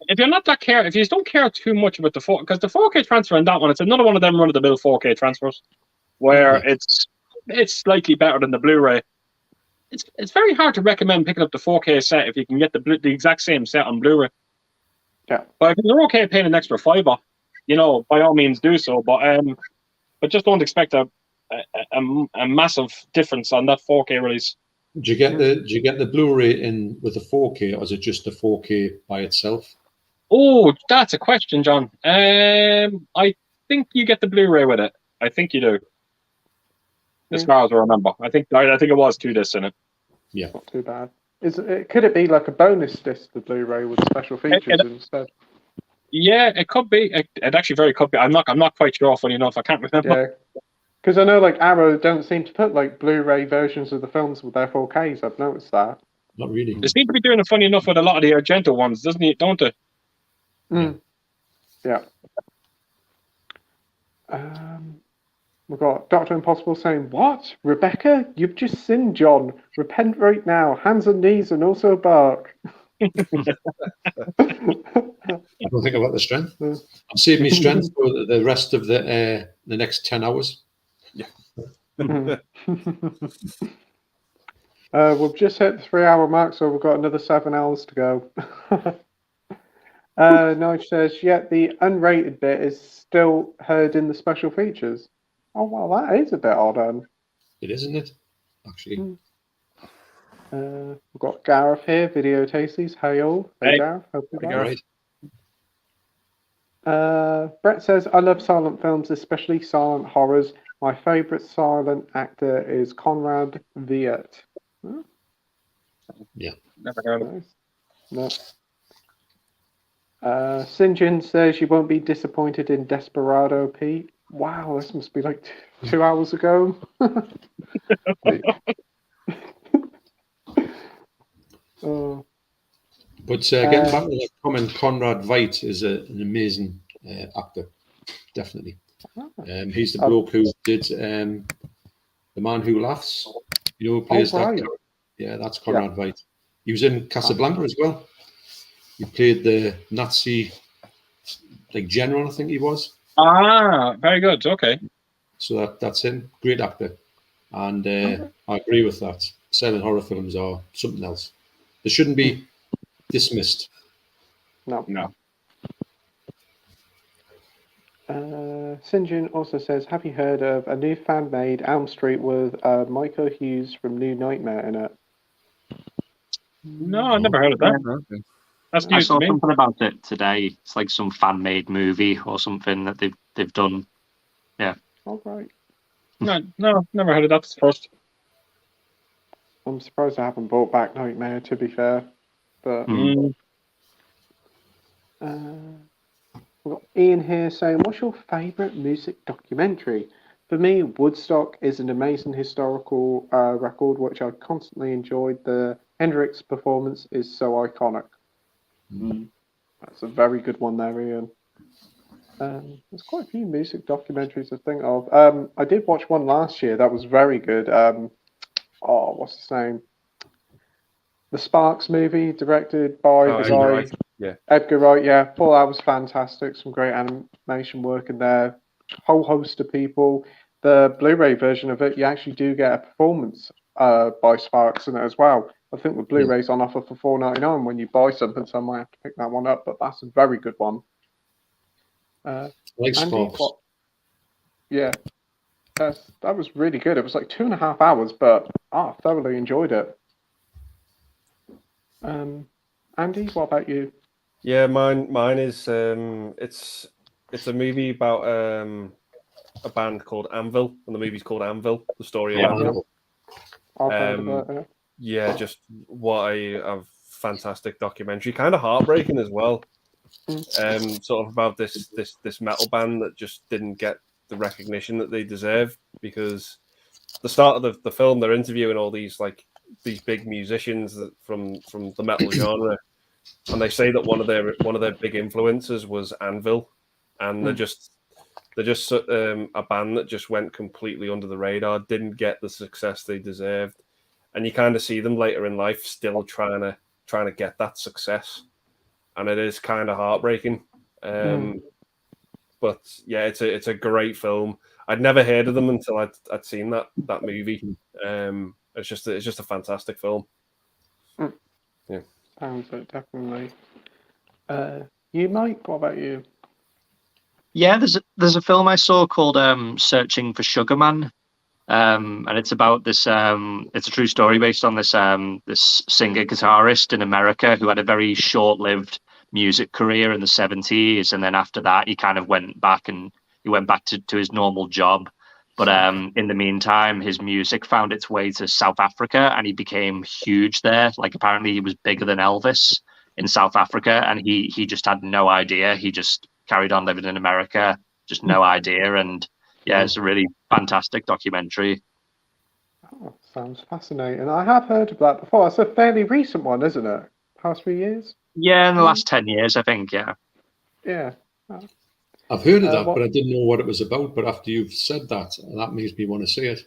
if you're not that if you don't care too much about the 4K, because the 4K transfer in that one, it's another one of them run-of-the-mill 4K transfers, where it's slightly better than the Blu-ray. It's very hard to recommend picking up the 4K set if you can get the exact same set on Blu-ray. Yeah. But if you're okay paying an extra $5, by all means do so. But just don't expect a massive difference on that 4K release. Do you get the Blu-ray in with the 4K, or is it just the 4K by itself? Oh, that's a question, John. I think you get the Blu-ray with it. I think you do. As far as I remember, I think it was 2 discs in it. Yeah, not too bad. Could it be like a bonus disc, the Blu-ray with special features instead? Yeah, it could be. It actually very could be. I'm not quite sure. Funny enough, I can't remember. Yeah, because I know like Arrow don't seem to put like Blu-ray versions of the films with their 4Ks. I've noticed that. Not really. They seem to be doing it funny enough with a lot of the Argento ones, don't they? Yeah. We've got Dr. Impossible saying, "What? Rebecca? You've just sinned, John. Repent right now. Hands and knees and also bark." I don't think I've got the strength. I'm saving me strength for the rest of the next 10 hours. Yeah. We've just hit the 3-hour mark, so we've got another 7 hours to go. Nige says, yet the unrated bit is still heard in the special features. Oh, well, that is a bit odd. It is, isn't it? Actually. We've got Gareth here, Video Tasties. Hey, all. Hey, Gareth. Hope you're Right. Brett says, I love silent films, especially silent horrors. My favourite silent actor is Conrad Viet. Huh? Yeah. Never heard of him. No. Sinjin says you won't be disappointed in Desperado, Pete. Wow, this must be like 2 hours ago. But getting back to that comment, Conrad Veidt is an amazing actor, definitely. He's the bloke who did The Man Who Laughs. Who plays that character. Yeah, that's Conrad Veidt. He was in Casablanca as well. He played the Nazi general, I think he was. Ah, very good. Okay. So that's him. Great actor. And I agree with that. Silent horror films are something else. They shouldn't be dismissed. No. Sinjin also says, have you heard of a new fan-made Elm Street with Michael Hughes from New Nightmare in it? No, I've never heard of that. That's I news saw to me. something about it today. It's like some fan-made movie or something that they've done. Yeah. Oh, right. No, never heard of that first. I'm surprised I haven't brought back Nightmare, to be fair. But we've got Ian here saying, what's your favourite music documentary? For me, Woodstock is an amazing historical record, which I constantly enjoyed. The Hendrix performance is so iconic. That's a very good one there, Ian. There's quite a few music documentaries to think of. I did watch one last year that was very good. What's his name? The Sparks movie, directed by the guy Wright. Yeah. Edgar Wright. Yeah, thought that was fantastic. Some great animation work in there. Whole host of people. The Blu-ray version of it, you actually do get a performance by Sparks in it as well. I think the Blu-ray's on offer for $4.99 when you buy something, so I might have to pick that one up. But that's a very good one. Like Sparks. Yeah, that was really good. It was like 2.5 hours, but I thoroughly enjoyed it. Andy, what about you? Yeah, mine is it's a movie about a band called Anvil, and the movie's called Anvil, the story of Anvil. I've heard about it. Yeah, just what a fantastic documentary, kind of heartbreaking as well. Sort of about this metal band that just didn't get the recognition that they deserve, because the start of the film, they're interviewing all these big musicians from the metal genre, and they say that one of their big influences was Anvil, and they're just a band that just went completely under the radar, didn't get the success they deserved, and you kind of see them later in life still trying to get that success, and it is kind of heartbreaking. But yeah, it's a great film. I'd never heard of them until I'd seen that movie. It's just a fantastic film. Yeah, sounds it definitely. You, Mike? What about you? Yeah, there's a film I saw called Searching for Sugar Man. And it's about this it's a true story based on this singer guitarist in America who had a very short-lived music career in the 70s, and then after that he kind of went back to his normal job, but in the meantime his music found its way to South Africa and he became huge there. Like, apparently he was bigger than Elvis in South Africa, and he just had no idea. He just carried on living in America, just no idea. And yeah, it's a really fantastic documentary. Oh, sounds fascinating. I have heard of that before. It's a fairly recent one, isn't it? Past 3 years? Yeah, in the last 10 years, I think, yeah. Yeah. I've heard of that, but I didn't know what it was about. But after you've said that, that makes me want to see it.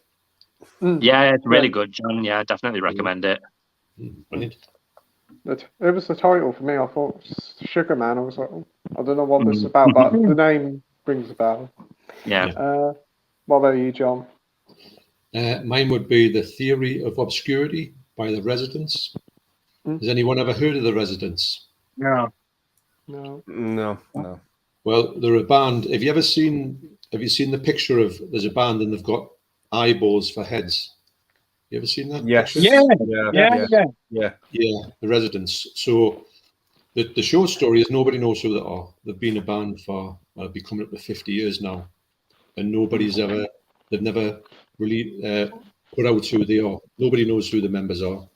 Yeah, it's really good, John. Yeah, definitely recommend it. Brilliant. It was the title for me. I thought Sugar Man. I was like, I don't know what this is about, but the name rings a bell. Yeah. What about you, John? Mine would be The Theory of Obscurity by The Residents. Has anyone ever heard of The Residents? No. Well, they're a band. Have you seen the picture of, there's a band and they've got eyeballs for heads? You ever seen that? Yes. Picture? Yeah, The Residents. So the short story is nobody knows who they are. They've been a band for, well, be coming up to 50 years now. And they've never really put out who they are. Nobody knows who the members are.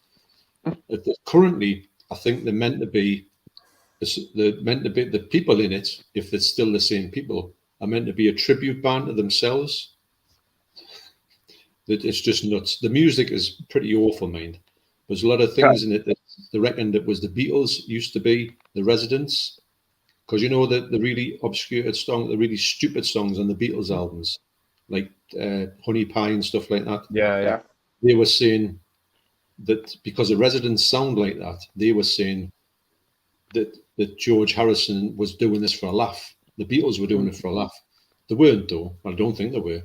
Currently, I think they're meant to be the people in it, if they're still the same people, are meant to be a tribute band to themselves. That it's just nuts. The music is pretty awful, mind. There's a lot of things in it that they reckon that was the Beatles used to be The Residents, because you know the really obscure song, the really stupid songs on the Beatles albums, like Honey Pie and stuff like that. Yeah. They were saying that because the Residents sound like that, they were saying that George Harrison was doing this for a laugh. The Beatles were doing it for a laugh. They weren't, though. I don't think they were.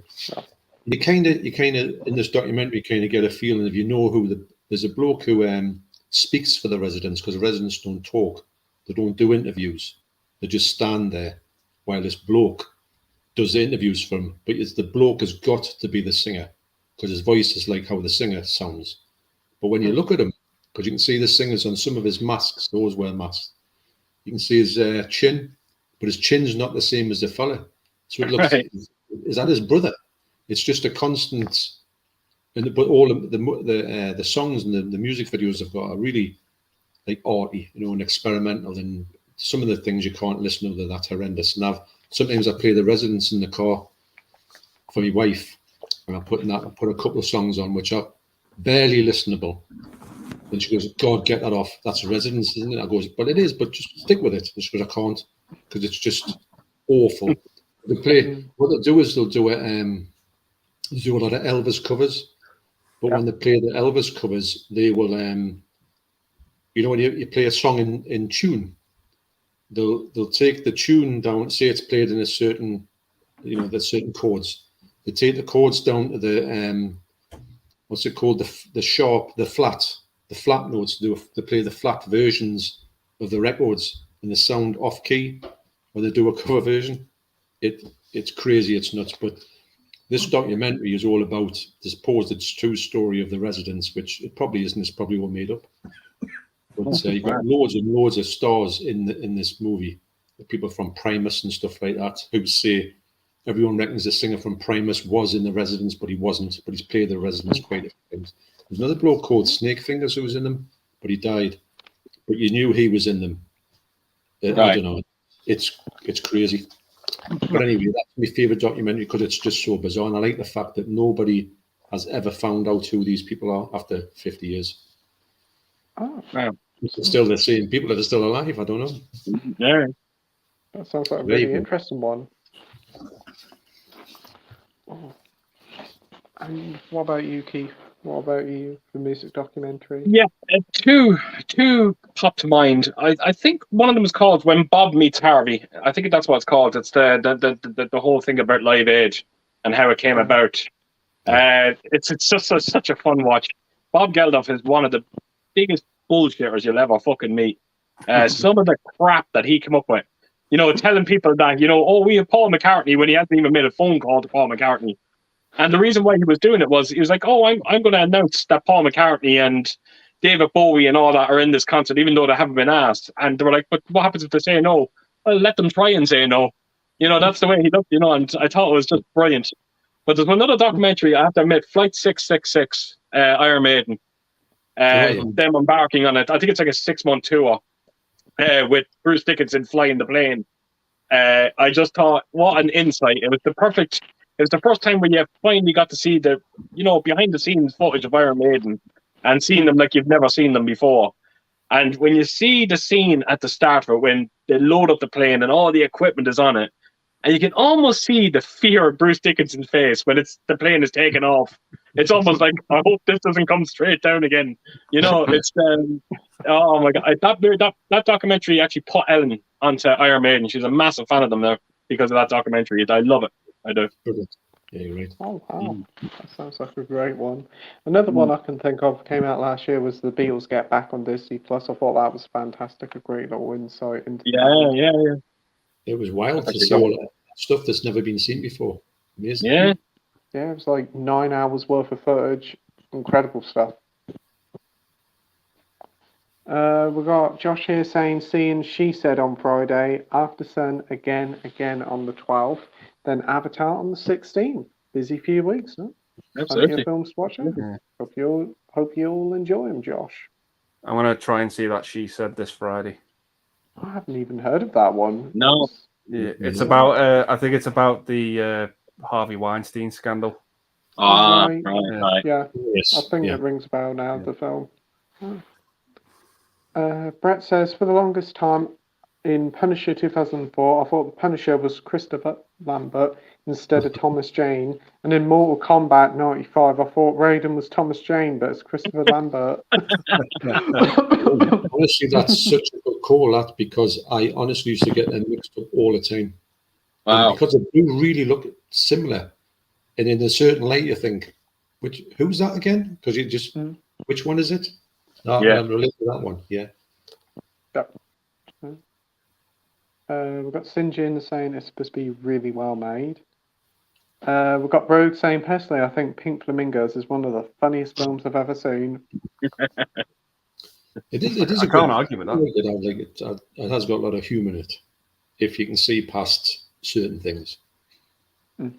You kind of in this documentary kind of get a feeling, if you know there's a bloke who speaks for the Residents, because the Residents don't talk, they don't do interviews, they just stand there while this bloke does the interviews for him. But the bloke has got to be the singer, because his voice is like how the singer sounds. But when you look at him, because you can see the singers on some of his masks, they always wear masks, you can see his chin, but his chin's not the same as the fella. So it looks, is that his brother? It's just a constant. But all of the songs and the music videos have got are really like arty, and experimental, and some of the things you can't listen to, they're that horrendous. And sometimes I play The Residents in the car for my wife, and I put a couple of songs on which are barely listenable. And she goes, "God, get that off. That's Residents, isn't it?" I goes, "But it is, but just stick with it." And she goes, "I can't, because it's just awful." What they'll do is they'll do a lot of Elvis covers. But when they play the Elvis covers, they will, when you play a song in tune, they'll take the tune down. Say it's played in a certain, the certain chords. They take the chords down to the what's it called, the sharp, the flat notes. They play the flat versions of the records, and they sound off key when they do a cover version. It's crazy, it's nuts. But this documentary is all about this supposed true story of the Residents, which it probably isn't. It's probably all made up. But you've got loads and loads of stars in this movie. People from Primus and stuff like that, who say everyone reckons the singer from Primus was in the Residents, but he wasn't. But he's played the Residents quite a few times. There's another bloke called Snakefingers who was in them, but he died. But you knew he was in them. I don't know. It's crazy. But anyway, that's my favourite documentary because it's just so bizarre. And I like the fact that nobody has ever found out who these people are after 50 years. Oh, It's still the same people that are still alive. I don't know. Yeah. That sounds like a There you really go. interesting one. Oh. And what about you, Keith? What about you, the music documentary? Yeah, two pop to mind. I think one of them is called "When Bob Meets Harvey." I think that's what it's called. It's the whole thing about Live Aid and how it came about. It's just such a fun watch. Bob Geldof is one of the biggest bullshitters you'll ever fucking meet. Some of the crap that he came up with, telling people that oh, we have Paul McCartney when he hasn't even made a phone call to Paul McCartney. And the reason why he was doing it was he was like, oh, I'm going to announce that Paul McCartney and David Bowie and all that are in this concert, even though they haven't been asked. And they were like, but what happens if they say no? Well, let them try and say no. That's the way he looked, and I thought it was just brilliant. But there's another documentary, I have to admit, Flight 666, Iron Maiden, them embarking on it. I think it's like a 6-month tour with Bruce Dickinson flying the plane. I just thought, what an insight. It was the first time when you finally got to see the, behind the scenes footage of Iron Maiden and seeing them like you've never seen them before. And when you see the scene at the start of it, when they load up the plane and all the equipment is on it, and you can almost see the fear of Bruce Dickinson's face when the plane is taking off. It's almost like, I hope this doesn't come straight down again. It's, oh my God. That documentary actually put Ellen onto Iron Maiden. She's a massive fan of them there because of that documentary. I love it. I do. Brilliant. Yeah, you're right. Oh, wow. That sounds like a great one. Another one I can think of came out last year was The Beatles Get Back on Disney Plus. I thought that was fantastic. A great little insight into Yeah. It was wild to see all that stuff that's never been seen before. Amazing. Yeah. Yeah, it was like 9 hours worth of footage. Incredible stuff. We got Josh here saying, seeing She Said on Friday, After Sun again on the 12th, then Avatar on the 16th. Busy few weeks, huh? Absolutely. Plenty of films to watch. Yeah. Hope you all enjoy them, Josh. I'm gonna try and see that She Said this Friday. I haven't even heard of that one. No. Yeah, it's about. I think it's about the Harvey Weinstein scandal. Right. Yeah. Yes. I think it rings a bell now. The film. Brett says, for the longest time in Punisher 2004, I thought the Punisher was Christopher Lambert instead of Thomas Jane. And in Mortal Kombat 95, I thought Raiden was Thomas Jane, but it's Christopher Lambert. Honestly, that's such a good call, that, because I honestly used to get them mixed up all the time. Wow. And because they do really look similar. And in a certain light, you think, who's that again? Because you just, which one is it? No, yeah. I'm related to that one. Yeah. We've got Sinjin saying it's supposed to be really well made. We've got Rogue saying, personally, I think Pink Flamingos is one of the funniest films I've ever seen. It is. I can't argue with that. It has got a lot of humour in it, if you can see past certain things. We've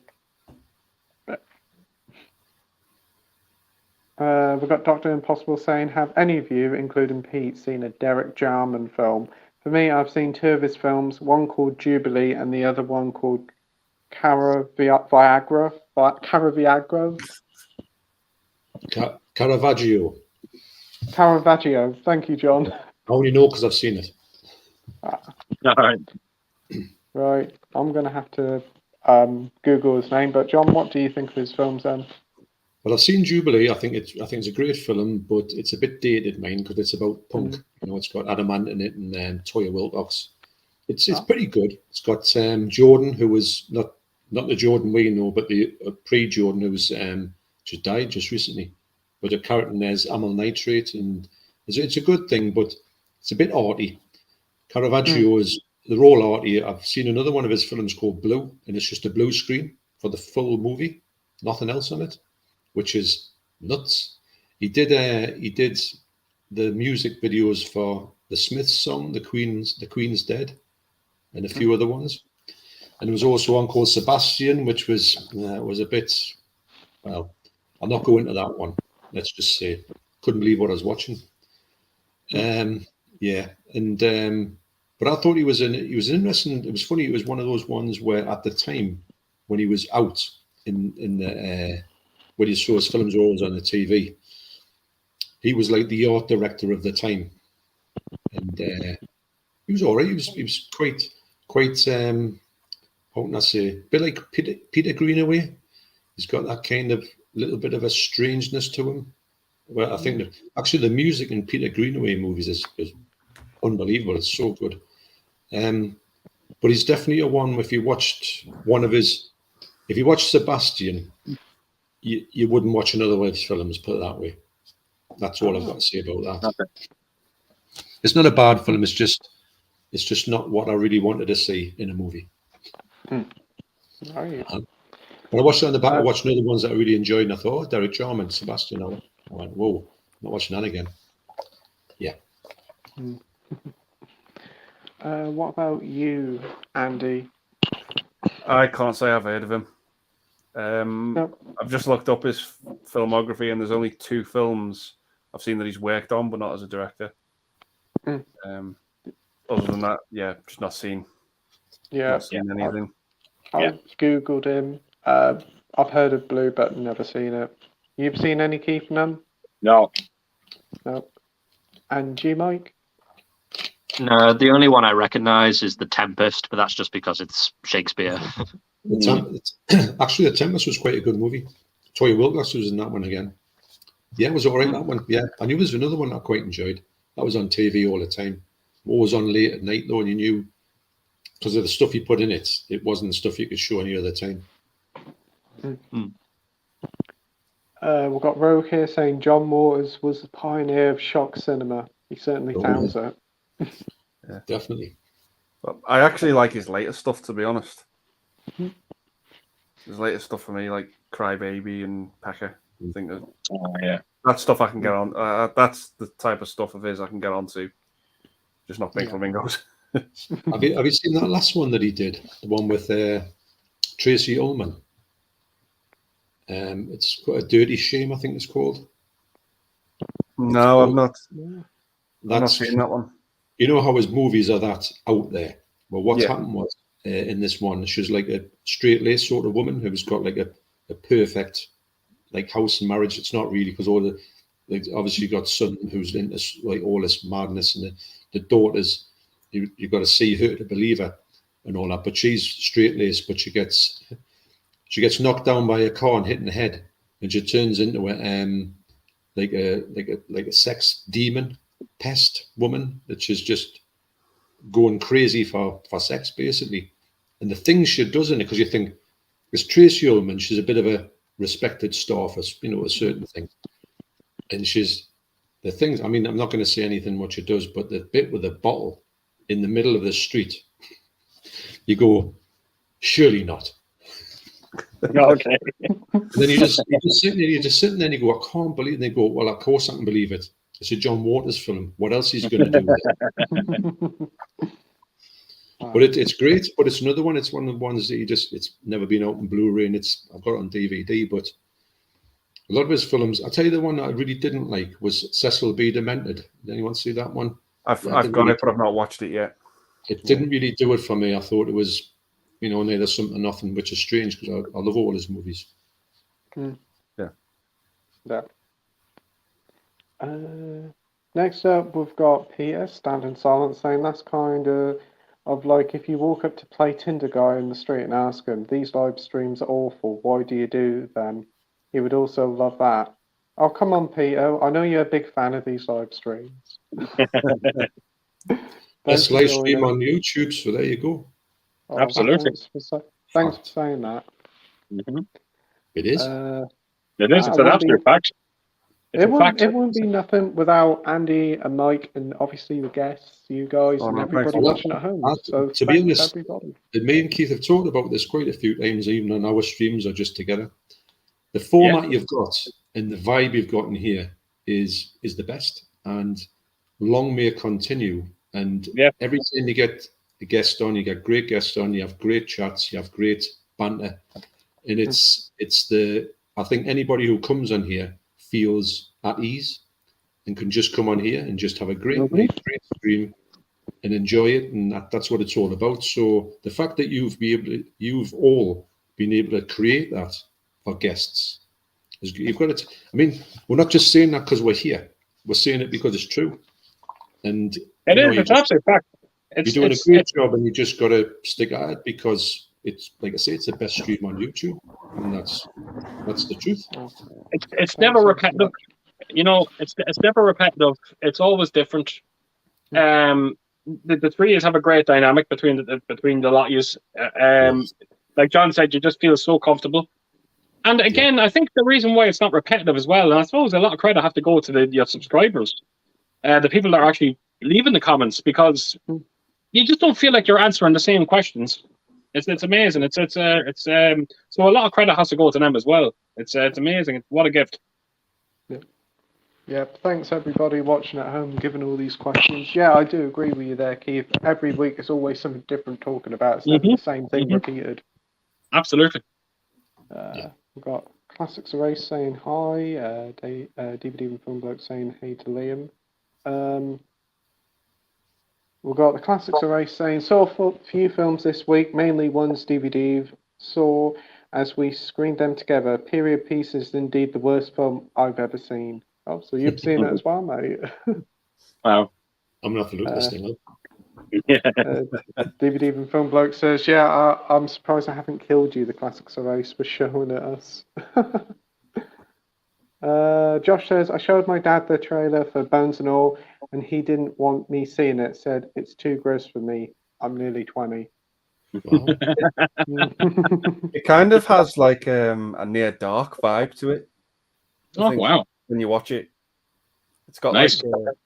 got Dr. Impossible saying, have any of you, including Pete, seen a Derek Jarman film? For me, I've seen two of his films, one called Jubilee and the other one called Caravaggio. Caravaggio. Thank you, John. I only know because I've seen it. All right. Right. I'm going to have to Google his name. But John, what do you think of his films then? Well, I've seen Jubilee. I think it's a great film, but it's a bit dated, mine, because it's about punk. It's got Adamant in it and Toya Wilcox. It's pretty good. It's got Jordan, who was not the Jordan we know, but the pre-Jordan, who was just died just recently. But the character there's amyl nitrate, and it's a good thing, but it's a bit arty. Caravaggio is they're all arty. I've seen another one of his films called Blue, and it's just a blue screen for the full movie, nothing else on it, which is nuts. He did the music videos for the Smiths song, The Queen's Dead, and a few other ones. And there was also one called Sebastian, which was a bit, well, I'll not go into that one. Let's just say, couldn't believe what I was watching. But I thought he was interesting. It was funny. It was one of those ones where at the time when he was out in the when he saw his films always on the TV, he was like the art director of the time. and he was all right. He was quite how can I say, a bit like Peter Greenaway. He's got that kind of little bit of a strangeness to him. Well, I think that actually the music in Peter Greenaway movies is unbelievable. It's so good. But he's definitely a one. If you watched Sebastian, you wouldn't watch another one of his films. Put it that way. That's all I've got to say about that. Okay. It's not a bad film. It's just not what I really wanted to see in a movie. Right. When I watched it on the back, I watched other ones that I really enjoyed, and I thought, oh, Derek Jarman, Sebastian. I went, whoa, I'm not watching that again. Yeah. What about you, Andy? I can't say I've heard of him. Nope. I've just looked up his filmography, and there's only 2 films I've seen that he's worked on, but not as a director. Other than that, yeah, just not seen. Yeah. Not seen anything. I've googled him. I've heard of Blue, but never seen it. You've seen any Keith Nunn? No. No. And you, Mike? No, the only one I recognise is The Tempest, but that's just because it's Shakespeare. Actually, The Tempest was quite a good movie. Toy Wilcox was in that one again. Yeah, it was all right, that one. Yeah, I knew there was another one I quite enjoyed. That was on TV all the time. Always on late at night, though, and you knew, because of the stuff he put in it, it wasn't stuff you could show any other time. We've got Rogue here saying John Waters was the pioneer of shock cinema. He certainly sounds it. Yeah, definitely. But I actually like his later stuff, to be honest. His later stuff for me, like Crybaby and Pecker. I think that stuff I can get on. That's the type of stuff of his I can get onto. Just not Pink Flamingos. Have you seen that last one that he did? The one with Tracy Ullman. It's got A Dirty Shame, I think it's called. No, I've not. I've not seen that one. You know how his movies are that out there. Well, what's happened was in this one, she's like a straight-laced sort of woman who's got like a perfect like house and marriage. It's not really, because all the obviously you got son who's into like all this madness, and the daughters, you've got to see her to believe her and all that. But she's straight-laced, but she gets knocked down by a car and hit in the head, and she turns into a sex demon pest woman that she's just going crazy for sex, basically. And the things she does in it, because you think, it's Tracy Ullman, she's a bit of a respected star for, a certain thing. And the things, I mean, I'm not going to say anything what she does, but the bit with the bottle in the middle of the street, you go, surely not. Okay. And then you're just sitting there and you go, I can't believe it. And they go, well, of course I can believe it. It's a John Waters film. What else is he going to do with it? But it's great. But it's another one. It's one of the ones that it's never been out on Blu-ray, and I've got it on DVD. But a lot of his films, I'll tell you the one that I really didn't like was Cecil B. Demented. Did anyone see that one? I've got it, but I've not watched it yet. It didn't really do it for me. I thought it was, neither something or nothing, which is strange because I love all his movies. Yeah. Next up, we've got Peter standing silent, saying that's kind of like if you walk up to Playtendoguy in the street and ask him, "These live streams are awful. Why do you do them?" He would also love that. Oh, come on, Peter. I know you're a big fan of these live streams. Let's live stream on YouTube, so there you go. Oh, absolutely. Thanks for saying that. Mm-hmm. It is. It is. It's an absolute fact. It wouldn't be nothing without Andy and Mike and obviously the guests, you guys, and everybody watching at home. So to be honest, everybody. Me and Keith have talked about this quite a few times, even on our streams or just together. The format you've got and the vibe you've got in here is the best, and long may it continue. And every time you get a guest on, you get great guests on, you have great chats, you have great banter, and I think anybody who comes on here feels at ease and can just come on here and just have a great stream and enjoy it, and that's what it's all about. So the fact that you've all been able to create that for guests, you've got it. I mean, we're not just saying that because we're here. We're saying it because it's true. And It is. You're It's absolute fact. You're doing a great job, and you just got to stick at it because it's, like I say, it's the best stream on YouTube, and that's the truth. It's never repetitive. You know, it's never repetitive. It's always different. The three of us have a great dynamic between the lot of yous. Like John said, you just feel so comfortable. And again, I think the reason why it's not repetitive as well, and I suppose a lot of credit have to go to your subscribers, the people that are actually leaving the comments, because you just don't feel like you're answering the same questions. It's amazing. So a lot of credit has to go to them as well. It's amazing. What a gift. Yeah, thanks everybody watching at home, giving all these questions. Yeah, I do agree with you there, Keith. Every week it's always something different talking about. It's never the same thing repeated. Absolutely. We've got Classics of Race saying hi. DVD and Film Bloke saying hey to Liam. We've got the Classics of Race saying saw a few films this week, mainly ones DVD saw as we screened them together. Period Pieces is indeed the worst film I've ever seen. Oh, so you've seen it as well, mate. Wow. I'm going to have to look this thing up. DVD and Film Bloke says, yeah, I'm surprised I haven't killed you. The Classics of Race for showing it us. Josh says, I showed my dad the trailer for Bones and All, and he didn't want me seeing it. Said, it's too gross for me. I'm nearly 20. Wow. It kind of has like a near dark vibe to it. Oh, wow. When you watch it, it's got nice. like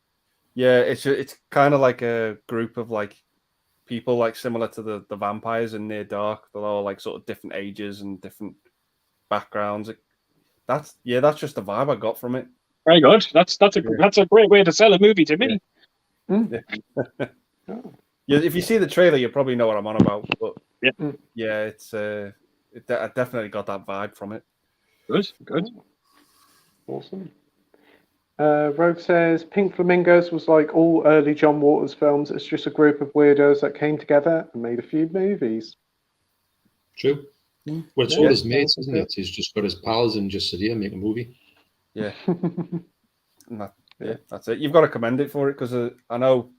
it's kind of like a group of like people like similar to the vampires in Near Dark. They're all like sort of different ages and different backgrounds. That's just the vibe I got from it. Very good. That's a great way to sell a movie to me. Yeah, if you see the trailer, you probably know what I'm on about. But it's I definitely got that vibe from it. Good. Awesome. Rogue says Pink Flamingos was like all early John Waters films. It's just a group of weirdos that came together and made a few movies. True. Well, it's all his mates, isn't it? He's just got his pals and just said, "Yeah, make a movie." Yeah. That's it. You've got to commend it for it, because I know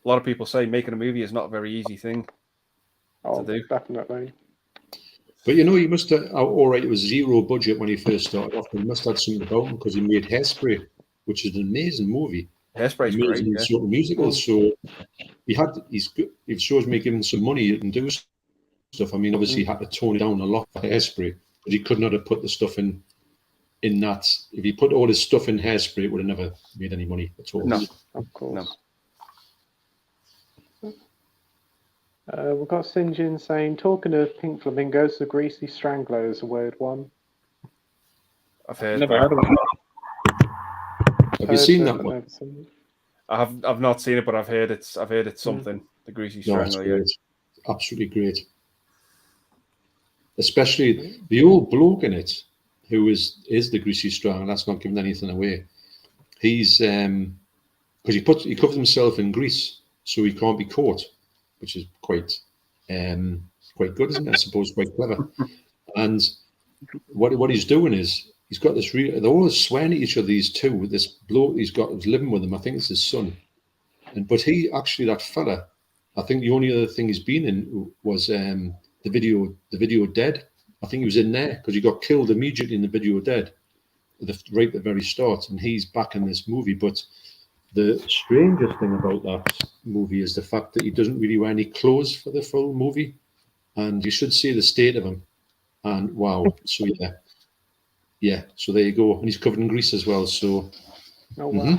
a lot of people say making a movie is not a very easy thing to do. Definitely. But you know, he must have. All right, it was zero budget when he first started off. He must have had something about him because he made Hairspray, which is an amazing movie. Hairspray is great. Amazing sort of musical. So he's good. It shows me giving some money and do stuff. I mean, obviously, he had to tone it down a lot for Hairspray, but he could not have put the stuff in that. If he put all his stuff in Hairspray, it would have never made any money at all. No, of course. No. We've got Sinjin saying, talking of Pink Flamingos, the Greasy Strangler is a weird one. I've heard. Never heard of it. Have you seen that one? I've not seen it, but I've heard it's something. The Greasy Strangler. No, it's great. Absolutely great. Especially the old bloke in it, who is the Greasy Strangler. That's not giving anything away. He's because he covers himself in grease, so he can't be caught, which is quite good, isn't it? I suppose quite clever. And what he's doing is he's got this they're always swearing at each other, these two, with this bloke who's living with him. I think it's his son. But he actually, that fella, I think the only other thing he's been in was the video Dead. I think he was in there because he got killed immediately in the video Dead, right at the very start, and he's back in this movie. But the strangest thing about that movie is the fact that he doesn't really wear any clothes for the full movie, and you should see the state of him. And wow, so yeah. So there you go, and he's covered in grease as well. So, oh wow.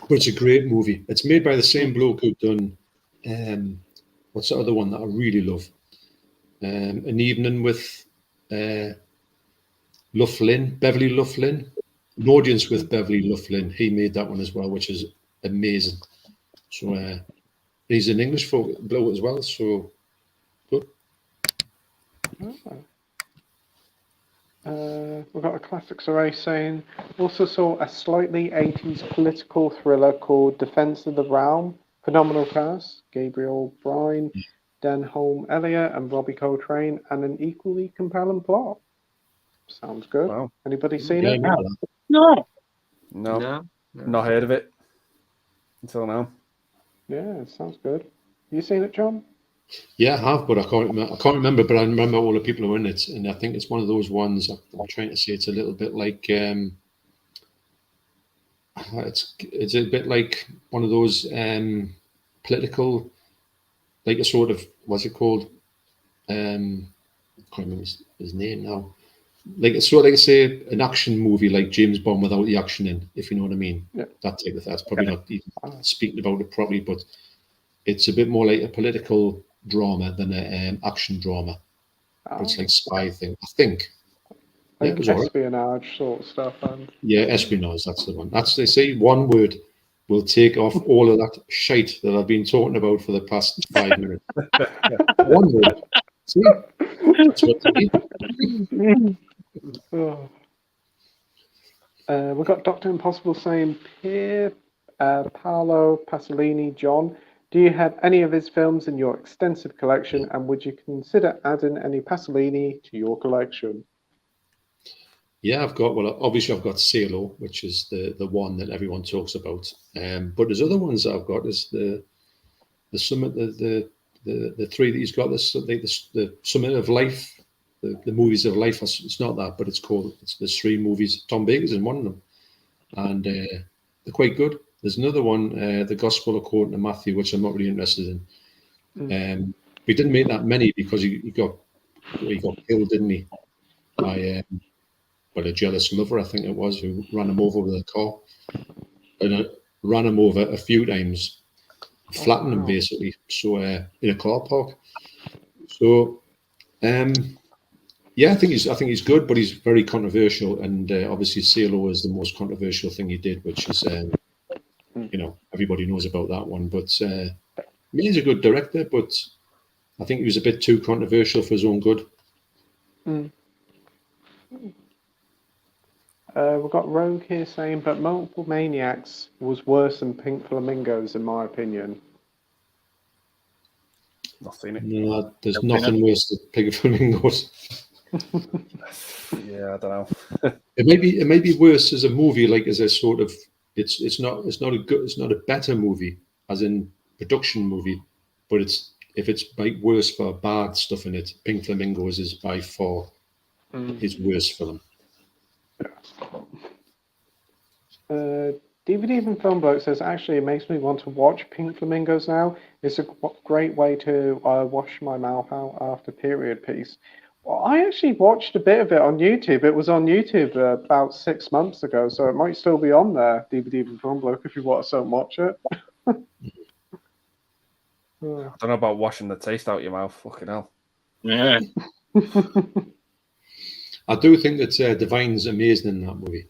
But it's a great movie. It's made by the same bloke who'd done what's the other one that I really love? An Evening with Beverly Loughlin. An Audience with Beverly Loughlin. He made that one as well, which is amazing. So he's an English bloke as well. So good. We've got a Classics Array saying, also saw a slightly 80s political thriller called Defense of the Realm. Phenomenal cast, Gabriel Bryan, Denholm Elliott and Robbie Coltrane, and an equally compelling plot. Sounds good. Wow. Anybody seen it? No. Not heard of it until now. Yeah, sounds good. You seen it, John? Yeah, I have, but I can't remember. But I remember all the people who are in it, and I think it's one of those ones. I'm trying to say it's a little bit like it's a bit like one of those political, like a sort of what's it called? I can't remember his name now. Like it's sort of like say an action movie like James Bond without the action in, if you know what I mean. Yeah. That type of thing. That's probably not even speaking about it properly, but it's a bit more like a political drama than an action drama. But it's like spy thing, I think. Yeah, it was all right. Espionage sort of stuff. Yeah, espionage, that's the one. That's, they say one word will take off all of that shite that I've been talking about for the past 5 minutes. One word. See? That's what they need. Oh. We've got Dr. Impossible saying, Pier Paolo Pasolini, John, do you have any of his films in your extensive collection, and would you consider adding any Pasolini to your collection? Yeah, obviously I've got Salo, which is the one that everyone talks about. But there's other ones that I've got. Is the Summit, the three that he's got. The Summit of Life, the movies of life. It's not that, but there's three movies. Tom Baker's in one of them, and they're quite good. There's another one, the Gospel According to Matthew, which I'm not really interested in. We didn't make that many because he got killed, didn't he? By a jealous lover, I think it was, who ran him over with a car, and ran him over a few times, flattened him basically. So in a car park. So yeah, I think he's good, but he's very controversial, and obviously Salo is the most controversial thing he did, which is everybody knows about that one. But he's a good director, but I think he was a bit too controversial for his own good. We've got Rogue here saying, but Multiple Maniacs was worse than Pink Flamingos, in my opinion. Not seen it. No, there's nothing worse than Pink Flamingos. Yeah, I don't know. It may be worse as a movie, like as a sort of it's not a better movie as in production movie, but if it's like worse for bad stuff in it, Pink Flamingos is by far his worst film. DVD and Film Bloke says, actually, it makes me want to watch Pink Flamingos now. It's a great way to wash my mouth out after period piece. Well, I actually watched a bit of it on YouTube. It was on YouTube about 6 months ago, so it might still be on there, DVD and Film Bloke, if you want to watch it. I don't know about washing the taste out of your mouth. Fucking hell. Yeah. I do think that Divine's amazing in that movie.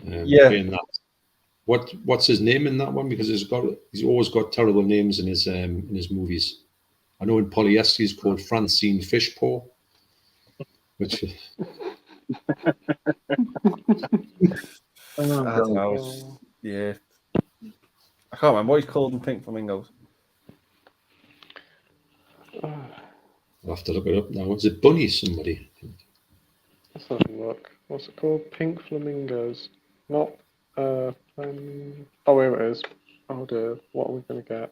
Yeah. That. What's his name in that one? Because he's always got terrible names in his movies. I know in Polyester he's called Francine Fishpaw, which I don't know. Yeah. I can't remember what he's called in Pink Flamingos. I'll have to look it up now. Is it Bunny somebody? Let's have a look. What's it called? Pink Flamingos. Not oh, here it is. Oh dear, what are we going to get?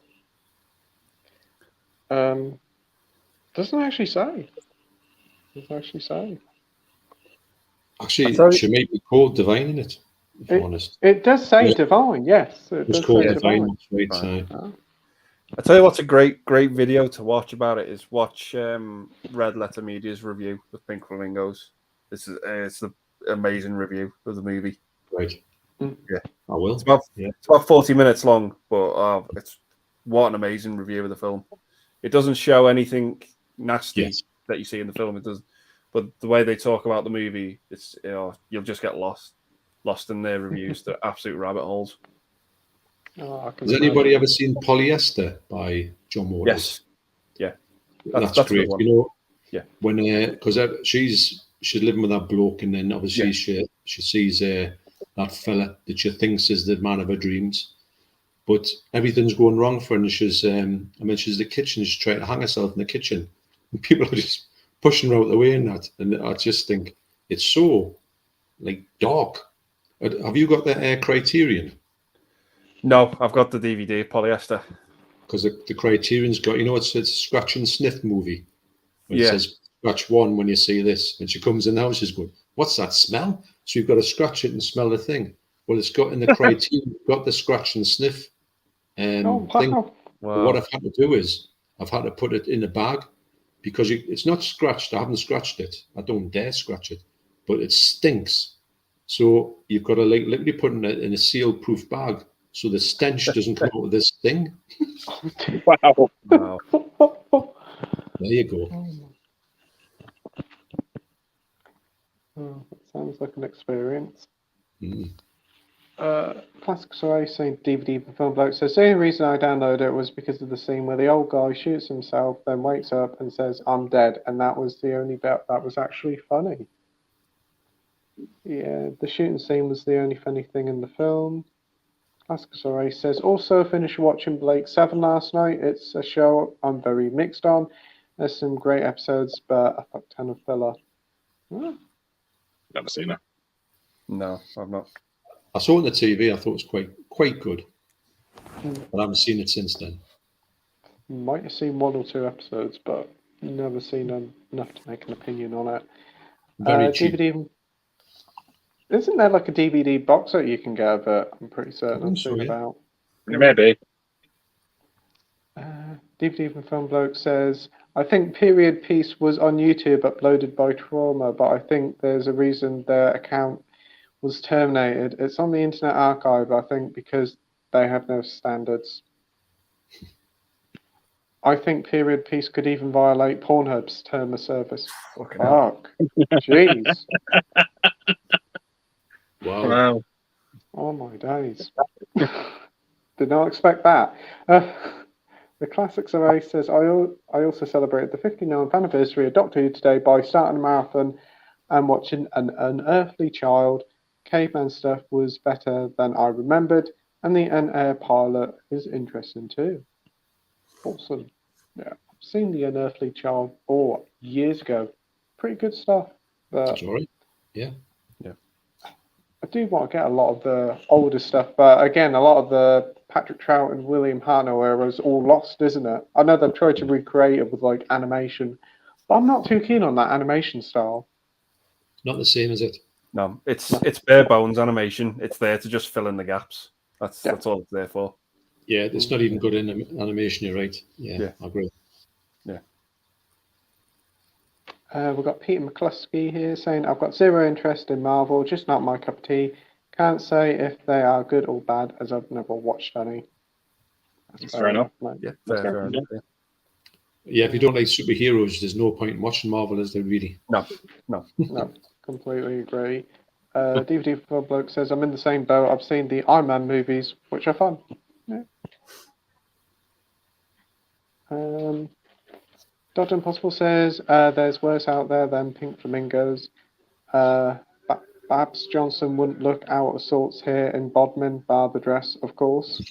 Doesn't actually say. Doesn't actually say. Actually, she may be called Divine in it, if I'm honest. It does say Divine, yes. It's called Divine. Right. I tell you what's a great video to watch about it is watch Red Letter Media's review of Pink Flamingos. It's an amazing review of the movie. Right. Yeah, I will. It's about 40 minutes long, but it's what an amazing review of the film. It doesn't show anything nasty that you see in the film. It does, but the way they talk about the movie, it's you'll just get lost in their reviews. They're absolute rabbit holes. Has anybody ever seen Polyester by John Waters? Yes. Yeah. That's great. You know, yeah. When because she's living with that bloke, and then obviously she sees that fella that she thinks is the man of her dreams, but everything's going wrong for her. And she's in the kitchen, she's trying to hang herself in the kitchen, and people are just pushing her out the way and that. And I just think it's so like dark. Have you got the Criterion? No, I've got the DVD polyester. Because the Criterion's got, it's a scratch and sniff movie. When it Yeah. says scratch one when you see this. And she comes in the house, she's going, what's that smell? So you've got to scratch it and smell the thing. Well, it's got in the Criterion, got the scratch and sniff thing. Wow. Wow. What I've had to do is I've had to put it in a bag because it's not scratched. I haven't scratched it. I don't dare scratch it, but it stinks. So you've got to literally put it in a seal-proof bag so the stench doesn't come out of this thing. Wow. Wow. There you go. Oh, that sounds like an experience. Mm. Classic Sorry saying DVD for film bloke says the only reason I downloaded it was because of the scene where the old guy shoots himself, then wakes up and says, "I'm dead," and that was the only bit that was actually funny. Yeah, the shooting scene was the only funny thing in the film. Classic Sorry says also finished watching Blake 7 last night. It's a show I'm very mixed on. There's some great episodes, but a fuck ton of filler. Never seen it. No, I've not. I saw it on the TV. I thought it was quite good. But I haven't seen it since then. Might have seen 1 or 2 episodes, but never seen enough to make an opinion on it. Very cheap. DVD. Isn't there like a DVD box that you can get of it? I'm pretty certain I've seen about. Maybe. DVD from Film Bloke says, I think Period Piece was on YouTube uploaded by Trauma, but I think there's a reason their account was terminated. It's on the Internet Archive, I think, because they have no standards. I think Period Piece could even violate Pornhub's term of service. Fuck. Jeez. Wow. Oh my days. Did not expect that. The Classics Array says, I also celebrated the 59th anniversary of Doctor Who today by starting a marathon and watching An Unearthly Child. Caveman stuff was better than I remembered, and the Unair pilot is interesting too. Awesome. Yeah, I've seen the Unearthly Child years ago. Pretty good stuff. That's all right. Yeah. I do want to get a lot of the older stuff, but again, a lot of the Patrick Trout and William Hartnell era is all lost, isn't it? I know they've tried to recreate it with like animation, but I'm not too keen on that animation style. Not the same, is it? No, it's bare bones animation. It's there to just fill in the gaps. That's all it's there for. Yeah, it's not even good in animation. You're right. Yeah. I agree. Yeah. We've got Peter McCluskey here saying, I've got zero interest in Marvel, just not my cup of tea. Can't say if they are good or bad, as I've never watched any. That's fair enough. Yeah, fair enough. Yeah, if you don't like superheroes, there's no point in watching Marvel, is there really? No. No, completely agree. DVD for Bloke says, I'm in the same boat. I've seen the Iron Man movies, which are fun. Yeah. Dodge Impossible says, there's worse out there than pink flamingos. Babs Johnson wouldn't look out of sorts here in Bodmin, bar the dress, of course.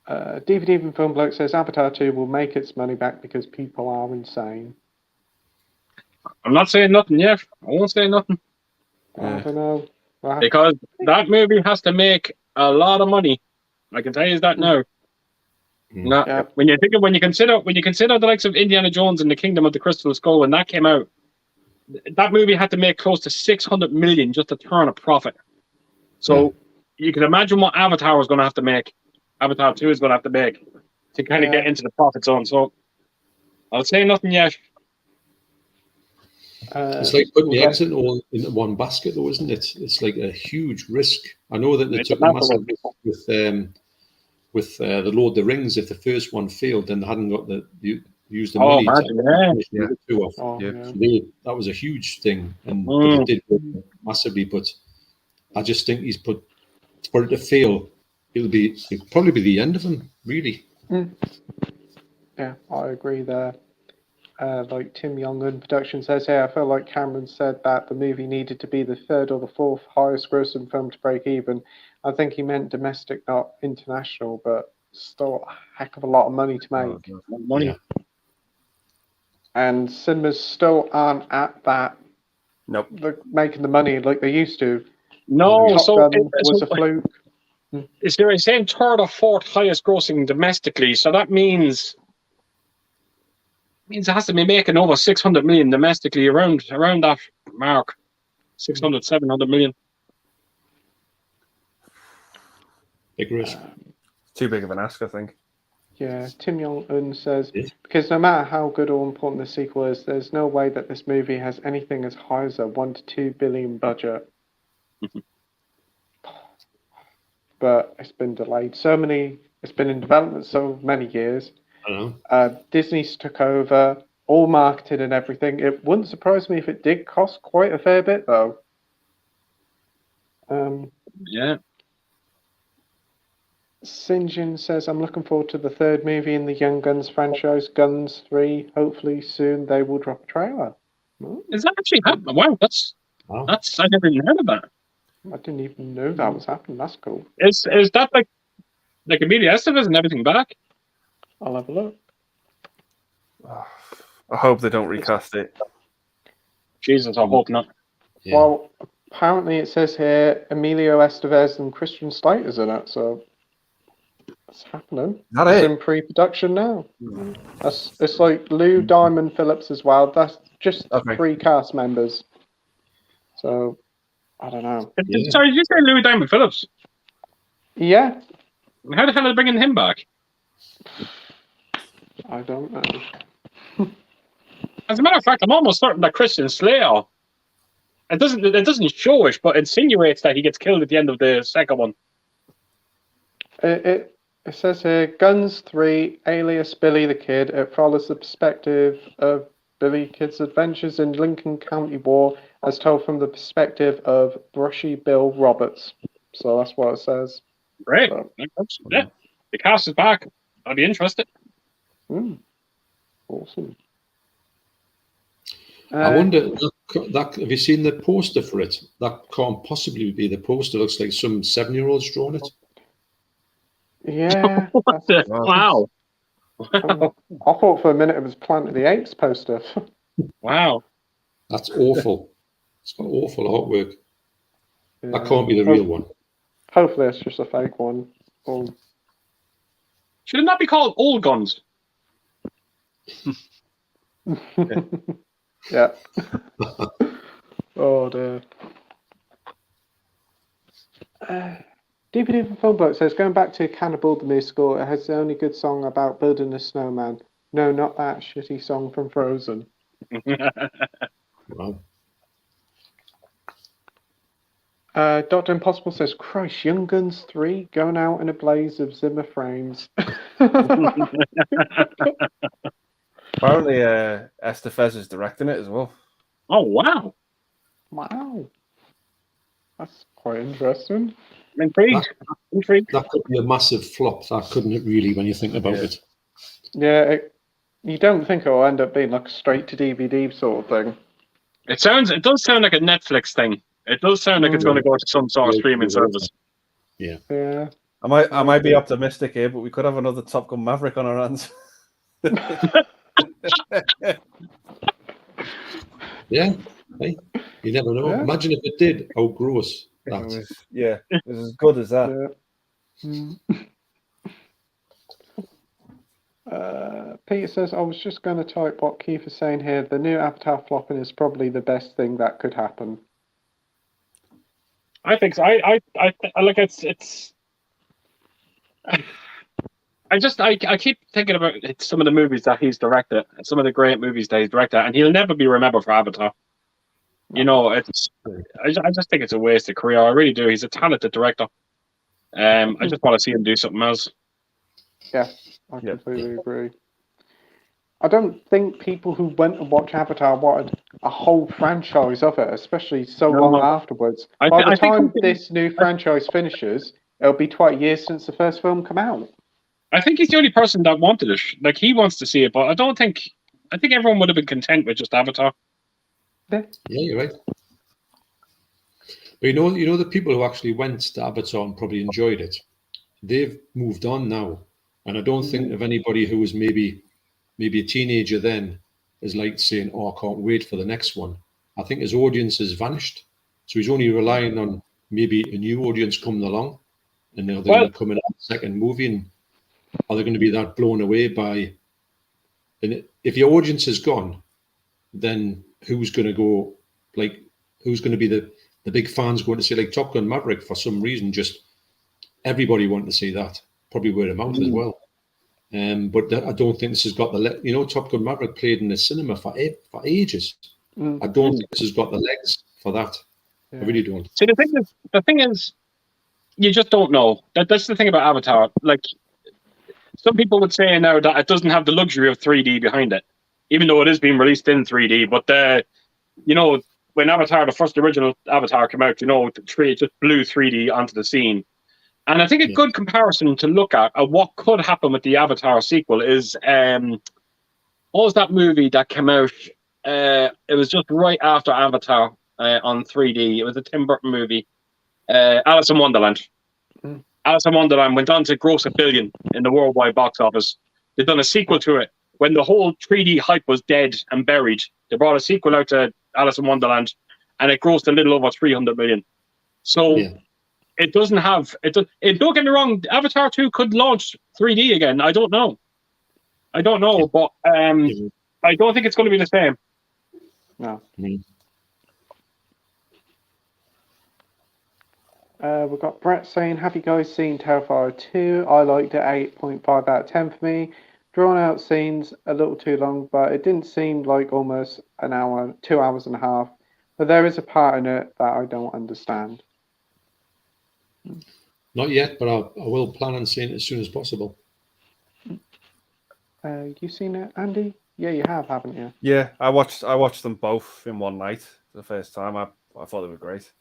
DVD from Film Bloke says, Avatar 2 will make its money back because people are insane. I'm not saying nothing yet. I won't say nothing. I don't know. Because that movie has to make a lot of money. I can tell you that now. Yeah. When you consider the likes of Indiana Jones and the Kingdom of the Crystal Skull, when that came out, that movie had to make close to 600 million just to turn a profit. So you can imagine what Avatar was going to have to make. Avatar 2 is going to have to make to kind of get into the profit zone. So I'll say nothing yet. It's like putting the eggs into one basket, though, isn't it? It's like a huge risk. I know that they took a massive risk with the Lord of the Rings. If the first one failed, then they hadn't got used the money to finish the two off. So that was a huge thing, but it did work massively. But I just think for it to fail, it'll probably be the end of him, really. Yeah, I agree there. Like Tim Youngan production says here, I feel like Cameron said that the movie needed to be the 3rd or the 4th highest grossing film to break even. I think he meant domestic, not international, but still a heck of a lot of money to make. Money. And cinemas still aren't at that Nope. like, making the money like they used to. No, Top so Gun was a fluke. is there a saying third or fourth highest grossing domestically? So that means it has to be making over 600 million domestically around that mark. 600, 700 million. Big risk. Too big of an ask, I think. Yeah, Tim Yong-un says, Yes. because no matter how good or important the sequel is, there's no way that this movie has anything as high as a 1 to 2 billion budget. But it's been delayed it's been in development so many years. I don't know. Disney's took over, all marketed and everything. It wouldn't surprise me if it did cost quite a fair bit, though. Yeah. Sinjin says, I'm looking forward to the third movie in the Young Guns franchise, Guns 3. Hopefully soon they will drop a trailer. Is that actually happening? Wow, that's I never even heard of that. I didn't even know that was happening. That's cool. Is that like Amelia Estevez and everything back? I'll have a look. I hope they don't recast it. Jesus, I hope not. Yeah. Well, apparently it says here Emilio Estevez and Christian Slater's in it, so it's happening. That It's it? in pre-production now. It's like Lou Diamond Phillips as well. That's just Okay. 3 cast members. So I don't know. Yeah. Sorry, did you say Louis Diamond Phillips? Yeah, How the hell are they bringing him back? I don't know. As a matter of fact, I'm almost certain that Christian Slater. It doesn't show it, but insinuates that he gets killed at the end of the second one. It says here, Guns 3, alias Billy the Kid. It follows the perspective of Billy Kid's adventures in Lincoln County War as told from the perspective of Brushy Bill Roberts. So that's what it says. Great. So, Yeah. The cast is back. I'd be interested. awesome. I wonder, that have you seen the poster for it? That can't possibly be the poster. It looks like some 7-year-old's drawn it. Yeah. Wow. I thought for a minute it was Planet of the Apes poster. Wow. That's awful. It's got awful artwork. Yeah. That can't be the real one. Hopefully it's just a fake one. Or... Should it not be called Old Guns? Yeah. Oh dear. DVD from Filmbloke says, going back to Cannibal the Musical, it has the only good song about building a snowman. No, not that shitty song from Frozen. Wow. Dr. Impossible says, Christ, Young Guns 3 going out in a blaze of Zimmer frames. Apparently, Estevez is directing it as well. Oh, wow. Wow. That's quite interesting. Intrigued. That could be a massive flop, that couldn't it really, when you think about it? Yeah, you don't think it'll end up being like a straight to DVD sort of thing. It does sound like a Netflix thing. It does sound like it's going to go to some sort of streaming service. Yeah. Yeah. I might be optimistic here, but we could have another Top Gun Maverick on our hands. Yeah. Hey, you never know. Yeah. Imagine if it did. How gross that. It was as good as that. Yeah. Peter says, I was just going to type what Keith is saying here. The new Avatar flopping is probably the best thing that could happen. I think so. I like it's. I keep thinking about some of the movies that he's directed, some of the great movies that he's directed, and he'll never be remembered for Avatar. You know, I just think it's a wasted career. I really do. He's a talented director. I just want to see him do something else. Yeah, I completely agree. I don't think people who went to watch Avatar wanted a whole franchise of it, especially so long afterwards. By the time this new franchise finishes, it'll be 20 years since the first film came out. I think he's the only person that wanted it. Like, he wants to see it, but I think everyone would have been content with just Avatar. Yeah, you're right. But you know the people who actually went to Avatar and probably enjoyed it, they've moved on now. And I don't think of anybody who was maybe a teenager then is like saying, oh, I can't wait for the next one. I think his audience has vanished. So he's only relying on maybe a new audience coming along, and they're going to come in on the second movie, and are they going to be that blown away by? And if your audience is gone, then who's going to go? Like, who's going to be the big fans going to see like Top Gun Maverick for some reason? Just everybody wanting to see that, probably word of mouth as well. But I don't think this has got the Top Gun Maverick played in the cinema for ages. I don't think this has got the legs for that. Yeah. I really don't. See, the thing is, you just don't know. That's the thing about Avatar. Like, some people would say now that it doesn't have the luxury of 3D behind it, even though it is being released in 3D. But when Avatar, the first original Avatar, came out, it just blew 3D onto the scene. And I think a good comparison to look at what could happen with the Avatar sequel is, what was that movie that came out? It was just right after Avatar on 3D. It was a Tim Burton movie, Alice in Wonderland. Alice in Wonderland went on to gross $1 billion in the worldwide box office. They've done a sequel to it. When the whole 3D hype was dead and buried, they brought a sequel out to Alice in Wonderland, and it grossed a little over $300 million. So... Yeah. It doesn't have it. Don't get me wrong. Avatar 2 could launch 3D again. I don't know, but I don't think it's going to be the same. No. We've got Brett saying, "Have you guys seen Terrifier 2? I liked it. 8.5 out of 10 for me. Drawn out scenes, a little too long, but it didn't seem like almost an hour, 2 hours and a half. But there is a part in it that I don't understand." Not yet, but I will plan on seeing it as soon as possible. You seen it, Andy? Yeah, you have, haven't you? Yeah, I watched them both in one night for the first time. I thought they were great.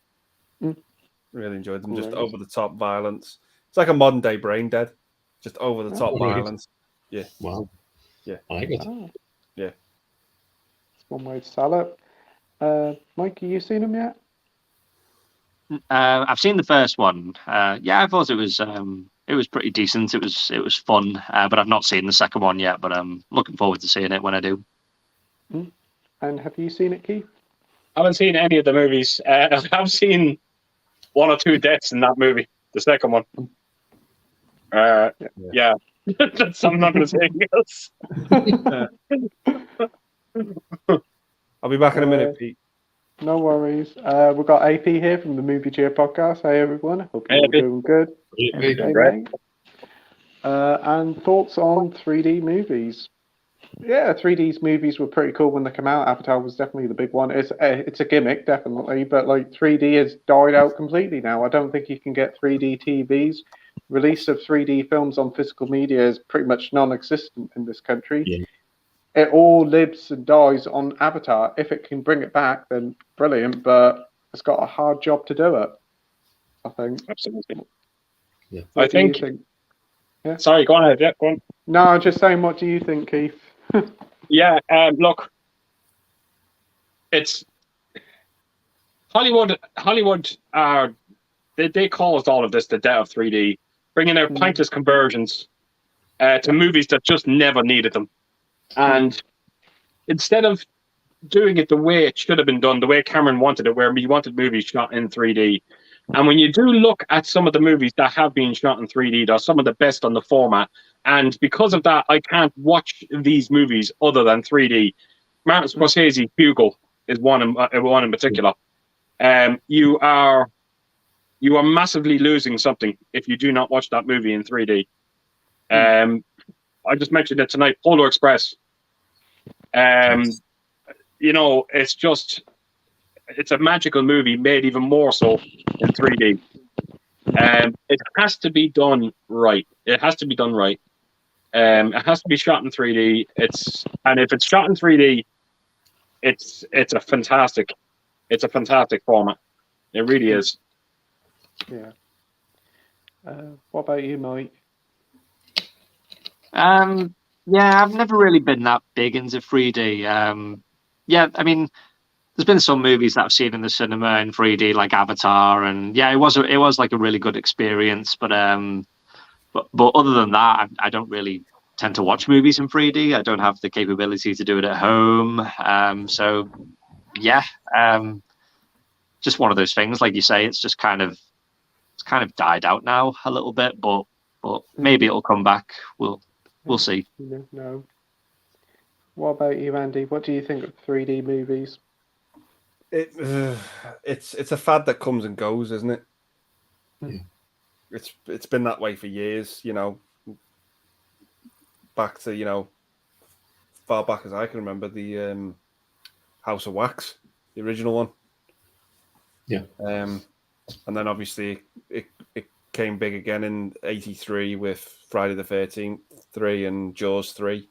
Really enjoyed them. Just over the top violence. It's like a modern day Brain Dead. Just over the top violence. Yeah. Wow. Yeah. I like it. Yeah. It's one way to sell it. Mike, have you seen them yet? I've seen the first one. I thought it was pretty decent. It was fun, but I've not seen the second one yet. But I'm looking forward to seeing it when I do. And have you seen it, Keith? I haven't seen any of the movies. I've seen one or two deaths in that movie, the second one. Yeah. I'm not going to say anything else. I'll be back in a minute, Pete. No worries. We've got AP here from the Movie Cheer podcast. Hey, everyone. Hope you're all doing good. Right. And thoughts on 3D movies? Yeah, 3D movies were pretty cool when they came out. Avatar was definitely the big one. It's a gimmick, definitely, but like 3D has died out completely now. I don't think you can get 3D TVs. Release of 3D films on physical media is pretty much non-existent in this country. Yeah. It all lives and dies on Avatar. If it can bring it back, then brilliant, but it's got a hard job to do it, I think. Absolutely. Yeah. I think... Yeah. Sorry, go on ahead. Yeah, go on. No, I'm just saying, what do you think, Keith? Yeah, look, it's... Hollywood are... They caused all of this, the death of 3D, bringing out pointless conversions to movies that just never needed them. And instead of doing it the way it should have been done, the way Cameron wanted it, where he wanted movies shot in 3D. And when you do look at some of the movies that have been shot in 3D, they're some of the best on the format. And because of that, I can't watch these movies other than 3D. Martin Scorsese, Hugo, is one in particular. You are massively losing something if you do not watch that movie in 3D. I just mentioned it tonight, Polar Express. It's a magical movie made even more so in 3D. It has to be done right. It has to be done right. It has to be shot in 3D. And if it's shot in 3D, it's a fantastic format. It really is. Yeah. What about you, Mike? I've never really been that big into 3D. I mean, there's been some movies that I've seen in the cinema in 3D, like Avatar, and it was like a really good experience. But other than that, I don't really tend to watch movies in 3D. I don't have the capability to do it at home. So yeah, just one of those things, like you say, it's kind of died out now a little bit, but maybe it'll come back. We'll see. No. What about you, Andy? What do you think of 3D movies? It's a fad that comes and goes, isn't it? Yeah. It's been that way for years, back to, far back as I can remember, the House of Wax, the original one. Yeah. And then obviously it came big again in '83 with Friday the 13th 3 and Jaws 3.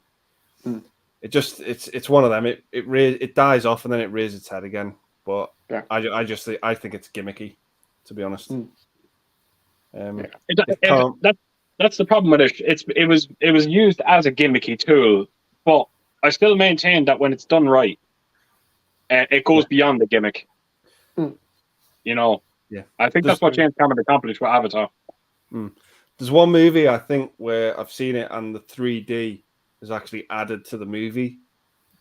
It's one of them. It dies off and then it rears its head again. But yeah. I think it's gimmicky, to be honest. That's the problem with it. It was used as a gimmicky tool, but I still maintain that when it's done right, it goes beyond the gimmick. Yeah. I think that's what James Cameron accomplished with Avatar. There's one movie I think where I've seen it and the 3D is actually added to the movie,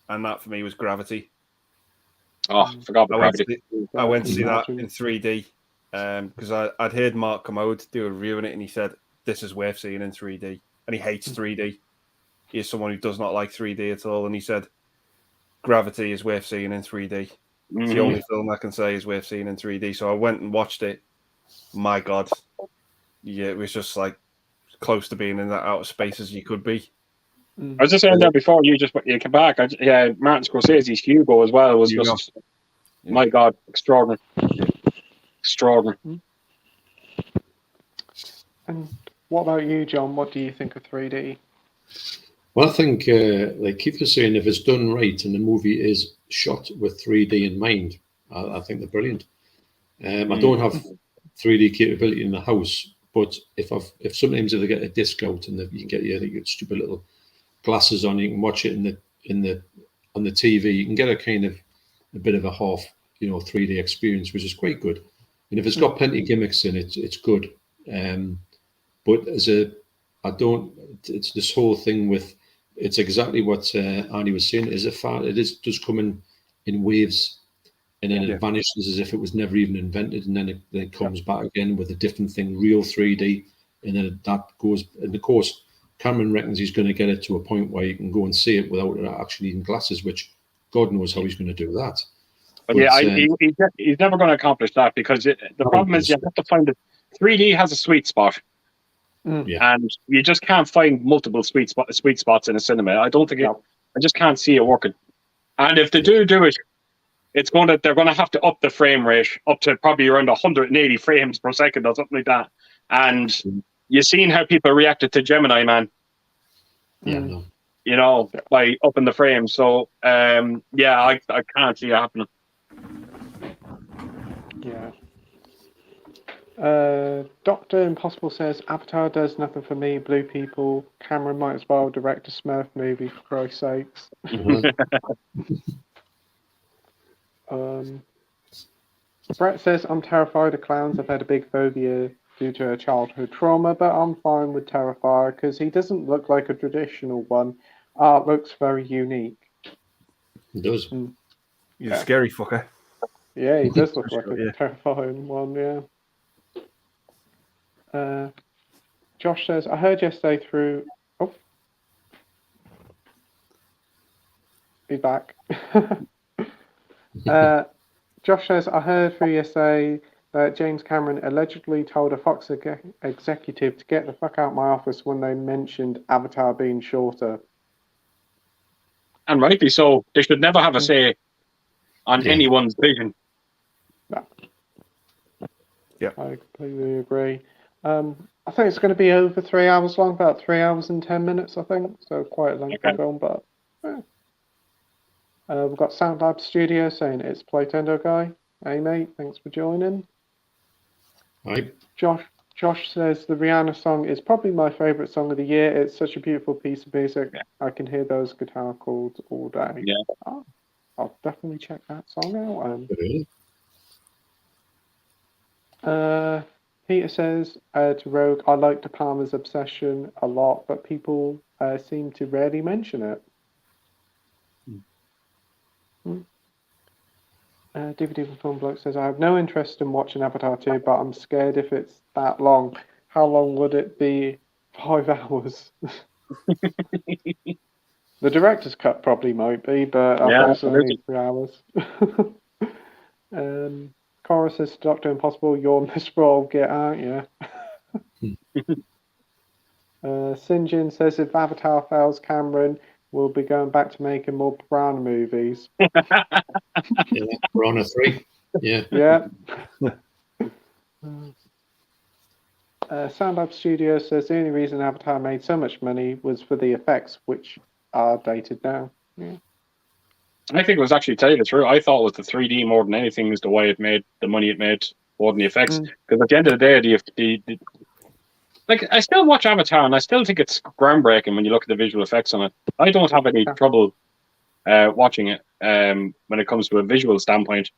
and that for me was Gravity. Oh, I forgot about Gravity. I went to see that in 3D because I'd heard Mark Commode do a review on it, and he said this is worth seeing in 3D, and he hates 3D. He is someone who does not like 3D at all, and he said Gravity is worth seeing in 3D. It's the only film I can say is worth seeing in 3D. So I went and watched it. My God, yeah, it was just like close to being in that outer space as you could be. I was just saying that before you came back. Martin Scorsese's Hugo as well was just, my God, extraordinary. Extraordinary. And what about you, John? What do you think of 3D? Well, I think, like Keith was saying, if it's done right and the movie is shot with 3D in mind, I think they're brilliant. I don't have 3D capability in the house, but if sometimes if I get a disc out and you can get your stupid little glasses on, you can watch it on the TV. You can get a bit of a half 3D experience, which is quite good. And if it's got plenty of gimmicks in it, it's good. But it's this whole thing with, it's exactly what Andy was saying. It does come in waves, and then it vanishes as if it was never even invented, and then it comes back again with a different thing, real 3D, and then that goes. And of course, Cameron reckons he's going to get it to a point where you can go and see it without actually needing glasses, which God knows how he's going to do that. But he's never going to accomplish that, because the problem is you have to find it. 3D has a sweet spot. And you just can't find multiple sweet spots in a cinema. I don't think I just can't see it working. And if they do it, they're going to have to up the frame rate up to probably around 180 frames per second or something like that. And you've seen how people reacted to Gemini Man. By upping the frame. So I can't see it happening. Dr. Impossible says Avatar does nothing for me. Blue people. Cameron might as well direct a Smurf movie, for Christ's sakes. Brett says I'm terrified of clowns. I've had a big phobia due to a childhood trauma, but I'm fine with Terrifier because he doesn't look like a traditional one. Art looks very unique. He does. He's a scary fucker. Yeah, he does look like a terrifying one. Josh says, I heard yesterday through... Oh. He's back. Josh says, I heard through yesterday that James Cameron allegedly told a Fox executive to get the fuck out of my office when they mentioned Avatar being shorter. And rightly so. They should never have a say on anyone's vision. No. Yeah. I completely agree. I think it's going to be over 3 hours long, about 3 hours and 10 minutes, I think. So quite a lengthy film, but we've got SoundLab Studio saying it's Playtendoguy. Hey mate, thanks for joining. Hi. Josh says the Rihanna song is probably my favourite song of the year. It's such a beautiful piece of music. Yeah. I can hear those guitar chords all day. Yeah. I'll definitely check that song out. Really? Peter says to Rogue, I like De Palma's Obsession a lot, but people seem to rarely mention it. DVD from Film Bloke says, I have no interest in watching Avatar 2, but I'm scared if it's that long. How long would it be? 5 hours. The director's cut probably might be, but I thought it's only 3 hours. Cora says, Dr. Impossible, you're Mr. Old Get Out, yeah. Sinjin says, if Avatar fails, Cameron will be going back to making more Piranha movies. Yeah, Piranha 3. Yeah. Yeah. Soundlab Studio says the only reason Avatar made so much money was for the effects, which are dated now. Yeah. I think it was actually, tell you the truth, I thought it was the 3D more than anything is the way it made the money it made more than the effects. Because at the end of the day, like, I still watch Avatar and I still think it's groundbreaking when you look at the visual effects on it. I don't have any trouble watching it when it comes to a visual standpoint.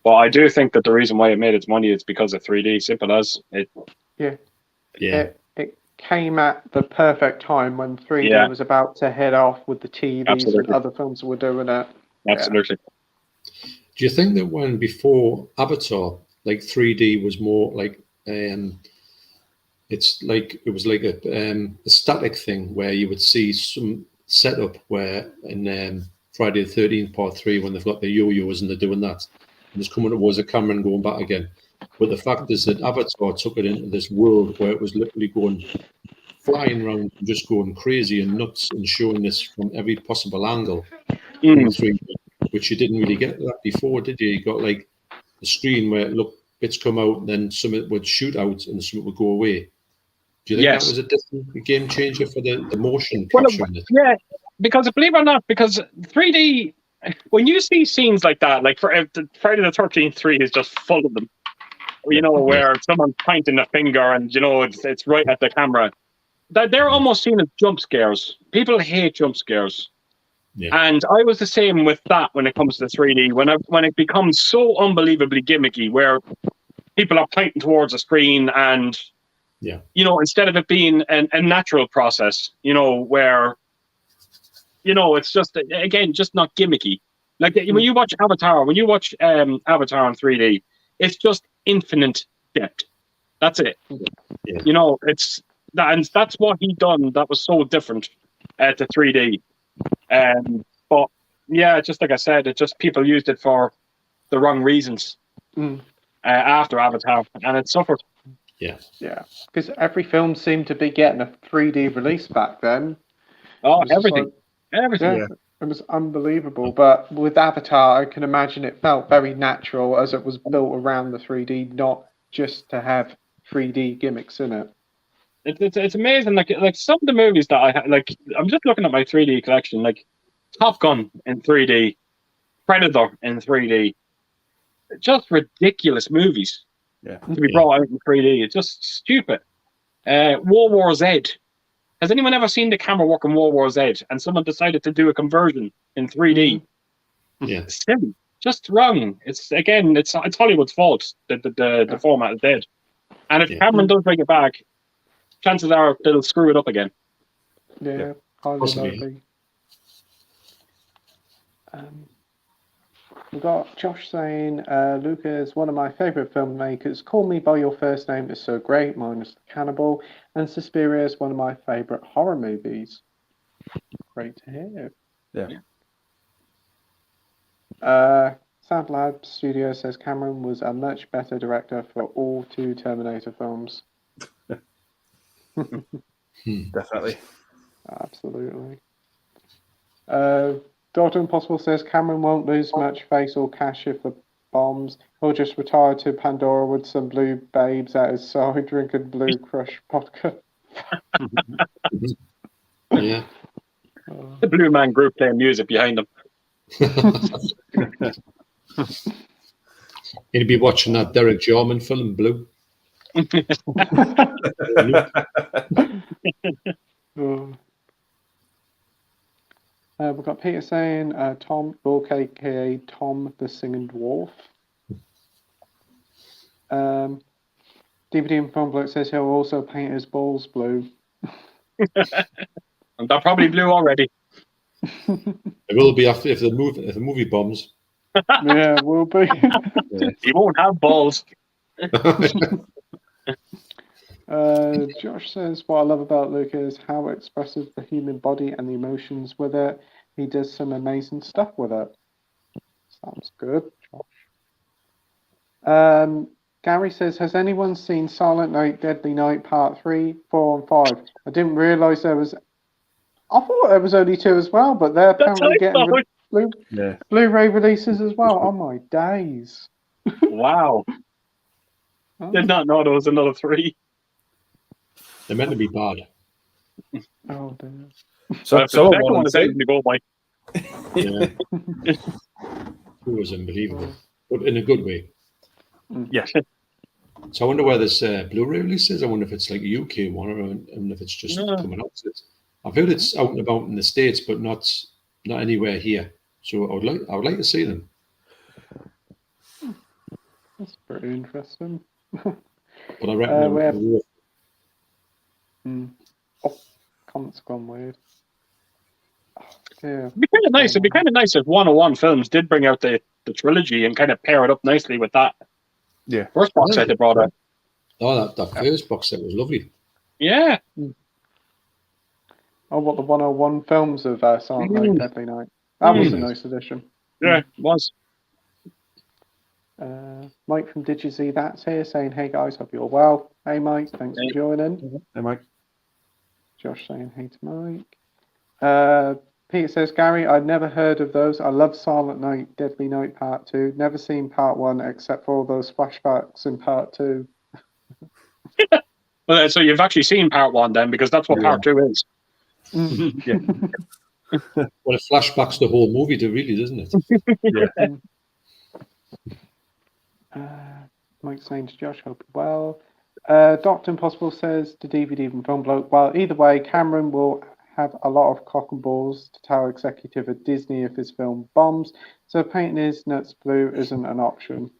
But I do think that the reason why it made its money is because of 3D. Simple as it. Yeah. Yeah. It came at the perfect time when 3D was about to head off with the TVs and other films were doing it. Absolutely. Yeah. Do you think that when before Avatar, like 3D was more like it's like it was like a static thing where you would see some setup where in Friday the 13th Part 3 when they've got the yo-yos and they're doing that and it's coming towards the camera and going back again. But the fact is that Avatar took it into this world where it was literally going flying around and just going crazy and nuts and showing this from every possible angle in 3D, which you didn't really get that before, did you? You got like a screen where bits come out and then some would shoot out and some would go away. Do you think that was a different game changer for the motion capturing it? Yeah, because believe it or not, because 3D, when you see scenes like that, like for Friday the 13th 3 is just full of them. You know, where someone's pointing a finger and, you know, it's right at the camera. They're almost seen as jump scares. People hate jump scares. Yeah. And I was the same with that when it comes to 3D. When it becomes so unbelievably gimmicky, where people are pointing towards a screen and, you know, instead of it being a natural process, you know, where, you know, it's just, again, just not gimmicky. Like when you watch Avatar, Avatar in 3D, it's just infinite depth. That's it. Yeah. You know, it's that, and that's what he done. That was so different to 3D. But yeah, just like I said, it just people used it for the wrong reasons after Avatar, and it suffered. Yeah, because every film seemed to be getting a 3D release back then. Oh, everything. Yeah. It was unbelievable. But with Avatar, I can imagine it felt very natural as it was built around the 3D, not just to have 3D gimmicks in it. It's amazing. Like some of the movies that I like, I'm just looking at my 3D collection. Like Top Gun in 3D, Predator in 3D, just ridiculous movies. Yeah. To be brought out in 3D, it's just stupid. World War Z. Has anyone ever seen the camera work in World War Z? And someone decided to do a conversion in 3D. Yeah, it's silly, just wrong. It's Hollywood's fault that the format is dead. And if Cameron does bring it back, chances are they'll screw it up again. Yeah, possibly. We've got Josh saying, Luca is one of my favourite filmmakers. Call Me By Your First Name is so great, minus the cannibal. And Suspiria is one of my favourite horror movies. Great to hear. Yeah. Soundlab Studio says Cameron was a much better director for all 2 Terminator films. Definitely. Absolutely. Dr. Impossible says Cameron won't lose much face or cash if the bombs. He'll just retire to Pandora with some blue babes at his side drinking Blue Crush vodka. Yeah. The Blue Man Group playing music behind them. He'd be watching that Derek Jarman film, Blue. We've got Peter saying Tom York, aka Tom the Singing Dwarf. DVD and Film Bloke says he'll also paint his balls blue. And they're probably blue already. It will be after if the movie bombs. Yeah, will be. He won't have balls. Josh says, what I love about Luke is how it expresses the human body and the emotions with it. He does some amazing stuff with it. Sounds good, Josh. Gary says, has anyone seen Silent Night, Deadly Night Part 3, 4, and 5? I didn't realise there was... I thought there was only 2 as well, but they're apparently getting Blu-ray releases as well. Oh my days. Wow. Did not know there was another 3. They're meant to be bad. Oh dear. So the second one is anything to go by. Yeah. It was unbelievable, but in a good way. Yeah. So I wonder where this Blu-ray release is. I wonder if it's like a UK one, or and if it's just coming out. I've heard it's out and about in the States, but not anywhere here. So I would like to see them. That's pretty interesting. But I reckon Oh, comments gone weird. Yeah. It'd be kind of nice. It'd be kind of nice if 101 Films did bring out the trilogy and kind of pair it up nicely with that. Yeah. First box set they brought out. Oh, that first box set was lovely. Yeah. Oh, what, the 101 films of Silent Night, Deadly Night? That was a nice addition. Yeah, it was. Mike from DigiZ That's here saying, hey guys, hope you're well. Hey Mike, thanks for joining. Hey Mike. Josh saying hey to Mike. Peter says, Gary, I'd never heard of those. I love Silent Night, Deadly Night Part 2. Never seen Part 1 except for all those flashbacks in Part 2. Well, so you've actually seen Part 1 then, because that's what Part 2 is. Yeah. Well, it flashbacks the whole movie, really, doesn't it? Mike saying to Josh, hope you're well. Dr. Impossible says to DVD and Film Bloke, well, either way, Cameron will have a lot of cock and balls to tell executive at Disney if his film bombs, so painting his nuts blue isn't an option.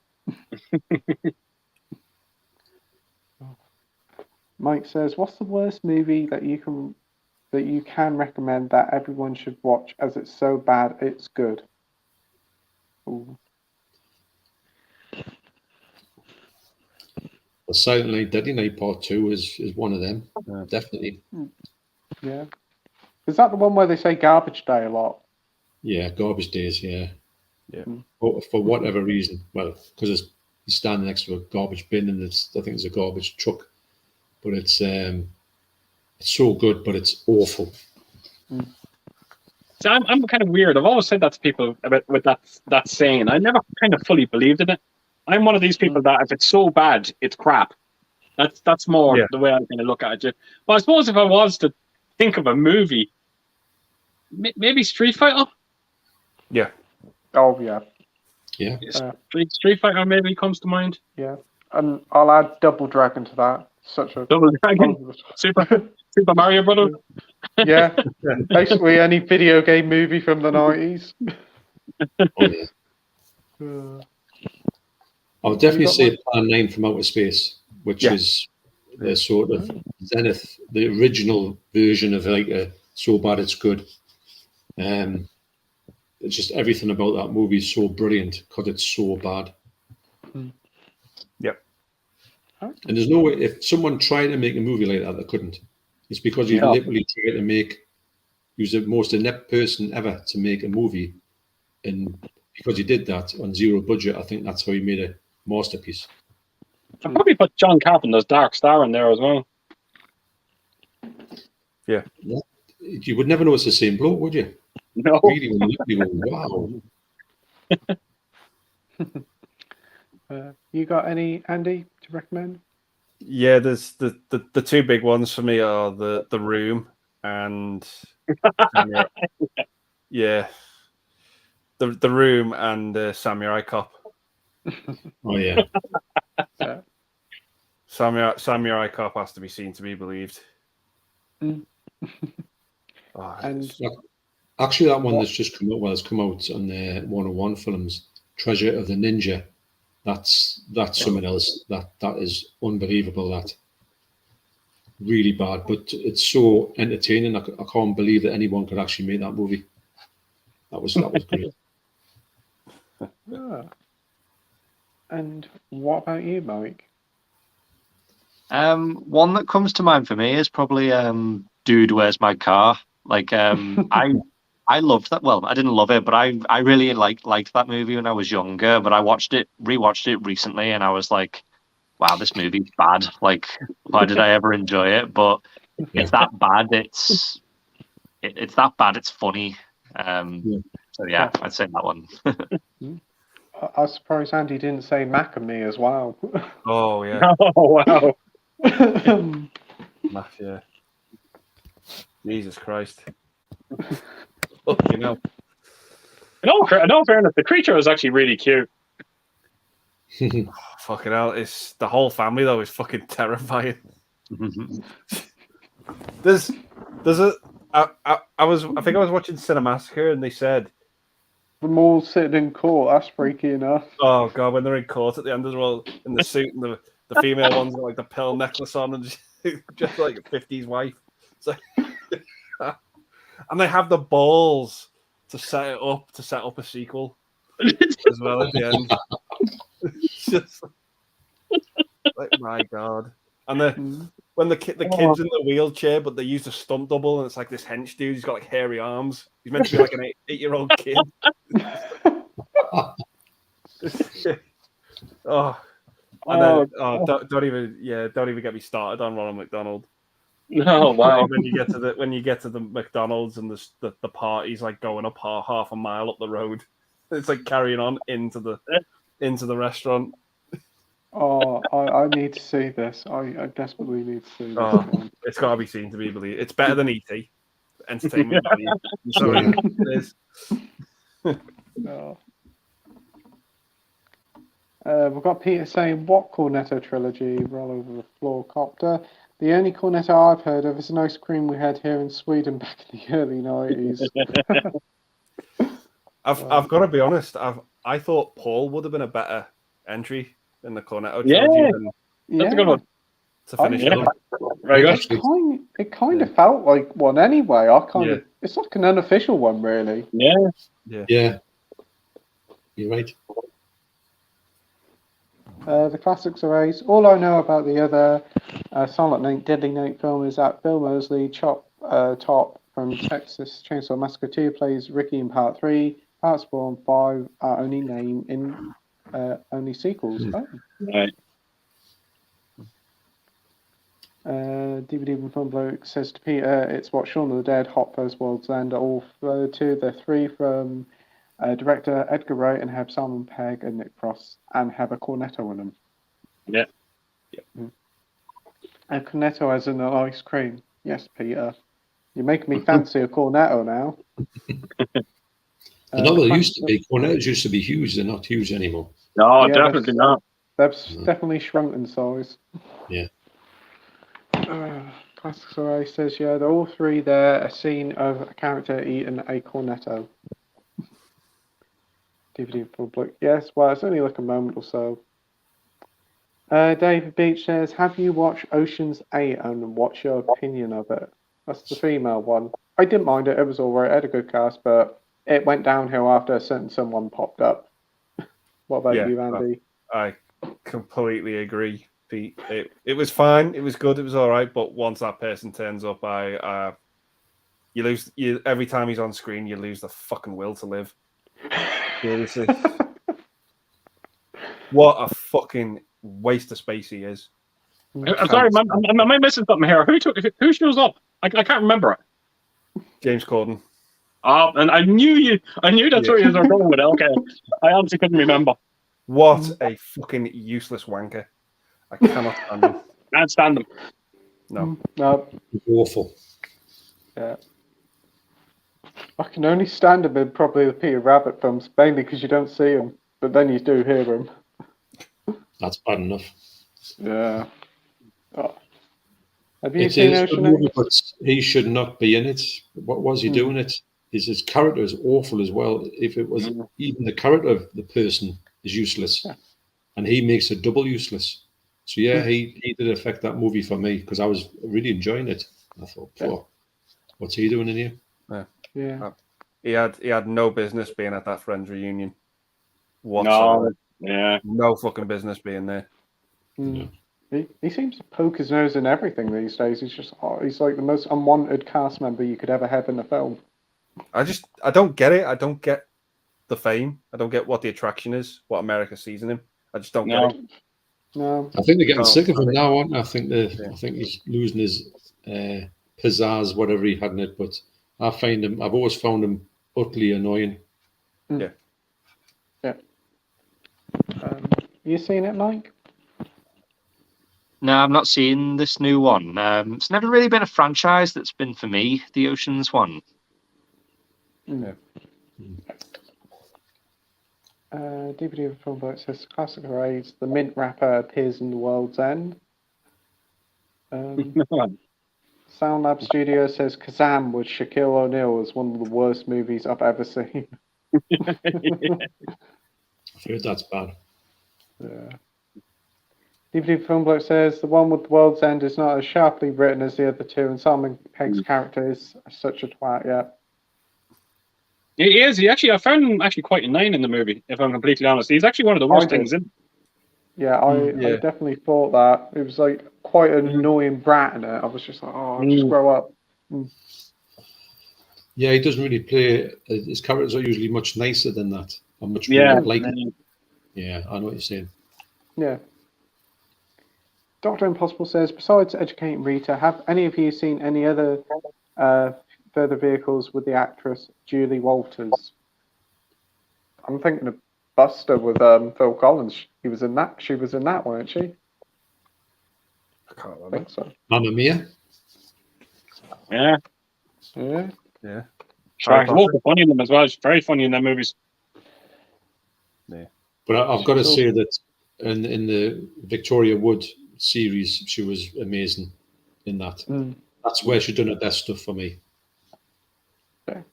Mike says, what's the worst movie that you can recommend that everyone should watch as it's so bad it's good? Ooh. Well, Silent Night, Deadly Night Part 2 is one of them, definitely. Yeah. Is that the one where they say garbage day a lot? Yeah, Garbage Days, yeah. Yeah. For whatever reason. Well, because he's standing next to a garbage bin and I think it's a garbage truck. But it's so good, but it's awful. So I'm kind of weird. I've always said that to people with that saying. I never kind of fully believed in it. I'm one of these people that if it's so bad, it's crap. That's more the way I kind of look at it. But I suppose if I was to think of a movie, maybe Street Fighter. Yeah. Oh yeah. Yeah. Street Fighter maybe comes to mind. Yeah, and I'll add Double Dragon to that. Such a Double Dragon. Super Mario Brothers. Yeah. Basically any video game movie from the 90s. Oh, yeah. I would definitely say Plan 9 from Outer Space, which is the sort of Zenith, the original version of like a so bad it's good. It's just everything about that movie is so brilliant because it's so bad. Yep. And there's no way, if someone tried to make a movie like that, they couldn't. It's because you literally tried to make, he was the most inept person ever to make a movie. And because he did that on zero budget, I think that's how he made a masterpiece. I'd probably put John Carpenter's Dark Star in there as well. Yeah. You would never know it's the same bloke, would you? No. Really, when you go, wow. You got any, Andy, to recommend? Yeah, there's the two big ones for me are the Room and yeah, the Room and Samurai Cop. Oh yeah. Samurai Cop has to be seen to be believed. And actually, that one that's just come out, well, it's come out on the 101 Films, Treasure of the Ninja. That's something else. That is unbelievable. That really bad, but it's so entertaining. I can't believe that anyone could actually make that movie. That was great. Ah. And what about you, Mike? One that comes to mind for me is probably Dude, Where's My Car? Like I loved that. Well, I didn't love it, but I really liked that movie when I was younger. But I rewatched it recently, and I was like, wow, this movie's bad. Like, why did I ever enjoy it? But it's that bad. It's that bad. It's funny. So yeah, I'd say that one. I was surprised Andy didn't say Mac and Me as well. Oh yeah. Oh wow. Mafia. Jesus Christ. Fucking hell. In all fairness, the creature was actually really cute. Fucking hell. It's the whole family though is fucking terrifying. There's a I think I was watching Cinemassacre and they said Them all sitting in court, that's freaky enough. oh god, when they're in court at the end as well, in the suit and the female ones got like the pearl necklace on and just like a 50s wife. So, and they have the balls to set up a sequel as well at the end. It's just like my god. And when the kid's in the wheelchair, but they use a stunt double, and it's like this hench dude. He's got like hairy arms. He's meant to be like an 8-year-old kid. Don't even get me started on Ronald McDonald. Oh wow. When you get to the McDonald's and the party's like going up half a mile up the road, it's like carrying on into the restaurant. Oh, I need to see this. I desperately need to see this one. It's got to be seen to be believed. It's better than E.T. Entertainment value. So it is. No. We've got Peter saying, what Cornetto trilogy? Roll over the floor copter. The only Cornetto I've heard of is an ice cream we had here in Sweden back in the early 90s. I've got to be honest. I thought Paul would have been a better entry in the Cornetto trilogy. That's a good one. To finish it up. Very good. It kind of felt like one anyway. It's like an unofficial one, really. Yeah. You're right. The classics are ace. All I know about the other Silent Night, Deadly Night film is that Bill Moseley, Top from Texas Chainsaw Massacre 2, plays Ricky in Part 3. Parts 4 and 5 are only named in only sequels. Right. DVD from Bloke says to Peter, it's what Shaun of the Dead, Hot Fuzz, World's End are all to the three from director Edgar Wright and have Simon Pegg and Nick Frost and have a Cornetto in them. Yeah. And Cornetto as in an ice cream. Yes, Peter. You're making me fancy a Cornetto now. No, they used to be. Cornettos used to be huge. They're not huge anymore. No, definitely not. They've definitely shrunk in size. Yeah. Classic Sarai says, yeah, they're all three there. A scene of a character eating a Cornetto. DVD public. Yes, well, it's only like a moment or so. David Beach says, have you watched Ocean's 8 and what's your opinion of it? That's the female one. I didn't mind it. It was alright. It had a good cast, but it went downhill after a certain someone popped up. What about you, Andy? I completely agree, Pete. It was fine. It was good. It was all right. But once that person turns up, you lose. Every time he's on screen, you lose the fucking will to live. Seriously. What a fucking waste of space he is. I'm sorry, am I missing something here? Who shows up? I can't remember it. James Corden. Oh, and I knew that's where you were going with it. Okay. I honestly couldn't remember. What a fucking useless wanker. I cannot stand him. Can't stand him. No. Awful. Yeah. I can only stand him in probably the Peter Rabbit films, mainly because you don't see him, but then you do hear him. That's bad enough. Yeah. Oh. Have you seen Ocean movie, but he should not be in it. What was he doing it? His character is awful as well. If it was even the character of the person is useless, and he makes it double useless. So yeah, he did affect that movie for me because I was really enjoying it. I thought, what's he doing in here? Yeah. He had no business being at that Friends reunion. whatsoever. Yeah. No fucking business being there. Mm. He seems to poke his nose in everything these days. He's like the most unwanted cast member you could ever have in a film. I don't get it. I don't get the fame. I don't get what the attraction is, what America sees in him. I just don't get it. No. I think they're getting sick of him I now, aren't they? I think he's losing his pizzazz, whatever he had in it. But I've always found him utterly annoying. Yeah. You seen it, Mike? No, I've not seen this new one. It's never really been a franchise that's been for me, the Oceans one. Yeah. DVD of the film book says classic raids. The mint wrapper appears in The World's End. Sound Lab Studio says Kazam with Shaquille O'Neal is one of the worst movies I've ever seen. I've heard that's bad. Yeah. DVD Film Bloke says the one with The World's End is not as sharply written as the other two, and Simon Pegg's character is such a twat. Yeah. He is. I found him actually quite annoying in the movie, if I'm completely honest. He's actually one of the worst things in. Yeah, I definitely thought that. It was like quite an annoying brat in it. I was just like, just grow up. Yeah, he doesn't really play. His characters are usually much nicer than that. Or much more like. Yeah, I know what you're saying. Yeah. Dr. Impossible says, besides educating Rita, have any of you seen any other further vehicles with the actress Julie Walters? I'm thinking of Buster with Phil Collins. She was in that, weren't she? I can't remember. I think so. Mamma Mia. Yeah. Yeah. Yeah. She's also funny in them as well. She's very funny in their movies. Yeah. But I've got to say that in the Victoria Wood series, she was amazing in that. That's where she done her best stuff for me. Okay.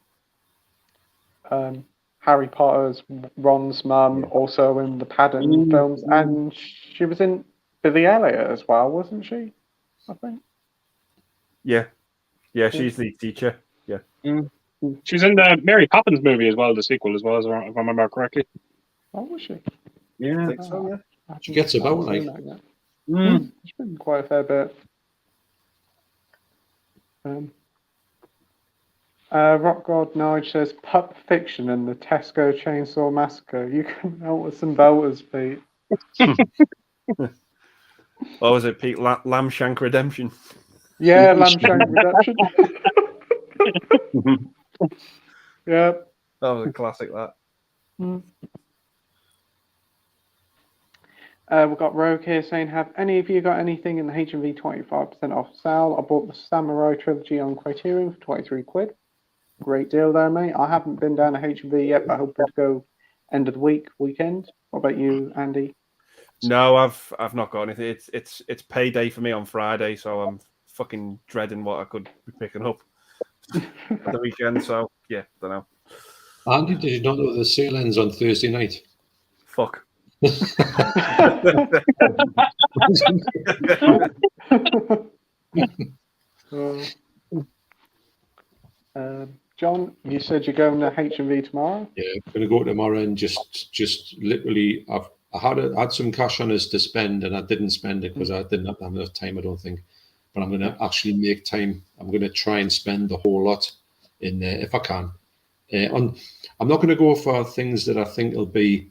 Harry Potter's Ron's mum, also in the Paddington films, and she was in Billy Elliot as well, wasn't she? I think. Yeah, she's the teacher. Yeah. She's in the Mary Poppins movie as well, the sequel as well, if I remember correctly. Oh, was she? Yeah. I think so, yeah. She gets about like. She's been quite a fair bit. Rock God Nige says Pup Fiction and the Tesco Chainsaw Massacre. You come out with some belters, Pete. What was it, Pete? Lamb Shank Redemption. Yeah, Lamb Shank Redemption. Yeah. That was a classic, that. We've got Rogue here saying, have any of you got anything in the HMV 25% off sale? I bought the Samurai Trilogy on Criterion for 23 quid. Great deal there, mate. I haven't been down to HMV yet, but I hope to go end of the weekend. What about you, Andy? No, I've not got anything. It's payday for me on Friday, so I'm fucking dreading what I could be picking up at the weekend. So yeah, don't know. Andy, did you not know the sale ends on Thursday night? Fuck. John, you said you're going to HMV tomorrow? Yeah, I'm going to go tomorrow and just literally, I had some cash on us to spend and I didn't spend it because I didn't have enough time, I don't think. But I'm going to actually make time. I'm going to try and spend the whole lot in there if I can. I'm not going to go for things that I think will be.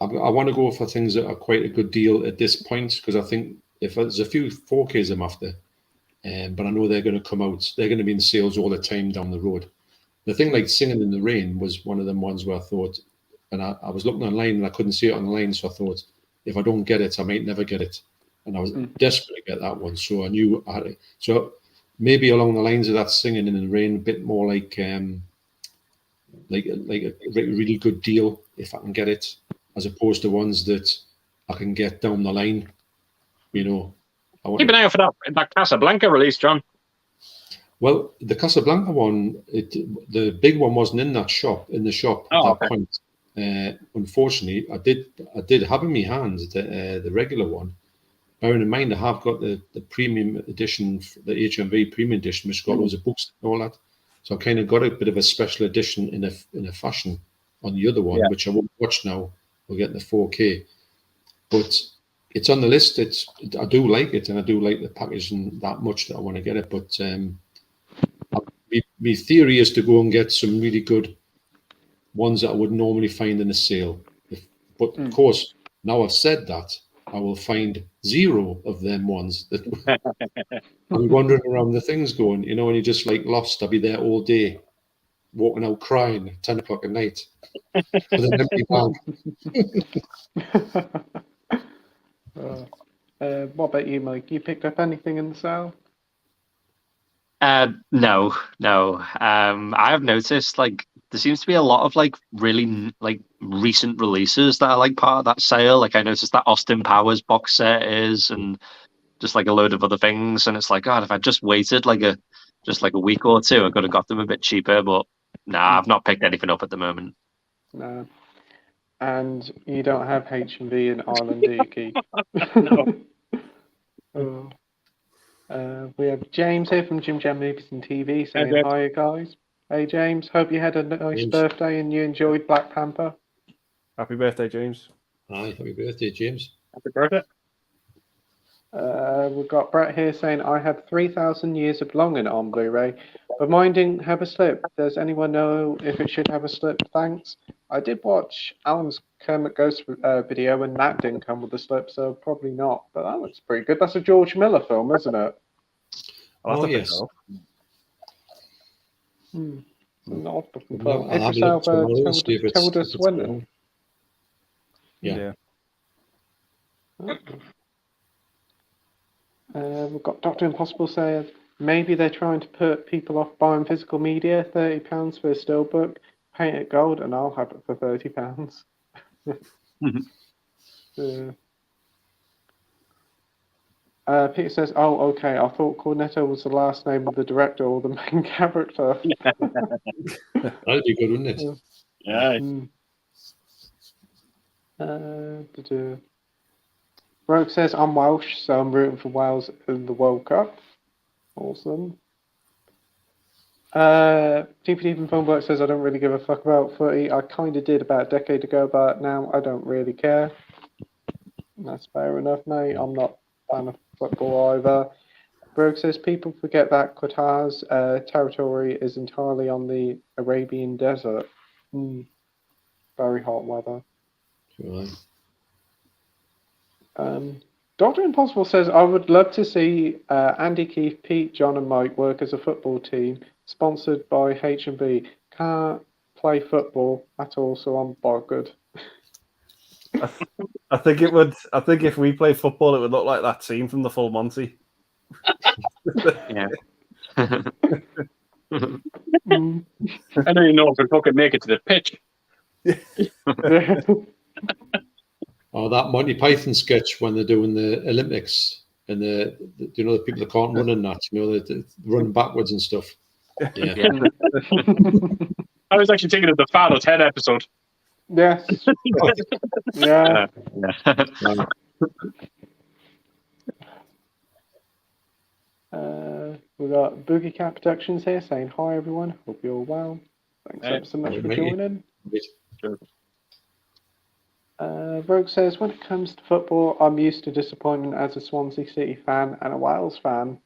I want to go for things that are quite a good deal at this point because I think if there's a few 4Ks I'm after, but I know they're going to come out. They're going to be in sales all the time down the road. The thing like Singing in the Rain was one of them ones where I thought, and I was looking online and I couldn't see it online, so I thought if I don't get it, I might never get it. And I was desperate to get that one, so I knew I had it. So maybe along the lines of that Singing in the Rain, a bit more like a really good deal if I can get it, as opposed to ones that I can get down the line. You know, keep an eye out for that Casablanca release, John. Well, the Casablanca one, the big one wasn't in the shop at that point. Unfortunately, I did have in my hands the regular one. Bearing in mind, I have got the premium edition, the HMV premium edition, which got loads of books and all that. So I kind of got a bit of a special edition in a fashion on the other one, which I won't watch now. We're getting the 4K, but it's on the list. I do like it, and I do like the packaging that much that I want to get it. But my theory is to go and get some really good ones that I would normally find in a sale. But of course, now I've said that, I will find 0 of them ones that I'm wandering around the things going, and you're just like lost. I'll be there all day, walking out crying at 10 o'clock at night with an empty bag. What about you, Mike? You picked up anything in the sale? No. I have noticed like there seems to be a lot of like really like recent releases that are like part of that sale. Like I noticed that Austin Powers box set is, and just like a load of other things. And it's like, God, if I just waited like a week or two, I could have got them a bit cheaper. But nah, I've not picked anything up at the moment. No. And you don't have H&V in Ireland, do you, Keith? No. We have James here from Jim Jam Movies and TV saying, hi, guys. Hey, James. Hope you had a nice birthday and you enjoyed Black Panther. Happy birthday, James. Hi, happy birthday, James. Happy birthday. We've got Brett here saying, I have 3,000 Years of Longing on Blu-ray, but mine didn't have a slip. Does anyone know if it should have a slip? Thanks. I did watch Alan's Kermit Ghost video and that didn't come with a slip, so probably not. But that looks pretty good. That's a George Miller film, isn't it? Yes. Not I'll have a look tomorrow and see if it's Swinton. Yeah. We've got Dr. Impossible saying maybe they're trying to put people off buying physical media. £30 for a steelbook, paint it gold, and I'll have it for £30. Peter says, "Oh, okay. I thought Cornetto was the last name of the director or the main character." That'd be good, wouldn't it? Yeah. Rogue says, "I'm Welsh, so I'm rooting for Wales in the World Cup." Awesome. DVD from Filmwork says, "I don't really give a fuck about footy. I kind of did about a decade ago, but now I don't really care." That's fair enough, mate. I'm not a fan of football either. Rogue says, "People forget that Qatar's territory is entirely on the Arabian desert. Very hot weather." Right. Dr. Impossible says, "I would love to see Andy, Keith, Pete, John and Mike work as a football team sponsored by H&B. Can't play football at all, so I'm buggered." I think it would. I think if we play football, it would look like that scene from the Full Monty. Yeah. I don't even know if we fucking make it to the pitch. Oh, that Monty Python sketch when they're doing the Olympics and the people that can't run in that, they're running backwards and stuff. Yeah. I was actually thinking of the Fat Ted episode. Yes. Yeah. We've got Boogie Cat Productions here saying, "Hi everyone, hope you're well. Thanks ever so much for joining." Rogue says, "When it comes to football, I'm used to disappointment as a Swansea City fan and a Wales fan."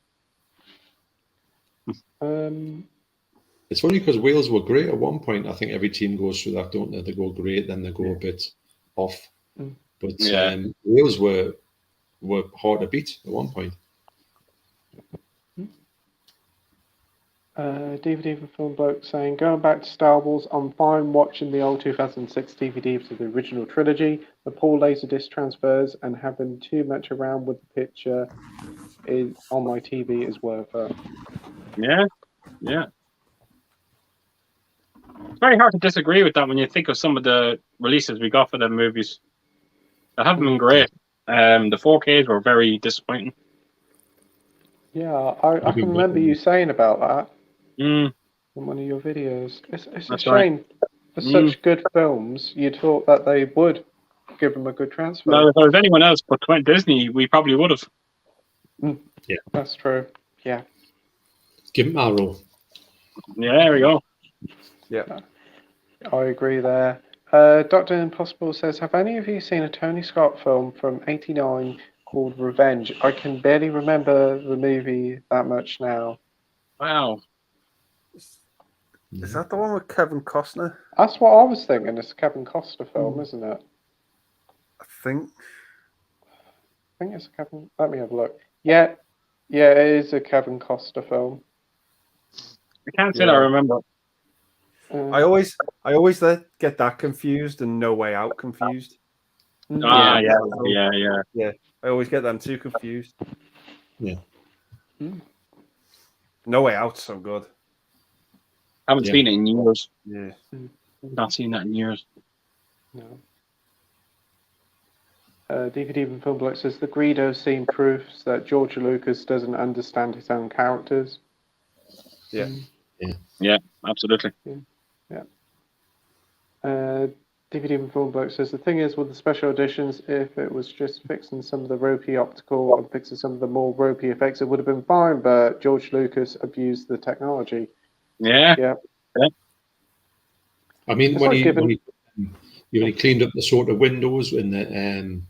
It's funny because Wales were great at one point. I think every team goes through that, don't they? They go great, then they go a bit off. But Wales were hard to beat at one point. DVD for Film Bloke saying, "Going back to Star Wars, I'm fine watching the old 2006 DVDs of the original trilogy. The poor Laserdisc transfers and having too much around with the picture on my TV is worth it." Yeah. It's very hard to disagree with that when you think of some of the releases we got for them movies. They haven't been great. The 4Ks were very disappointing. Yeah, I can remember you saying about that in one of your videos. It's a shame. For such good films, you'd thought that they would give them a good transfer. Well, if there was anyone else but Disney, we probably would have. Yeah, that's true. Yeah. Give them Arrow. Yeah, there we go. Yeah. I agree there. Dr. Impossible says, have any of you seen a Tony Scott film from '89 called Revenge? I can barely remember the movie that much now. Wow. Is that the one with Kevin Costner? That's what I was thinking. It's a Kevin Costner film, isn't it? I think It's a Kevin. Let me have a look. Yeah, it is a Kevin Costner film. I can't say that I remember. I always get that confused and No Way Out confused. Yeah. I always get them two confused. Yeah. No Way Out's so good. Haven't seen it in years. Yeah. Not seen that in years. No. DVD and Film Block says the Greedo scene proves that George Lucas doesn't understand his own characters. Yeah, absolutely. Yeah. DVD and Film Block says the thing is with the special editions, if it was just fixing some of the ropey optical and fixing some of the more ropey effects, it would have been fine. But George Lucas abused the technology. Yeah. I mean, It's when like he cleaned up the sort of windows in the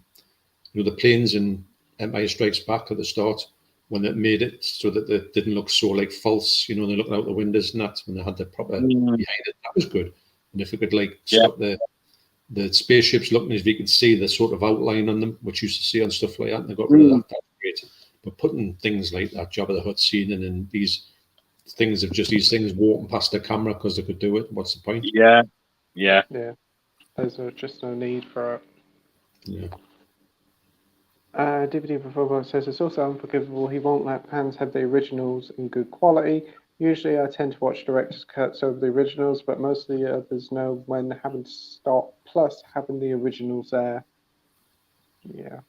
the planes in Empire Strikes Back at the start, when it made it so that they didn't look so like false, they're looking out the windows and that, when they had the proper behind it, that was good. And if we could stop the spaceships looking as if you could see the sort of outline on them, which you used to see on stuff like that, and they got rid of that, that's great. But putting things like that Jabba the Hutt scene and these things of just these things walking past the camera because they could do it, what's the point? Yeah. There's just no need for it. Yeah. DVD Before says it's also unforgivable. He won't let fans have the originals in good quality. Usually I tend to watch director's cuts over the originals, but mostly others know when having to stop, plus having the originals there. Yeah.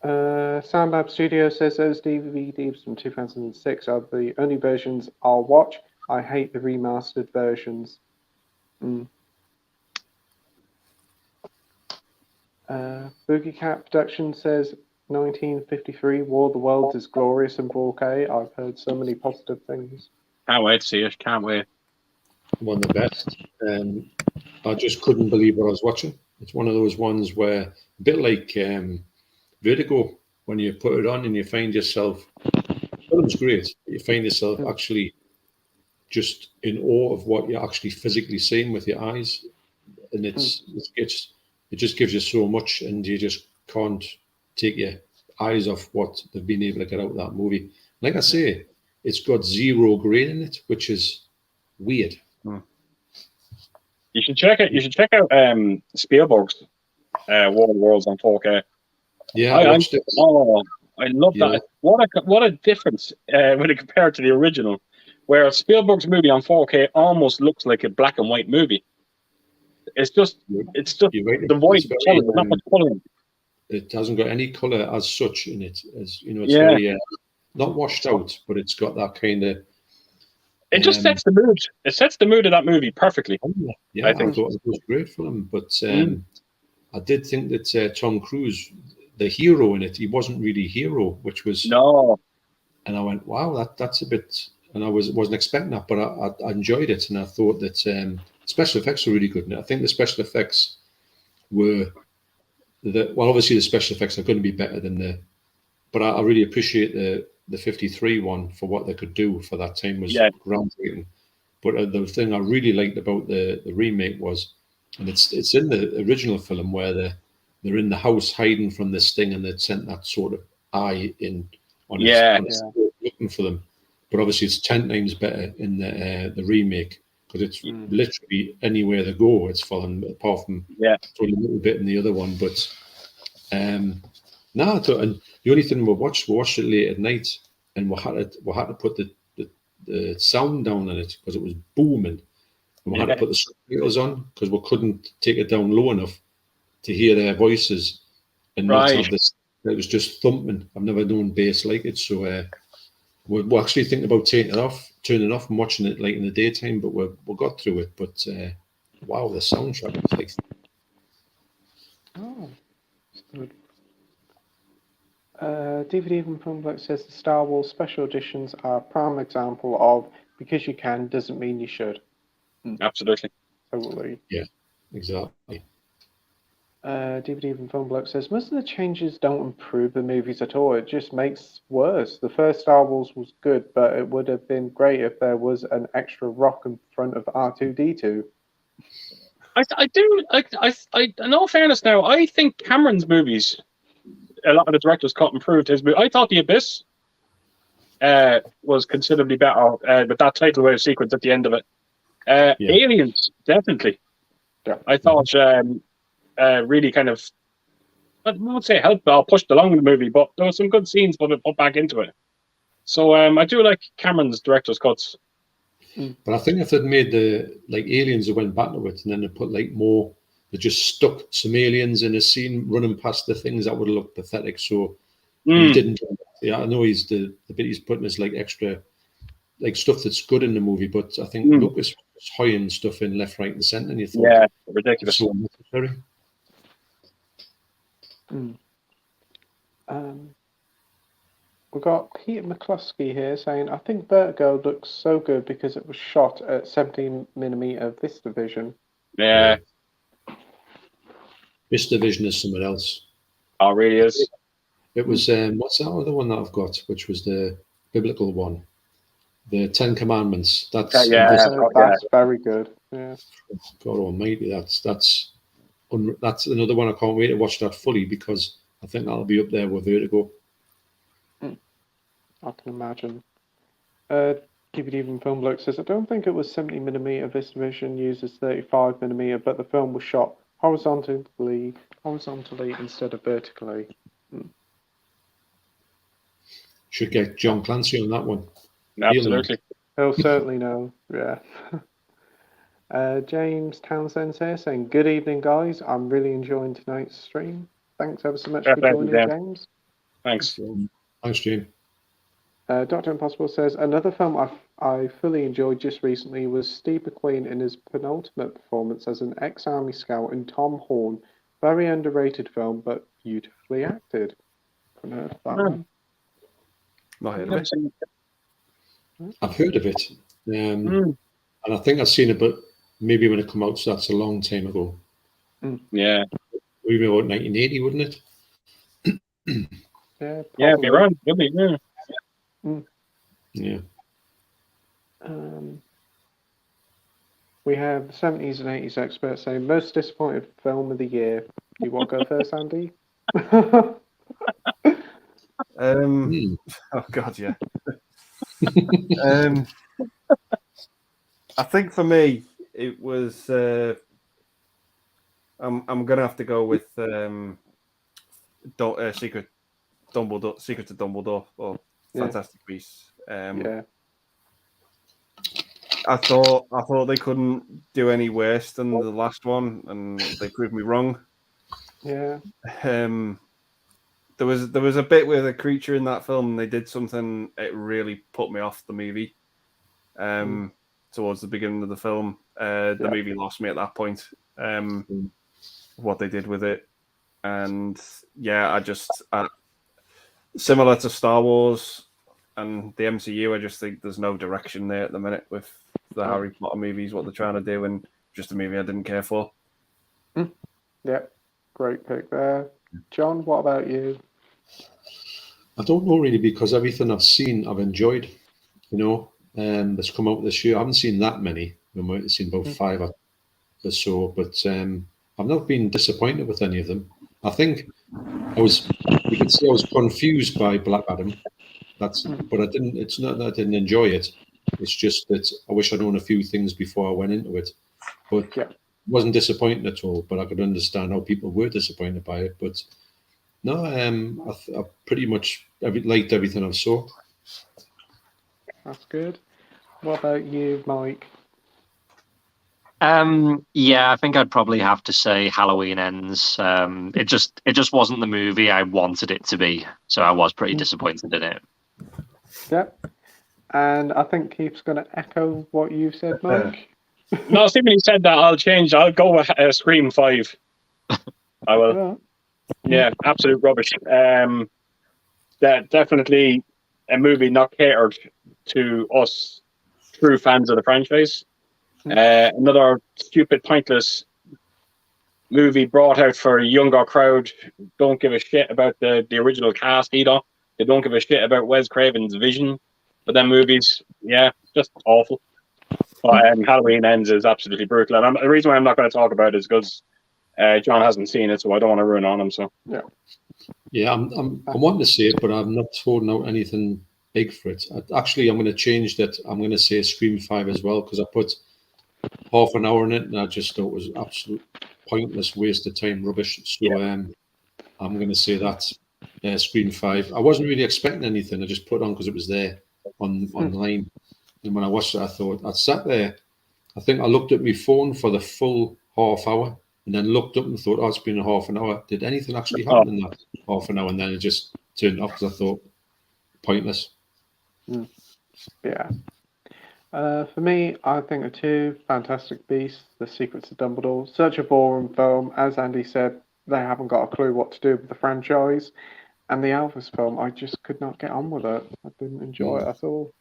Soundlab Studio says those DVDs from 2006 are the only versions I'll watch. I hate the remastered versions. Boogie Cat Production says 1953 War of the Worlds is glorious in 4K. I've heard so many positive things. Can't wait to see it. Can't wait. One of the best. I just couldn't believe what I was watching. It's one of those ones where, a bit like Vertigo, when you put it on and you find yourself, the film's great, but you find yourself actually just in awe of what you're actually physically seeing with your eyes. And it just gives you so much, and you just can't take your eyes off what they've been able to get out of that movie. Like I say, it's got 0 grain in it, which is weird. You should check it. You should check out Spielberg's War of the Worlds on 4K. Yeah, I watched it. Oh, I love that. What a difference when it compared to the original, where Spielberg's movie on 4K almost looks like a black and white movie. It's just the void of color. There's not much color in it. It hasn't got any color as such in it. As it's very not washed out, but it's got that kind of. It just sets the mood. It sets the mood of that movie perfectly. Yeah, I thought it was great for them, but I did think that Tom Cruise, the hero in it, he wasn't really hero, which was no. And I went, wow, that's a bit. And I wasn't expecting that, but I enjoyed it, and I thought that special effects were really good. And I think the special effects were obviously the special effects are going to be better than but I really appreciate the 53 one for what they could do for that time was groundbreaking. But the thing I really liked about the remake was, and it's in the original film where they're in the house hiding from this thing, and they'd sent that sort of eye in on his looking for them. But obviously it's 10 times better in the remake, because it's literally anywhere they go, it's fallen, apart from a little bit in the other one. But and the only thing we watched it late at night, and we had to put the sound down on it because it was booming. And we had to put the subtitles on because we couldn't take it down low enough to hear their voices and not have this. It was just thumping. I've never known bass like it, so we're actually thinking about turning it off and watching it like in the daytime. But we got through it. But wow, the soundtrack was like. Oh, that's good. DVD from Film Black says the Star Wars special editions are a prime example of because you can doesn't mean you should. Absolutely. Totally. Yeah, exactly. DVD from Film Bloke says most of the changes don't improve the movies at all. It just makes worse. The first Star Wars was good, but it would have been great if there was an extra rock in front of R2D2. I do. In all fairness, now I think Cameron's movies, a lot of the director's cut improved his movie. I thought The Abyss was considerably better with that tidal wave sequence at the end of it. Aliens, definitely. Yeah. I thought really kind of, I won't say helped, but pushed along the movie, but there were some good scenes but it put back into it. So I do like Cameron's director's cuts. But I think if they'd made the aliens that went back to it, and then they put more, they just stuck some aliens in a scene running past the things, that would have looked pathetic. So he didn't. Yeah, I know he's the bit he's putting is extra, stuff that's good in the movie. But I think Lucas was hoying stuff in left, right, and centre, and you thought, ridiculous. So unnecessary. We've got Peter McCluskey here saying, I think Vertigo looks so good because it was shot at 17mm VistaVision. Yeah. VistaVision is something else. Oh, really is? It was, what's that other one that I've got, which was the biblical one? The Ten Commandments. That's that's very good. Yeah. God Almighty, that's another one I can't wait to watch that fully, because I think that'll be up there with Vertigo. I can imagine. DVD from Film Bloke says, I don't think it was 70mm VistaVision uses 35mm, but the film was shot horizontally instead of vertically. Should get John Clancy on that one. Absolutely. He'll certainly know. Yeah. James Townsend's here saying, good evening, guys. I'm really enjoying tonight's stream. Thanks ever so much for joining, James. Thanks. Thanks, James. Dr. Impossible says, another film I fully enjoyed just recently was Steve McQueen in his penultimate performance as an ex-army scout in Tom Horn. Very underrated film, but beautifully acted. That one. Not heard of it. I've heard of it. And I think I've seen it, but maybe when it came out, so that's a long time ago. Yeah. Maybe about 1980, wouldn't it? Yeah, be around. Yeah. Yeah. We have 70s and 80s experts saying most disappointed film of the year. Do you want to go first, Andy? Oh God, yeah. I think for me it was. I'm gonna have to go with Secret to Dumbledore or Fantastic Beasts. I thought they couldn't do any worse than the last one, and they proved me wrong. Yeah. There was a bit with a creature in that film, and they did something. It really put me off the movie. Towards the beginning of the film, the movie lost me at that point. What they did with it, and similar to Star Wars and the MCU, I just think there's no direction there at the minute with the Harry Potter movies, what they're trying to do, and just a movie I didn't care for. Yeah, great pick there. John, what about you? I don't know really, because everything I've seen, I've enjoyed. That's come out this year. I haven't seen that many. I might have seen about 5 or so, but I've not been disappointed with any of them. I think you could say I was confused by Black Adam. But I didn't. It's not that I didn't enjoy it. It's just that I wish I'd known a few things before I went into it. But it wasn't disappointing at all. But I could understand how people were disappointed by it. But no, I pretty much liked everything I saw. That's good. What about you, Mike? I think I'd probably have to say Halloween Ends. It just wasn't the movie I wanted it to be, so I was pretty disappointed in it. Yep. And I think Keith's going to echo what you've said, Mike. No, Stephen, you said that. I'll change. I'll go with Scream 5. I will. Yeah, absolute rubbish. Definitely a movie not catered to us true fans of the franchise. Another stupid, pointless movie brought out for a younger crowd. Don't give a shit about the original cast either. They don't give a shit about Wes Craven's vision for them movies. Yeah, just awful. But Halloween Ends is absolutely brutal. And the reason why I'm not going to talk about it is because John hasn't seen it, so I don't want to ruin on him. So yeah, I'm wanting to see it, but I'm not holding out anything big for it. Actually, I'm going to change that. I'm going to say Scream 5 as well, because I put half an hour in it, and I just thought it was absolute pointless waste of time, rubbish. So I'm going to say that Scream 5. I wasn't really expecting anything. I just put it on because it was there online. And when I watched it, I thought, I sat there. I think I looked at my phone for the full half hour and then looked up and thought, oh, it's been a half an hour. Did anything actually happen in that half an hour? And then it just turned off because I thought, pointless. Yeah. For me, I think of two: Fantastic Beasts, The Secrets of Dumbledore. Such a boring film. As Andy said, they haven't got a clue what to do with the franchise. And the Elvis film, I just could not get on with it. I didn't enjoy it at all.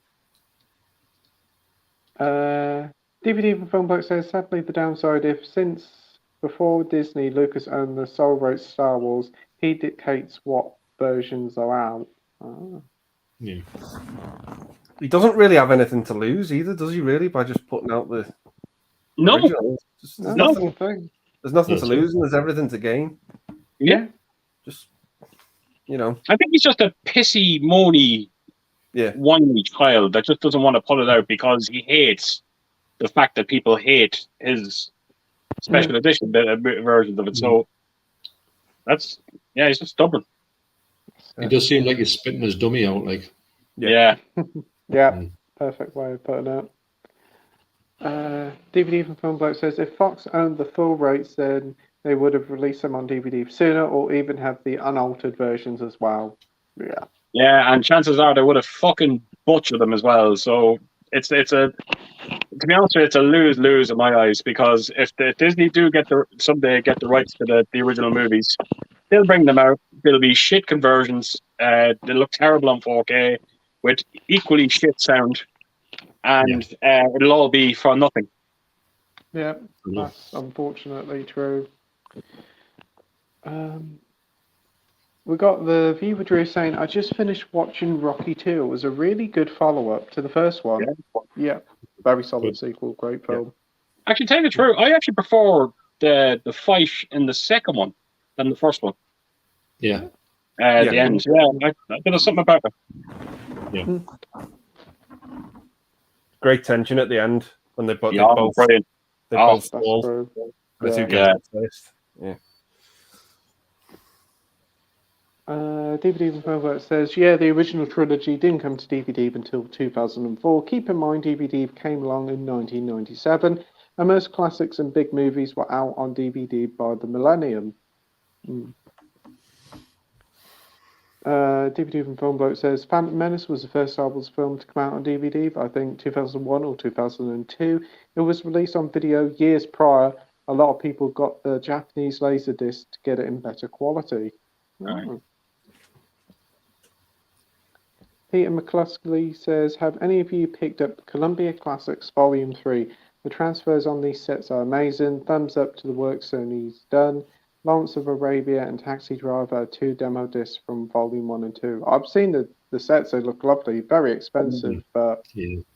DVD from Filmbook says, sadly, the downside, since before Disney, Lucas owned the sole rights to Star Wars, he dictates what versions are out. Yeah. He doesn't really have anything to lose either, does he? Really, by just putting out the original? There's nothing to lose, and there's everything to gain. Yeah, just I think he's just a pissy, moany, whiny child that just doesn't want to put it out because he hates the fact that people hate his special edition versions of it. So that's he's just stubborn. It does seem like he's spitting his dummy out, like. Yeah. Perfect way of putting it. DVD from Filmbloke says, if Fox owned the full rights, then they would have released them on DVD sooner, or even have the unaltered versions as well. Yeah, and chances are they would have fucking butchered them as well. So it's a, to be honest with you, it's a lose-lose in my eyes, because if Disney do someday get the rights to the original movies, they'll bring them out. They'll be shit conversions. They'll look terrible on 4K with equally shit sound, and it'll all be for nothing. Yeah, that's unfortunately true. We got the viewer Drew saying, I just finished watching Rocky 2. It was a really good follow-up to the first one. Yeah, very solid sequel, great film. Actually, tell you the truth, I actually prefer the fight in the second one than the first one. Yeah. The end. Yeah, there was something about it. Yeah. Great tension at the end when they both brilliant. They both fall. The two get first. Yeah. DVD from Filmbloke says, the original trilogy didn't come to DVD until 2004. Keep in mind, DVD came along in 1997, and most classics and big movies were out on DVD by the millennium. DVD from Filmbloke says, Phantom Menace was the first Star Wars film to come out on DVD, I think 2001 or 2002. It was released on video years prior. A lot of people got the Japanese Laserdisc to get it in better quality. Peter McCluskey says, have any of you picked up Columbia Classics Volume 3? The transfers on these sets are amazing. Thumbs up to the work Sony's done. Lawrence of Arabia and Taxi Driver are 2 demo discs from Volume 1 and 2. I've seen the sets, they look lovely. Very expensive, but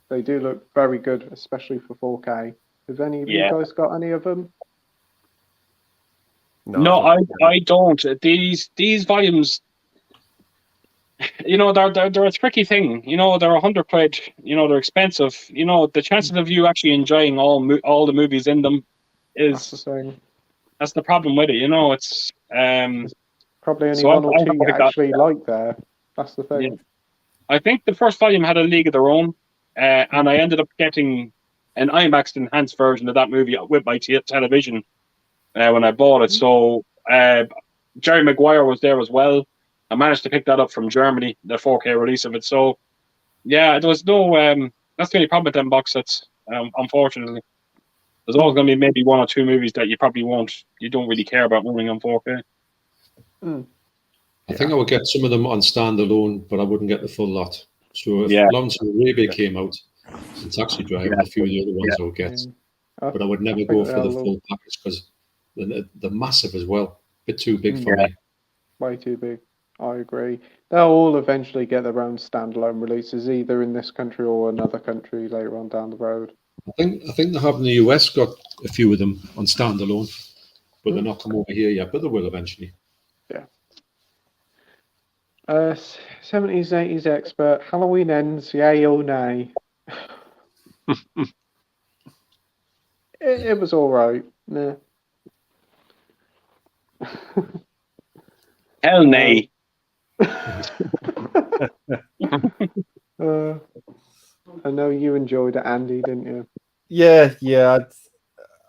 they do look very good, especially for 4K. Have any of you guys got any of them? No, I don't. These volumes, they're a tricky thing. They're 100 quid. They're expensive. The chances of you actually enjoying all the movies in them that's the problem with it. It's probably only one or two you actually like there. That's the thing. Yeah. I think the first volume had a league of their own, and I ended up getting an IMAX enhanced version of that movie with my television when I bought it. So Jerry Maguire was there as well. I managed to pick that up from Germany, the 4K release of it. So there was no that's the only problem with them box sets, unfortunately. There's always going to be maybe one or two movies that you don't really care about owning on 4K. I think I would get some of them on standalone, but I wouldn't get the full lot. So if Lawrence of Arabia came out, and Taxi Driver, and a few of the other ones I would get. but I would never go for the full package because they're massive as well. A bit too big for me. Way too big. I agree. They'll all eventually get their own standalone releases, either in this country or another country later on down the road. I think they have in the US got a few of them on standalone, but they're not come over here yet. But they will eventually. Yeah. 70s, 80s expert. Halloween Ends, yay or nay? it was all right. Nah. Hell nay. I know you enjoyed it, Andy, didn't you? Yeah.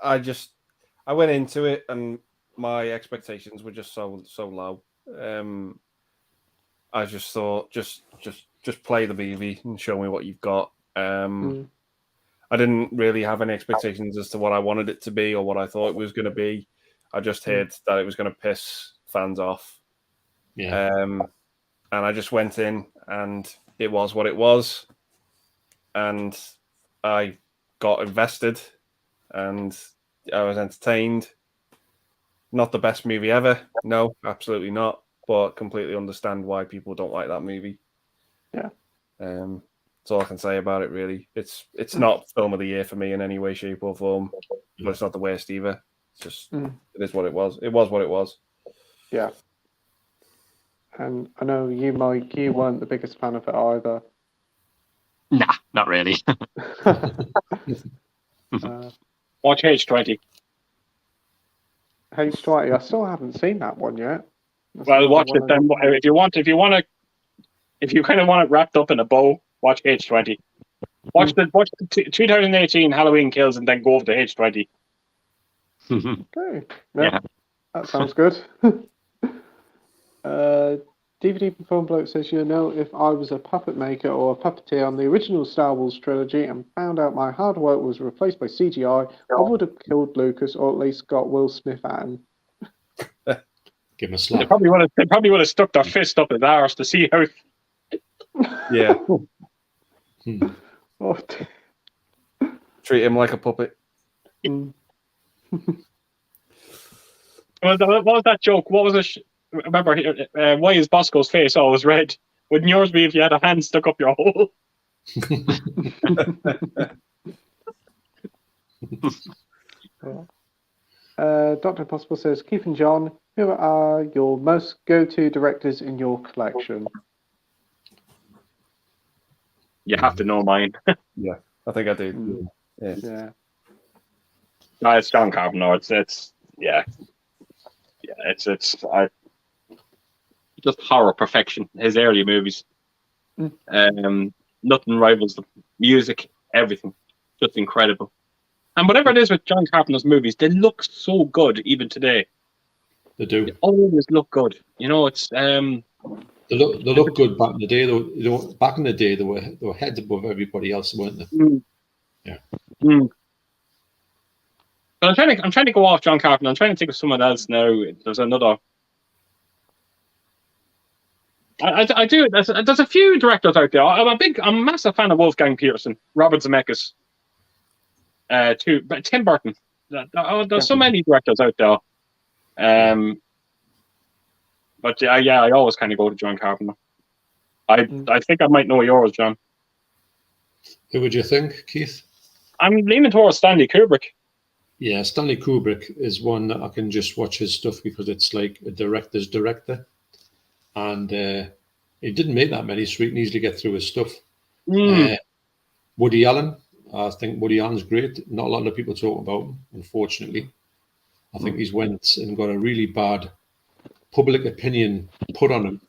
I went into it and my expectations were just so low. I just thought, just play the movie and show me what you've got. I didn't really have any expectations as to what I wanted it to be or what I thought it was going to be. I just heard that it was going to piss fans off. Yeah. And I just went in and it was what it was. And I got invested and I was entertained. Not the best movie ever. No, absolutely not. But completely understand why people don't like that movie. Yeah. That's all I can say about it, really. It's not film of the year for me in any way, shape, or form. But it's not the worst either. It's just it is what it was. It was what it was. Yeah. And I know you, Mike, you weren't the biggest fan of it either. Nah, not really. Watch H20. H20. I still haven't seen that one yet. Well, watch it then. If you kind of want it wrapped up in a bow, watch H20. Watch the 2018 Halloween Kills and then go over to H20. Okay. Yeah. That sounds good. DVD Perform Bloke says, if I was a puppet maker or a puppeteer on the original Star Wars trilogy and found out my hard work was replaced by CGI, I would have killed Lucas or at least got Will Smith at him. Give him a slap. They probably would have stuck their fist up his arse to see how. Yeah. What? Treat him like a puppet. What was that joke? What was it? Remember, why is Bosco's face always red? Wouldn't yours be if you had a hand stuck up your hole? Dr. Impossible says, Keith and John, who are your most go-to directors in your collection? You have to know mine. Yeah, I think I do. Yeah. No, it's John Carpenter. It's just horror perfection. His early movies, nothing rivals the music, everything, just incredible. And whatever it is with John Carpenter's movies, they look so good even today. They do. They always look good. It's They look good back in the day. Though, back in the day, they were heads above everybody else, weren't they? Yeah. But I'm trying to go off John Carpenter. I'm trying to think of someone else now. There's another. I do. There's a few directors out there. I'm a massive fan of Wolfgang Peterson, Robert Zemeckis, Tim Burton. There's so many directors out there. But I always kind of go to John Carpenter. I think I might know yours, John. Who would you think, Keith? I'm leaning towards Stanley Kubrick. Yeah, Stanley Kubrick is one that I can just watch his stuff because it's like a director's director. And he didn't make that many, so he can easily get through his stuff. Woody Allen, I think Woody Allen's great. Not a lot of people talk about him, unfortunately. I think he's went and got a really bad public opinion put on him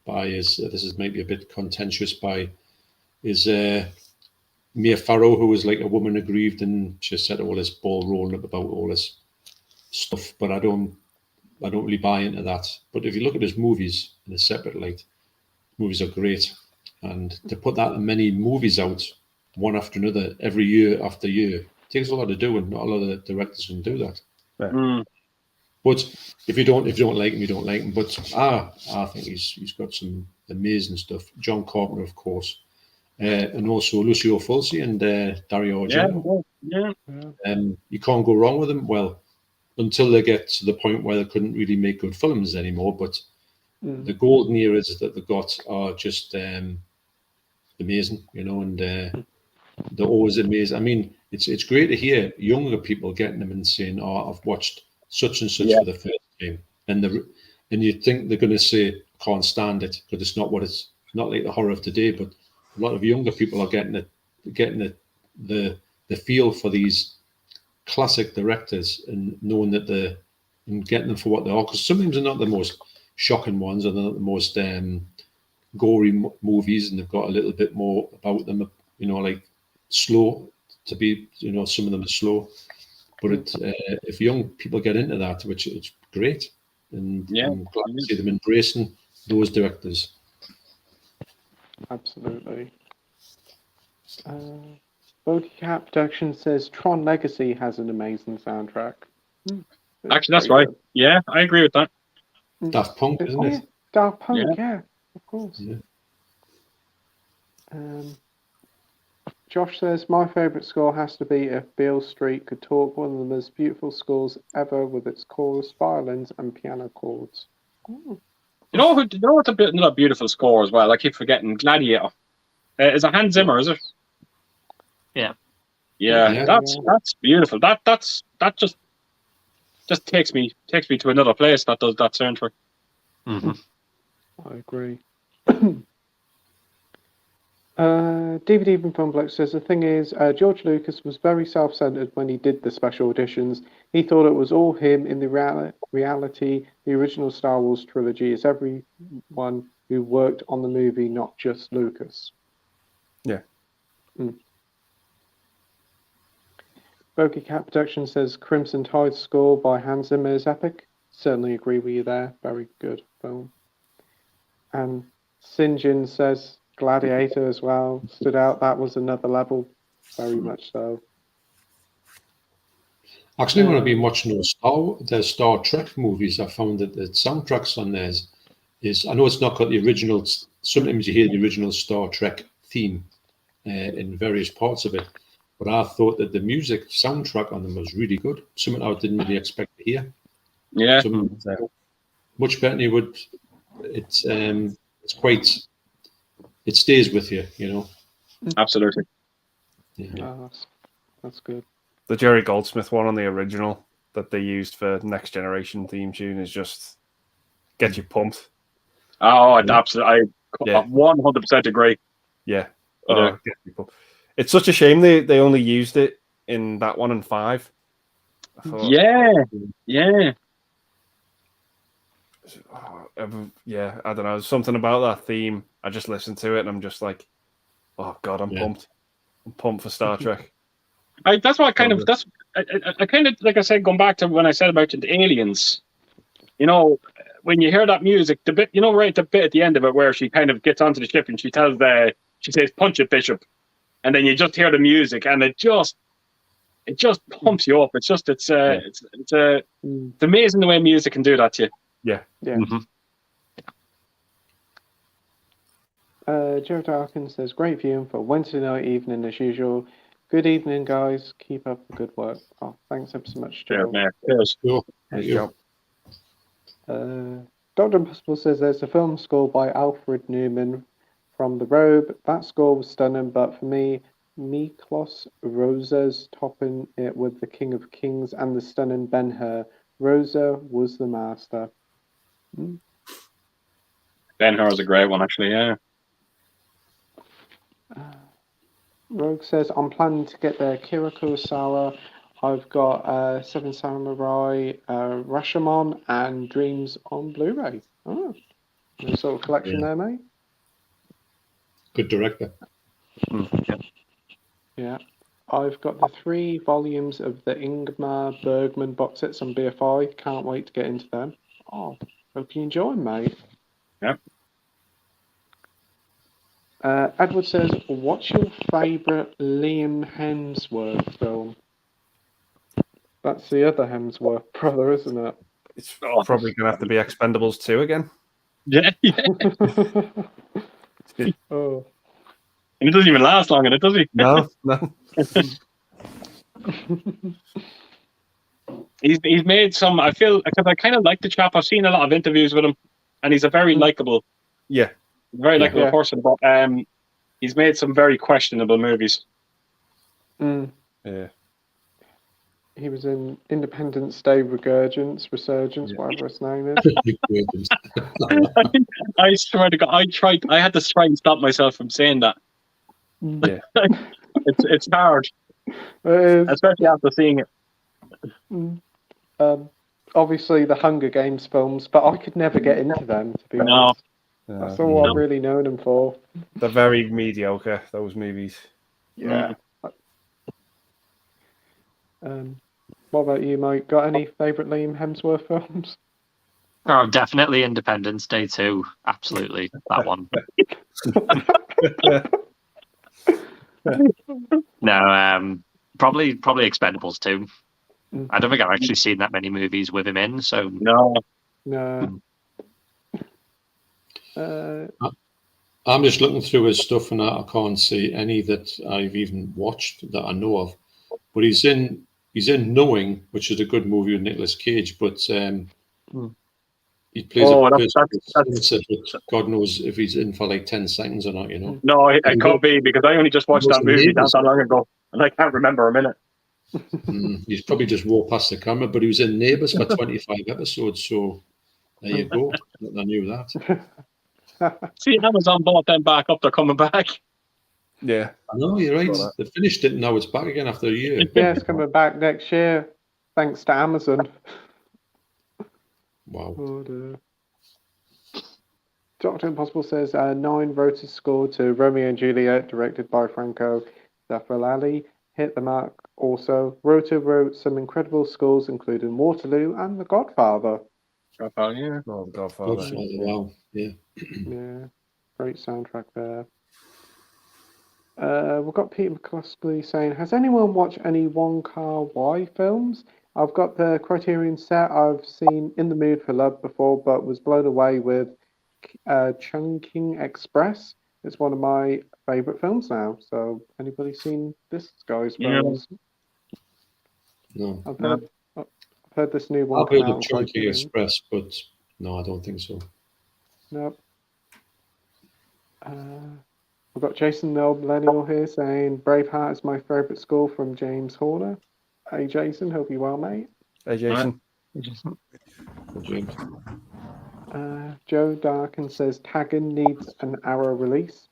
by his, this is maybe a bit contentious, by his Mia Farrow, who was like a woman aggrieved, and she said all this ball rolling up about all this stuff. But I don't really buy into that. But if you look at his movies in a separate light, movies are great. And to put that many movies out, one after another, every year after year, takes a lot of doing. Not a lot of directors can do that. Yeah. But if you don't like him, you don't like him. But I think he's got some amazing stuff. John Carpenter, of course. and also Lucio Fulci and Dario Argento. Yeah. You can't go wrong with them. Well, until they get to the point where they couldn't really make good films anymore. But the golden eras that they got are just amazing, and they're always amazing. I mean, it's great to hear younger people getting them and saying, "Oh, I've watched such and such for the first time," and you think they're going to say, "Can't stand it," because it's not like the horror of today. But a lot of younger people are getting the feel for these classic directors and knowing that and getting them for what they are. Because sometimes they're not the most shocking ones, or they're not the most gory movies, and they've got a little bit more about them, like slow to be, some of them are slow. But if young people get into that, which it's great, and I'm glad to see them embracing those directors. Absolutely. Bogey Cat Production says Tron Legacy has an amazing soundtrack. Actually, that's right. Good. Yeah, I agree with that. Daft Punk, isn't it? Daft Punk, yeah, of course. Yeah. Josh says, my favourite score has to be If Beale Street Could Talk, one of the most beautiful scores ever with its chorus, violins and piano chords. You know what's another beautiful score as well? I keep forgetting. Gladiator. Is it Hans Zimmer, is it? Yeah. Yeah, that's beautiful. That just takes me to another place that does that soundtrack. Mm-hmm. I agree. DVD from Funblock says the thing is, George Lucas was very self-centered when he did the special editions. He thought it was all him. In the reality, the original Star Wars trilogy is everyone who worked on the movie, not just Lucas. Yeah. Bogey Cat Production says Crimson Tide score by Hans Zimmer is epic. Certainly agree with you there. Very good film. And Sinjin says Gladiator as well stood out. That was another level, very much so. Actually, when I've been watching the Star Trek movies, I found that the soundtracks on theirs is, I know it's not got the original, sometimes you hear the original Star Trek theme in various parts of it, but I thought that the music soundtrack on them was really good. Something I didn't really expect to hear. Yeah. Much better than you would. It's quite, it stays with you, Absolutely. Yeah. That's good. The Jerry Goldsmith one on the original that they used for Next Generation theme tune is just get you pumped. Oh, I 100% agree. Yeah. It's such a shame they only used it in that one and 5. Yeah. Yeah, I don't know. There's something about that theme. I just listen to it and I'm just like, oh God, I'm pumped. I'm pumped for Star Trek. That's what kind of, I kind of, like I said, going back to when I said about the aliens, when you hear that music, the bit, right, the bit at the end of it where she kind of gets onto the ship and she says, punch it, Bishop. And then you just hear the music and it just pumps you up. It's amazing the way music can do that to you. Yeah. Mm-hmm. Joe Darkin says, great viewing for Wednesday night evening as usual. Good evening, guys. Keep up the good work. Oh, thanks ever so much, Joe. Cheers. Thank you. Dr. Impossible says there's a film score by Alfred Newman from The Robe. That score was stunning, but for me, Miklos Rosa's topping it with The King of Kings and the stunning Ben-Hur. Rosa was the master. Ben-Hur is a great one, actually, yeah. Rogue says, I'm planning to get the Akira Kurosawa. I've got Seven Samurai, Rashomon, and Dreams on Blu-ray. Oh, nice sort of collection there, mate. Good director. Yeah. I've got the 3 volumes of the Ingmar Bergman box sets on BFI. Can't wait to get into them. Oh, hope you enjoy them, mate. Yep. Edward says, what's your favourite Liam Hemsworth film? That's the other Hemsworth brother, isn't it? It's probably going to have to be Expendables 2 again. Yeah. Oh. And it doesn't even last long in it, does he? No. He's made some. I feel because I kind of like the chap. I've seen a lot of interviews with him, and he's a very likable, Yeah. person. But he's made some very questionable movies. Yeah. He was in Independence Day Resurgence, whatever its name is. I swear to God, I had to try and stop myself from saying that. Yeah. It's hard, It is. especially after seeing it. Obviously the Hunger Games films, but I could never get into them, to be honest. That's all I've really known them for. They're very mediocre, those movies. Yeah. What about you, Mike? Got any favourite Liam Hemsworth films? Oh, definitely Independence Day 2. Absolutely, that one. No, probably Expendables 2. I don't think I've actually seen that many movies with him in. So no. I'm just looking through his stuff and I can't see any that I've even watched that I know of. But he's in Knowing, which is a good movie with Nicolas Cage, but he plays a person. God knows if he's in for like 10 seconds or not, you know. No, it could be because I only just watched that movie not that long ago and I can't remember a minute. He's probably just walked past the camera, but he was in Neighbours for 25 episodes, so there you go. I knew that. See, Amazon bought them back up, they're coming back. Yeah. I know, you're right. They finished it and now it's back again after a year. Yeah, it's coming back next year, thanks to Amazon. Wow. Dr. Impossible says 9 wrote a score to Romeo and Juliet, directed by Franco Zeffirelli. Hit the mark also. Rota wrote some incredible scores, including Waterloo and The Godfather. Godfather, yeah. Oh, Godfather. Wow. Yeah. Yeah. Great soundtrack there. We've got Peter McCluskey saying, has anyone watched any Wong Kar-wai films? I've got the Criterion set. I've seen In the Mood for Love before, but was blown away with Chungking Express. It's one of my favourite films now. So, anybody seen this guy's films? No. I've heard this new one. I've heard of Chungking Express, but no, I don't think so. Nope. We've got Jason the Old Millennial here saying Braveheart is my favourite score from James Horner. Hey Jason, hope you're well, mate. Hey Jason. Joe Darkin says Taggin needs an Arrow release.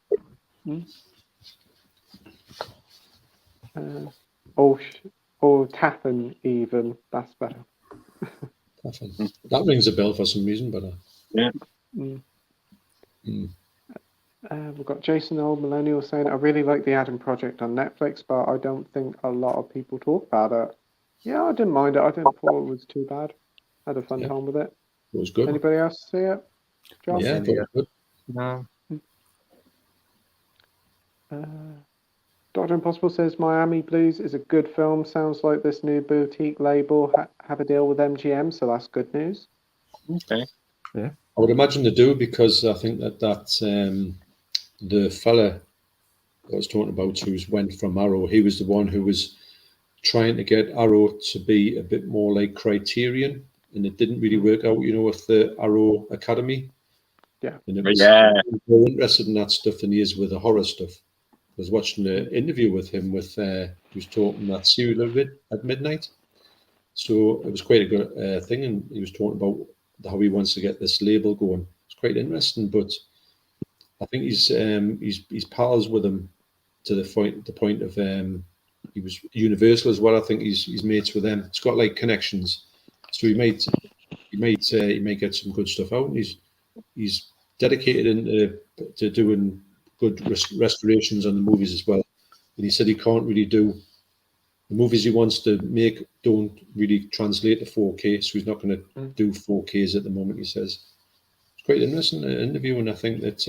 Or Taffin even. That's better. Taffin. That rings a bell for some reason, but yeah. We've got Jason the Old Millennial saying, I really like the Adam Project on Netflix, but I don't think a lot of people talk about it. Yeah, I didn't mind it. I didn't thought it was too bad. I had a fun time with it. It was good. Anybody else see it? John? Yeah, it was good. No. Dr. Impossible says Miami Blues is a good film. Sounds like this new boutique label have a deal with MGM, so that's good news. Okay. Yeah. I would imagine they do because I think that the fella I was talking about who went from Arrow, he was the one who was trying to get Arrow to be a bit more like Criterion, and it didn't really work out, you know, with the Arrow Academy. Yeah. And it was more interested in that stuff than he is with the horror stuff. I was watching an interview with him he was talking that serial at midnight. So it was quite a good thing, and he was talking about how he wants to get this label going. It's quite interesting, but I think he's pals with him to the point of he was Universal as well. I think he's mates with them. It's got like connections, so he might get some good stuff out. And he's dedicated into doing good restorations on the movies as well. And he said he can't really do the movies he wants to make don't really translate to 4K, so he's not going to do 4Ks at the moment. He says it's quite interesting interview, and I think that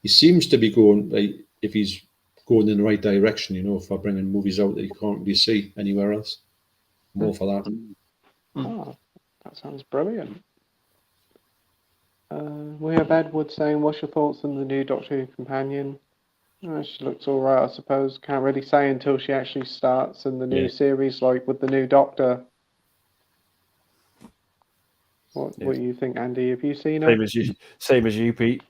he seems to be going like if he's going in the right direction, you know, for bringing movies out that you can't really see anywhere else. More for that. Oh, that sounds brilliant. We have Edward saying, what's your thoughts on the new Doctor Who companion? She looks all right, I suppose. Can't really say until she actually starts in the new series, like with the new Doctor. What do you think, Andy? Have you seen her? Same as you, Pete.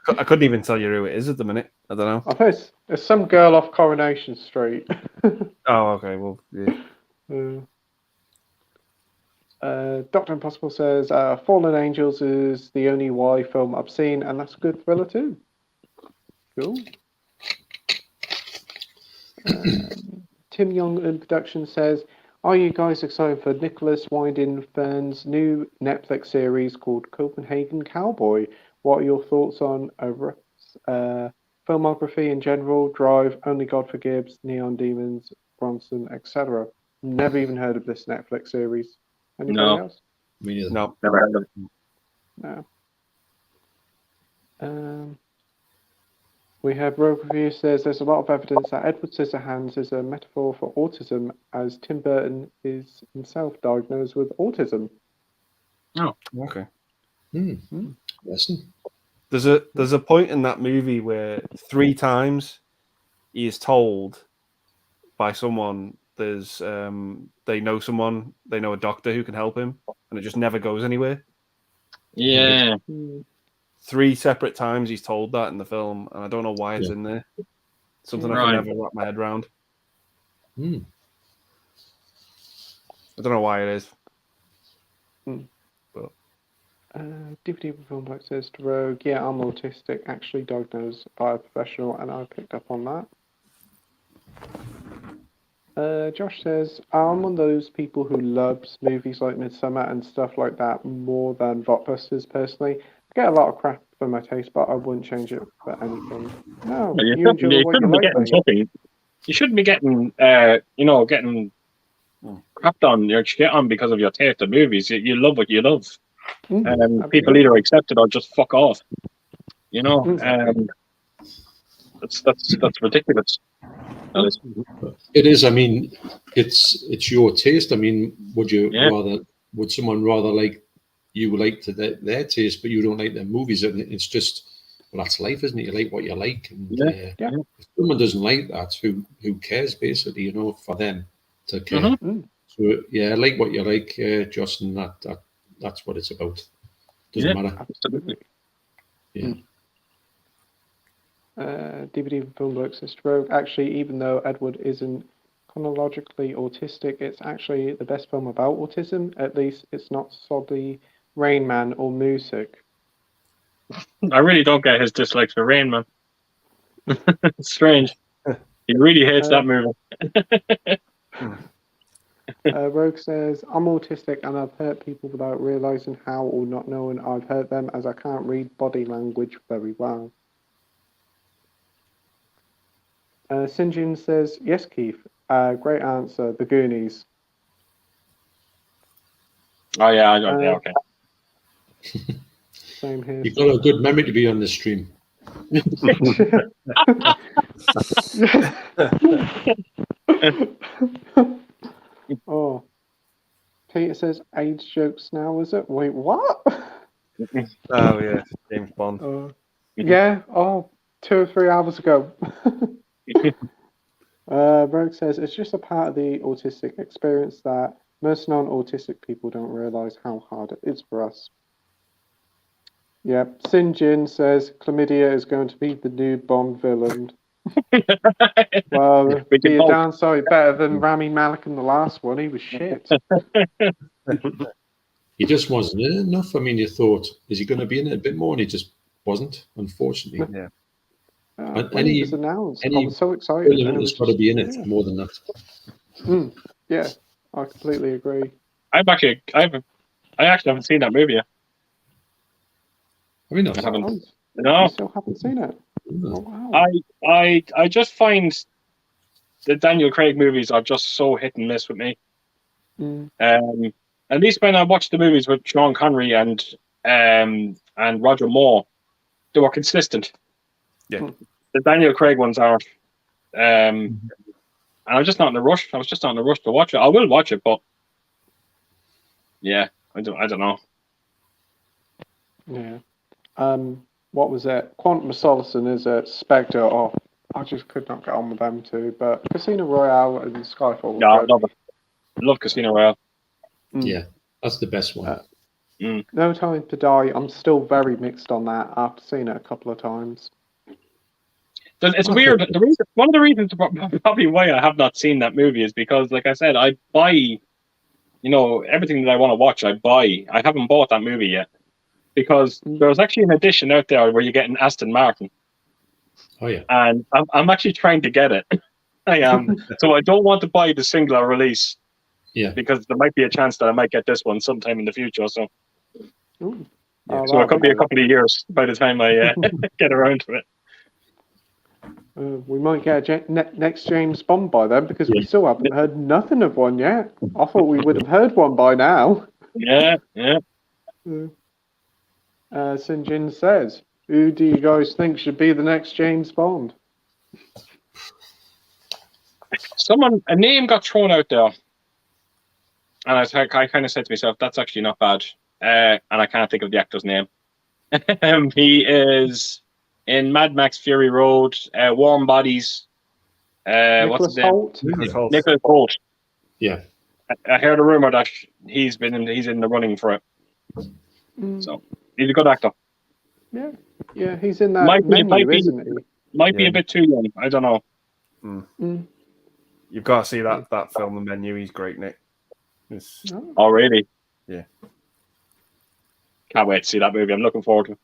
I couldn't even tell you who it is at the minute. I don't know. I think it's some girl off Coronation Street. Oh, okay. Well, yeah. Dr. Impossible says Fallen Angels is the only Y film I've seen, and that's a good thriller too. Cool. Tim Young in production says, are you guys excited for Nicholas Winding Refn's new Netflix series called Copenhagen Cowboy? What are your thoughts on filmography in general? Drive, Only God Forgives, Neon Demons, Bronson, etc. Never even heard of this Netflix series. Anybody else? Me neither. No, never heard of it. No. We have Rogue Review says there's a lot of evidence that Edward Scissorhands is a metaphor for autism, as Tim Burton is himself diagnosed with autism. Oh, okay. Listen. There's a point in that movie where 3 times he is told by someone there's they know a doctor who can help him, and it just never goes anywhere. Yeah. 3 separate times he's told that in the film, and I don't know why it's in there. Something I can never wrap my head around. I don't know why it is. But DVD Film Black says to Rogue, yeah, I'm autistic, actually diagnosed by a professional, and I picked up on that. Josh says, I'm one of those people who loves movies like Midsummer and stuff like that more than Blockbusters personally. I get a lot of crap for my taste, but I wouldn't change it for anything. No, you enjoy what you like. You shouldn't be getting, getting crapped on. You're get on because of your taste in movies. You love what you love, and people either accept it or just fuck off. That's ridiculous. It is. I mean, it's your taste. I mean, would someone rather like you like to their taste, but you don't like their movies? And it's just, well, that's life, isn't it? You like what you like. And, if someone doesn't like that, who cares? Basically, for them to care. So I like what you like, Justin. That's what it's about. Doesn't matter. Absolutely. Yeah. DVD Film Works says Rogue. Actually, even though Edward isn't chronologically autistic, it's actually the best film about autism. At least it's not soddy Rain Man or music. I really don't get his dislike for Rain Man. It's strange. He really hates that movie. Rogue says, I'm autistic and I've hurt people without realizing how or not knowing I've hurt them, as I can't read body language very well. Sinjin says, yes, Keith. Great answer. The Goonies. Oh, yeah. Okay. Same here. You've got a good memory to be on this stream. Oh. Peter says, AIDS jokes now, is it? Wait, what? Oh, yeah. James Bond. Yeah. Oh, 2 or 3 hours ago. Rogue says, it's just a part of the autistic experience that most non-autistic people don't realize how hard it is for us. Yep. Sinjin says, chlamydia is going to be the new Bond villain. Well, be a downside better than Rami Malek in the last one. He was shit. He just wasn't in it enough. I mean, you thought, is he going to be in it a bit more? And he just wasn't, unfortunately. Yeah. When he was announced, I was so excited. It's got to be in it more than that. Yeah, I completely agree. I actually haven't seen that movie yet. Have you not? I haven't. Oh, No, you still haven't seen it. No. Oh, wow. I just find the Daniel Craig movies are just so hit and miss with me. At least when I watched the movies with Sean Connery and Roger Moore, they were consistent. Yeah. The Daniel Craig ones aren't. And I'm just not in a rush. I was just not in a rush to watch it. I will watch it, but yeah, I don't know. Yeah. what was it? Quantum of Solace and is it Spectre? Oh, I just could not get on with them two. But Casino Royale and Skyfall. Yeah, I love it. Love Casino Royale. Yeah, that's the best one. No Time to Die. I'm still very mixed on that after seeing it a couple of times. It's weird. One of the reasons probably why I have not seen that movie is because, like I said, I buy, everything that I want to watch. I buy. I haven't bought that movie yet because there's actually an edition out there where you get an Aston Martin. Oh yeah. And I'm actually trying to get it. I am. So I don't want to buy the singular release. Yeah. Because there might be a chance that I might get this one sometime in the future. So. Ooh. Yeah, so it could be a couple of years by the time I get around to it. We might get a next James Bond by then because we still haven't heard nothing of one yet. I thought we would have heard one by now. Yeah. Sinjin says, who do you guys think should be the next James Bond? A name got thrown out there. And I kind of said to myself, that's actually not bad. And I can't think of the actor's name. He is in Mad Max Fury Road, Warm Bodies. What's his name? Nicholas Hoult. Yeah. I heard a rumor that he's in the running for it. So he's a good actor. Yeah, he's in that menu, isn't he? Might be a bit too young. I don't know. You've got to see that film, The Menu. He's great, Nick. Oh, really? Yeah. Can't wait to see that movie. I'm looking forward to it.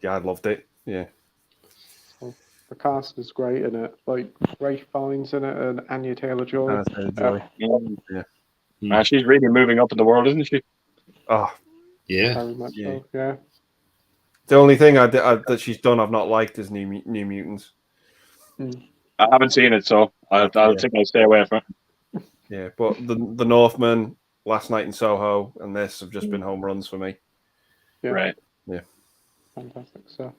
Yeah, I loved it. Yeah. The cast is great in it. Like Ralph Fiennes in it and Anya Taylor-Joy. Yeah. She's really moving up in the world, isn't she? Oh, yeah. Very much so, yeah. The only thing that she's done I've not liked is New Mutants. I haven't seen it, so I'll think I'll stay away from it. Yeah, but the Northman, Last Night in Soho, and this have just been home runs for me. Yeah. Right. Yeah. Fantastic stuff.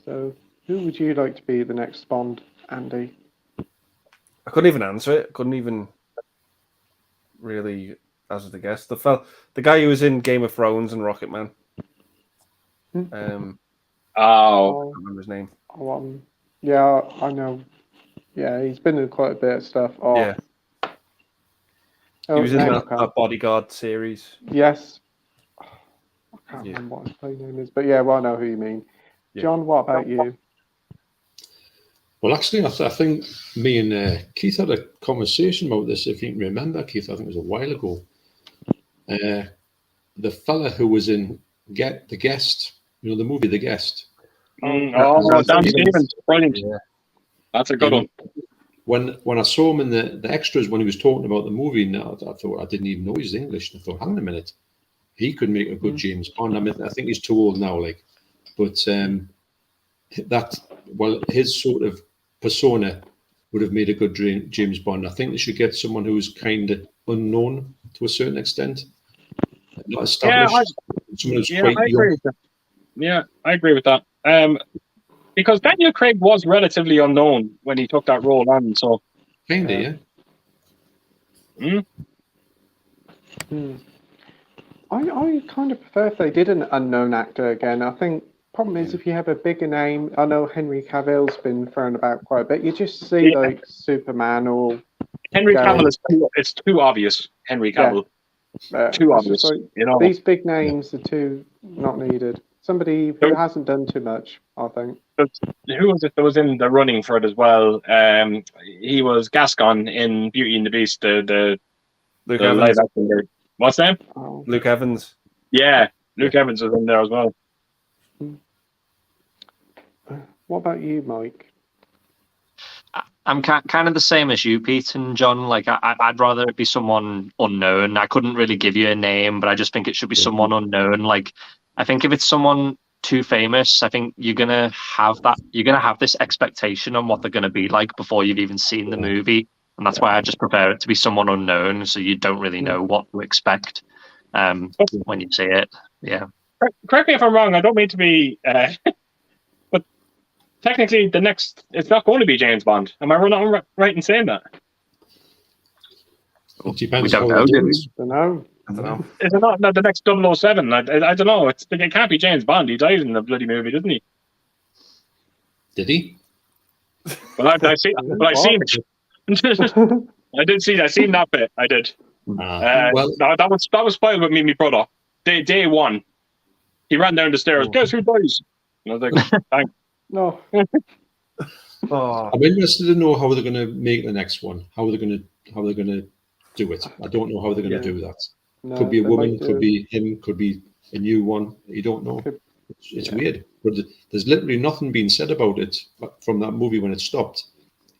So, who would you like to be the next Bond, Andy? I couldn't even answer it. Couldn't even really hazard a guess. The guy who was in Game of Thrones and Rocket Man. I can't remember his name. Yeah, I know. Yeah, he's been in quite a bit of stuff. Yeah. He was in that Bodyguard series. Yes. I can't remember what his play name is, but I know who you mean. Yeah. John, what about you? Well, actually, I think me and Keith had a conversation about this. If you can remember, Keith, I think it was a while ago. The fella who was in The Guest, the movie The Guest. Dan Stevens, brilliant. Yeah. That's a good one. When I saw him in the extras when he was talking about the movie, now I thought I didn't even know he was English. And I thought, hang on a minute, he could make a good James Bond. I mean, I think he's too old now, but his sort of persona would have made a good James Bond. I think they should get someone who's kind of unknown to a certain extent, not established. Someone who's quite young. Yeah, I agree with that. Because Daniel Craig was relatively unknown when he took that role on, so kinda, yeah. I kind of prefer if they did an unknown actor again. I think problem is if you have a bigger name. I know Henry Cavill's been thrown about quite a bit. You just see like Superman or Henry Cavill it's too obvious. Henry Cavill, too obvious. Like, these big names are too not needed. Somebody who hasn't done too much, I think. Who was it that was in the running for it as well? He was Gascon in Beauty and the Beast. The Luke Evans. What's that? Luke Evans. Yeah, Luke Evans was in there as well. What about you, Mike? I'm kind of the same as you, Pete and John. Like, I'd rather it be someone unknown. I couldn't really give you a name, but I just think it should be someone unknown. Like, I think if it's someone too famous, I think you're gonna have this expectation on what they're gonna be like before you've even seen the movie, and that's why I just prefer it to be someone unknown, so you don't really know what to expect when you see it. Yeah. Correct me if I'm wrong. I don't mean to be, but technically, it's not going to be James Bond. Am I right in saying that? It depends. We don't know, do we? No. I don't know. Is it not the next 007? I don't know. It can't be James Bond. He died in the bloody movie, didn't he? Did he? Well, I seen it. I did see. I seen that bit. I did. Well, that was spoiled with me and my brother. Day one, he ran down the stairs. Guess who dies? And I was like, thanks. No. Oh, I'm interested to know how they're going to make the next one. How they're going to do it. I don't know how they're going to do that. No, Could be a they woman, might could do- be him, could be a new one. You don't know. It's yeah. weird. But there's literally nothing being said about it from that movie when it stopped.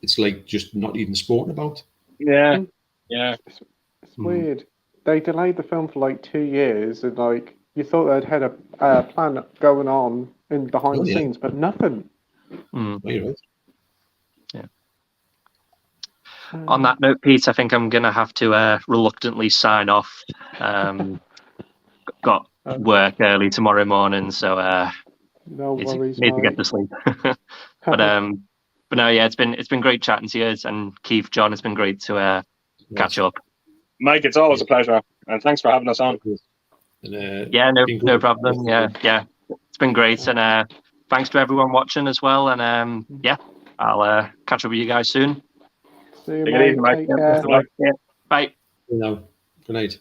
It's like just not even spoken about. Yeah, yeah. It's weird. They delayed the film for like 2 years, and like you thought they'd had a plan going on in behind the scenes, but nothing. Oh, you're right. On that note, Pete, I think I'm going to have to reluctantly sign off. Got work early tomorrow morning, so No worries, need to get mate. to sleep. but no, yeah, it's been great chatting to you, and Keith, John, it's been great to catch up. Mike, it's always a pleasure, and thanks for having us on. And, Yeah, no problem. Yeah, it's been great, and thanks to everyone watching as well. And yeah, I'll catch up with you guys soon. See you, Take it mate. easy, Mike. Take care. Yeah. Bye. Good night.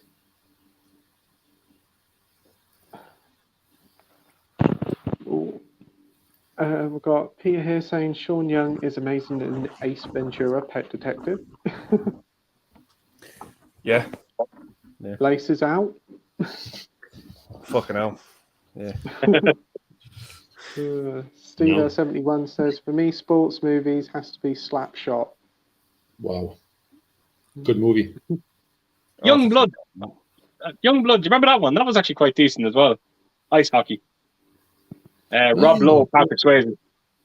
Ooh. We've got Peter here saying Sean Young is amazing in Ace Ventura, Pet Detective. yeah. Laces out. Fucking hell. Yeah. Steve71 says, for me, sports movies has to be Slapshot. Wow. Good movie. Young Blood. Young Blood. Do you remember that one? That was actually quite decent as well. Ice hockey. Rob Lowe, Patrick Swayze.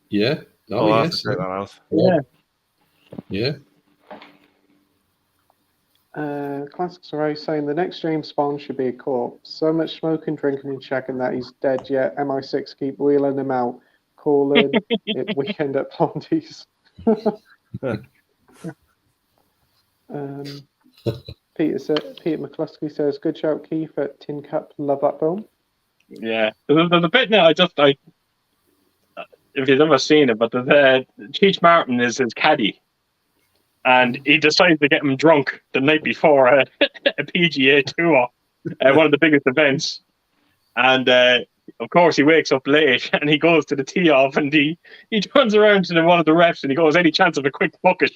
Yeah. Oh, I'll have yes. to check that out. Yeah. Classics are saying the next James Bond should be a corpse. So much smoking, drinking, and checking that he's dead yet. MI6 keep wheeling him out. Calling it Weekend at Blondie's. Peter McCluskey says, good shout, Keith, at Tin Cup. Love that film. Yeah. There's a bit now, if you've ever seen it, but Cheech Martin is his caddy. And he decides to get him drunk the night before a PGA tour, one of the biggest events. And of course, he wakes up late and he goes to the tee off, and he turns around to one of the refs and he goes, any chance of a quick bucket?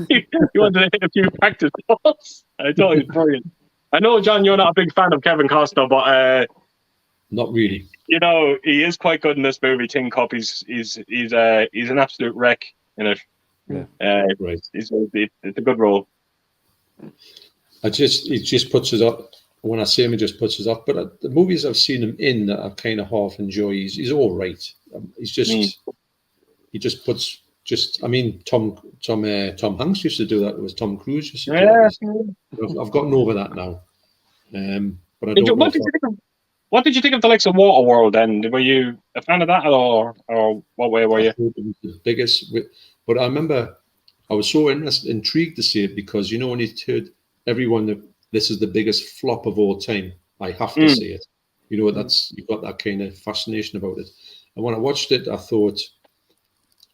he wanted to hit a few practice balls. I thought it was brilliant. I know, John, you're not a big fan of Kevin Costner, but not really. You know, he is quite good in this movie. Tin Cup, he's an absolute wreck in it. Yeah, right. It's a good role. It just puts us up. When I see him, it just puts us off. But the movies I've seen him in that I kind of half enjoy, he's all right. He's just he just puts I mean, Tom Hanks used to do that. It was Tom Cruise used to do that. I've gotten over that now. But I don't know. What did you think of the likes of Waterworld? Then were you a fan of that, or what way were you? It was the biggest. But I remember I was so intrigued to see it because, you know, when you told everyone that this is the biggest flop of all time, I have to see it. You know, you've got that kind of fascination about it. And when I watched it, I thought,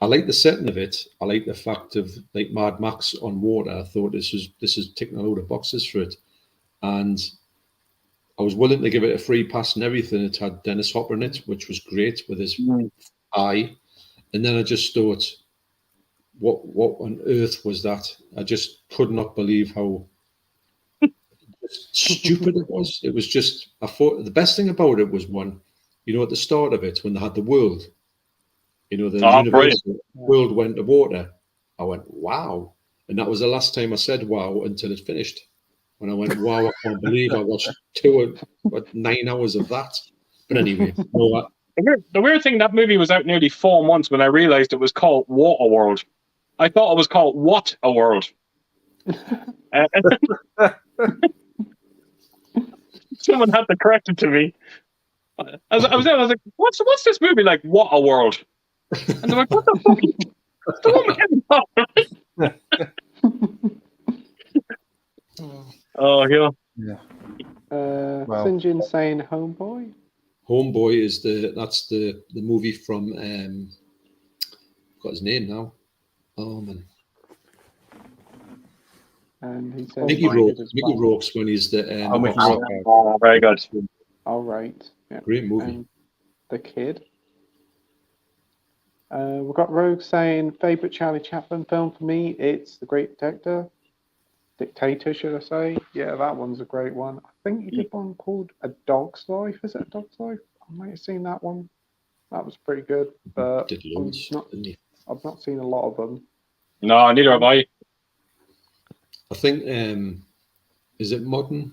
I like the setting of it. I like the fact of like Mad Max on water. I thought this is ticking a load of boxes for it. And I was willing to give it a free pass and everything. It had Dennis Hopper in it, which was great with his eye. And then I just thought, what on earth was that? I just could not believe how stupid it was. It was just, I thought the best thing about it was one, you know, at the start of it, when they had the world, you know, the world went to water. I went, wow. And that was the last time I said wow until it finished. When I went, wow, I can't believe I watched 9 hours of that. But anyway, the weird thing, that movie was out nearly 4 months when I realized it was called Waterworld. I thought it was called What a World. Someone had to correct it to me. I was like, what's this movie like? What a World? And they're like, what the fuck? That's the one with Kevin Costner. Oh yeah. Yeah. Sinjin saying Homeboy. Homeboy is that's the movie from got his name now. Oh man, And he says Mickey Rourke's when he's the Mickey officer. Rourke. Oh, very good. All right. Yeah. Great movie. And The Kid. We've got Rogue saying favorite Charlie Chaplin film for me. It's The Great Dictator, should I say? Yeah, that one's a great one. I think he did one called A Dog's Life. Is it A Dog's Life? I might have seen that one. That was pretty good, but Did loads, didn't he? I've not seen a lot of them. No, neither have I. I think is it Modern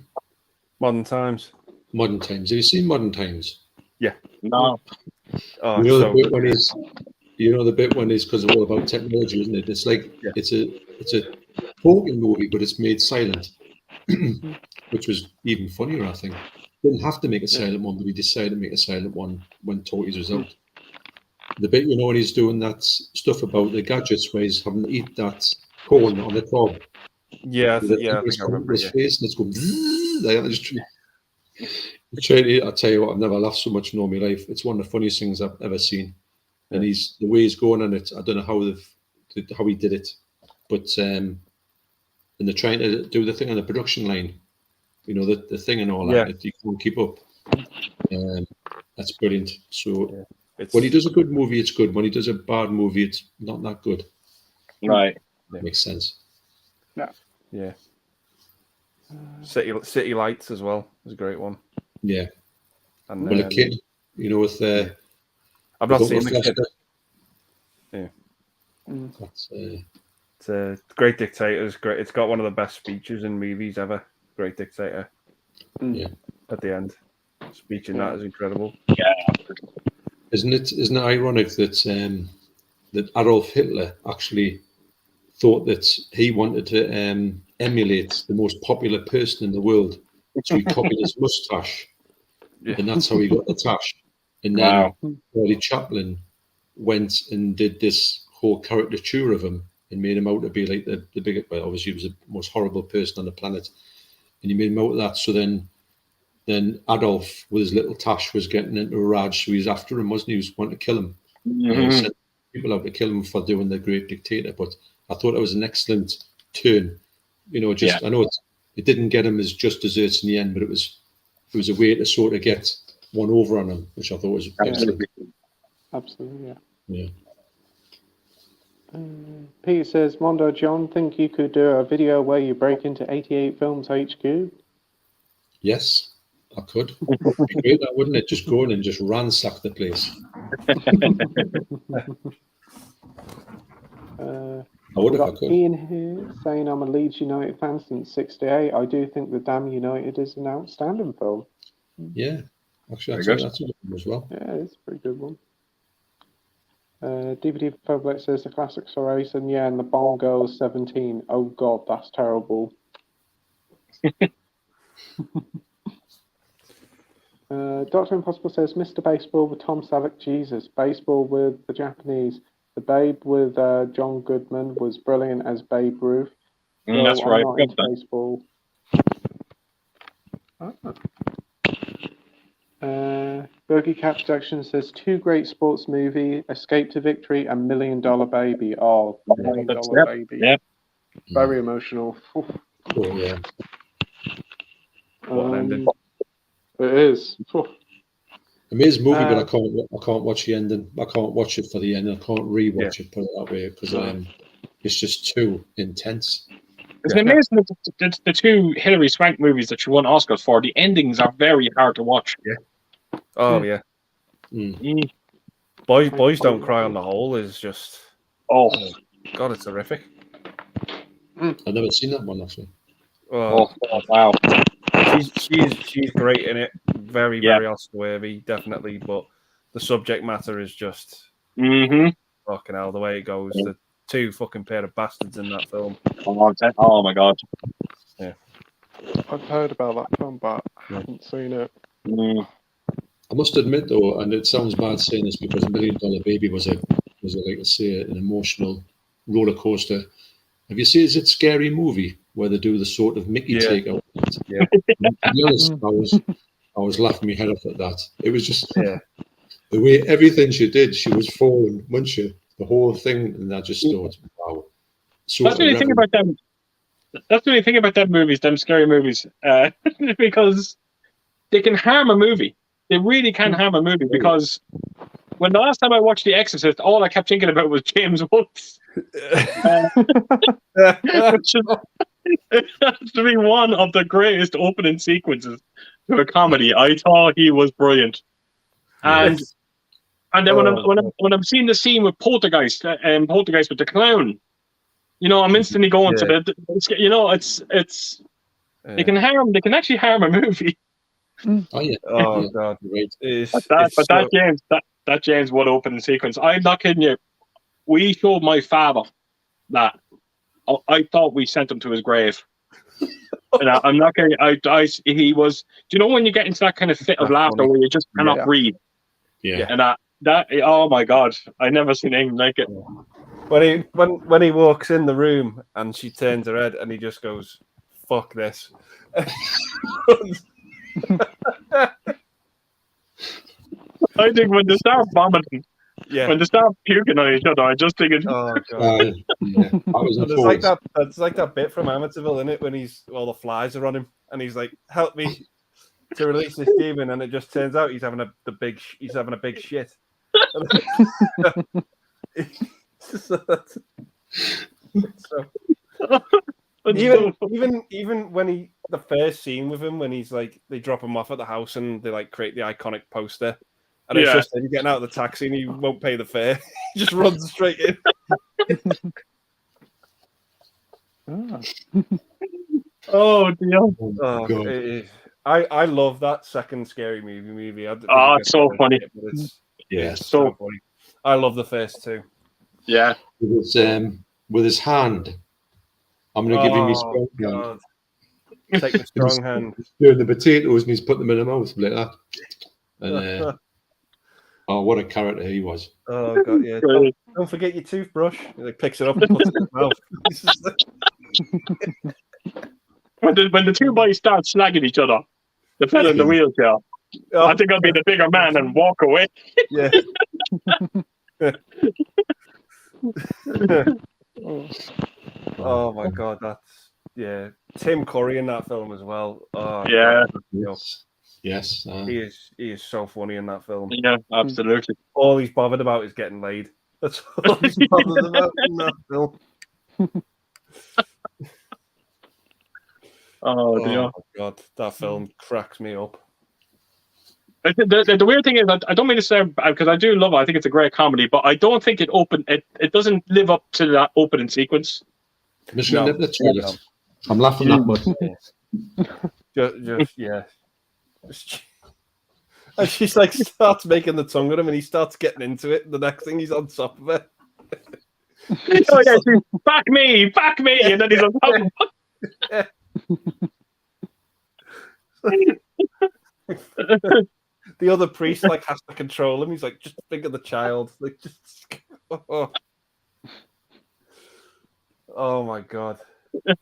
Times? Modern Times? Have you seen Modern Times? No. Oh, You know so the bit when he's, the bit when it's because it's all about technology, isn't it? It's like it's a talking movie, but it's made silent, which was even funnier. I think didn't have to make a silent one, but he decided to make a silent one when Talkies was out. The bit when he's doing that stuff about the gadgets, where he's having to eat that corn on the cob. yeah, I think I remember. His face and it's going. I tell you what, I've never laughed so much in all my life. It's one of the funniest things I've ever seen. And the way he's going on it, I don't know how he did it, but and they're trying to do the thing on the production line, the thing and all that. You can't keep up. That's brilliant. So when he does a good movie, it's good. When he does a bad movie, it's not that good. Right. That makes sense. Yeah. City Lights as well was a great one. Yeah. And The Kid, with I've not seen The Kid. Yeah. That's, it's a Great Dictator. It's great. It's got one of the best speeches in movies ever. Great Dictator. Yeah. At the end, speech in that is incredible. Yeah. Isn't it ironic that that Adolf Hitler actually thought that he wanted to emulate the most popular person in the world, so he copied his mustache, and that's how he got the tash. And then Charlie Chaplin went and did this whole caricature of him and made him out to be like the biggest. Well, obviously, he was the most horrible person on the planet, and he made him out of that. So then Adolf, with his little tash, was getting into a rage. So he was after him, wasn't he? He was wanting to kill him. He sent people out to kill him for doing the Great Dictator. But I thought it was an excellent turn. I know it didn't get him as just desserts in the end, but it was a way to sort of get one over on him, which I thought was excellent. Absolutely, yeah. Peter says, Mondo, John, think you could do a video where you break into 88 Films HQ? Yes, I could. It'd be great, wouldn't it? Just go in and just ransack the place. I would if I could. Ian here saying I'm a Leeds United fan since '68. I do think The Damn United is an outstanding film. Yeah, actually, that's a good one as well. Yeah, it's a pretty good one. DVD Public says the classics are ace, and and the Bond Girls 17. Oh God, that's terrible. Dr. Impossible says Mr. Baseball with Tom Selleck, Jesus. Baseball with the Japanese. The Babe with John Goodman was brilliant as Babe Ruth. So that's I'm right. not into baseball. Bogey Cat Productions says 2 great sports movie, Escape to Victory and $1 Million Baby. Oh, $1 Million Baby. Yep. Very emotional. Oh yeah. What an ending. It is. Amazing movie, but I can't watch the ending. I can't watch it for the end. I can't rewatch it, put it that way, because it's just too intense. It's amazing that the 2 Hilary Swank movies that she won Oscars for, the endings are very hard to watch. Yeah. Oh yeah. Boys Don't Cry on the Whole is just God, it's horrific. I've never seen that one actually. Oh wow. She's great in it. Very Oscar worthy, definitely. But the subject matter is just fucking hell. The way it goes, the 2 fucking pair of bastards in that film. Oh my God. Yeah. I've heard about that film, but I haven't seen it. I must admit though, and it sounds bad saying this because $1 Million Baby was like I say, an emotional roller coaster. Have you seen? Is it Scary Movie where they do the sort of Mickey takeout. Yeah. And to be honest, I was laughing my head off at that. It was just Yeah. the way everything she did, she was falling, wasn't she? The whole thing, and I just thought, wow. That's the only thing about them. That's the only thing about them movies, them scary movies, because they can harm a movie. They really can harm a movie, because when the last time I watched The Exorcist, all I kept thinking about was James Woods. Which has to be one of the greatest opening sequences to a comedy. I thought he was brilliant. And then when I'm seeing the scene with Poltergeist with the clown, you know, I'm instantly going to the, you know, it's they can actually harm a movie. Oh yeah. Oh god. That James Wood opening sequence, I'm not kidding you. We showed my father that. I thought we sent him to his grave. And I'm not kidding. He was. Do you know when you get into that kind of fit of laughter where you just cannot breathe? Yeah. And that oh my god, I never seen anything like it. When he walks in the room and she turns her head and he just goes, "Fuck this." I think when they start vomiting, when they start puking on each other, I just think it's. Oh god. It's like that bit from Amityville, isn't it? When all the flies are on him and he's like, "Help me to release this demon," and it just turns out he's having a big shit. Even when the first scene with him, when he's like, they drop him off at the house and they like create the iconic poster, and it's just him getting out of the taxi and he won't pay the fare. He just runs straight in. Oh dear. I love that second scary movie. It's so funny. It's so funny. I love the first two. Yeah. With his hand. I'm going to give him his strong hand. Take the strong hand. He's doing the potatoes and he's put them in the mouth like that. And oh, what a character he was. Oh god, yeah. Don't forget your toothbrush. He like picks it up and puts it in his mouth. When the two boys start slagging each other, the fella in the wheelchair, I think I'll be the bigger man and walk away. Yeah. Oh my god, Tim Curry in that film as well. Oh, yeah. Yes. He is so funny in that film. Yeah, absolutely. All he's bothered about is getting laid. That's all he's bothered about in that film. Oh dear. My god, that film cracks me up. The weird thing is, I don't mean to say, because I do love it. I think it's a great comedy, but I don't think it doesn't live up to that opening sequence. I'm laughing that much. And she's like starts making the tongue at him, and he starts getting into it. The next thing, he's on top of her. Oh yeah, she's, back me, and then he's on top of her. The other priest like has to control him. He's like, just think of the child. Like, just oh my god. Is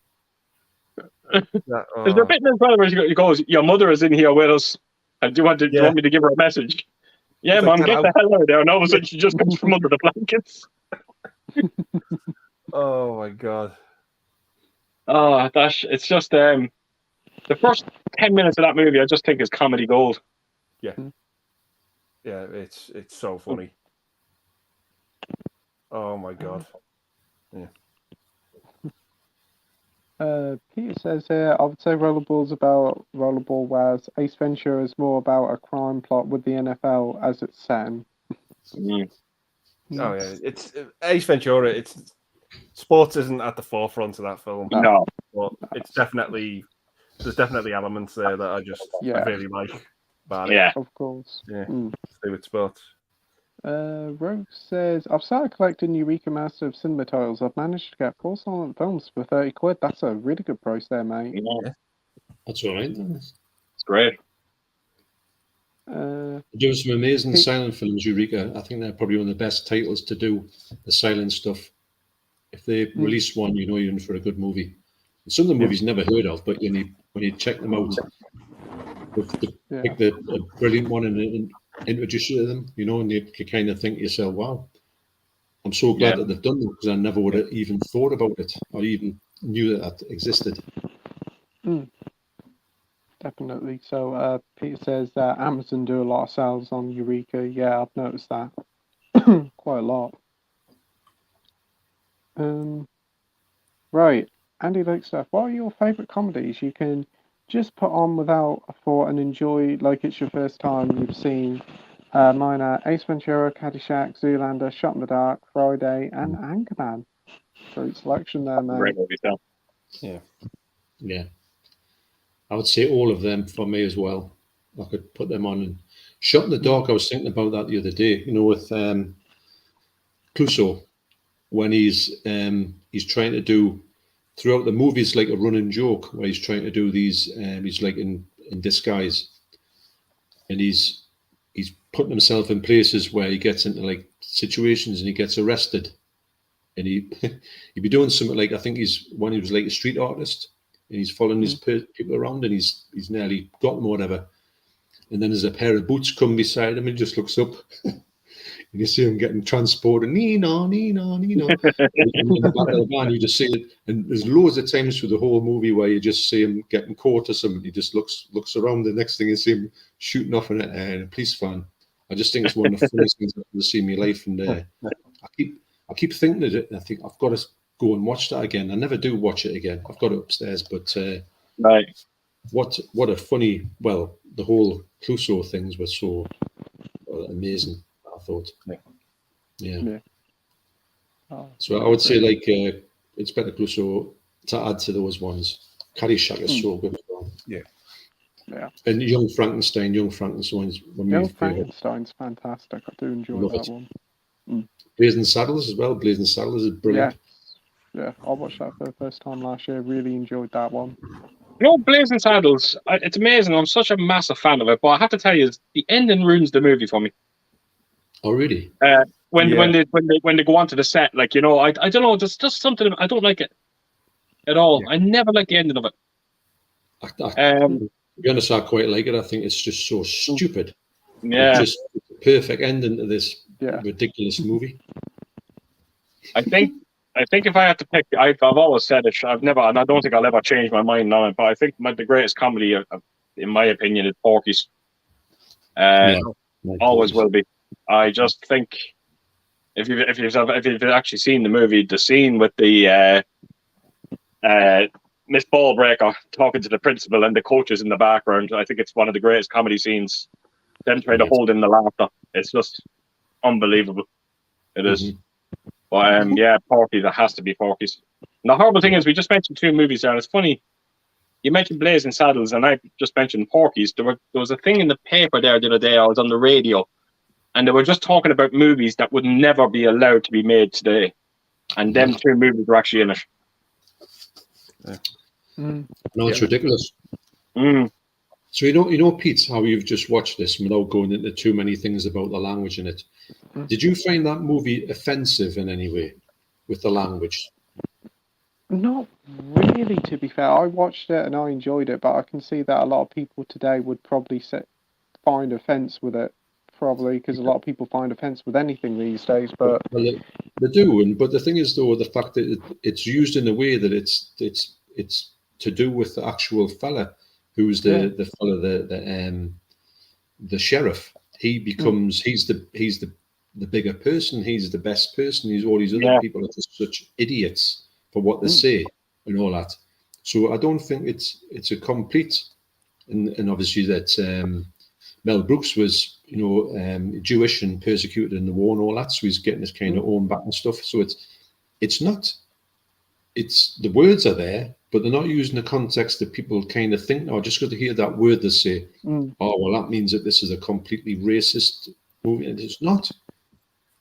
there a bit in his brother where he goes, "Your mother is in here with us. And do you want me to give her a message?" Yeah, Mom, get the hell out of there. And all of a sudden she just comes from under the blankets. Oh my god. Oh, it's just the first 10 minutes of that movie I just think is comedy gold. Yeah. Yeah, it's so funny. Oh my god. Yeah. Peter says here, I would say Rollerball's about Rollerball, whereas Ace Ventura is more about a crime plot with the NFL as it's set in. Oh yeah, it's Ace Ventura. Sports isn't at the forefront of that film. No, but there's definitely elements there that I really like. Yeah, of course. Yeah, to do with sports. Rogue says, I've started collecting Eureka Master of Cinema titles. I've managed to get 4 silent films for 30 quid. That's a really good price there, mate. Yeah. That's all right, then. It's great. Do some amazing silent films, Eureka. I think they're probably one of the best titles to do the silent stuff. If they release one, you know you're in for a good movie. Some of the movies you never heard of, but when you check them out, they pick a brilliant one and introduce you to them, you know, and you kind of think to yourself, wow, I'm so glad that they've done them, because I never would have even thought about it or even knew that existed. Definitely. So Peter says that Amazon do a lot of sales on Eureka. Yeah, I've noticed that quite a lot. Right. Andy Lukestuff, what are your favourite comedies you can just put on without a thought and enjoy like it's your first time you've seen? Mine are Ace Ventura, Caddyshack, Zoolander, Shot in the Dark, Friday, and Anchorman. Great selection there, mate. Great movie, so. Yeah. I would say all of them for me as well. I could put them on. And Shot in the Dark, I was thinking about that the other day, you know, with Clouseau, when he's trying to do, throughout the movie, it's like a running joke where he's trying to do these, he's like in disguise. And he's putting himself in places where he gets into like situations and he gets arrested. And he'd be doing something like, I think he was like a street artist, and he's following his people around, and he's nearly got them or whatever. And then there's a pair of boots come beside him, and he just looks up, and you see him getting transported, Nino. And in the back of the van, you just see it, and there's loads of times through the whole movie where you just see him getting caught or something. He just looks around. The next thing you see him shooting off in a police van. I just think it's one of the funniest things I've ever seen in my life, and I keep thinking of it, and I think I've got to go and watch that again. I never do watch it again. I've got it upstairs, but right. What a funny, well, the whole Clouseau things were so amazing, I thought. Yeah. Oh, so I would say like it's better Clouseau to add to those ones. Caddyshack is so good as well. Yeah. And Young Frankenstein is one of my favorite. Frankenstein's fantastic. I do enjoy that one. Blazing Saddles as well. Blazing Saddles is brilliant. Yeah, I watched that for the first time last year. Really enjoyed that one. You know, Blazing Saddles, it's amazing. I'm such a massive fan of it, but I have to tell you, the ending ruins the movie for me. Oh, really? When they go onto the set, like, you know, I don't know, there's just something, I don't like it at all. I never like the ending of it. To be honest, I quite like it. I think it's just so stupid. Yeah. It's just a perfect ending to this ridiculous movie. I think if I had to pick, I've always said it. I've never, and I don't think I'll ever change my mind on it. But I think the greatest comedy, in my opinion, is Porky's. Always will be. I just think if you've actually seen the movie, the scene with the Miss Ballbreaker talking to the principal and the coaches in the background, I think it's one of the greatest comedy scenes. Them trying to hold in the laughter, it's just unbelievable. It is. But Porky's, that has to be Porky's. And the horrible thing is, we just mentioned two movies there, and it's funny. You mentioned Blazing Saddles, and I just mentioned Porky's. There was a thing in the paper there the other day. I was on the radio, and they were just talking about movies that would never be allowed to be made today, and them two movies were actually in it. No, it's ridiculous. So you know, Pete, how you've just watched this without going into too many things about the language in it. Did you find that movie offensive in any way with the language? Not really, to be fair. I watched it and I enjoyed it, but I can see that a lot of people today would probably find offence with it, probably, because a lot of people find offence with anything these days. But well, they do, but the thing is, though, the fact that it's used in a way that it's to do with the actual fella who's the fella, the sheriff. He becomes he's the bigger person. He's the best person. He's all these other people are just such idiots for what they say and all that. So I don't think it's a complete. And obviously that Mel Brooks was Jewish and persecuted in the war and all that. So he's getting his kind of own back and stuff. So it's not. It's the words are there, but they're not used in the context that people kind of think. Just got to hear that word, they say, "Oh, well, that means that this is a completely racist movie," and it's not.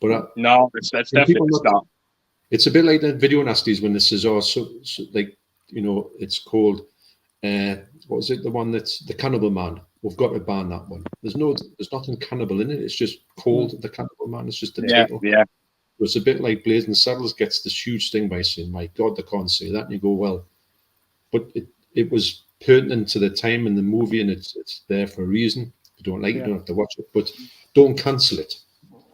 But no, it's definitely not. It's a bit like the video nasties when this is it's called what was it? The one that's the Cannibal Man. We've got to ban that one. There's nothing cannibal in it. It's just called the Cannibal Man. It's just the title. Yeah. It's a bit like Blazing Saddles gets this huge thing by saying, "My God, they can't say that." And you go, "Well, but it was pertinent to the time in the movie, and it's there for a reason. If you don't like it, you don't have to watch it, but don't cancel it.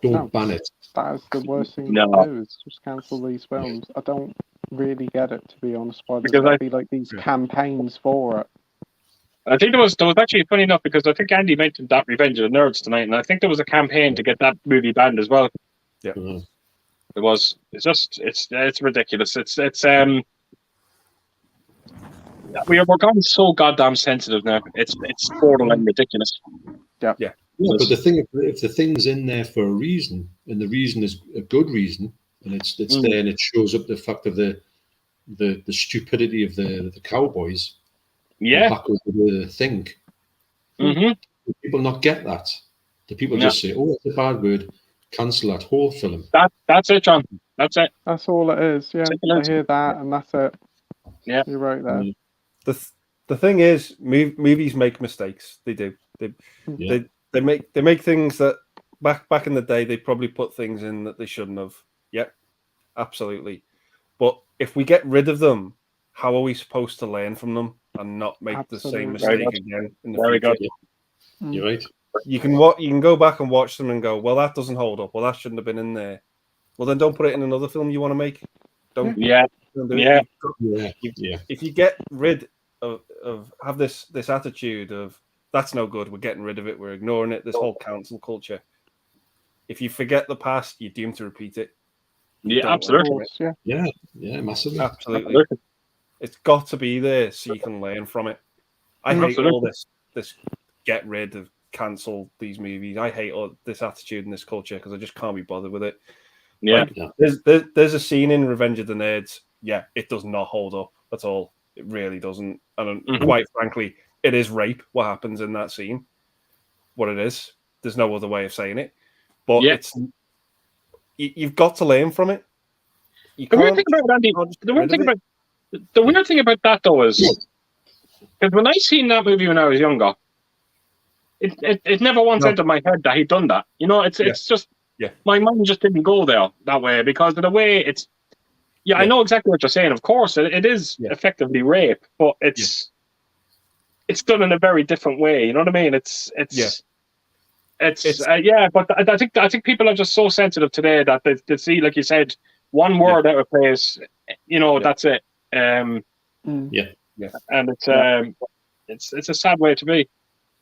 Don't ban it. That is the worst thing No. you can do, is just cancel these films. I don't really get it, to be honest, why there's Because got to be like these campaigns for it. I think there was actually, funny enough, because I think Andy mentioned that Revenge of the Nerds tonight, and I think there was a campaign to get that movie banned as well. Yeah. It was. It's ridiculous. We're gone so goddamn sensitive now. It's borderline ridiculous. Yeah. But the thing, if the thing's in there for a reason, and the reason is a good reason, and it's there, and it shows up the fact of the stupidity of the cowboys. Yeah. Backwards the way they think. Mm-hmm. People not get that. The people just say, "Oh, it's a bad word." Cancel that whole film. That's it, John. That's it. That's all it is. Yeah, I hear that, and that's it. Yeah, you're right there. The thing is, movies make mistakes. They do. They make things that back in the day they probably put things in that they shouldn't have. Yep, absolutely. But if we get rid of them, how are we supposed to learn from them and not make the same mistake again in the future? Good. You're right. You can go back and watch them and go, well, that doesn't hold up. Well, that shouldn't have been in there. Well, then don't put it in another film you want to make. Don't. Yeah. Don't do Yeah. If you get rid of have this attitude of that's no good, we're getting rid of it, we're ignoring it, this whole cancel culture. If you forget the past, you're doomed to repeat it. Yeah, absolutely. Yeah, massively. Absolutely. It's got to be there so you can learn from it. I hate all this get rid of, cancel these movies. I hate all this attitude and this culture because I just can't be bothered with it. Yeah. There's a scene in Revenge of the Nerds. Yeah, it does not hold up at all. It really doesn't. And quite frankly, it is rape what happens in that scene. What it is. There's no other way of saying it. But you've got to learn from it. The weird thing about Andy, the weird thing about that though is because when I seen that movie when I was younger, it never once entered my head that he'd done that. You know, it's just my mind just didn't go there that way because of the way it's. Yeah, I know exactly what you're saying. Of course, it is effectively rape, but it's done in a very different way. You know what I mean? But I think people are just so sensitive today that they see, like you said, one word out of place. You know, that's it. And it's a sad way to be.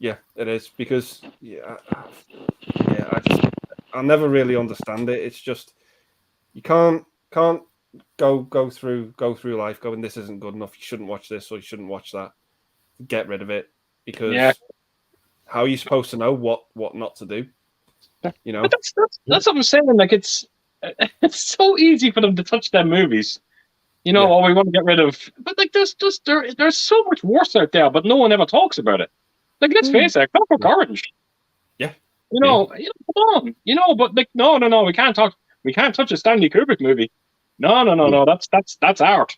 Yeah, it is because I'll never really understand it. It's just you can't go through life going, this isn't good enough. You shouldn't watch this or you shouldn't watch that. Get rid of it because how are you supposed to know what not to do? You know, but that's what I'm saying. Like it's so easy for them to touch their movies. You know, we want to get rid of. But like there's so much worse out there, but no one ever talks about it. Like let's face it, Clockwork Orange. Yeah. You know, come on. You know, but like no, we can't touch a Stanley Kubrick movie. No, that's art.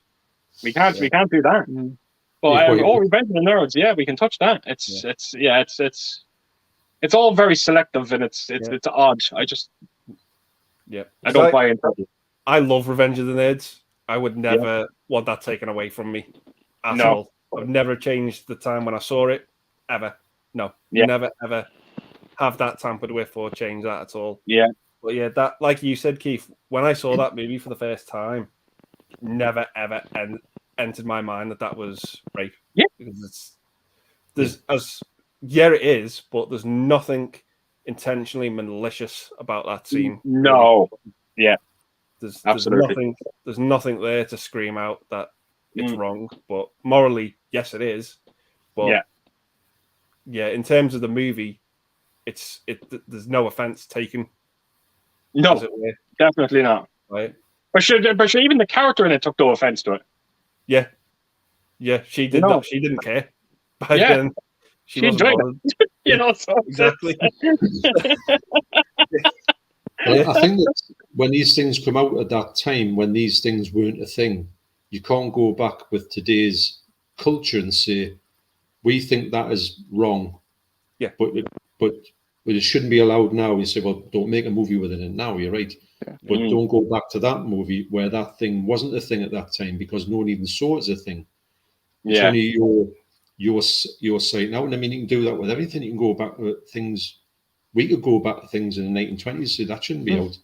We can't do that. But Revenge of the Nerds, we can touch that. It's all very selective and it's odd. I don't buy into it. I love Revenge of the Nerds. I would never want that taken away from me at all. I've never changed the time when I saw it ever. No, never ever have that tampered with or change that at all. Yeah. But that, like you said, Keith, when I saw that movie for the first time, never ever entered my mind that was rape. Yeah, because it is, but there's nothing intentionally malicious about that scene. No, there's absolutely there's nothing there to scream out that it's wrong. But morally, yes, it is. But in terms of the movie, there's no offense taken. No, definitely not. Right. But even the character in it took no offense to it. Yeah, she did not. She didn't care. Back then, she enjoyed it. You know, so exactly. I think that when these things come out at that time, when these things weren't a thing, you can't go back with today's culture and say we think that is wrong. Yeah, but it shouldn't be allowed now. You say, well, don't make a movie with it now. You're right. But don't go back to that movie where that thing wasn't a thing at that time because no one even saw it as a thing. It's only your site now. And I mean, you can do that with everything. You can go back to things. We could go back to things in the 1920s, so that shouldn't be out.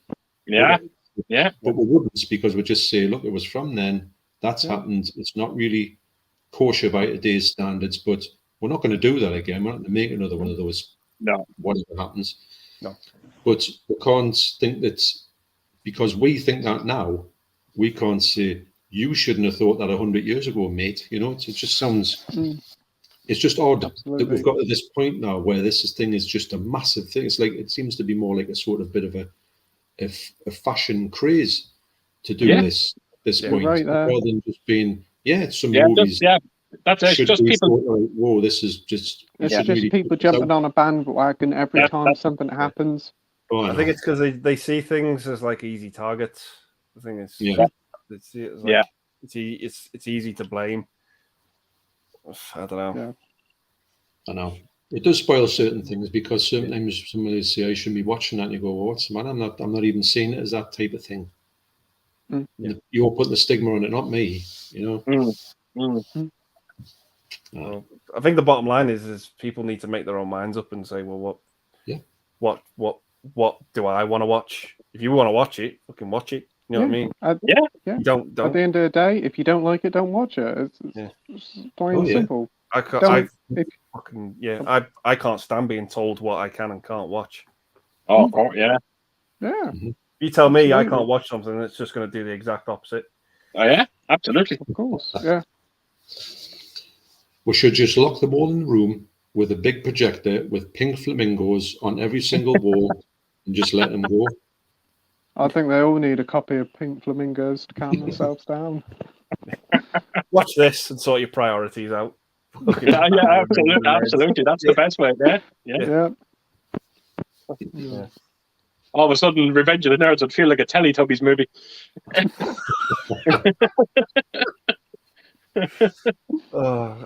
Yeah. But we wouldn't, because we just say, look, it was from then. That's happened. It's not really kosher by today's standards, but we're not going to do that again. We're not going to make another one of those. No. Whatever happens. No. But we can't think that because we think that now, we can't say, you shouldn't have thought that 100 years ago, mate. You know, it just sounds... It's just odd that we've got to this point now where this thing is just a massive thing. It's like, it seems to be more like a sort of bit of a fashion craze to do this point, rather than just being some movies. That's it. It's just people. Whoa, this is just. It's just really people jumping on a bandwagon every time something happens. I think it's because they see things as like easy targets. I think it's it's easy to blame. I don't know. Yeah. I know. It does spoil certain things, because sometimes somebody say, I shouldn't be watching that, and you go, well, what's the matter? I'm not even seeing it as that type of thing. You're putting the stigma on it, not me, you know. Well, I think the bottom line is people need to make their own minds up and say, well, what do I want to watch? If you want to watch it, fucking watch it. You know what I mean? You don't. At the end of the day, if you don't like it, don't watch it. It's plain and simple. I can't stand being told what I can and can't watch. Oh, yeah. You tell me I can't watch something, it's just going to do the exact opposite. Oh yeah, absolutely. Of course, yeah. We should just lock them all in the room with a big projector with pink flamingos on every single wall and just let them go. I think they all need a copy of Pink Flamingos to calm themselves down. Watch this and sort your priorities out. Absolutely. That's the best way. Yeah. All of a sudden, Revenge of the Nerds would feel like a Teletubbies movie.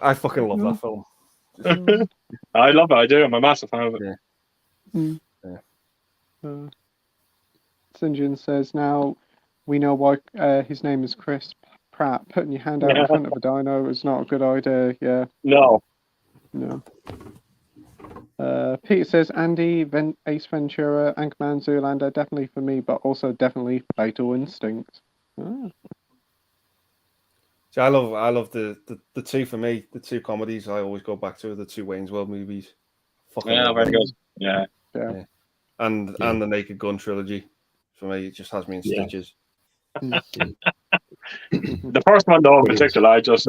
I fucking love that film. I love it. I do. I'm a massive fan of it. St. John says, now we know why his name is Chris Pratt. Putting your hand out in front of a dino is not a good idea. Yeah. No. Peter says, Andy, Ace Ventura, Anchorman, Zoolander, definitely for me, but also definitely Fatal Instinct. See, I love the two, for me, the two comedies I always go back to are the two Wayne's World movies. Very good. Yeah. And the Naked Gun trilogy. For me, it just has me in stitches. The first one, though, in particular, I just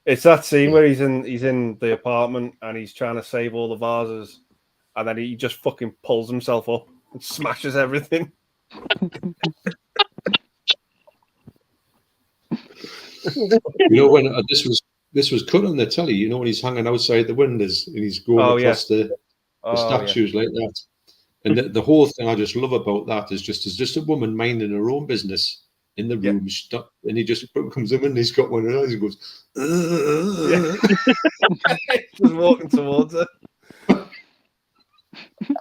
it's that scene where he's in the apartment and he's trying to save all the vases, and then he just fucking pulls himself up and smashes everything. You know, when this was cut on the telly, you know, when he's hanging outside the windows and he's going across the statues like that. And the whole thing I just love about that is just a woman minding her own business in the room, and he just comes in and he's got one of those and goes, just walking towards her.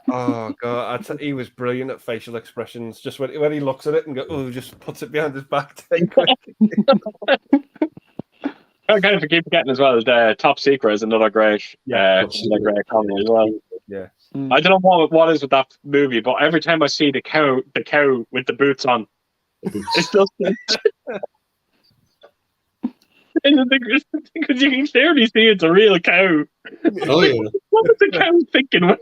Oh god, he was brilliant at facial expressions. Just when he looks at it and goes, just puts it behind his back. I kind of keep forgetting as well. The Top Secret is another great, great comedy as well. Yeah. I don't know what is with that movie, but every time I see the cow with the boots on, it's just because you can clearly see it's a real cow. Oh yeah. What was the cow thinking?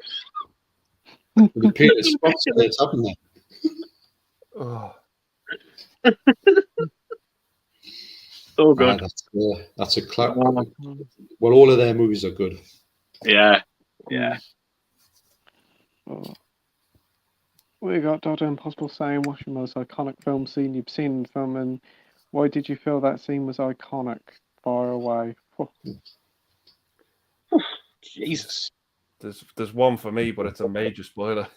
The Peter spots that's up in there. Oh. So good. That's a clap. Well, all of their movies are good. Yeah. We got Dr. Impossible saying, what's your most iconic film scene you've seen in film, and why did you feel that scene was iconic? Far away. Jesus. There's one for me, but it's a major spoiler.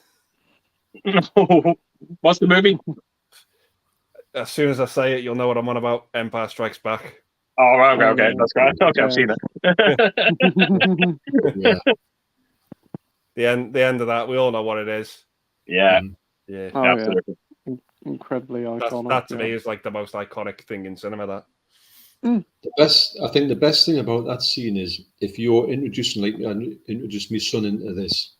What's the movie? As soon as I say it, you'll know what I'm on about. Empire Strikes Back. Oh, okay. That's great. Okay, I've seen it. The end of that, we all know what it is. Yeah. Absolutely. Incredibly iconic. That to me is like the most iconic thing in cinema. That. I think the best thing about that scene is if you're introducing, like, introduce my son into this,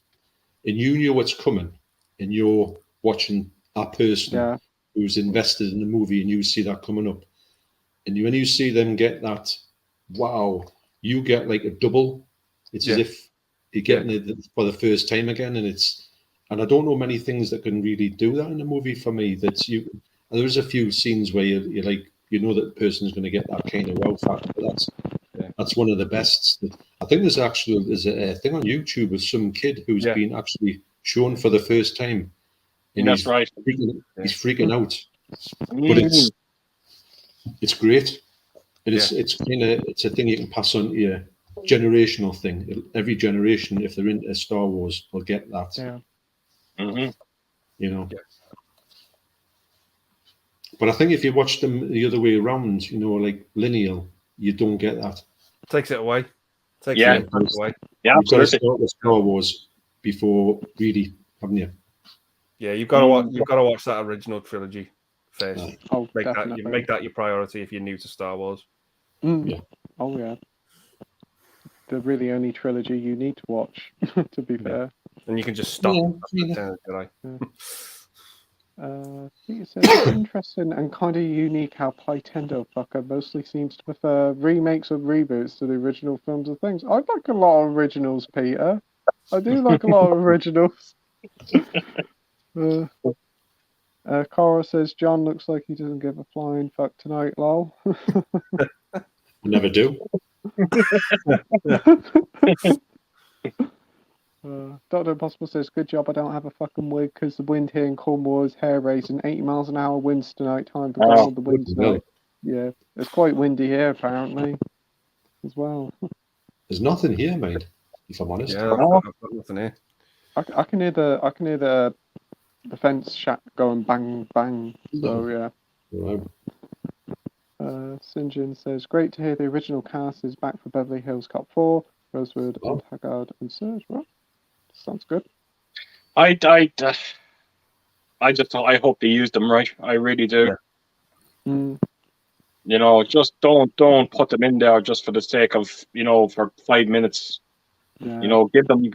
and you know what's coming, and you're watching a person who's invested in the movie, and you see that coming up, and when you see them get that, wow, you get like a double. It's as if you're getting it for the first time again, and I don't know many things that can really do that in a movie for me. There's a few scenes where you're like, you know that the person's going to get that kind of wow factor, but that's one of the best. I think there's a thing on YouTube with some kid who's been actually shown for the first time, and that's right. He's freaking out, but it's great. And it's a thing you can pass on to your generational thing. Every generation, if they're into Star Wars, will get that. Yeah. You know. Yeah. But I think if you watch them the other way around, you know, like lineal, you don't get that. Takes it away. Away. Yeah, you've got to start with Star Wars before really, haven't you? Yeah, you've got to watch that original trilogy first. Definitely. Make that your priority if you're new to Star Wars. Yeah. Oh yeah. The really only trilogy you need to watch, to be fair. And you can just stop. It's interesting and kind of unique how Playtendoguy mostly seems to prefer remakes or reboots to the original films of things. I like a lot of originals, Peter. I do like a lot of originals. Cora says John looks like he doesn't give a flying fuck tonight, lol. I never do. Dr. Impossible says, good job I don't have a fucking wig because the wind here in Cornwall is hair raising 80 miles an hour winds tonight. Time for going on the wind tonight. Yeah, it's quite windy here apparently as well. There's nothing here, mate, if I'm honest. Yeah, I've got nothing here. I can hear the fence shack going bang bang. So yeah. Right. Sinjin says, great to hear the original cast is back for Beverly Hills Cop 4. Rosewood and Haggard and Serge. Well, sounds good. I hope they use them right. I really do. Yeah. You know, just don't put them in there just for the sake of, you know, for 5 minutes. Yeah. You know, give them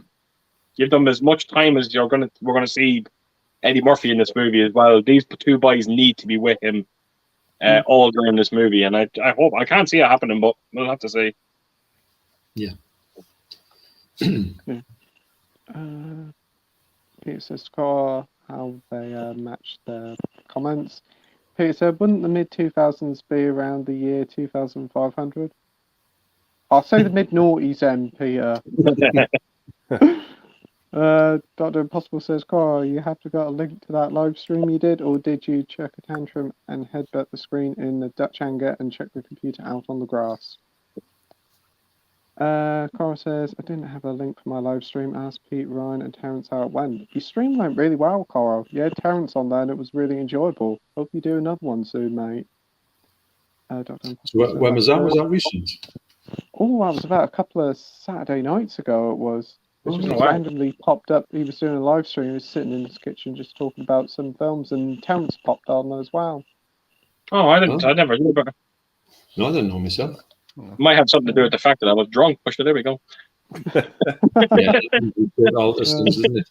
as much time as we're gonna see Eddie Murphy in this movie as well. These two boys need to be with him all during this movie, and I hope I can't see it happening, but we'll have to see. Yeah. Peter says how they match their comments. Peter said, wouldn't the mid-2000s be around the year 2500? I'll say the mid-noughties then, Peter. Dr. Impossible says, Cora, you have to got a link to that live stream you did, or did you check a tantrum and headbutt the screen in the Dutch anger and check the computer out on the grass? Cora says, I didn't have a link for my live stream. Ask Pete, Ryan, and Terence how it went. Your stream went really well, Cora. You had Terence on there, and it was really enjoyable. Hope you do another one soon, mate. So when was that? Was that recent? Oh, that was about a couple of Saturday nights ago. It was. It just randomly popped up. He was doing a live stream. He was sitting in his kitchen just talking about some films, and Terence popped on as well. Oh, I didn't. I never knew about it. No, I didn't know myself. Might have something to do with the fact that I was drunk. But there we go. Yeah, all distance, isn't it?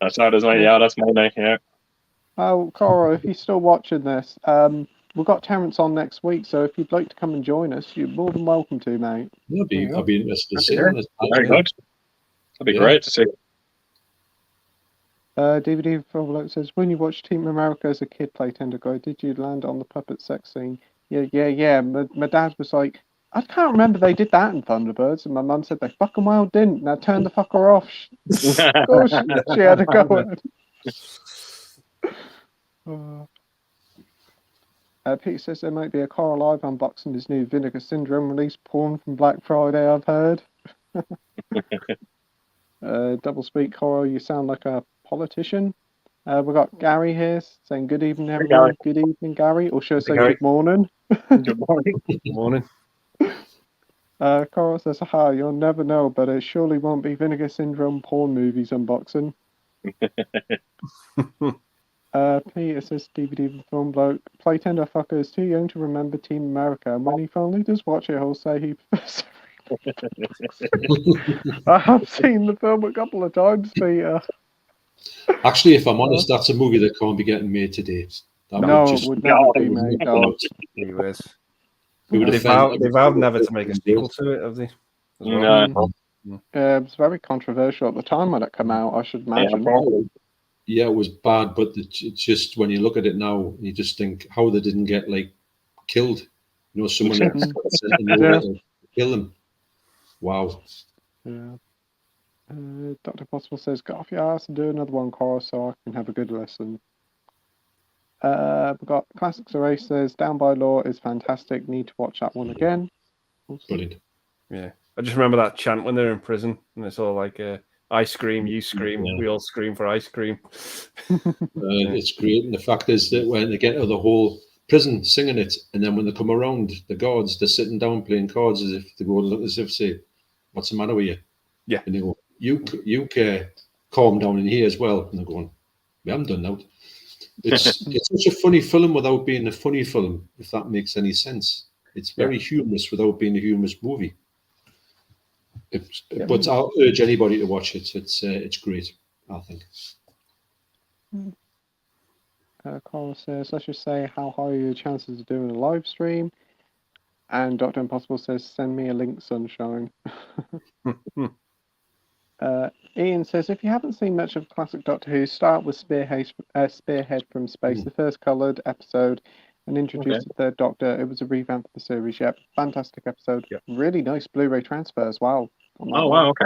That's how it is, mate. Yeah, that's my night. Yeah. Oh, Cora, if you're still watching this, we've got Terence on next week, so if you'd like to come and join us, you're more than welcome to, mate. I'll be interested to see it. Very good. That'd be great to see. DVD Follow says, when you watched Team America as a kid, Playtendoguy, did you land on the puppet sex scene? Yeah. My dad was like, I can't remember they did that in Thunderbirds, and my mum said they fucking well didn't. Now turn the fucker off. Of course, she had to go at. Pete says there might be a Cora Live unboxing his new Vinegar Syndrome release porn from Black Friday, I've heard. Double speak, Cora, you sound like a politician. We've got Gary here saying good evening, everyone. Hey, good evening, Gary. Or should I say good morning? Good morning. Good morning. Cora says, haha, you'll never know, but it surely won't be Vinegar Syndrome porn movies unboxing. Peter says DVD of the film bloke. Playtender fucker is too young to remember Team America, and when he finally does watch it, he'll say he prefers. I have seen the film a couple of times, Peter. Actually, if I'm honest, that's a movie that can't be getting made today. That No, just it would never be made. No. Anyways, It would they've offend. vowed never to make a sequel to it, have they? As well? No. It was very controversial at the time when it came out, I should imagine. Yeah, it was bad, but it's just when you look at it now, you just think how they didn't get like killed. You know, someone that sent in to kill them. Wow. Yeah. Dr. Possible says, "Get off your ass and do another one, Cora, so I can have a good listen." We've got Classics Erase says, "Down by Law is fantastic. Need to watch that one again." Awesome. Brilliant. Yeah, I just remember that chant when they're in prison, and it's all like, "I scream, you scream, we all scream for ice cream." It's great, and the fact is that when they get to the whole prison singing it, and then when they come around, the guards, they're sitting down playing cards as if they go and look as if say, "What's the matter with you?" Yeah, and they go, "You calm down in here as well," and they're going, "We haven't done that." It's such a funny film without being a funny film, if that makes any sense. It's very humorous without being a humorous movie. But I'll urge anybody to watch it. It's great, I think. Carl says, "Let's just say, how high are your chances of doing a live stream?" And Dr. Impossible says, "Send me a link, sunshine." Ian says, "If you haven't seen much of classic Doctor Who, start with Spearhead from Space, the first coloured episode, and introduce the third Doctor. It was a revamp of the series. Yep, fantastic episode. Yep. Really nice Blu-ray transfer as well." Oh wow, okay.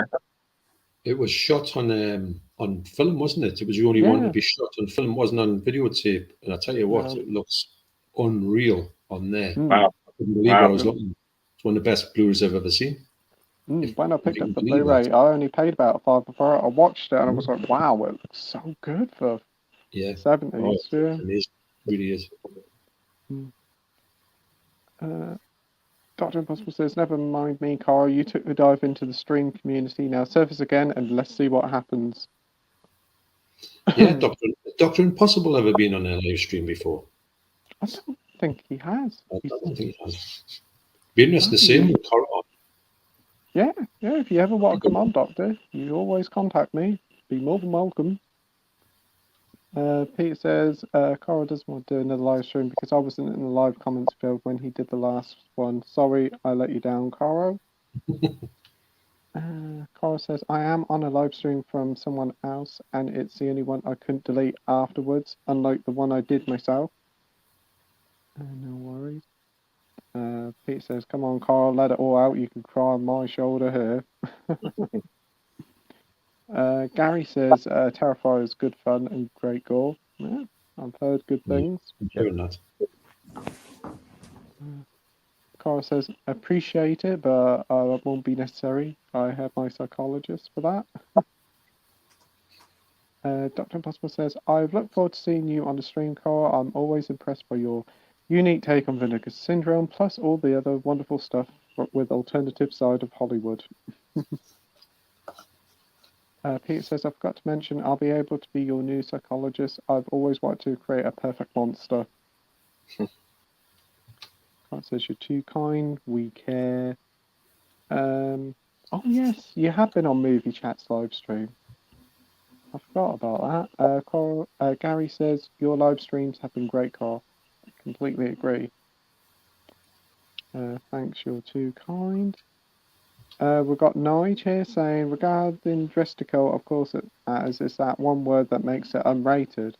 It was shot on film, wasn't it? It was the only one to be shot on film, wasn't on videotape. And I tell you what, it looks unreal on there. Wow. I couldn't believe what I was looking. It's one of the best Blu-rays I've ever seen. When I picked up the Blu-ray, I only paid about $5 for it. I watched it and I was like, wow, it looks so good for 70s. Amazing. It really is. Dr. Impossible says, "Never mind me, Carl. You took the dive into the stream community. Now surface again and let's see what happens." Yeah, Dr. Impossible ever been on a live stream before? I don't think he has. I don't think he has. Be interesting to see him with Carl. Yeah. If you ever want to come on, Doctor, you always contact me. Be more than welcome. Pete says, "Cora doesn't want to do another live stream because I wasn't in the live comments field when he did the last one. Sorry, I let you down, Cora." Cora says, "I am on a live stream from someone else, and it's the only one I couldn't delete afterwards, unlike the one I did myself." No worries. Pete says, "Come on, Carl, let it all out. You can cry on my shoulder here." Gary says, "Terrifier is good fun and great gore." Yeah, I've heard good things. Hearing that. Carl says, "Appreciate it, but that won't be necessary. I have my psychologist for that." Dr. Impossible says, "I've looked forward to seeing you on the stream, Carl. I'm always impressed by your unique take on Vinegar Syndrome, plus all the other wonderful stuff with alternative side of Hollywood." Pete says, "I forgot to mention, I'll be able to be your new psychologist. I've always wanted to create a perfect monster." Carl says, "You're too kind. We care." Oh, yes, you have been on Movie Chat's live stream. I forgot about that. Gary says, "Your live streams have been great, Carl." I completely agree. Thanks, you're too kind. We've got Nige here saying, "Regarding Drestico, of course, it's that one word that makes it unrated."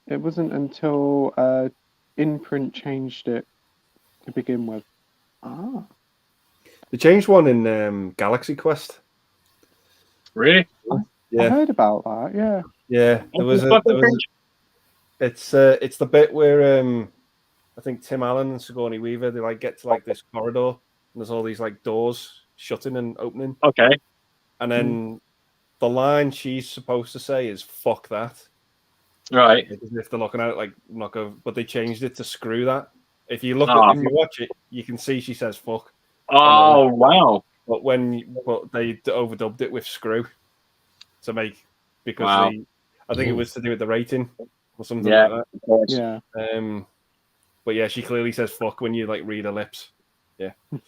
It wasn't until Imprint changed it to begin with. They changed one in Galaxy Quest. Really? I heard about that. Yeah. Yeah, It's the bit where I think Tim Allen and Sigourney Weaver, they like get to like this corridor and there's all these like doors shutting and opening. Okay. And then the line she's supposed to say is "fuck that." Right. As if they're looking out like not go, but they changed it to "screw that." If you look if you watch it, you can see she says "fuck." Oh wow! But they overdubbed it with "screw." to make because Wow. I think it was to do with the rating or something Yeah, like of course. Yeah. that. But yeah, she clearly says "fuck" when you like read her lips. Yeah. I'm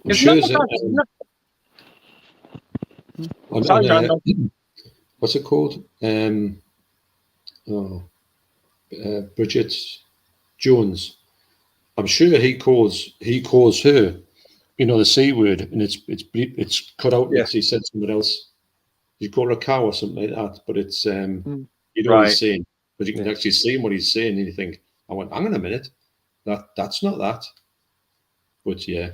It's sure not that, Sorry, John. what's it called? Bridget Jones. I'm sure he calls her, the C word, and it's cut out. Yeah. He said something else. You call her a cow or something like that, but it's you know what Right. he's saying, but you can actually see what he's saying, and you think, I went, hang on a minute, that's not that. But yeah,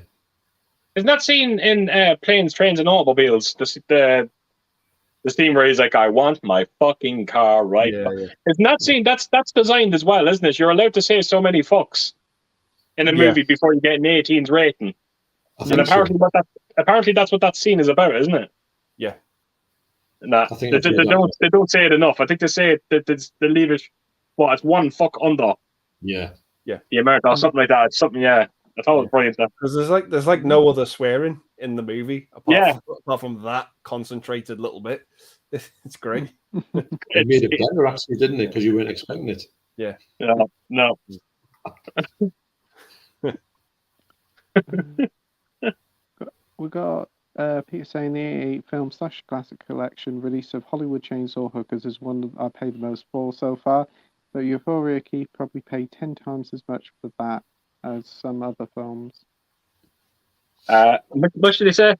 Isn't that scene in Planes, Trains, and Automobiles? The scene where he's like, "I want my fucking car right." Yeah. Isn't that scene that's designed as well, isn't it? You're allowed to say so many fucks in a Yeah. movie before you get an 18's rating, I and think apparently that's what that scene is about, isn't it? Yeah. Nah, I think they don't say it enough. I think they say it that they leave it. Well, it's one fuck under yeah. the amount or something like that. It's something, yeah. I thought it was brilliant. Because there's like no other swearing in the movie apart from that concentrated little bit. It's great. It made it better, actually, didn't it? Because you weren't expecting it. Yeah. No. We got Peter saying the 88 film / classic collection release of Hollywood Chainsaw Hookers is one that I paid the most for so far, but Euphoria Keith probably paid 10 times as much for that as some other films. What should they say?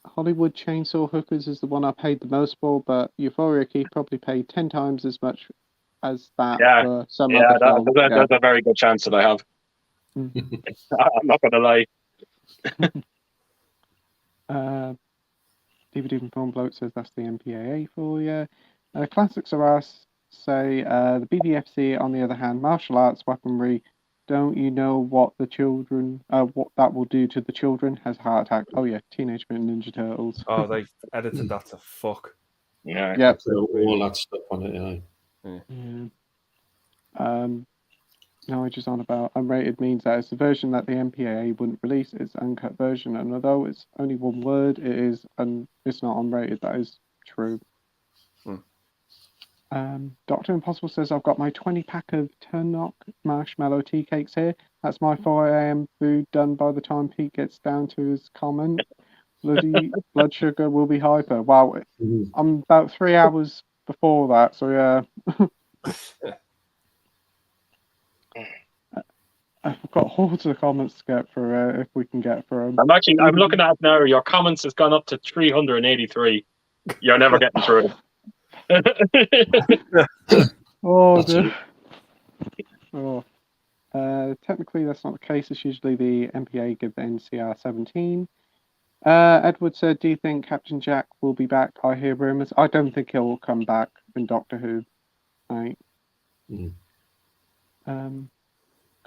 Hollywood Chainsaw Hookers is the one I paid the most for, but Euphoria Keith probably paid 10 times as much as that for some other films. There's a very good chance that I have. I'm not going to lie. DVD from Film Bloke says that's the MPAA for you. Classics are us say the BBFC, on the other hand, martial arts, weaponry. Don't you know what the children, what that will do to the children? Has a heart attack. Oh yeah, Teenage Mutant Ninja Turtles. Oh, they edited that to fuck. Yeah. Yep. All that stuff on it. Yeah. Knowledge is on about unrated means that it's the version that the MPAA wouldn't release. It's an uncut version, and although it's only one word, it's not unrated. That is true. Dr. Impossible says I've got my 20-pack of Turnock marshmallow tea cakes here. That's my 4 a.m. food done by the time Pete gets down to his comment. Bloody blood sugar will be hyper. Wow, I'm about 3 hours before that, so yeah. I've got hordes of comments to get through if we can get through them. I'm looking at it now. Your comments has gone up to 383. You're never getting through it. Oh, dear. Oh. Technically, that's not the case. It's usually the MPA give the NCR 17. Edward said, do you think Captain Jack will be back? I hear rumours. I don't think he'll come back in Doctor Who. Right.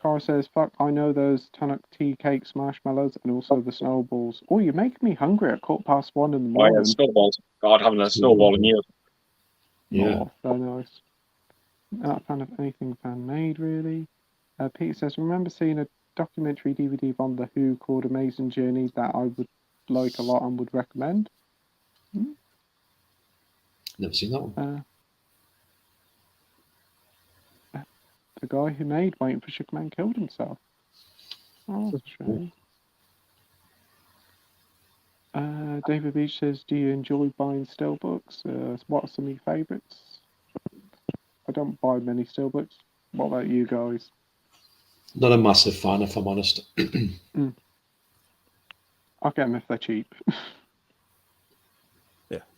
Cara says, fuck, I know those Tunnock tea cakes, marshmallows, and also the snowballs. Oh, you're making me hungry at 1:15 in the morning. Oh, yeah, snowballs. God, having a snowball in years. Yeah. Oh, very nice. Not a fan of anything fan-made, really. Peter says, remember seeing a documentary DVD on The Who called Amazing Journey that I would like a lot and would recommend? Never seen that one. The guy who made Waiting for Sugar Man killed himself. Oh, that's a shame. David Beach says, do you enjoy buying steelbooks? What are some of your favourites? I don't buy many steelbooks. What about you guys? Not a massive fan, if I'm honest. I'll get them if they're cheap.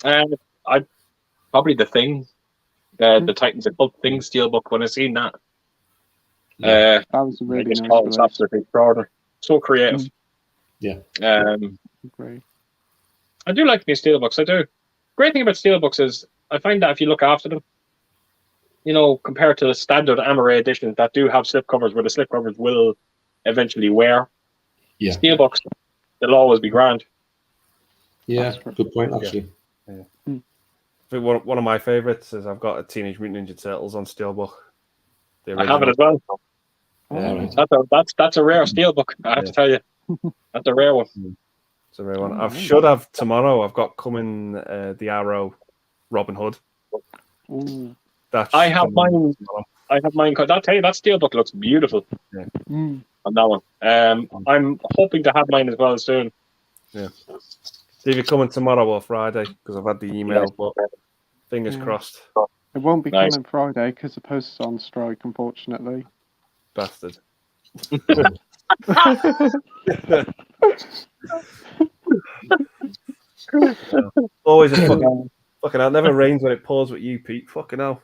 I probably The Thing, the Titans of Pulp Thing steelbook. When I seen that, that was a really nice release. It's absolutely extraordinary. So creative. Yeah. Great. I do like these steelbooks. I do. Great thing about steelbooks is I find that if you look after them, compared to the standard Amaray editions that do have slipcovers, where the slipcovers will eventually wear. Yeah. Steelbooks, they'll always be grand. Yeah, good point, actually. Yeah. I think one of my favourites is I've got a Teenage Mutant Ninja Turtles on steelbook. I have it as well. Right. That's a rare steelbook, I have to tell you. That's a rare one. So everyone, I should have tomorrow. I've got coming the Arrow, Robin Hood. Ooh. I have mine. I have mine. I'll tell you, that steelbook looks beautiful. Yeah. On that one. I'm hoping to have mine as well soon. Yeah. See if you're coming tomorrow or Friday, because I've had the email, but fingers crossed. It won't be coming Friday because the post is on strike, unfortunately. Bastard. Always a fucking hell. It never rains when it pours with you, Pete. Fucking hell.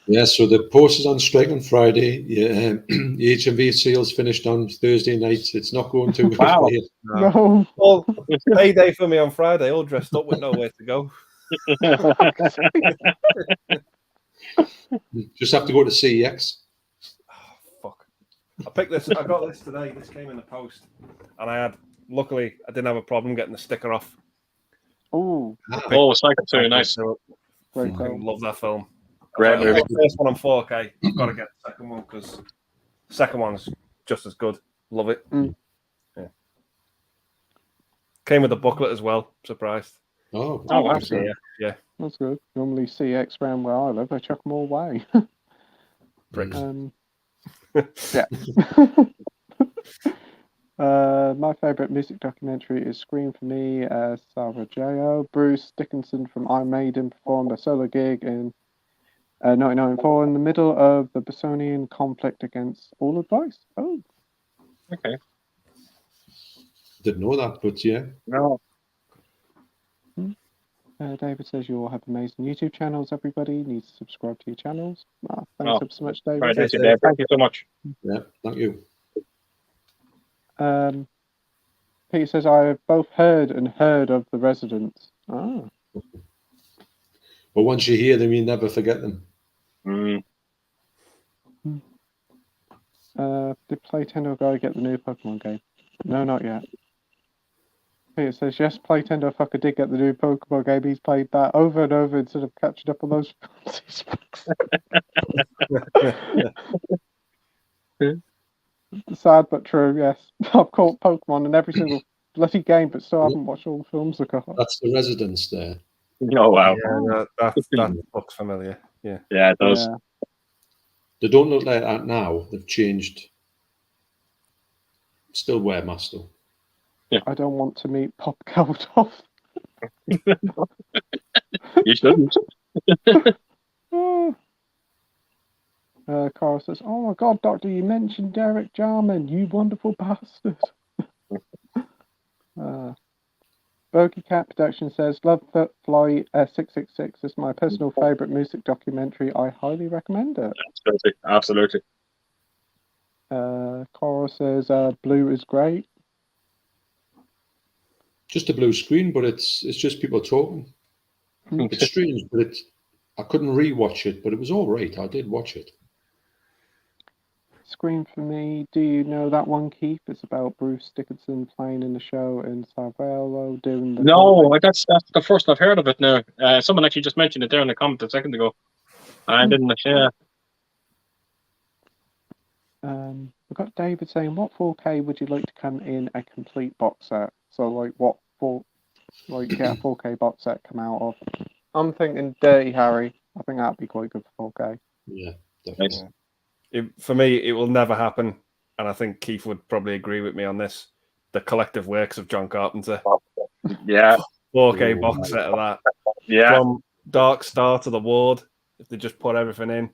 Yeah, so the post is on strike on Friday. Yeah, the HMV sales finished on Thursday night. It's not going too well. Wow. No. Well, payday for me on Friday, all dressed up with nowhere to go. Just have to go to CEX. Oh, fuck. I picked this. I got this today. This came in the post, and luckily, I didn't have a problem getting the sticker off. Oh. Oh, Psycho 2, nice. Great I film. love that film. Great movie. The first one on 4K. I've got to get the second one because the second one's just as good. Love it. Yeah. Came with a booklet as well. Surprised. Oh, wow. Yeah. That's good. Normally CX around where I live, they chuck them all away. Bricks. Yeah. My favourite music documentary is Scream for Me, Sarajevo. Bruce Dickinson from Iron Maiden performed a solo gig in 1994 in the middle of the Bosnian conflict against all advice. Oh. Okay. Didn't know that, but yeah. No. David says you all have amazing YouTube channels. Everybody needs to subscribe to your channels. Thanks so much, David. Right, thank you, Dave. Thank you so much. Yeah, thank you. Peter says I have both heard of The Residents. Ah. But once you hear them, you never forget them. Did Playtendoguy get the new Pokemon game? No, not yet. Peter says yes, Playtendofucker did get the new Pokemon game. He's played that over and over instead of catching up on those Sad but true, yes. I've caught Pokemon in every single bloody game, but still haven't watched all the films they've got. That's The Residents there. Oh, wow. Yeah, that looks familiar. Yeah. Yeah, it does. Yeah. They don't look like that now. They've changed. Still wear masks though. Yeah. I don't want to meet Pop Geldof. You shouldn't. Carl says, "Oh my God, Doctor, you mentioned Derek Jarman, you wonderful bastard." Bogey Cat Production says, "Love that Fly 666 is my personal favourite music documentary. I highly recommend it." Absolutely. Cora says, "Blue is great." Just a blue screen, but it's just people talking. It's strange, but I couldn't rewatch it, but it was all right. I did watch it. Scream for Me. Do you know that one, Keith? It's about Bruce Dickinson playing in the show in Sarajevo doing the. No, that's the first I've heard of it now. Someone actually just mentioned it there in the comment a second ago. I didn't. Yeah. We've got David saying, "What 4K would you like to come in a complete box set?" So, like, what get a 4K box set come out of? I'm thinking Dirty Harry. I think that'd be quite good for 4K. Yeah, definitely. Nice. For me, it will never happen, and I think Keith would probably agree with me on this. The collective works of John Carpenter. Yeah. 4K box set of that. Yeah. From Dark Star to The Ward, if they just put everything in.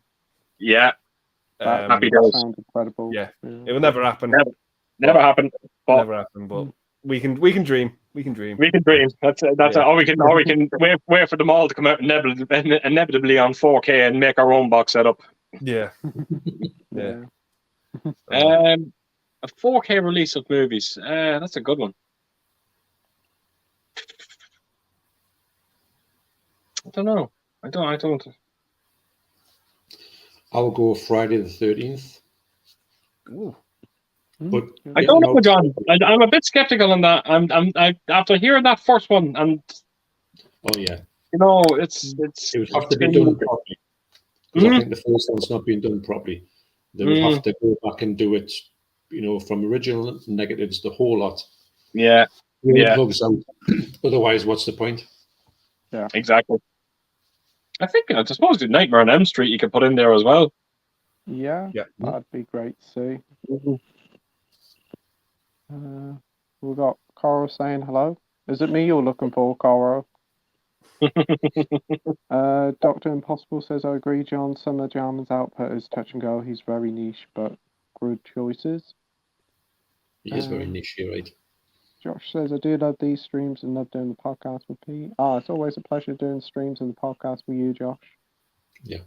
Yeah. Happy days. Sounds incredible. Yeah. It will never happen. Never happen. Never happen. But we can dream. We can dream. We can dream. That's or we can wait for them all to come out inevitably on 4K and make our own box setup. Yeah. Yeah. A 4K release of movies. That's a good one. I don't know. I don't. I'll go Friday the 13th. Ooh. But I don't know, John. I'm a bit skeptical on that. I after hearing that first one, and oh yeah, you know, it would have to be done properly. Because I think the first one's not being done properly. They would have to go back and do it from original negatives, the whole lot. Yeah. It Yeah. plugs out. Otherwise, what's the point? Yeah. Exactly. I think I suppose the Nightmare on Elm Street you could put in there as well. Yeah, Yeah. that'd be great to see. Mhm. We've got Coral saying hello. Is it me you're looking for, Coral? Dr. Impossible says, I agree, John. Some of Jarman's output is touch and go. He's very niche, but good choices. He is very niche, you're right. Josh says, I do love these streams and love doing the podcast with Pete. It's always a pleasure doing streams and the podcast with you, Josh. Yeah.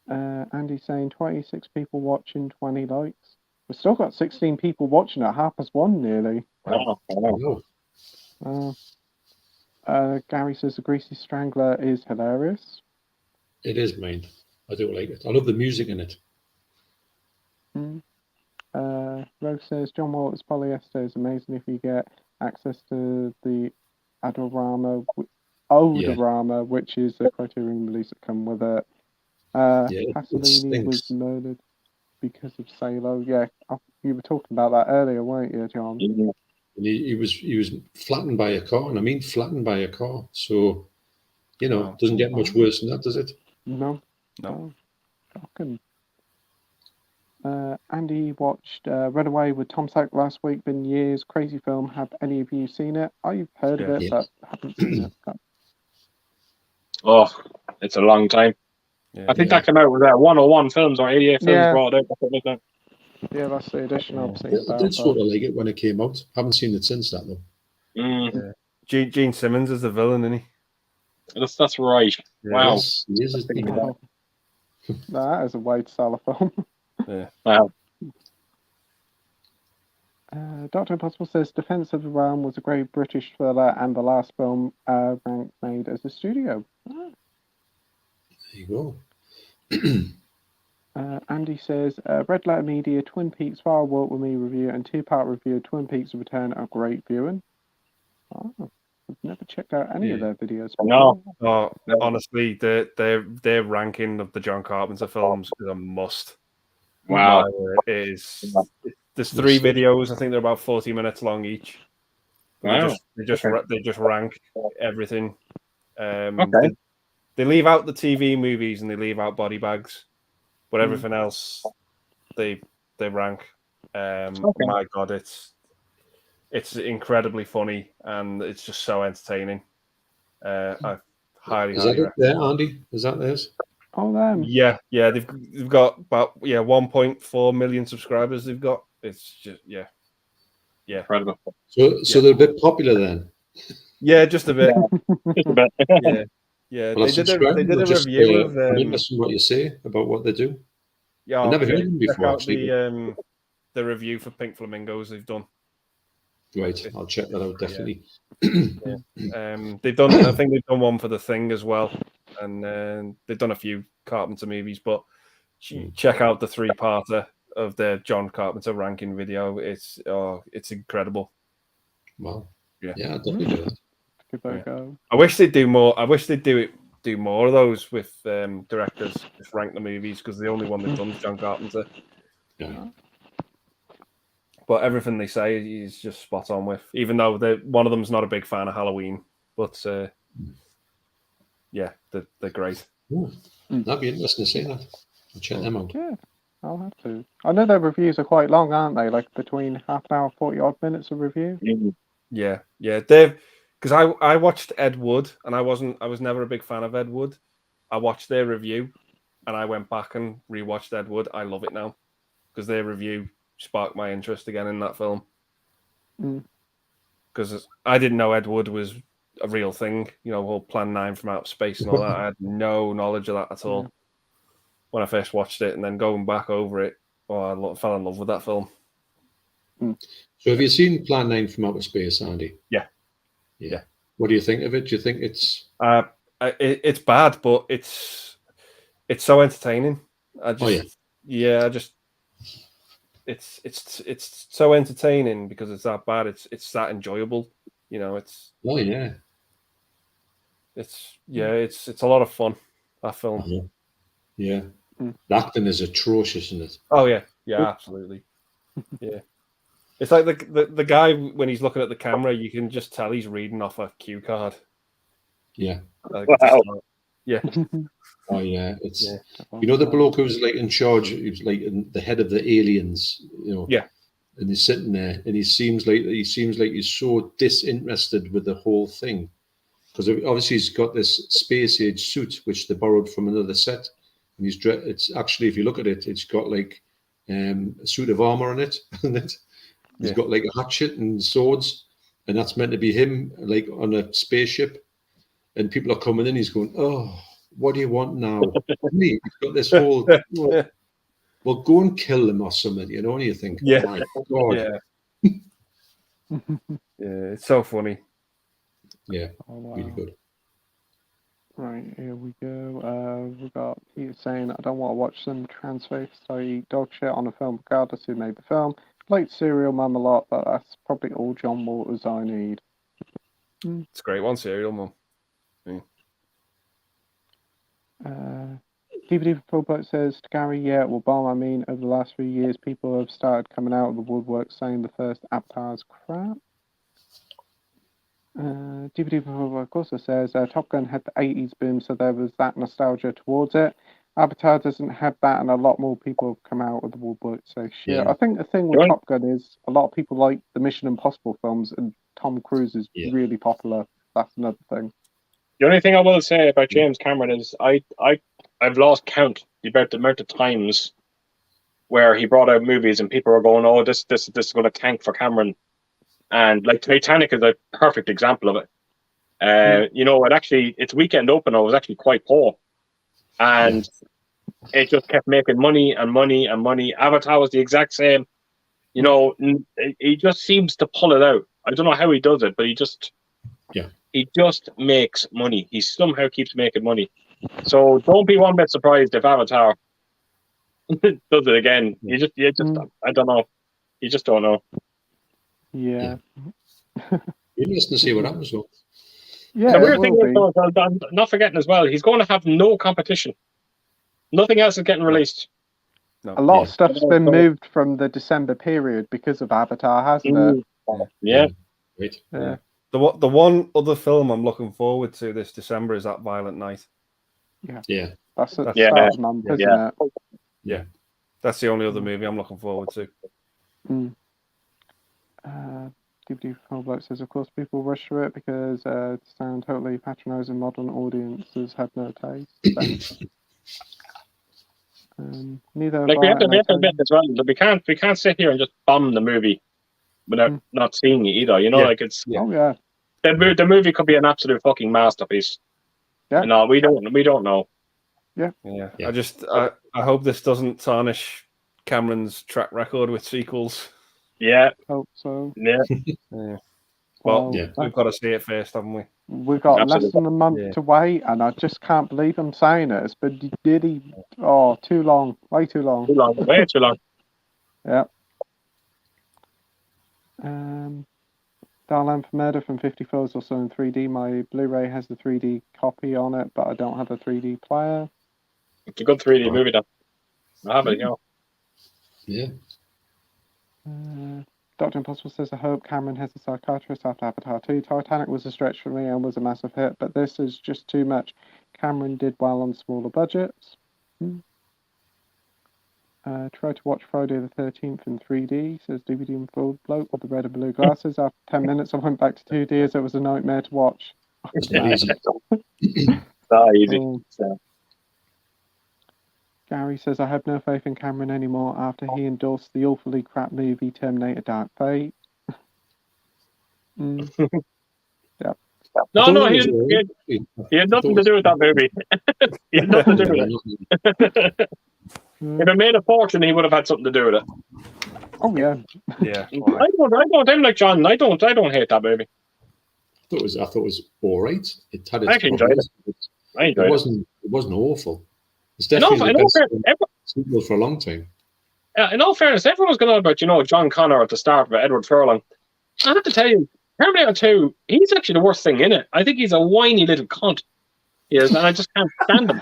Andy saying 26 people watching, 20 likes. We've still got 16 people watching at 1:30 nearly. Wow. Gary says the Greasy Strangler is hilarious. It is, mine. I do like it. I love the music in it. Rose says John Walters polyester is amazing if you get access to the Adorama, Odorama, which is the Criterion release that come with it. It Pasolini was stinks. murdered because of Salo. Yeah, you were talking about that earlier, weren't you, John? Mhm. And he was flattened by a car, and I mean flattened by a car. So, doesn't get much worse than that, does it? No. Shocking. Andy watched Runaway with Tom Selleck last week. Been years. Crazy film. Have any of you seen it? I've heard of it, but haven't seen it. Oh, it's a long time. Yeah. I think that came out with 101 films or 88 films brought out. Yeah, that's the edition I've seen. I did sort of like it when it came out. Haven't seen it since that, though. Gene Simmons is the villain, isn't he? That's right. Wow. Yes, he is. That is a way to sell a film. Yeah. Wow. Dr. Impossible says Defense of the Realm was a great British thriller and the last film ranked made as a studio. There you go. Andy says Red Letter Media, Twin Peaks Fire Walk With Me review and 2-part review of Twin Peaks Return are great viewing. I've never checked out any of their videos before. No. Honestly, their ranking of the John Carpenter films is a must. Wow. It is. There's 3 videos. I think they're about 40 minutes long each. Wow. They just rank everything. They leave out the TV movies and they leave out Body Bags, but everything else they rank. My God, it's incredibly funny and it's just so entertaining. I highly Is that it recommend. there, Andy? Is that theirs? Oh, them. Yeah, they've got about 1.4 million subscribers. They've got. It's just yeah. Incredible. So they're a bit popular then. Yeah, just a bit. Just a bit. Yeah. Well, They did a review of. I'm interested in what you say about what they do. Yeah, I've never heard them before. Check out actually, the review for Pink Flamingos they've done. right, I'll check that out definitely. They've done. I think they've done one for The Thing as well, and they've done a few Carpenter movies. But check out the 3-parter of the John Carpenter ranking video. It's incredible. Wow. Yeah, I'll definitely do that. Give that a go. I wish they'd do more. I wish they'd do more of those with directors just rank the movies because the only one they've done is John Carpenter. Yeah. But everything they say he's just spot on with. Even though one of them's not a big fan of Halloween, but they're great. That'd be interesting to see that. I'll check them out. Yeah, I'll have to. I know their reviews are quite long, aren't they? Like between half an hour, 40-odd minutes of review. Yeah. They've because I watched Ed Wood and I was never a big fan of Ed Wood. I watched their review and I went back and rewatched Ed Wood. I love it now because their review sparked my interest again in that film. Because I didn't know Ed Wood was a real thing, whole Plan 9 from outer space and all that. I had no knowledge of that at all when I first watched it, and then going back over it, I fell in love with that film. So have you seen Plan 9 from outer space, Andy? Yeah. What do you think of it? Do you think it's it's bad, but it's so entertaining. It's so entertaining because it's that bad. It's that enjoyable. It's a lot of fun. That film. Yeah. The acting is atrocious in it. Oh yeah, absolutely. Yeah. It's like the guy, when he's looking at the camera, you can just tell he's reading off a cue card. Yeah. Like, Wow. yeah. Oh yeah, it's Yeah. you know the bloke who was like in charge. He was like the head of the aliens, you know. Yeah. And he's sitting there, and he seems like he's so disinterested with the whole thing, because obviously he's got this space age suit which they borrowed from another set, and it's actually, if you look at it, it's got like a suit of armor on it, and he's got like a hatchet and swords, and that's meant to be him, like on a spaceship, and people are coming in. He's going, "Oh, what do you want now?" Me, he's got this whole. Well, go and kill them or something, you know. And you think, Yeah. my God, Yeah, it's so funny. yeah, Oh, wow. really good. Right, here we go. We've got Peter saying, I don't want to watch some transvestite dog shit on a film, regardless who made the film. Like Serial Mum a lot, but that's probably all John Waters I need. It's a great one, Serial Mum. DVD for Fullboat says, to Gary, yeah, it will bomb. I mean, over the last few years, people have started coming out of the woodwork saying the first Avatar's crap. DVD for Fullboat also says, Top Gun had the 80s boom, so there was that nostalgia towards it. Avatar doesn't have that, and a lot more people have come out of the woodwork, so shit. Yeah. I think the thing with Top Gun is a lot of people like the Mission Impossible films, and Tom Cruise is really popular. That's another thing. The only thing I will say about James Cameron is I've lost count about the amount of times where he brought out movies and people were going, "Oh, this is going to tank for Cameron," and like Titanic is a perfect example of it. You know, its weekend opener was actually quite poor, and it just kept making money and money and money. Avatar was the exact same. You know, he just seems to pull it out. I don't know how he does it, but he just makes money. He somehow keeps making money. So don't be one bit surprised if Avatar does it again. You just I don't know. You just don't know. Yeah. Interesting to see what happens though. Yeah. The weird thing is, though, I'm not forgetting as well, he's going to have no competition. Nothing else is getting released. No. A lot of stuff's been moved from the December period because of Avatar, hasn't it? Yeah. Right. Yeah. The one other film I'm looking forward to this December is That Violent Night. Yeah. That's at the start of the month, isn't it? Yeah. That's the only other movie I'm looking forward to. DVD Fullboat says, of course, people rush through it because to sound totally patronising, modern audiences have no taste. Neither like we have to admit as well that we can't sit here and just bomb the movie without not seeing it either. You know, like it's the movie could be an absolute fucking masterpiece. Yeah. No, we don't know. Yeah. I hope this doesn't tarnish Cameron's track record with sequels. Yeah. Hope so. Yeah. Well, we've got to see it first, haven't we? We've got less than a month to wait, and I just can't believe I'm saying it. It's been too long. Way too long. Way too long. Yeah. Darlan for Murder from 54 is also in 3D. My Blu-ray has the 3D copy on it, but I don't have a 3D player. It's a good 3D movie, though. I have it, you know. Yeah. Dr. Impossible says, I hope Cameron has a psychiatrist after Avatar 2. Titanic was a stretch for me and was a massive hit, but this is just too much. Cameron did well on smaller budgets. Tried to watch Friday the 13th in 3D, says DVD and Full Bloke with the red and blue glasses. After 10 minutes, I went back to 2D as it was a nightmare to watch. It's not easy. Not easy. Gary says, I have no faith in Cameron anymore after he endorsed the awfully crap movie Terminator Dark Fate. Yeah. No, he had nothing to do with that movie. He had nothing to do with it. If it made a fortune, he would have had something to do with it. Oh yeah. Yeah. I'm like John. I don't hate that movie. I thought it was all right. It had its I actually enjoyed it. It wasn't awful. It's definitely the best sequel for a long time. In all fairness, everyone was going on about, John Connor at the start of Edward Furlong. I have to tell you, Terminator 2, he's actually the worst thing in it. I think he's a whiny little cunt. He is, and I just can't stand him.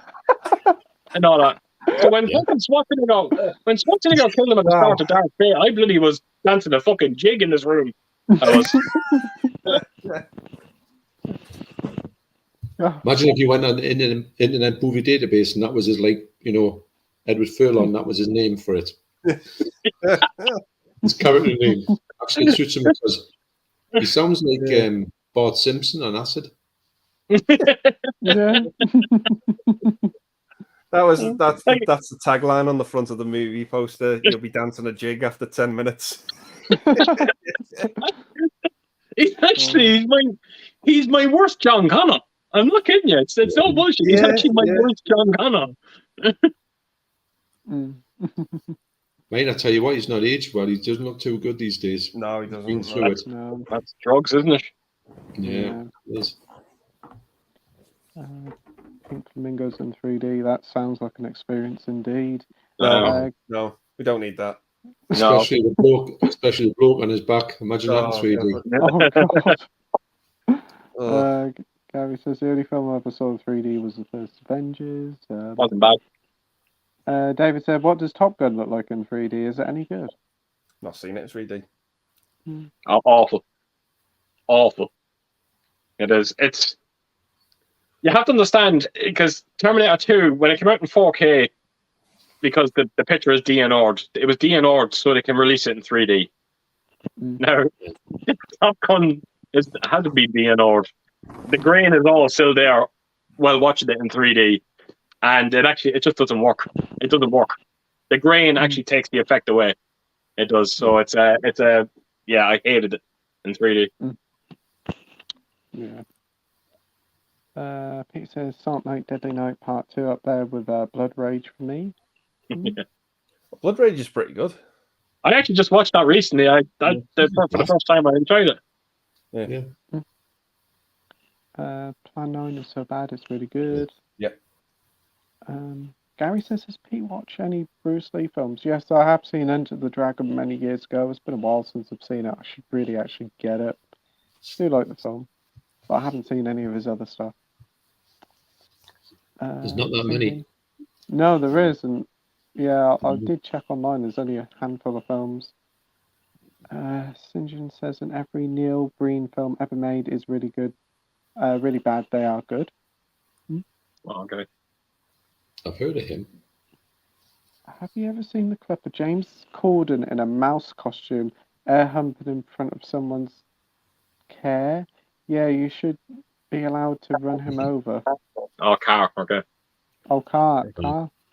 And all that. when fucking Schwarzenegger killed him at the start of Dark Fate, I bloody was dancing a fucking jig in this room. I was. Imagine if you went on the internet movie database and that was his, like, you know, Edward Furlong, that was his name for it. His character name. Actually, it suits him because he sounds like Bart Simpson on acid. Yeah. That's the tagline on the front of the movie poster. You'll be dancing a jig after 10 minutes. He's my worst John Connor. I'm not kidding you. It's no bullshit. He's actually my worst John Connor. Mate, I tell you what, he's not aged well. He doesn't look too good these days. No, he doesn't. Through it. No. That's drugs, isn't it? Yeah, it is. Pink Flamingos in 3D. That sounds like an experience indeed. No, we don't need that. Especially the bloke on his back. Imagine that in 3D. Oh god. Gary says the only film I ever saw in 3D was the first Avengers. Wasn't bad. David said, "What does Top Gun look like in 3D? Is it any good?" Not seen it in 3D. Awful. It is. It's. You have to understand, because Terminator 2, when it came out in 4K, because the picture is DNR'd, it was DNR'd so they can release it in 3D. Now, Top Gun has to be DNR'd. The grain is all still there while watching it in 3D, and it just doesn't work. It doesn't work. The grain actually takes the effect away. It does. So I hated it in 3D. Yeah. Pete says Silent Night, Deadly Night Part 2 up there with Blood Rage for me. Blood Rage is pretty good. I actually just watched that recently. For the first time, I enjoyed it. Yeah. Plan 9 is so bad, it's really good. Yep. Gary says, has Pete watched any Bruce Lee films? Yes, I have seen Enter the Dragon many years ago. It's been a while since I've seen it. I should really actually get it. I do like the film, but I haven't seen any of his other stuff. There's not that many. No, there isn't. Yeah, I did check online. There's only a handful of films. St. John says, and every Neil Breen film ever made is really good. Really bad, they are good. Okay. I've heard of him. Have you ever seen the clip of James Corden in a mouse costume air humping in front of someone's care? Yeah, you should be allowed to run him over. Oh, car. Okay. Oh, car.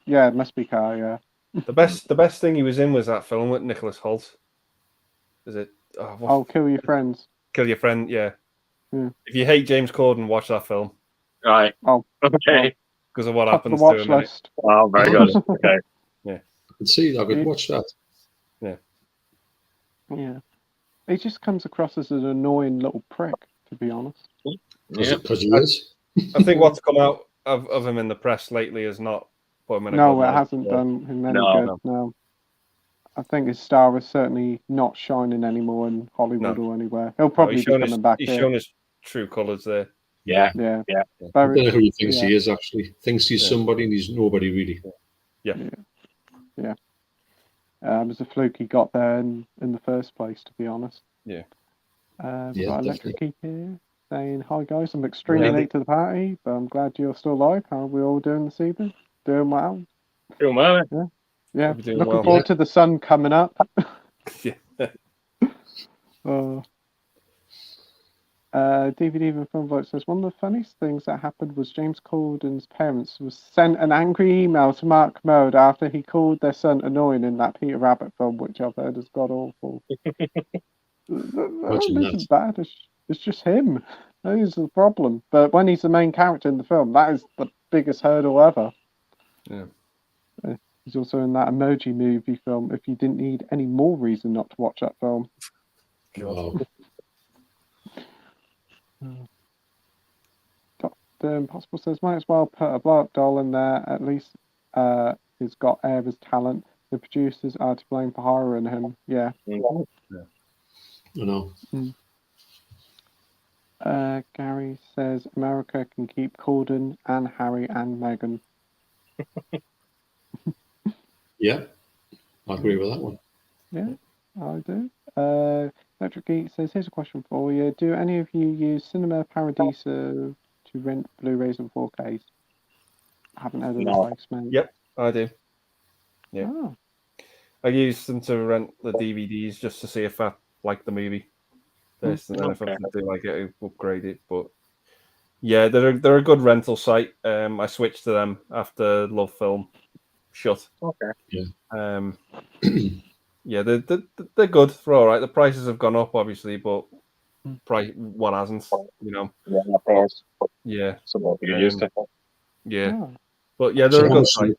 Yeah, it must be car. Yeah. The best thing he was in was that film with Nicholas Hoult. Is it? Kill Your Friends. Kill Your Friend. Yeah. If you hate James Corden, watch that film. Right. Oh. Okay. Because of what Top happens the watch to him. list. Oh, very good. Okay. Yeah. I can see that. I could watch that. Yeah. Yeah. He just comes across as an annoying little prick, to be honest. Yeah. Because he is. I think what's come out of him in the press lately has not put him in a good light. It hasn't done him any good. No. I think his star is certainly not shining anymore in Hollywood or anywhere. He'll probably be coming back. He's shown his true colours there. Yeah. I don't know who he thinks he is, actually. Thinks he's somebody and he's nobody, really. Yeah. It was a fluke he got there in the first place, to be honest. Yeah. Got Electric Geek here saying, hi guys, I'm extremely late to the party, but I'm glad you're still alive. How are we all doing this evening? Doing well? Doing well. Yeah. Looking forward to the sun coming up. Yeah. DVD and Film Vote says, one of the funniest things that happened was James Corden's parents was sent an angry email to Mark Mode after he called their son annoying in that Peter Rabbit film, which I've heard is god awful. That isn't bad. It's just him. That is the problem. But when he's the main character in the film, that is the biggest hurdle ever. Yeah. He's also in that Emoji Movie film. If you didn't need any more reason not to watch that film. Wow. The Impossible says, might as well put a blow-up doll in there. At least he's got air of his talent. The producers are to blame for hiring him. Yeah. I know. Gary says, America can keep Corden and Harry and Meghan. Yeah, I agree with that one. Yeah, I do. Electric Geek says, here's a question for you. Do any of you use Cinema Paradiso to rent Blu-rays and 4Ks? I haven't heard of the place, mate. Yep, I do. Yeah. Oh. I use them to rent the DVDs just to see if I like the movie first, and then if I do like it, I upgrade it. But yeah, they're a good rental site. I switched to them after Love Film shut. Okay. Yeah. Yeah, they're good. They're all right. The prices have gone up, obviously, but one hasn't. You know. Yeah, of course. Yeah. So what you used to. Yeah. Oh. But yeah, they're a good site.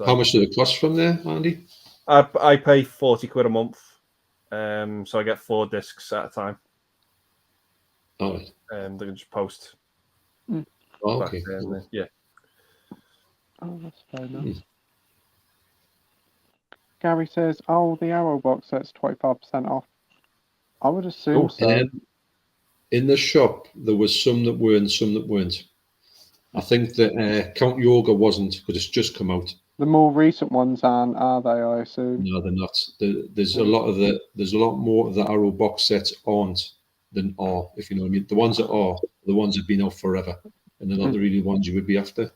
How much do they cost from there, Andy? I pay £40 a month, so I get 4 discs at a time. All right. They can just post. Oh, okay. Yeah. Oh, that's fair enough. Gary says, "Oh, the Arrow box set's 25% off." I would assume so. In the shop, there was some that were and some that weren't. I think that Count Yoga wasn't because it's just come out. The more recent ones aren't, are they? I assume. No, they're not. There's a lot more of the Arrow box sets aren't than are, if you know what I mean. The ones that are the ones that have been out forever, and they're not the really ones you would be after.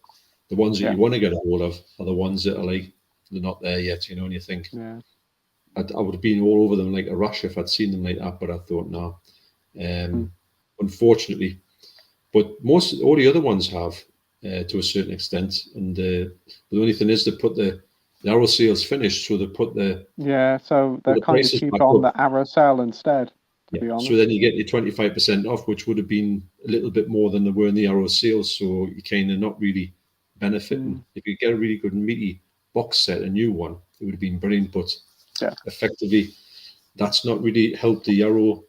The ones that you want to get a hold of are the ones that are like they're not there yet, you know. And you think, I would have been all over them like a rush if I'd seen them like that, but I thought no. Unfortunately, but all the other ones have. To a certain extent, and the only thing is they put the Arrow sales finished, so they put so they're kind of cheap on the Arrow sale instead. To be honest, so then you get your 25% off, which would have been a little bit more than they were in the Arrow sales. So you kind of not really benefiting. If you get a really good meaty box set, a new one, it would have been brilliant. But effectively, that's not really helped the Arrow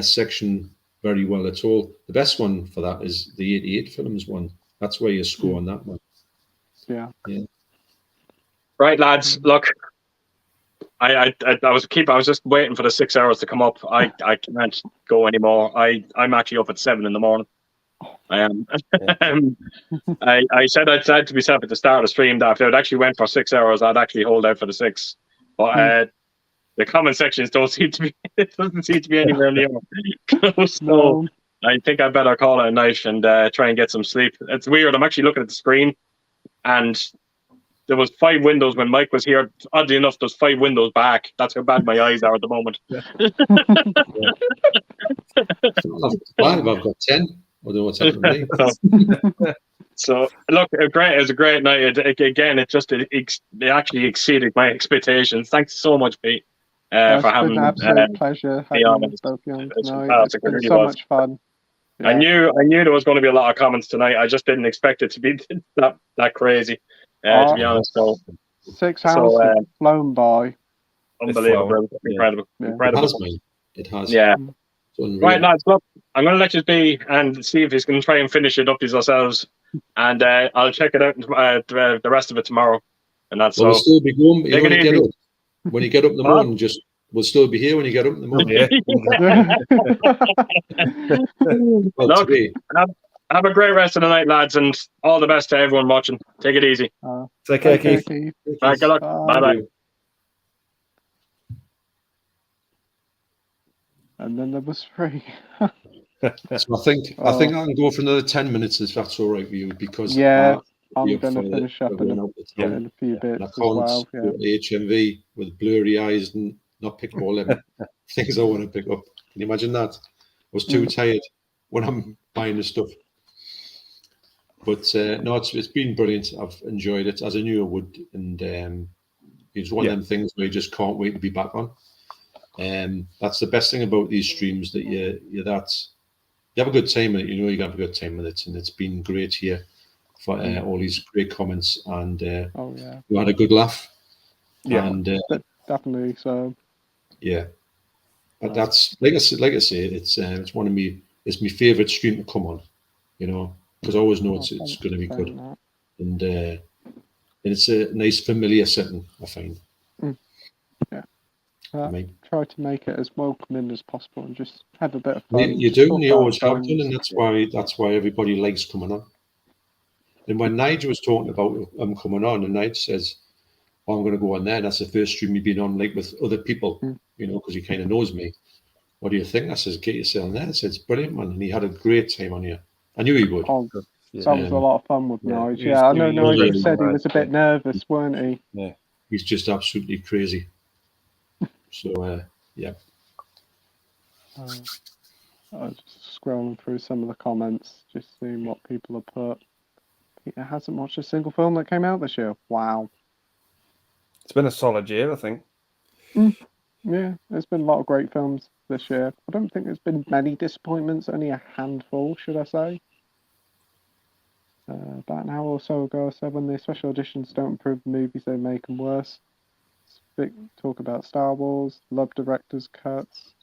section very well at all. The best one for that is the 88 films one. That's where you score on that one. Yeah. Right, lads. Look, I was just waiting for the 6 hours to come up. I can't go anymore. I'm actually up at 7 in the morning. I am. I said I'd to myself at the start of the stream that if I actually went for 6 hours, I'd actually hold out for the 6. But the comment sections don't seem to be. It doesn't seem to be anywhere near close. So I think I better call it a night and try and get some sleep. It's weird. I'm actually looking at the screen, and there was 5 windows when Mike was here. Oddly enough, there's 5 windows back. That's how bad my eyes are at the moment. I've got 10. I don't know what's happening to me. So look, it was a great night. It actually exceeded my expectations. Thanks so much, Pete, for having. It's been an absolute pleasure having both you on tonight. It's been so much fun. Yeah. I knew there was going to be a lot of comments tonight. I just didn't expect it to be that crazy. To be honest, so 6 hours have flown by. Unbelievable, incredible. It has. Yeah. Right, lads. Look, I'm going to let you be and see if he's going to try and finish it up yourselves, and I'll check it out the rest of it tomorrow. And that's we'll still be going. When you get up in the morning, we'll still be here when you get up in the morning. Look, have a great rest of the night, lads, and all the best to everyone watching. Take it easy. Take care, Keith. Right, good luck. Bye-bye. And then there was 3. So I think I can go for another 10 minutes if that's all right with you, because I'm going to finish up in a few bits as well. Go to HMV with blurry eyes and not pick up all them things I want to pick up. Can you imagine that? I was too tired when I'm buying the stuff. But no, it's been brilliant. I've enjoyed it as I knew I would, and it's one of them things where you just can't wait to be back on. That's the best thing about these streams, that you have a good time with it. You know you have a good time with it, and it's been great here for all these great comments, and we had a good laugh. Yeah, and definitely. So but that's like I say, it's one of me. It's my favourite stream to come on. You know, because I always know it's going to be good, and it's a nice familiar setting, I find. Try to make it as welcoming as possible and just have a bit of fun. You do, and you always have done, and that's why everybody likes coming on. And when Nigel was talking about coming on, and Nigel says, oh, I'm going to go on there. That's the first stream you've been on, like with other people, you know, because he kind of knows me. What do you think? I says, get yourself on there. I said, it's brilliant, man. And he had a great time on here. I knew he would. Oh, that was a lot of fun with Nige. He Yeah, I know Nige was said he was a bit nervous, weren't he? Yeah. He's just absolutely crazy. So, yeah. I was just scrolling through some of the comments, just seeing what people have put. Peter hasn't watched a single film that came out this year. Wow. It's been a solid year, I think. Yeah, there's been a lot of great films this year. I don't think there's been many disappointments, only a handful, should I say. About an hour or so ago, I said when the special editions don't improve the movies, they make them worse. Talk about Star Wars, love director's cuts.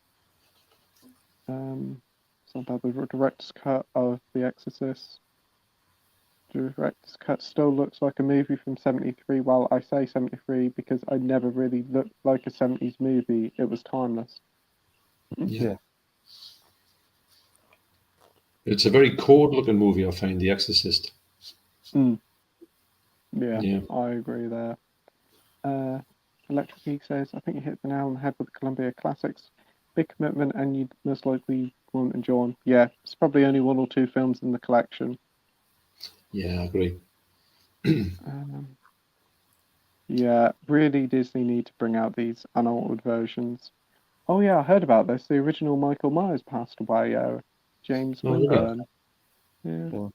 It's not about the director's cut of The Exorcist. The director's cut still looks like a movie from '73. Well, I say '73 because I never really looked like a '70s movie. It was timeless. Yeah. It's a very cold-looking movie, I find, The Exorcist. Yeah, I agree there. Electric Geek says, I think you hit the nail on the head with the Columbia Classics. Big commitment, and you most likely won't enjoy them. Yeah, it's probably only 1 or 2 films in the collection. Yeah, I agree. Yeah, really Disney need to bring out these unaltered versions. Oh yeah, I heard about this. The original Michael Myers passed away. James Winburn. Yeah.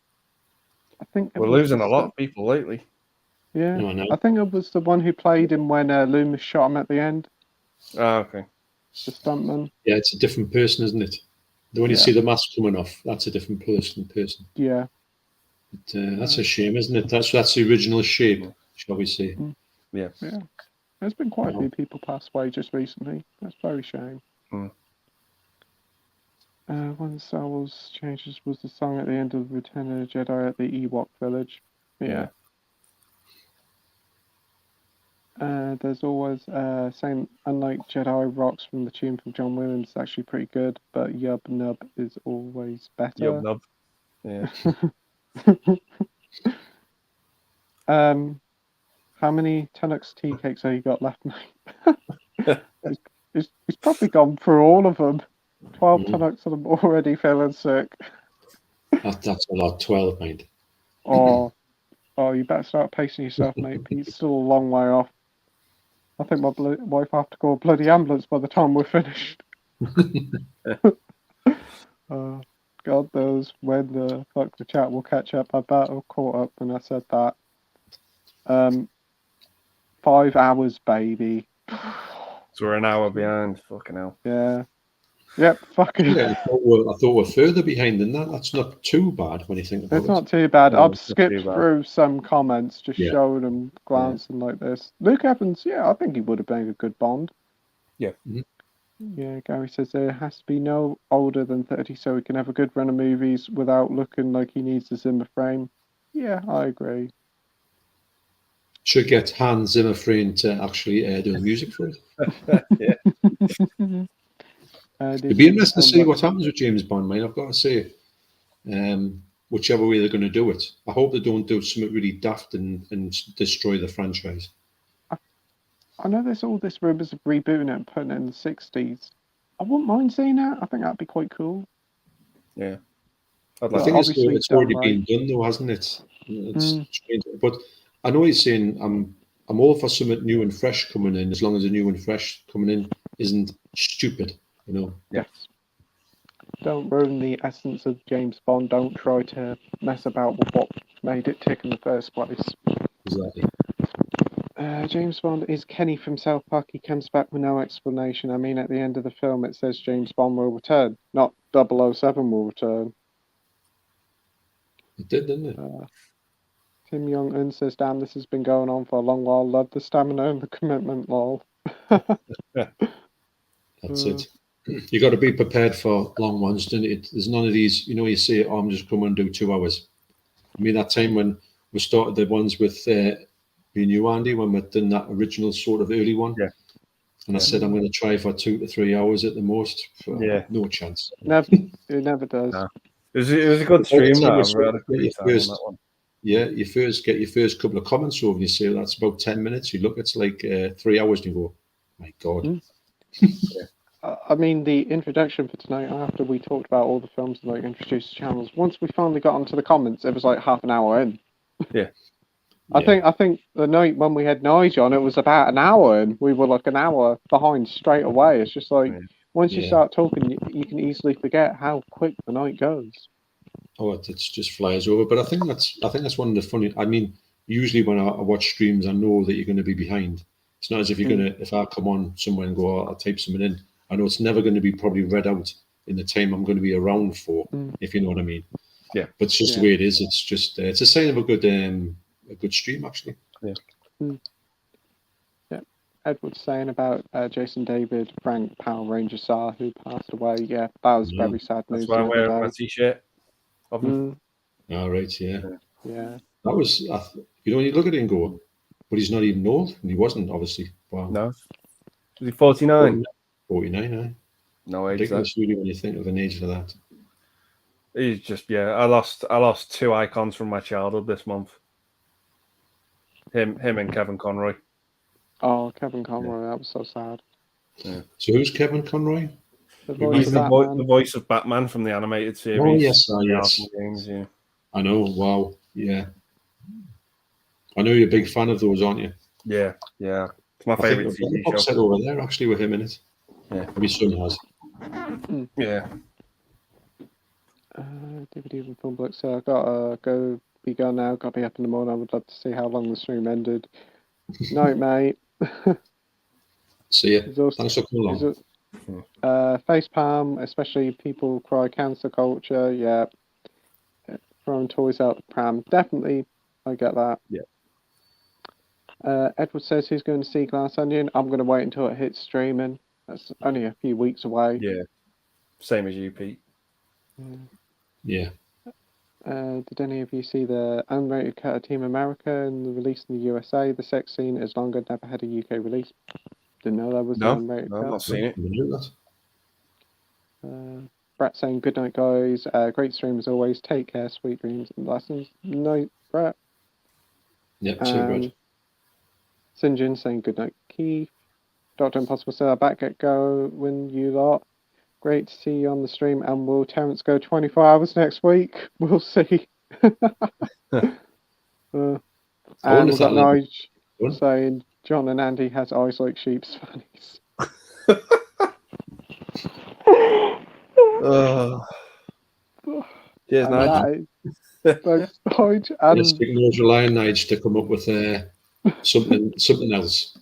I think we're losing a lot of people lately. Yeah, I think it was the one who played him when Loomis shot him at the end. Oh, okay. The stuntman. Yeah, it's a different person, isn't it? When you see the mask coming off, that's a different person. Yeah. But, that's a shame, isn't it? That's the original shape, shall we say? Yeah. There's been quite a few people pass away just recently. That's very shame. One of the Star Wars changes was the song at the end of Return of the Jedi at the Ewok village. Yeah. There's always saying, unlike Jedi Rocks from the tune from John Williams, is actually pretty good, but Yub Nub is always better. Yub Nub. Yeah. How many Tunnocks tea cakes have you got left, mate? he's probably gone through all of them. 12 Tunnocks and I'm already feeling sick. That's a lot, 12, mate. Oh, you better start pacing yourself, mate. He's still a long way off. I think my wife will have to call a bloody ambulance by the time we're finished. God knows when the fuck the chat will catch up. I bet I'll caught up when I said that. 5 hours, baby. So we're an hour behind. Fucking hell. Yeah. Yep, fucking. Yeah, I thought we're further behind than that. That's not too bad when you think about it. It's not too bad. No, I've skipped through some comments, just showing them, glancing like this. Luke Evans, I think he would have been a good Bond. Yeah. Yeah, Gary says there has to be no older than 30 so he can have a good run of movies without looking like he needs a Zimmer frame. Yeah, I agree. Should get Hans Zimmer frame to actually do the music for it. It'd be interesting to see what happens with James Bond, mate. I've got to say, whichever way they're going to do it. I hope they don't do something really daft and destroy the franchise. I know there's all this rumours of rebooting it and putting it in the 60s. I wouldn't mind seeing that. I think that'd be quite cool. Yeah. I think it's already been done, though, hasn't it? It's strange. But I know he's saying I'm all for something new and fresh coming in, as long as the new and fresh coming in isn't stupid. You know? Yes. Don't ruin the essence of James Bond. Don't try to mess about with what made it tick in the first place. Exactly. James Bond is Kenny from South Park. He comes back with no explanation. I mean, at the end of the film, it says James Bond will return, not 007 will return. It did, didn't it? Tim Young-un says, damn, this has been going on for a long while. Love the stamina and the commitment, lol. That's it. You got to be prepared for long ones, don't you? There's none of these, you say, I'm just coming and do 2 hours. I mean, that time when we started the ones with me and you, Andy, when we'd done that original sort of early one. Yeah. And I said, I'm going to try for 2 to 3 hours at the most. No chance. It never does. No. It was a good stream, though. I had a great time on that one. you first get your first couple of comments over and you say that's about 10 minutes. You look, it's like 3 hours and you go, my God. I mean, the introduction for tonight, after we talked about all the films and like introduced channels, once we finally got onto the comments, it was like half an hour in. Yeah. I think the night when we had Nigel on, it was about an hour, and we were like an hour behind straight away. It's just like once you start talking, you can easily forget how quick the night goes. Oh, it just flies over. But I think that's one of the funny. I mean, usually when I watch streams, I know that you're going to be behind. It's not as if you're going to. If I come on somewhere and go, I'll type something in. I know it's never going to be probably read out in the time I'm going to be around for, if you know what I mean. Yeah. But it's just the way it is. It's just it's a sign of a good stream, actually. Yeah. Yeah. Edward's saying about Jason David, Frank, Power Ranger Sar, who passed away. Yeah, that was very sad news. That's why I'm wearing my t-shirt. All right, yeah. Yeah. That was, you look at it and go, but he's not even old, and he wasn't, obviously. Wow. No. Was he 49? 49, eh? No age. Ridiculous, really, when you think of an age for that. He's just I lost two icons from my childhood this month. Him and Kevin Conroy. Oh, Kevin Conroy, that was so sad. Yeah. So who's Kevin Conroy? He's the voice of Batman from the animated series. Oh yes, games, yeah. I know. Wow, yeah. I know you're a big fan of those, aren't you? Yeah. It's my favourite TV show. Set over there, actually, with him in it. Yeah, my son has. Yeah. DVD and film books. So I gotta be gone now. Gotta be up in the morning. I would love to see how long the stream ended. Night, mate. See you. Thanks for coming along. Facepalm, especially people cry cancer culture. Yeah. Throwing toys out the pram. Definitely, I get that. Yeah. Edward says he's going to see Glass Onion. I'm going to wait until it hits streaming. That's only a few weeks away. Yeah. Same as you, Pete. Yeah. Did any of you see the unrated cut of Team America and the release in the USA? The sex scene is longer, never had a UK release. Didn't know that was an unrated cut. I've not seen it. Brett saying, good night, guys. Great stream as always. Take care, sweet dreams and blessings. Night, Brett. Yep, see you, Brett. St. John saying, good night, Keith. Dr. Impossible said, back at go when you lot. Great to see you on the stream. And will Terrence go 24 hours next week? We'll see. And we've got Nige saying, John and Andy has eyes like sheep's fannies. Cheers, Nige. Thanks, Nige. And yes, you can also rely on Nige to come up with something else.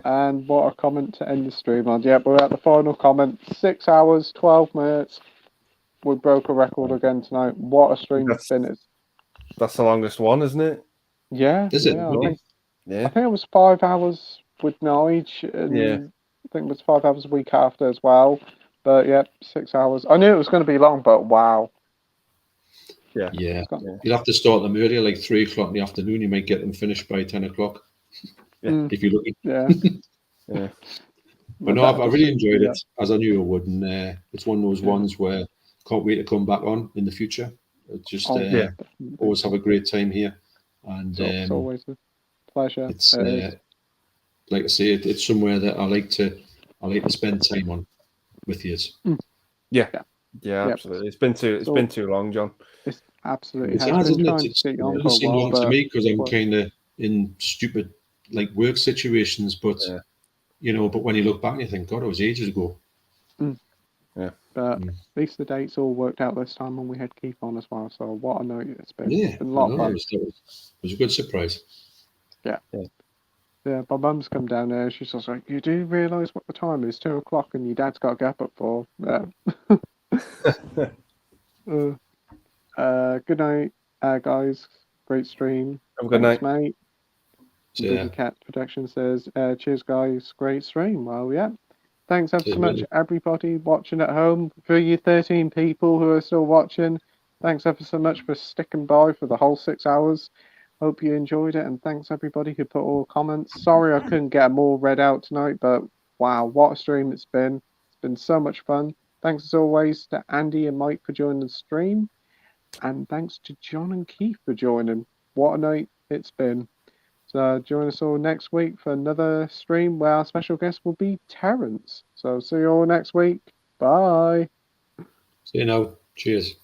And what a comment to end the stream on. Yeah, we're at the final comment. 6 hours, 12 minutes. We broke a record again tonight. What a stream it's been. That's the longest one, isn't it? Yeah. Is it? I think it was 5 hours with Nige. And I think it was 5 hours a week after as well. But yeah, 6 hours. I knew it was going to be long, but wow. Yeah. You'll have to start them earlier, like 3 o'clock in the afternoon. You might get them finished by 10 o'clock. If you're looking. Yeah. But no, I really enjoyed it, as I knew I would. And it's one of those ones where can't wait to come back on in the future. Just always have a great time here. And it's always a pleasure. It's like I say, it's somewhere that I like to spend time on with you. Yeah, absolutely. It's been too long, John. It's absolutely. It's hard, isn't it? It doesn't seem long to me because I'm kind of in stupid like work situations, but but when you look back, you think, God, it was ages ago. But at least the dates all worked out this time, and we had Keith on as well. So what a night it's been. Yeah, it's been a lot of fun. It was a good surprise. Yeah. My mum's come down there. She's just like, you do realise what the time is? 2 o'clock, and your dad's got to get up at 4. Good night, guys. Great stream. Have a good night, mate. Busy Cat Production says, cheers, guys. Great stream. Well, yeah. Thanks ever so much, everybody watching at home. For you 13 people who are still watching, thanks ever so much for sticking by for the whole 6 hours. Hope you enjoyed it, and thanks everybody who put all comments. Sorry I couldn't get them all read out tonight, but wow, what a stream it's been. It's been so much fun. Thanks as always to Andy and Mike for joining the stream. And thanks to John and Keith for joining. What a night it's been. So join us all next week for another stream where our special guest will be Terence. So see you all next week. Bye. See you now. Cheers.